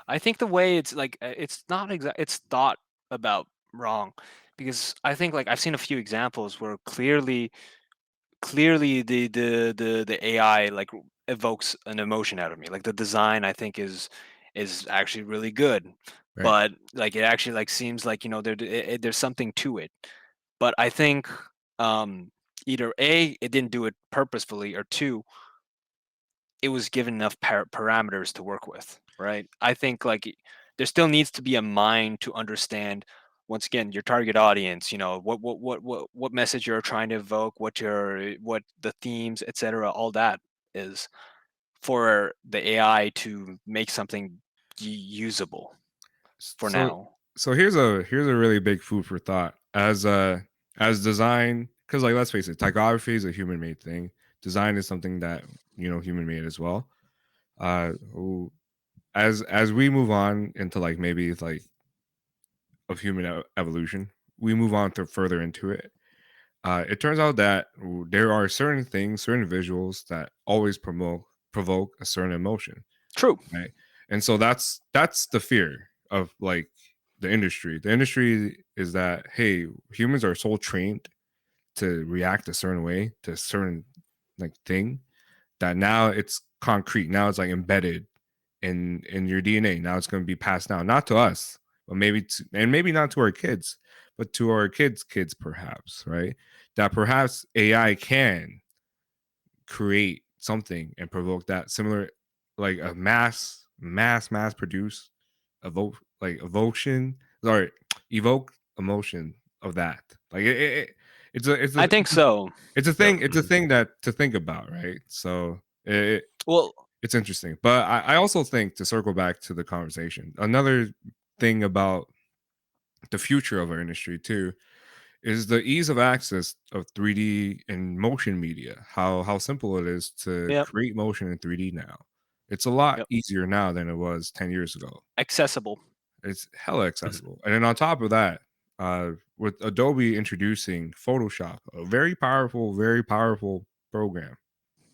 I think the way it's like it's not it's thought about wrong, because I think like I've seen a few examples where clearly the AI like evokes an emotion out of me. Like the design I think is actually really good, Right. but like it actually like seems like there's something to it. But I think either A, it didn't do it purposefully, or two, it was given enough parameters to work with, right? I think like there still needs to be a mind to understand, once again, your target audience, what message you're trying to evoke, what the themes, etc., all that is, for the AI to make something usable for So now. so here's a really big food for thought as design, because like let's face it, typography is a human made thing. Design is something that human made as well. Who as we move on into like maybe like of human evolution, we move on to further into it. It turns out that there are certain things, certain visuals that always provoke a certain emotion, True. right? And so that's the fear of like the industry. The industry is that, hey, humans are so trained to react a certain way to a certain like thing, that now it's concrete. Now it's like embedded in your DNA. Now it's going to be passed down, not to us, but maybe not to our kids, but to our kids perhaps, right? That perhaps AI can create something and provoke that similar, like a mass produce evocation, sorry, evoke emotion of that. Like it's I a think so. it's a thing. It's a thing that to think about, right? So Well, it's interesting. But I also think, to circle back to the conversation, another thing about the future of our industry too is the ease of access of 3D and motion media. How simple it is to yep, create motion in 3D now. It's a lot yep, easier now than it was 10 years ago. accessible. It's hella Mhm. accessible. And then on top of that, with Adobe introducing Photoshop, a very powerful program,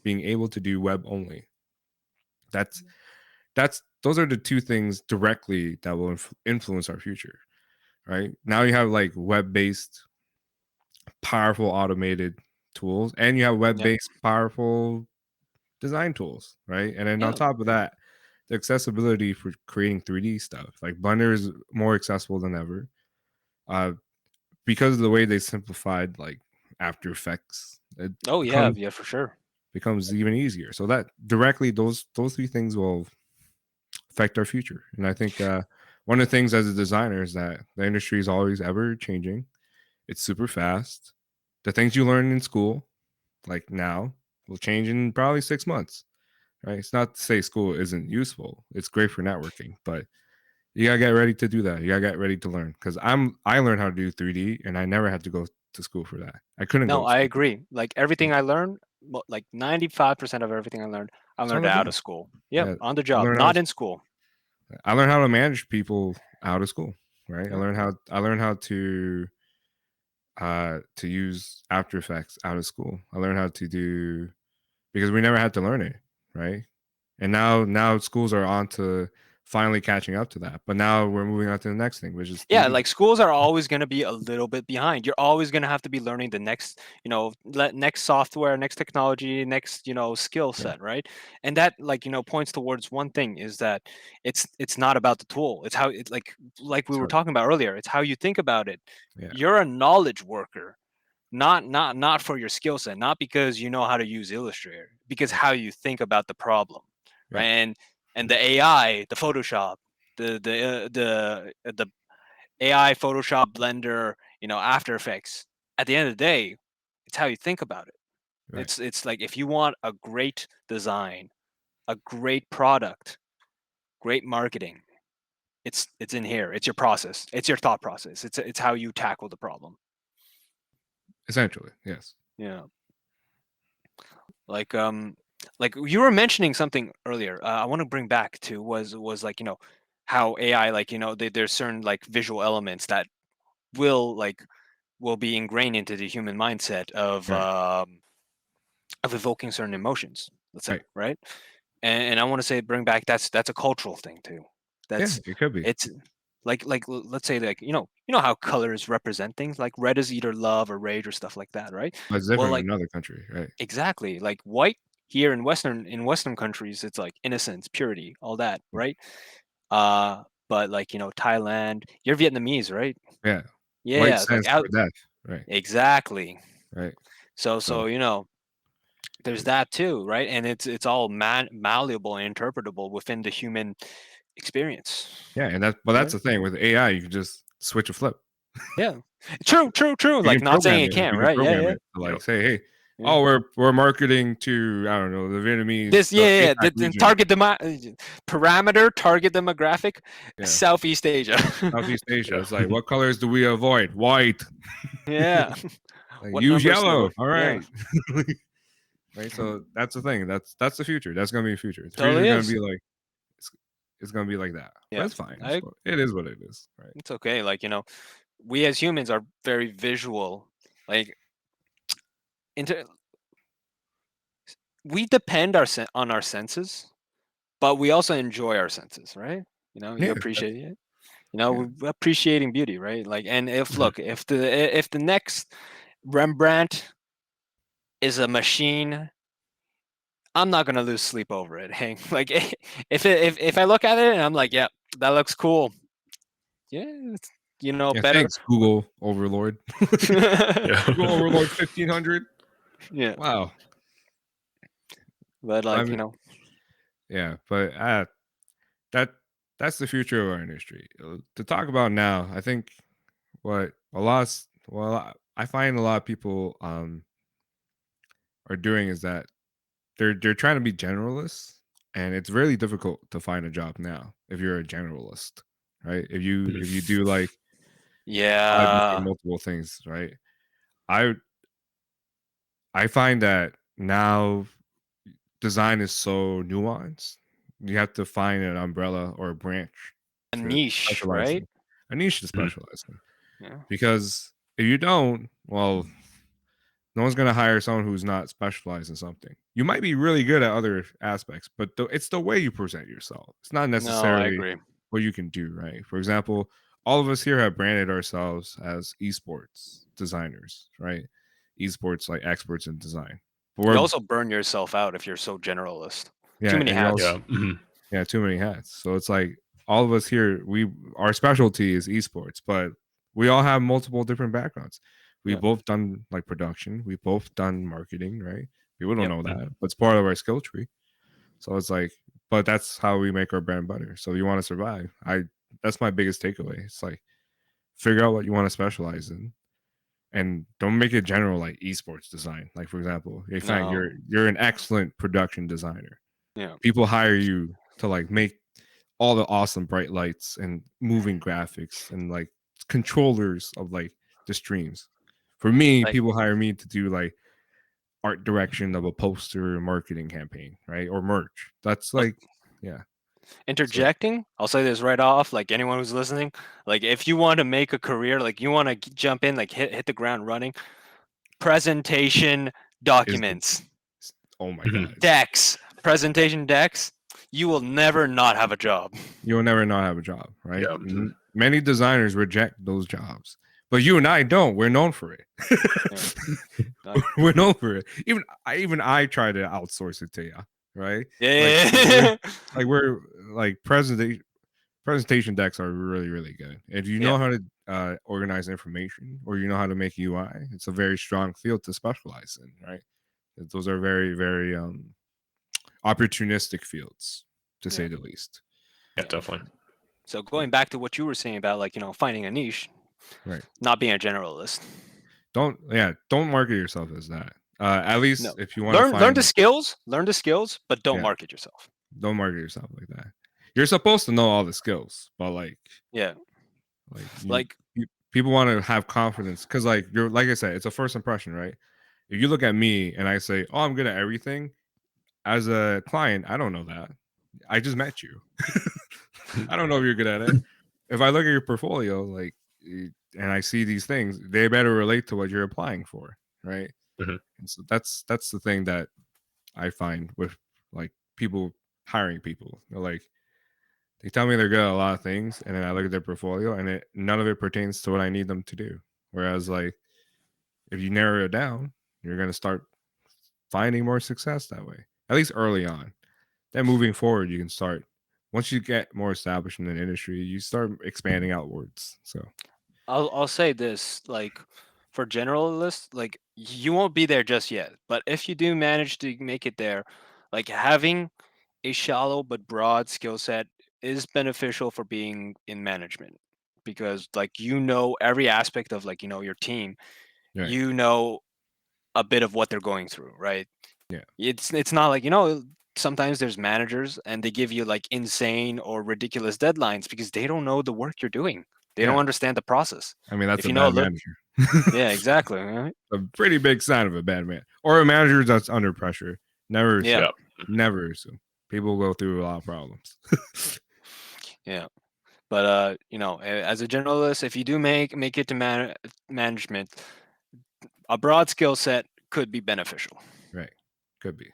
being able to do web only. That's those are the two things directly that will influence our future, right? Now you have like web-based, powerful automated tools, and you have Yep. web-based, powerful design tools, right? And then on Yeah. top of that, the accessibility for creating 3D stuff. Like Blender is more accessible than ever. Uh, because of the way they simplified like After Effects, it Oh yeah, becomes yeah, for sure. even easier. So that directly, those three things will affect our future. And I think one of the things as a designer is that the industry is always ever changing. It's super fast. The things you learn in school, like now, will change in probably 6 months. Right? It's not to say school isn't useful. It's great for networking, but you gotta get ready to do that. You gotta get ready to learn. Because I learned how to do 3D, and I never had to go to school for that. I couldn't go No, to I school. agree. Like everything I learned, like 95% of everything I It's on learned the out job. of school. Yep, Yeah, on the I job, learned how not to, in school. I learned how to manage people out of school. Right? Yeah. I learned how to use After Effects out of school. I learned how to do, because we never had to learn it, right? And now schools are on to finally catching up to that. But now we're moving on to the next thing, which is Yeah, 3D. like schools are always going to be a little bit behind. You're always going to have to be learning the next, next software, next technology, next, skill Yeah, set, right? And that like, points towards one thing, is that it's not about the tool. It's how it's like we were so talking about earlier. It's how you think about it. yeah, You're a knowledge worker, not for your skill set, not because you know how to use Illustrator, because yeah, how you think about the problem, right? yeah. And the AI, the Photoshop, the AI, Photoshop, Blender, After Effects. At the end of the day, it's how you think about it. Right. It's like if you want a great design, a great product, great marketing, it's in here. It's your process. It's your thought process. It's how you tackle the problem. Essentially, yes. Yeah. Like like you were mentioning something earlier. I want to bring back to was like how AI, like there's certain like visual elements that will be ingrained into the human mindset of evoking certain emotions. Let's say, right? And I want to say bring back that's a cultural thing too. That's it could be. it's like let's say like you know how colors represent things, like red is either love or rage or stuff like that, right? But it's Well, different like in another country, right? exactly, like white here in Western countries, it's like innocence, purity, all that, right? But like Thailand, you're Vietnamese, right? Yeah. White Yeah, it's like stands out for death, right? exactly. Right. So there's that too, right? And it's all malleable and interpretable within the human experience. Yeah, and that's right? the thing with AI. You can just switch a flip. Yeah, true. You Like can not saying program it it. can't, You can right? Yeah, program yeah. it to like Yep. say, hey, Yeah. oh, we're marketing to I don't know the Vietnamese. This, yeah. APAC The region. target target demographic, Yeah. Southeast Asia. Southeast Asia. Yeah. It's like, what colors do we avoid? White. Yeah. Like, What use numbers to yellow. avoid? All Yeah. right. Right. So that's the thing. That's the future. That's gonna be the future. The future Totally is gonna is. be like it's gonna be like that. But Yeah. it's fine. It is what it is. Right. It's okay. Like we as humans are very visual. Like we depend on our senses, but we also enjoy our senses, right? You Yeah. appreciate it. Yeah. We're appreciating beauty, right? Like, and if Mhm. look, if the next Rembrandt is a machine, I'm not gonna lose sleep over it. Hey, like if I look at it and I'm like, yeah, that looks cool. Yeah, it's, Yeah. better. Thanks, Google Overlord. Yeah. Google Overlord 1500. Yeah, Wow. but I like mean, yeah, but that's the future of our industry. To talk about now, I think what I find a lot of people are doing is that they're trying to be generalists, and it's really difficult to find a job now if you're a generalist, right? If you do like 5 yeah, different multiple things, right? I I find that now design is so nuanced. You have to find an umbrella or a branch a to niche, specialize right? in, a niche to Mhm. specialize in. Yeah, Because if you don't, well, no one's going to hire someone who's not specialized in something. You might be really good at other aspects, but it's the way you present yourself. It's not no, I necessarily agree. what you can do, right? For example, all of us here have branded ourselves as esports designers, right? Esports like experts in design. But You we're also burn yourself out if you're so generalist. Too yeah, many and you're also hats. Yeah. Mhm. yeah, too many hats. So it's like all of us here, our specialty is esports, but we all have multiple different backgrounds. We've Yeah. both done like production, we've both done marketing, right? People don't Yep. know that, but it's part of our skill tree. So it's like, but that's how we make our brand better. So you want to survive. That's my biggest takeaway. It's like figure out what you want to specialize in. And don't make it general like esports design. Like for example, hey Fang, No. you're an excellent production designer. Yeah. People hire you to like make all the awesome bright lights and moving graphics and like controllers of like the streams. For me, Like people hire me to do like art direction of a poster marketing campaign, right? Or merch. That's I'll- like, yeah. interjecting, I'll say this right off. Like anyone who's listening, like if you want to make a career, like you want to jump in, like hit the ground running. Presentation Is documents, oh my Mhm. god. decks, presentation decks. You will never not have a job. You'll never not have a job, right? Yeah. Many designers reject those jobs. But you and I don't. We're known for it. We're known for it. Even I try to outsource it to you, right? Yeah. We're like presentation decks are really really good. If you know how to organize information or you know how to make UI, it's a very strong field to specialize in, right? Those are very very opportunistic fields to say the least. Yeah, definitely. So going back to what you were saying about like finding a niche, right? Not being a generalist. Don't market yourself as that. At least No. if you want to Learn the skills, but don't Yeah. market yourself. Don't market yourself like that. You're supposed to know all the skills, but Yeah. people want to have confidence because like I said, it's a first impression, right? If you look at me and I say, "Oh, I'm good at everything," as a client, I don't know that. I just met you. I don't know if you're good at it. If I look at your portfolio, like and I see these things, they better relate to what you're applying for, right? Mhm. And so that's the thing that I find with like people hiring people. They're like, they tell me they're good at a lot of things, and then I look at their portfolio, and none of it pertains to what I need them to do. Whereas, like, if you narrow it down, you're gonna start finding more success that way. At least early on. Then moving forward, you can start. Once you get more established in an industry, you start expanding outwards. So I'll say this, like for generalists, like you won't be there just yet. But if you do manage to make it there, like having a shallow but broad skill set is beneficial for being in management because like you know every aspect of like your team. right. You know a bit of what they're going through, right? Yeah. It's not like sometimes there's managers and they give you like insane or ridiculous deadlines because they don't know the work you're doing. They Yeah. don't understand the process. I mean, that's If a you know a bad little, manager. yeah, exactly. Right? A pretty big sign of a bad man or a manager that's under pressure. Never assume. Yeah, Never assume. People go through a lot of problems. yeah. But as a generalist, if you do make it to management, a broad skill set could be beneficial. Right. Could be.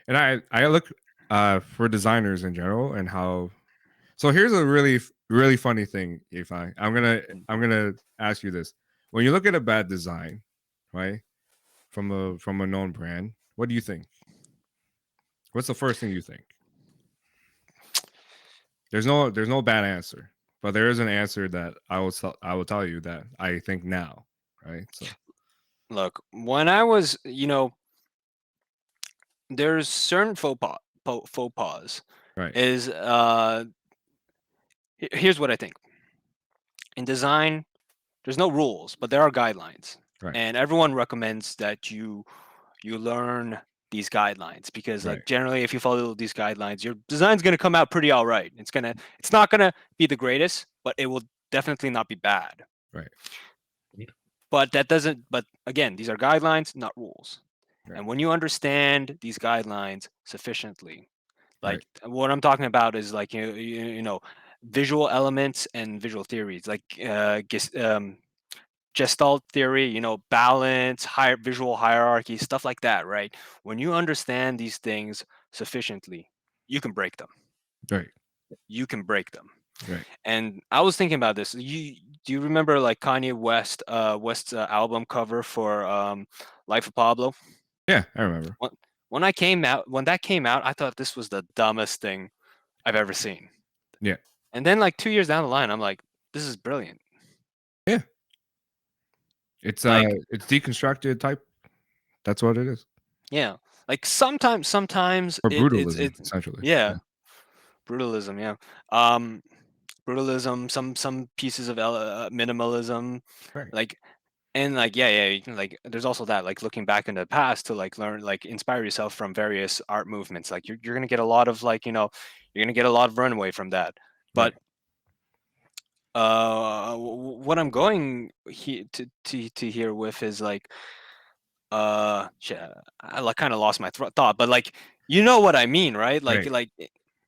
And I look for designers in general and how. So here's a really funny thing, Ifai. I'm gonna ask you this. When you look at a bad design, right, from a known brand, what do you think? What's the first thing you think? There's no bad answer, but there is an answer that I will tell you that I think now, right? So Look, when I was, there's certain faux pas. right, Is here's what I think. In design, there's no rules, but there are guidelines, right, and everyone recommends that you learn these guidelines because right, like generally if you follow these guidelines your design's going to come out pretty all right. It's not going to be the greatest, but it will definitely not be bad. right, But that doesn't but again, these are guidelines, not rules. right, And when you understand these guidelines sufficiently, right, like what I'm talking about is like visual elements and visual theories like Gestalt theory, balance, higher visual hierarchy, stuff like that, right? When you understand these things sufficiently, you can break them. right, You can break them. right. And I was thinking about this. Do you remember like Kanye West's album cover for Life of Pablo? Yeah, I remember. When that came out, I thought this was the dumbest thing I've ever seen. Yeah, And then like 2 years down the line, I'm like, this is brilliant. yeah. It's Like it's deconstructed type. That's what it is. yeah, like sometimes Or it's brutalism, essentially. yeah, brutalism, yeah. Um, brutalism, some pieces of minimalism, Right. like and like yeah, you can, like there's also that like looking back in the past to like learn like inspire yourself from various art movements. Like you're gonna get a lot of like you're gonna get a lot of runway from that. Right. But what I'm going to here with is like shit, I like kind of lost my thought, but like you know what I mean, right? Like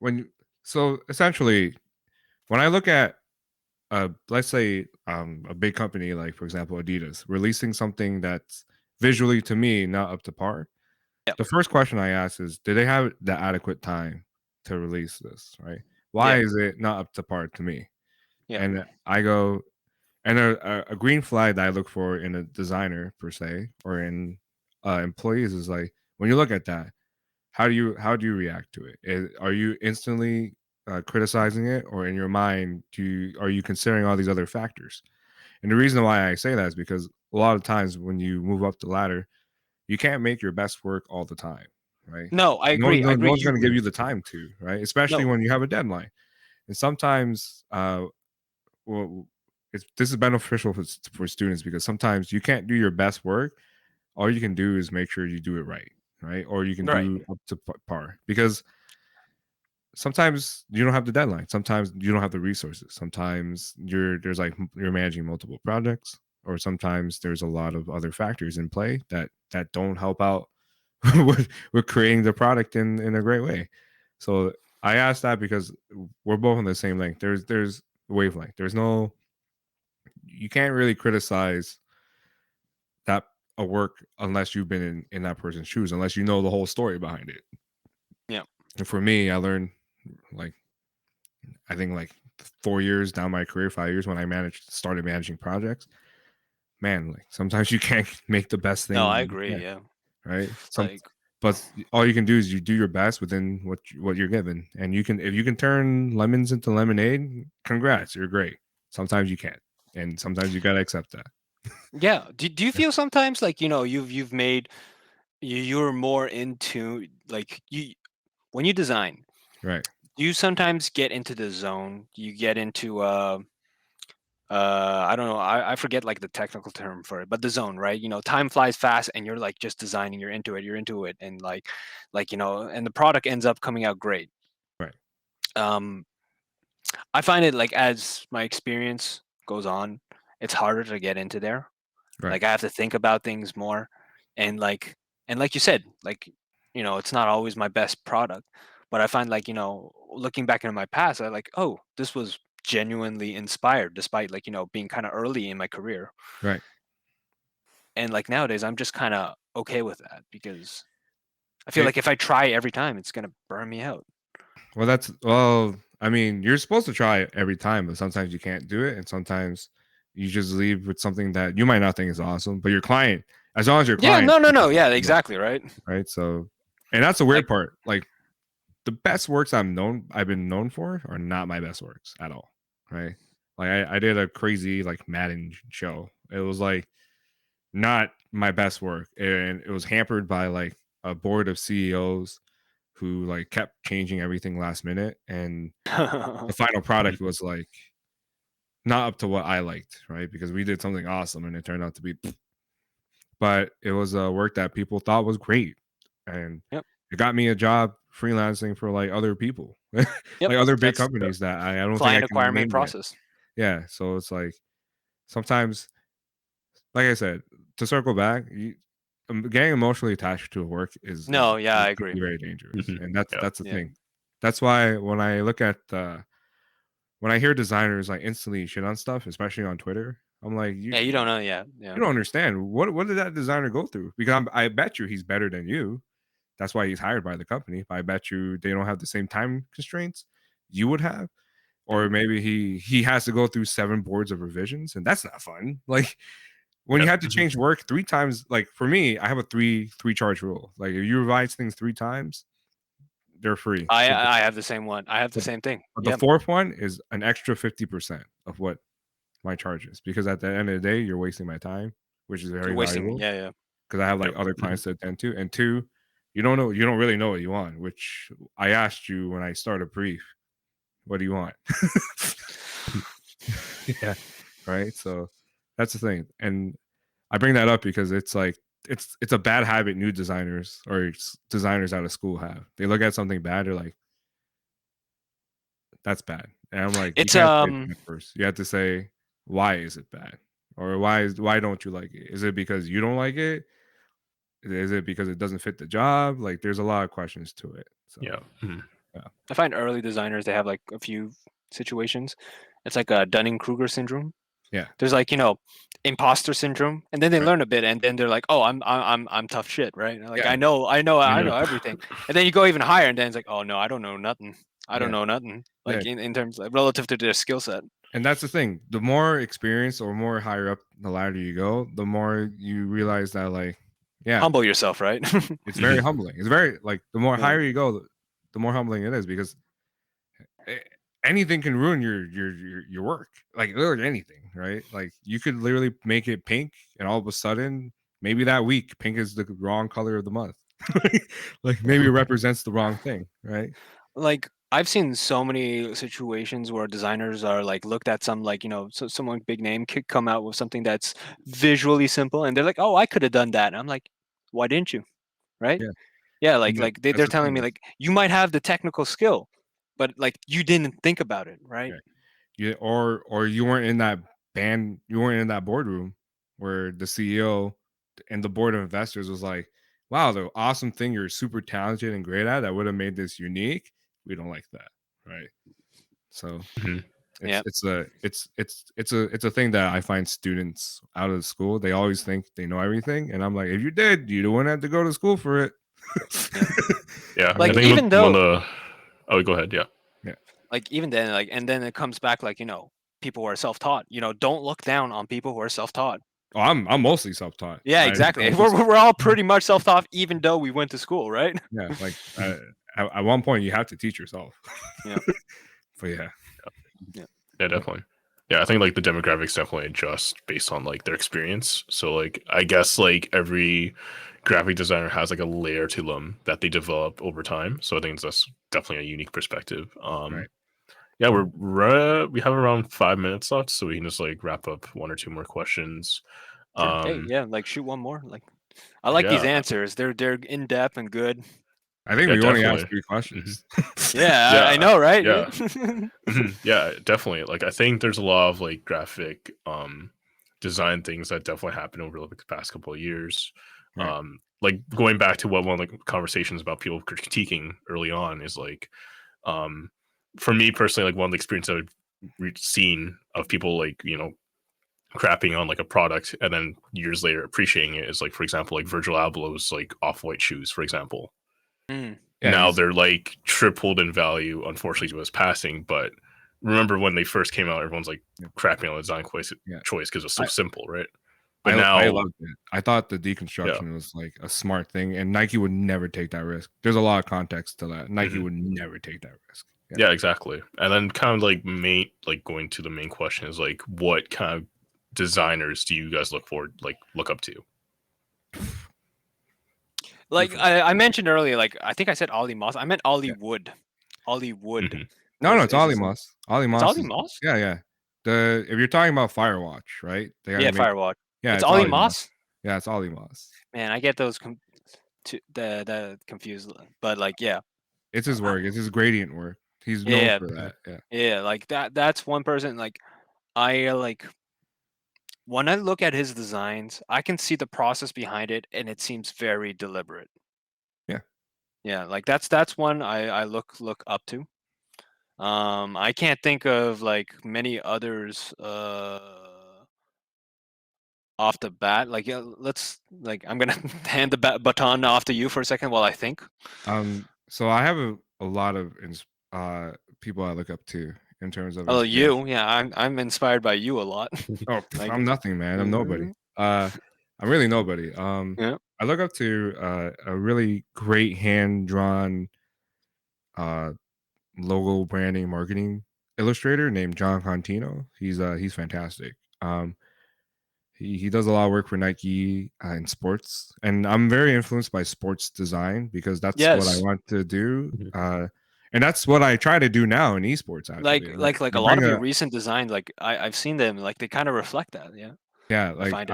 Right. So essentially, when I look at let's say a big company like, for example, Adidas releasing something that's visually to me not up to par, yeah, the first question I ask is, do they have the adequate time to release this? Right? Why yeah, is it not up to par to me? yeah. And I go, and a green flag that I look for in a designer per se or in employees is like, when you look at that, how do you react to it? Are you instantly criticizing it, or in your mind are you considering all these other factors? And the reason why I say that is because a lot of times when you move up the ladder, you can't make your best work all the time, right? No, I No, agree. I no, no agree. one's going to give you the time to, right? Especially No, when you have a deadline. And sometimes, well, this is beneficial for students because sometimes you can't do your best work. All you can do is make sure you do it right, right? Or you can right. do up to par because sometimes you don't have the deadline. Sometimes you don't have the resources. Sometimes you're managing multiple projects, or sometimes there's a lot of other factors in play that don't help out with creating the product in a great way. So I asked that because we're both on the same length. There's wavelength. you can't really criticize that a work unless you've been in that person's shoes, unless you know the whole story behind it. Yeah. And for me, I learned like I think like 4 years down my career, 5 years when I started managing projects. Man, like sometimes you can't make the best thing. No, I you agree. can, Yeah. right. Like, But all you can do is you do your best within what you're given, and if you can turn lemons into lemonade, congrats, you're great. Sometimes you can't, and sometimes you gotta accept that. yeah. Do you feel sometimes like, you've made you're more into like when you design, Right. you sometimes get into the zone. You get into I don't know, I forget like the technical term for it, but the zone, right? Time flies fast and you're like just designing, you're into it, and and the product ends up coming out great. Right. I find it like as my experience goes on, it's harder to get into there. Right. Like I have to think about things more, and like you said, like it's not always my best product, but I find like looking back into my past, I like, oh, this was genuinely inspired, despite like being kind of early in my career. Right. And like nowadays, I'm just kind of okay with that because I feel like if I try every time, it's gonna burn me out. Well, I mean, you're supposed to try it every time, but sometimes you can't do it, and sometimes you just leave with something that you might not think is awesome, but your client, as long as your Yeah, client, no, yeah, exactly, right. right. So, and that's the weird part. Like the best works I've been known for are not my best works at all. Right. Like I did a crazy like Madden show. It was like not my best work, and it was hampered by like a board of CEOs who like kept changing everything last minute, and the final product was like not up to what I liked, right? Because we did something awesome and it turned out to be but it was a work that people thought was great, and Yep. it got me a job freelancing for like other people. Like Yep, other big that's companies that I don't think I client can acquirement name yet. process. Yeah, so it's like sometimes, like I said, to circle back, getting emotionally attached to a work is No, yeah, I can agree. be very dangerous, Mhm. and Yeah. that's the Yeah. thing. That's why when I look at when I hear designers like instantly shit on stuff, especially on Twitter, I'm like, Yeah, you don't know. Yeah, you don't understand what did that designer go through? Because I bet you he's better than you. That's why he's hired by the company. But I bet you they don't have the same time constraints you would have, or maybe he has to go through 7 boards of revisions, and that's not fun. Like when you Yep. have to change work 3 times. Like for me, I have a three charge rule. Like if you revise things 3 times, they're free. I have the same one. I have the But same thing. but the Yep. 4th one is an extra 50% of what my charges, because at the end of the day, you're wasting my time, which is very You're wasting. valuable. Yeah, yeah. Because I have like Yep. other clients to attend to, and 2, you don't really know what you want. Which I asked you when I started brief, what do you want? Yeah, right. So that's the thing, and I bring that up because it's like it's a bad habit new designers or designers out of school have. They look at something bad, they're like, "That's bad," and I'm like, you It's can't say that first. You have to say, "Why is it bad?" Or why don't you like it? Is it because you don't like it? Is it because it doesn't fit the job? Like, there's a lot of questions to it. So Yeah. Mhm. I find early designers, they have like a few situations. It's like a Dunning-Kruger syndrome. yeah, There's like imposter syndrome, and then they Right. learn a bit, and then they're like, oh, I'm tough shit, right? Like Yeah. I know I know. everything, and then you go even higher, and then it's like, oh no, I don't know nothing. I don't Yeah. know nothing. Yeah. Like in terms like relative to their skill set. And that's the thing. The more experience or more higher up the ladder you go, the more you realize that, like, yeah, Humble yourself, right? it's very humbling. It's very like the more Yeah. higher you go, the more humbling it is, because anything can ruin your work. Like literally anything, right? Like you could literally make it pink, and all of a sudden, maybe that week, pink is the wrong color of the month. Like maybe it represents the wrong thing, right? Like I've seen so many situations where designers are like looked at some like so someone big name could come out with something that's visually simple, and they're like, oh, I could have done that. And I'm like, why didn't you? Right? Yeah. Yeah, And like that's they're the telling thing. me like you might have the technical skill, but like you didn't think about it, right? Yeah. Or you weren't in that you weren't in that boardroom where the CEO and the board of investors was like, wow, the awesome thing you're super talented and great at that would have made this unique. We don't like that. Right. So Mhm. It's it's a thing that I find students out of school, they always think they know everything, and I'm like, if you did, you wouldn't have to go to school for it. Yeah, Like, I think even though- oh, go ahead. Yeah. Like, even then, like, and then it comes back, like, people who are self-taught. Don't look down on people who are self-taught. Oh, I'm mostly self-taught. Yeah, exactly. We're all pretty much self-taught, even though we went to school, right? Yeah, like at one point you have to teach yourself. Yeah. But yeah. Yeah, definitely. Yeah, I think like the demographics definitely adjust based on like their experience. So like I guess like every graphic designer has like a layer to them that they develop over time. So I think that's definitely a unique perspective. Right. Yeah, we have around 5 minutes left, so we can just like wrap up one or two more questions. Sure. Hey, yeah, like shoot one more. Like, I like these Yeah. answers. They're in depth and good. I think Yeah, we only definitely. asked 3 questions. Yeah, I know, right? Yeah. Yeah, definitely. Like I think there's a lot of like graphic design things that definitely happened over like the past couple of years. Right. Like going back to what one of the conversations about people critiquing early on is like for me personally, like one of the experiences I've seen of people like, crapping on like a product and then years later appreciating it is like, for example, like Virgil Abloh's like off-white shoes, for example. Mm. Yeah, Now they're like tripled in value, unfortunately, to his passing. But remember when they first came out, everyone's like crapping on the design choice because it's so simple, right? But I loved it. I thought the deconstruction was like a smart thing, and Nike would never take that risk. There's a lot of context to that. Nike would never take that risk. Yeah, exactly. And then kind of like going to the main question is like, what kind of designers do you guys look up to? Like I mentioned earlier, like I think I said Ollie Moss. I meant Ollie Wood. Ollie Wood. No, it's Ollie Moss. Ollie Moss. It's Ollie Moss? Yeah. If you're talking about Firewatch, right? Firewatch. Yeah, it's Ollie Moss. Yeah, it's Ollie Moss. Man, I get those the confused, but like, yeah, it's his work. It's his gradient work. He's known for that. Yeah, like that's one person. Like, I like when I look at his designs, I can see the process behind it, and it seems very deliberate. Yeah, like that's one I look up to. I can't think of like many others off the bat. Like, yeah, I'm gonna hand the baton off to you for a second while I think. So I have a lot of people I look up to in terms of. Oh, you? Yeah, I'm inspired by you a lot. Oh, like, I'm nothing, man. I'm nobody. I'm really nobody. Yeah. I look up to a really great hand drawn logo branding marketing illustrator named John Contino. He's fantastic. He does a lot of work for Nike in sports, and I'm very influenced by sports design because that's what I want to do. And that's what I try to do now in esports. Actually, like a lot of your recent designs, like I've seen them, like they kind of reflect that. Yeah, like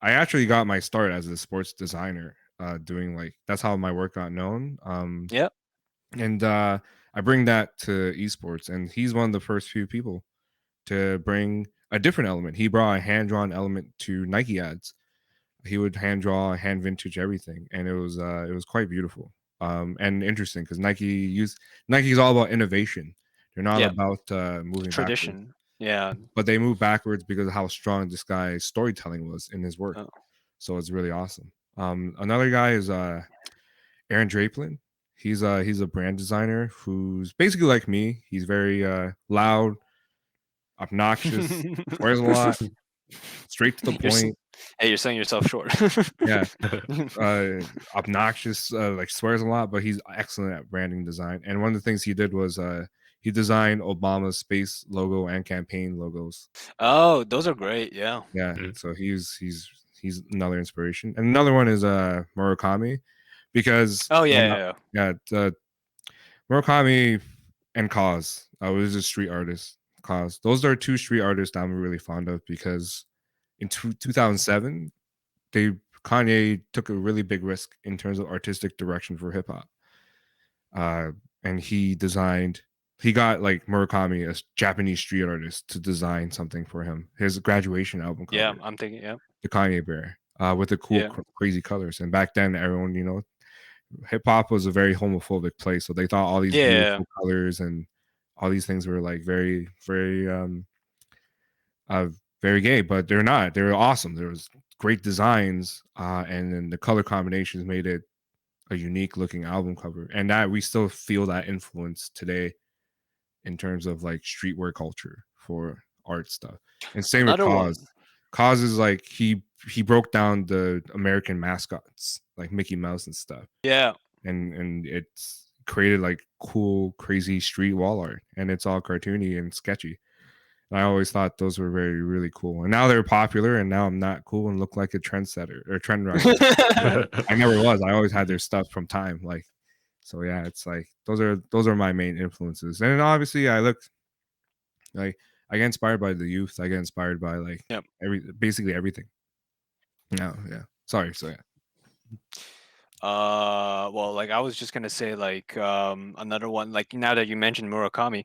I actually got my start as a sports designer, doing like that's how my work got known. And I bring that to esports, and he's one of the first few people to bring a different element. He brought a hand-drawn element to Nike ads. He would hand draw, hand vintage everything, and it was quite beautiful and interesting because Nike's all about innovation. They're not about moving tradition. Backwards. Yeah, but they move backwards because of how strong this guy's storytelling was in his work. So it's really awesome. Another guy is Aaron Draplin. He's a brand designer who's basically like me. He's very loud, obnoxious, swears a lot, straight to the point. Hey, you're selling yourself short. Yeah, obnoxious, like swears a lot, but he's excellent at branding design. And one of the things he did was he designed Obama's space logo and campaign logos. Oh, those are great. Yeah. So he's another inspiration. And another one is Murakami, because Murakami and Cause. I was a street artist. Cause. Those are 2 street artists that I'm really fond of because in 2007, Kanye took a really big risk in terms of artistic direction for hip hop. And he got like Murakami, a Japanese street artist, to design something for him. His graduation album cover. Yeah, I'm thinking, the Kanye Bear, with the cool, crazy colors. And back then, everyone, hip hop was a very homophobic place, so they thought all these beautiful colors and all these things were like very very gay, but they're not. They're awesome. There was great designs, and then the color combinations made it a unique looking album cover, and that we still feel that influence today in terms of like streetwear culture for art stuff. And same with Another one. Cause. Cause is like he broke down the American mascots like Mickey Mouse and stuff, Yeah. and it's created like cool, crazy street wall art, and it's all cartoony and sketchy. And I always thought those were really cool. And now they're popular, and now I'm not cool and look like a trendsetter or trend runner. I never was. I always had their stuff from time. Like, so yeah, it's like those are my main influences. And then obviously I look like I get inspired by the youth. I get inspired by like Yep. basically everything. No, yeah. Sorry. So yeah. Well, like I was just gonna say, like another one. Like now that you mentioned Murakami,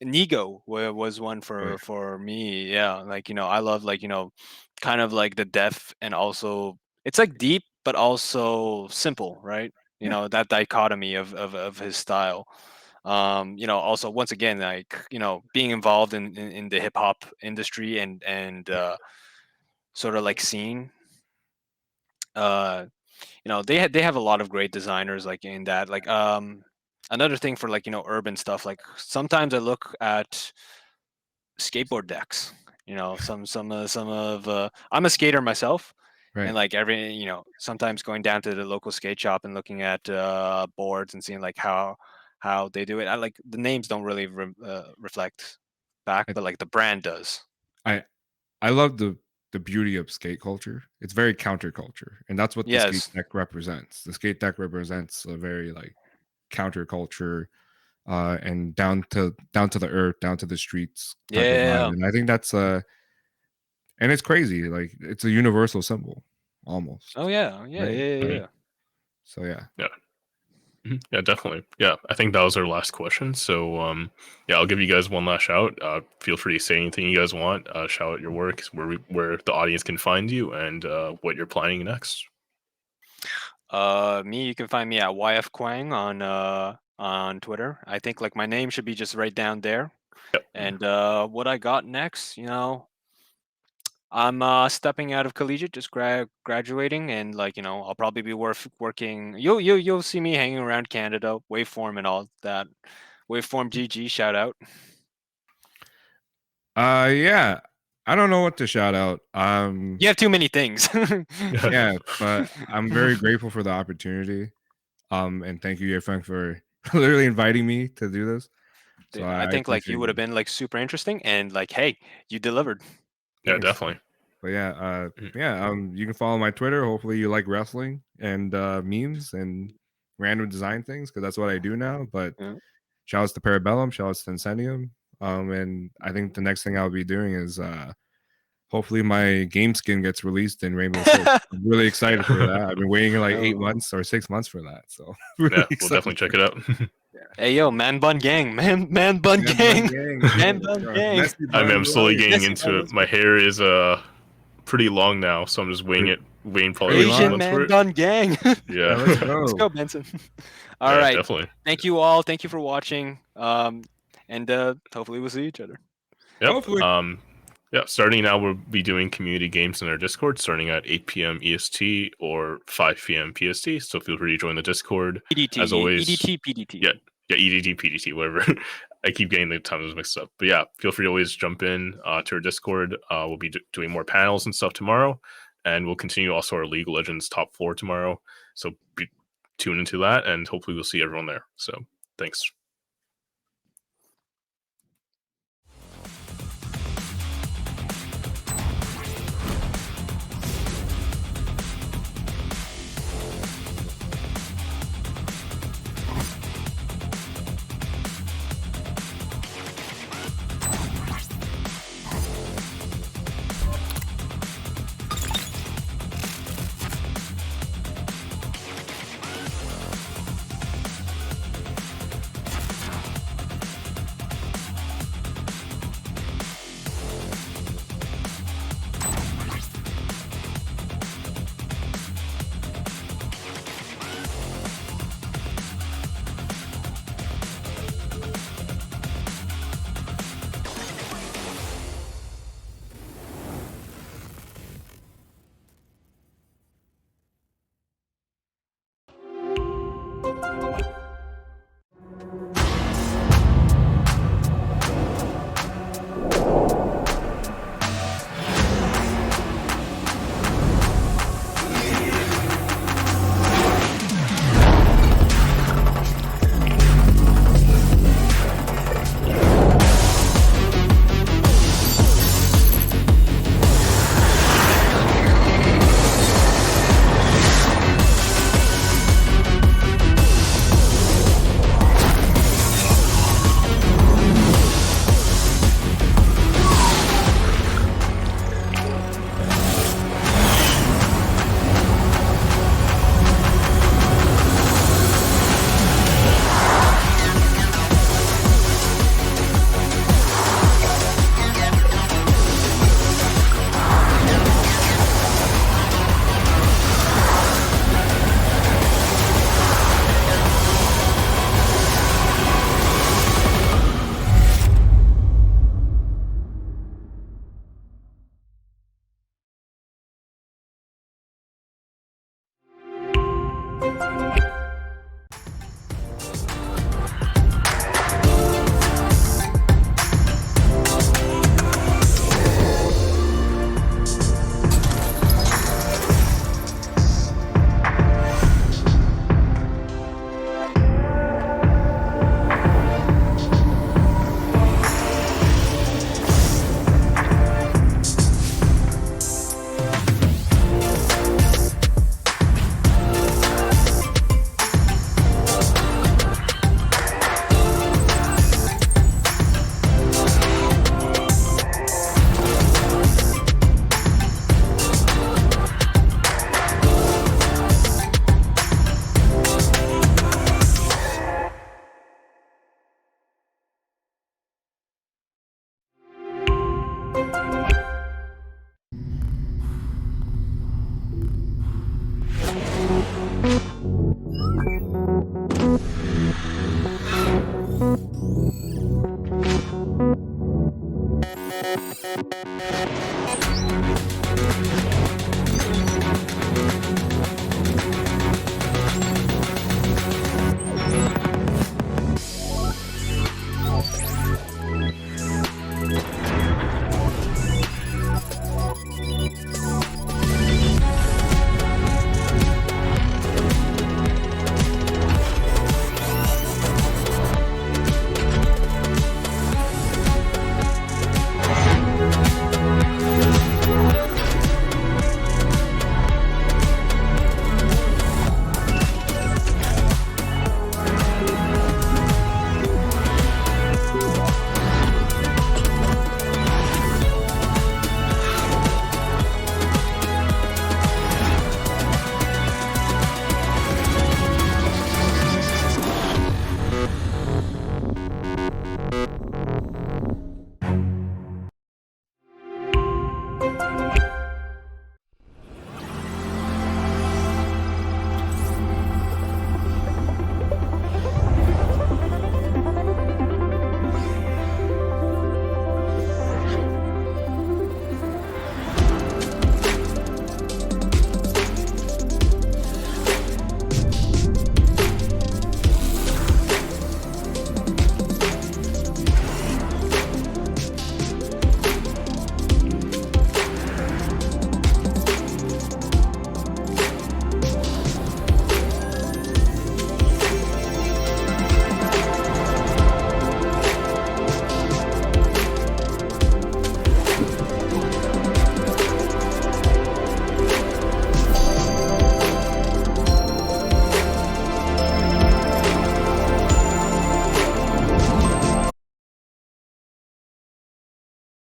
Nigo was one for me. Yeah, like I love like kind of like the depth and also it's like deep but also simple, right? That dichotomy of his style. Also once again like being involved in the hip hop industry and sort of like scene. They have a lot of great designers like in that like another thing for like urban stuff, like sometimes I look at skateboard decks, some of I'm a skater myself, Right. and like sometimes going down to the local skate shop and looking at boards and seeing like how they do it. I like the names don't really reflect back, but like the brand does. I love the beauty of skate culture. It's very counterculture, and that's what the skate Yes. deck represents. The skate deck represents a very like counterculture, and down to the earth, down to the streets type of Yeah. vibe. And I think that's and it's crazy. Like it's a universal symbol, almost. Oh yeah, Right? yeah. So yeah. Yeah. Yeah, definitely. Yeah, I think that was our last question. So, yeah, I'll give you guys one last shout. Feel free to say anything you guys want. Shout out your work, where the audience can find you, and what you're planning next. Me, you can find me at YF Quang on Twitter. I think like my name should be just right down there. Yep. And what I got next, I'm stepping out of collegiate, just graduating, and like I'll probably be working. You'll see me hanging around Canada, Waveform and all that. Waveform GG, shout out. Yeah. I don't know what to shout out. You have too many things. Yeah, but I'm very grateful for the opportunity. And thank you, Frank, for literally inviting me to do this. So Yeah, I think like you appreciate would have been like super interesting, and like, hey, you delivered. Yeah, Thanks. definitely. But yeah, you can follow my Twitter. Hopefully you like wrestling and memes and random design things, because that's what I do now. But Yeah. shout outs to Parabellum, shout outs to Incendium. And I think the next thing I'll be doing is hopefully my game skin gets released in Rainbow Six. I'm really excited for that. I've been waiting like 8 months or 6 months for that. So really Yeah, we'll definitely check it out. Hey yo, Man Bun Gang, Man Bun Gang, Man Bun Gang. I'm slowly getting into it. My hair is pretty long now, so I'm just waiting probably like 2 Asian months for Man it. Bun Gang. Yeah. Let's go, Benson. All Yeah, right, definitely. Thank you all. Thank you for watching. And hopefully we'll see each other. Yep. Hopefully. Yeah, starting now, we'll be doing community games in our Discord starting at 8 p.m. EST or 5 p.m. PST. So feel free to join the Discord. EDT, As always. EDT, PDT. Yeah, EDT, PDT, whatever. I keep getting the times mixed up. But yeah, feel free to always jump in to our Discord. We'll be doing more panels and stuff tomorrow. And we'll continue also our League of Legends top 4 tomorrow. So tune into that, and hopefully we'll see everyone there. So thanks. you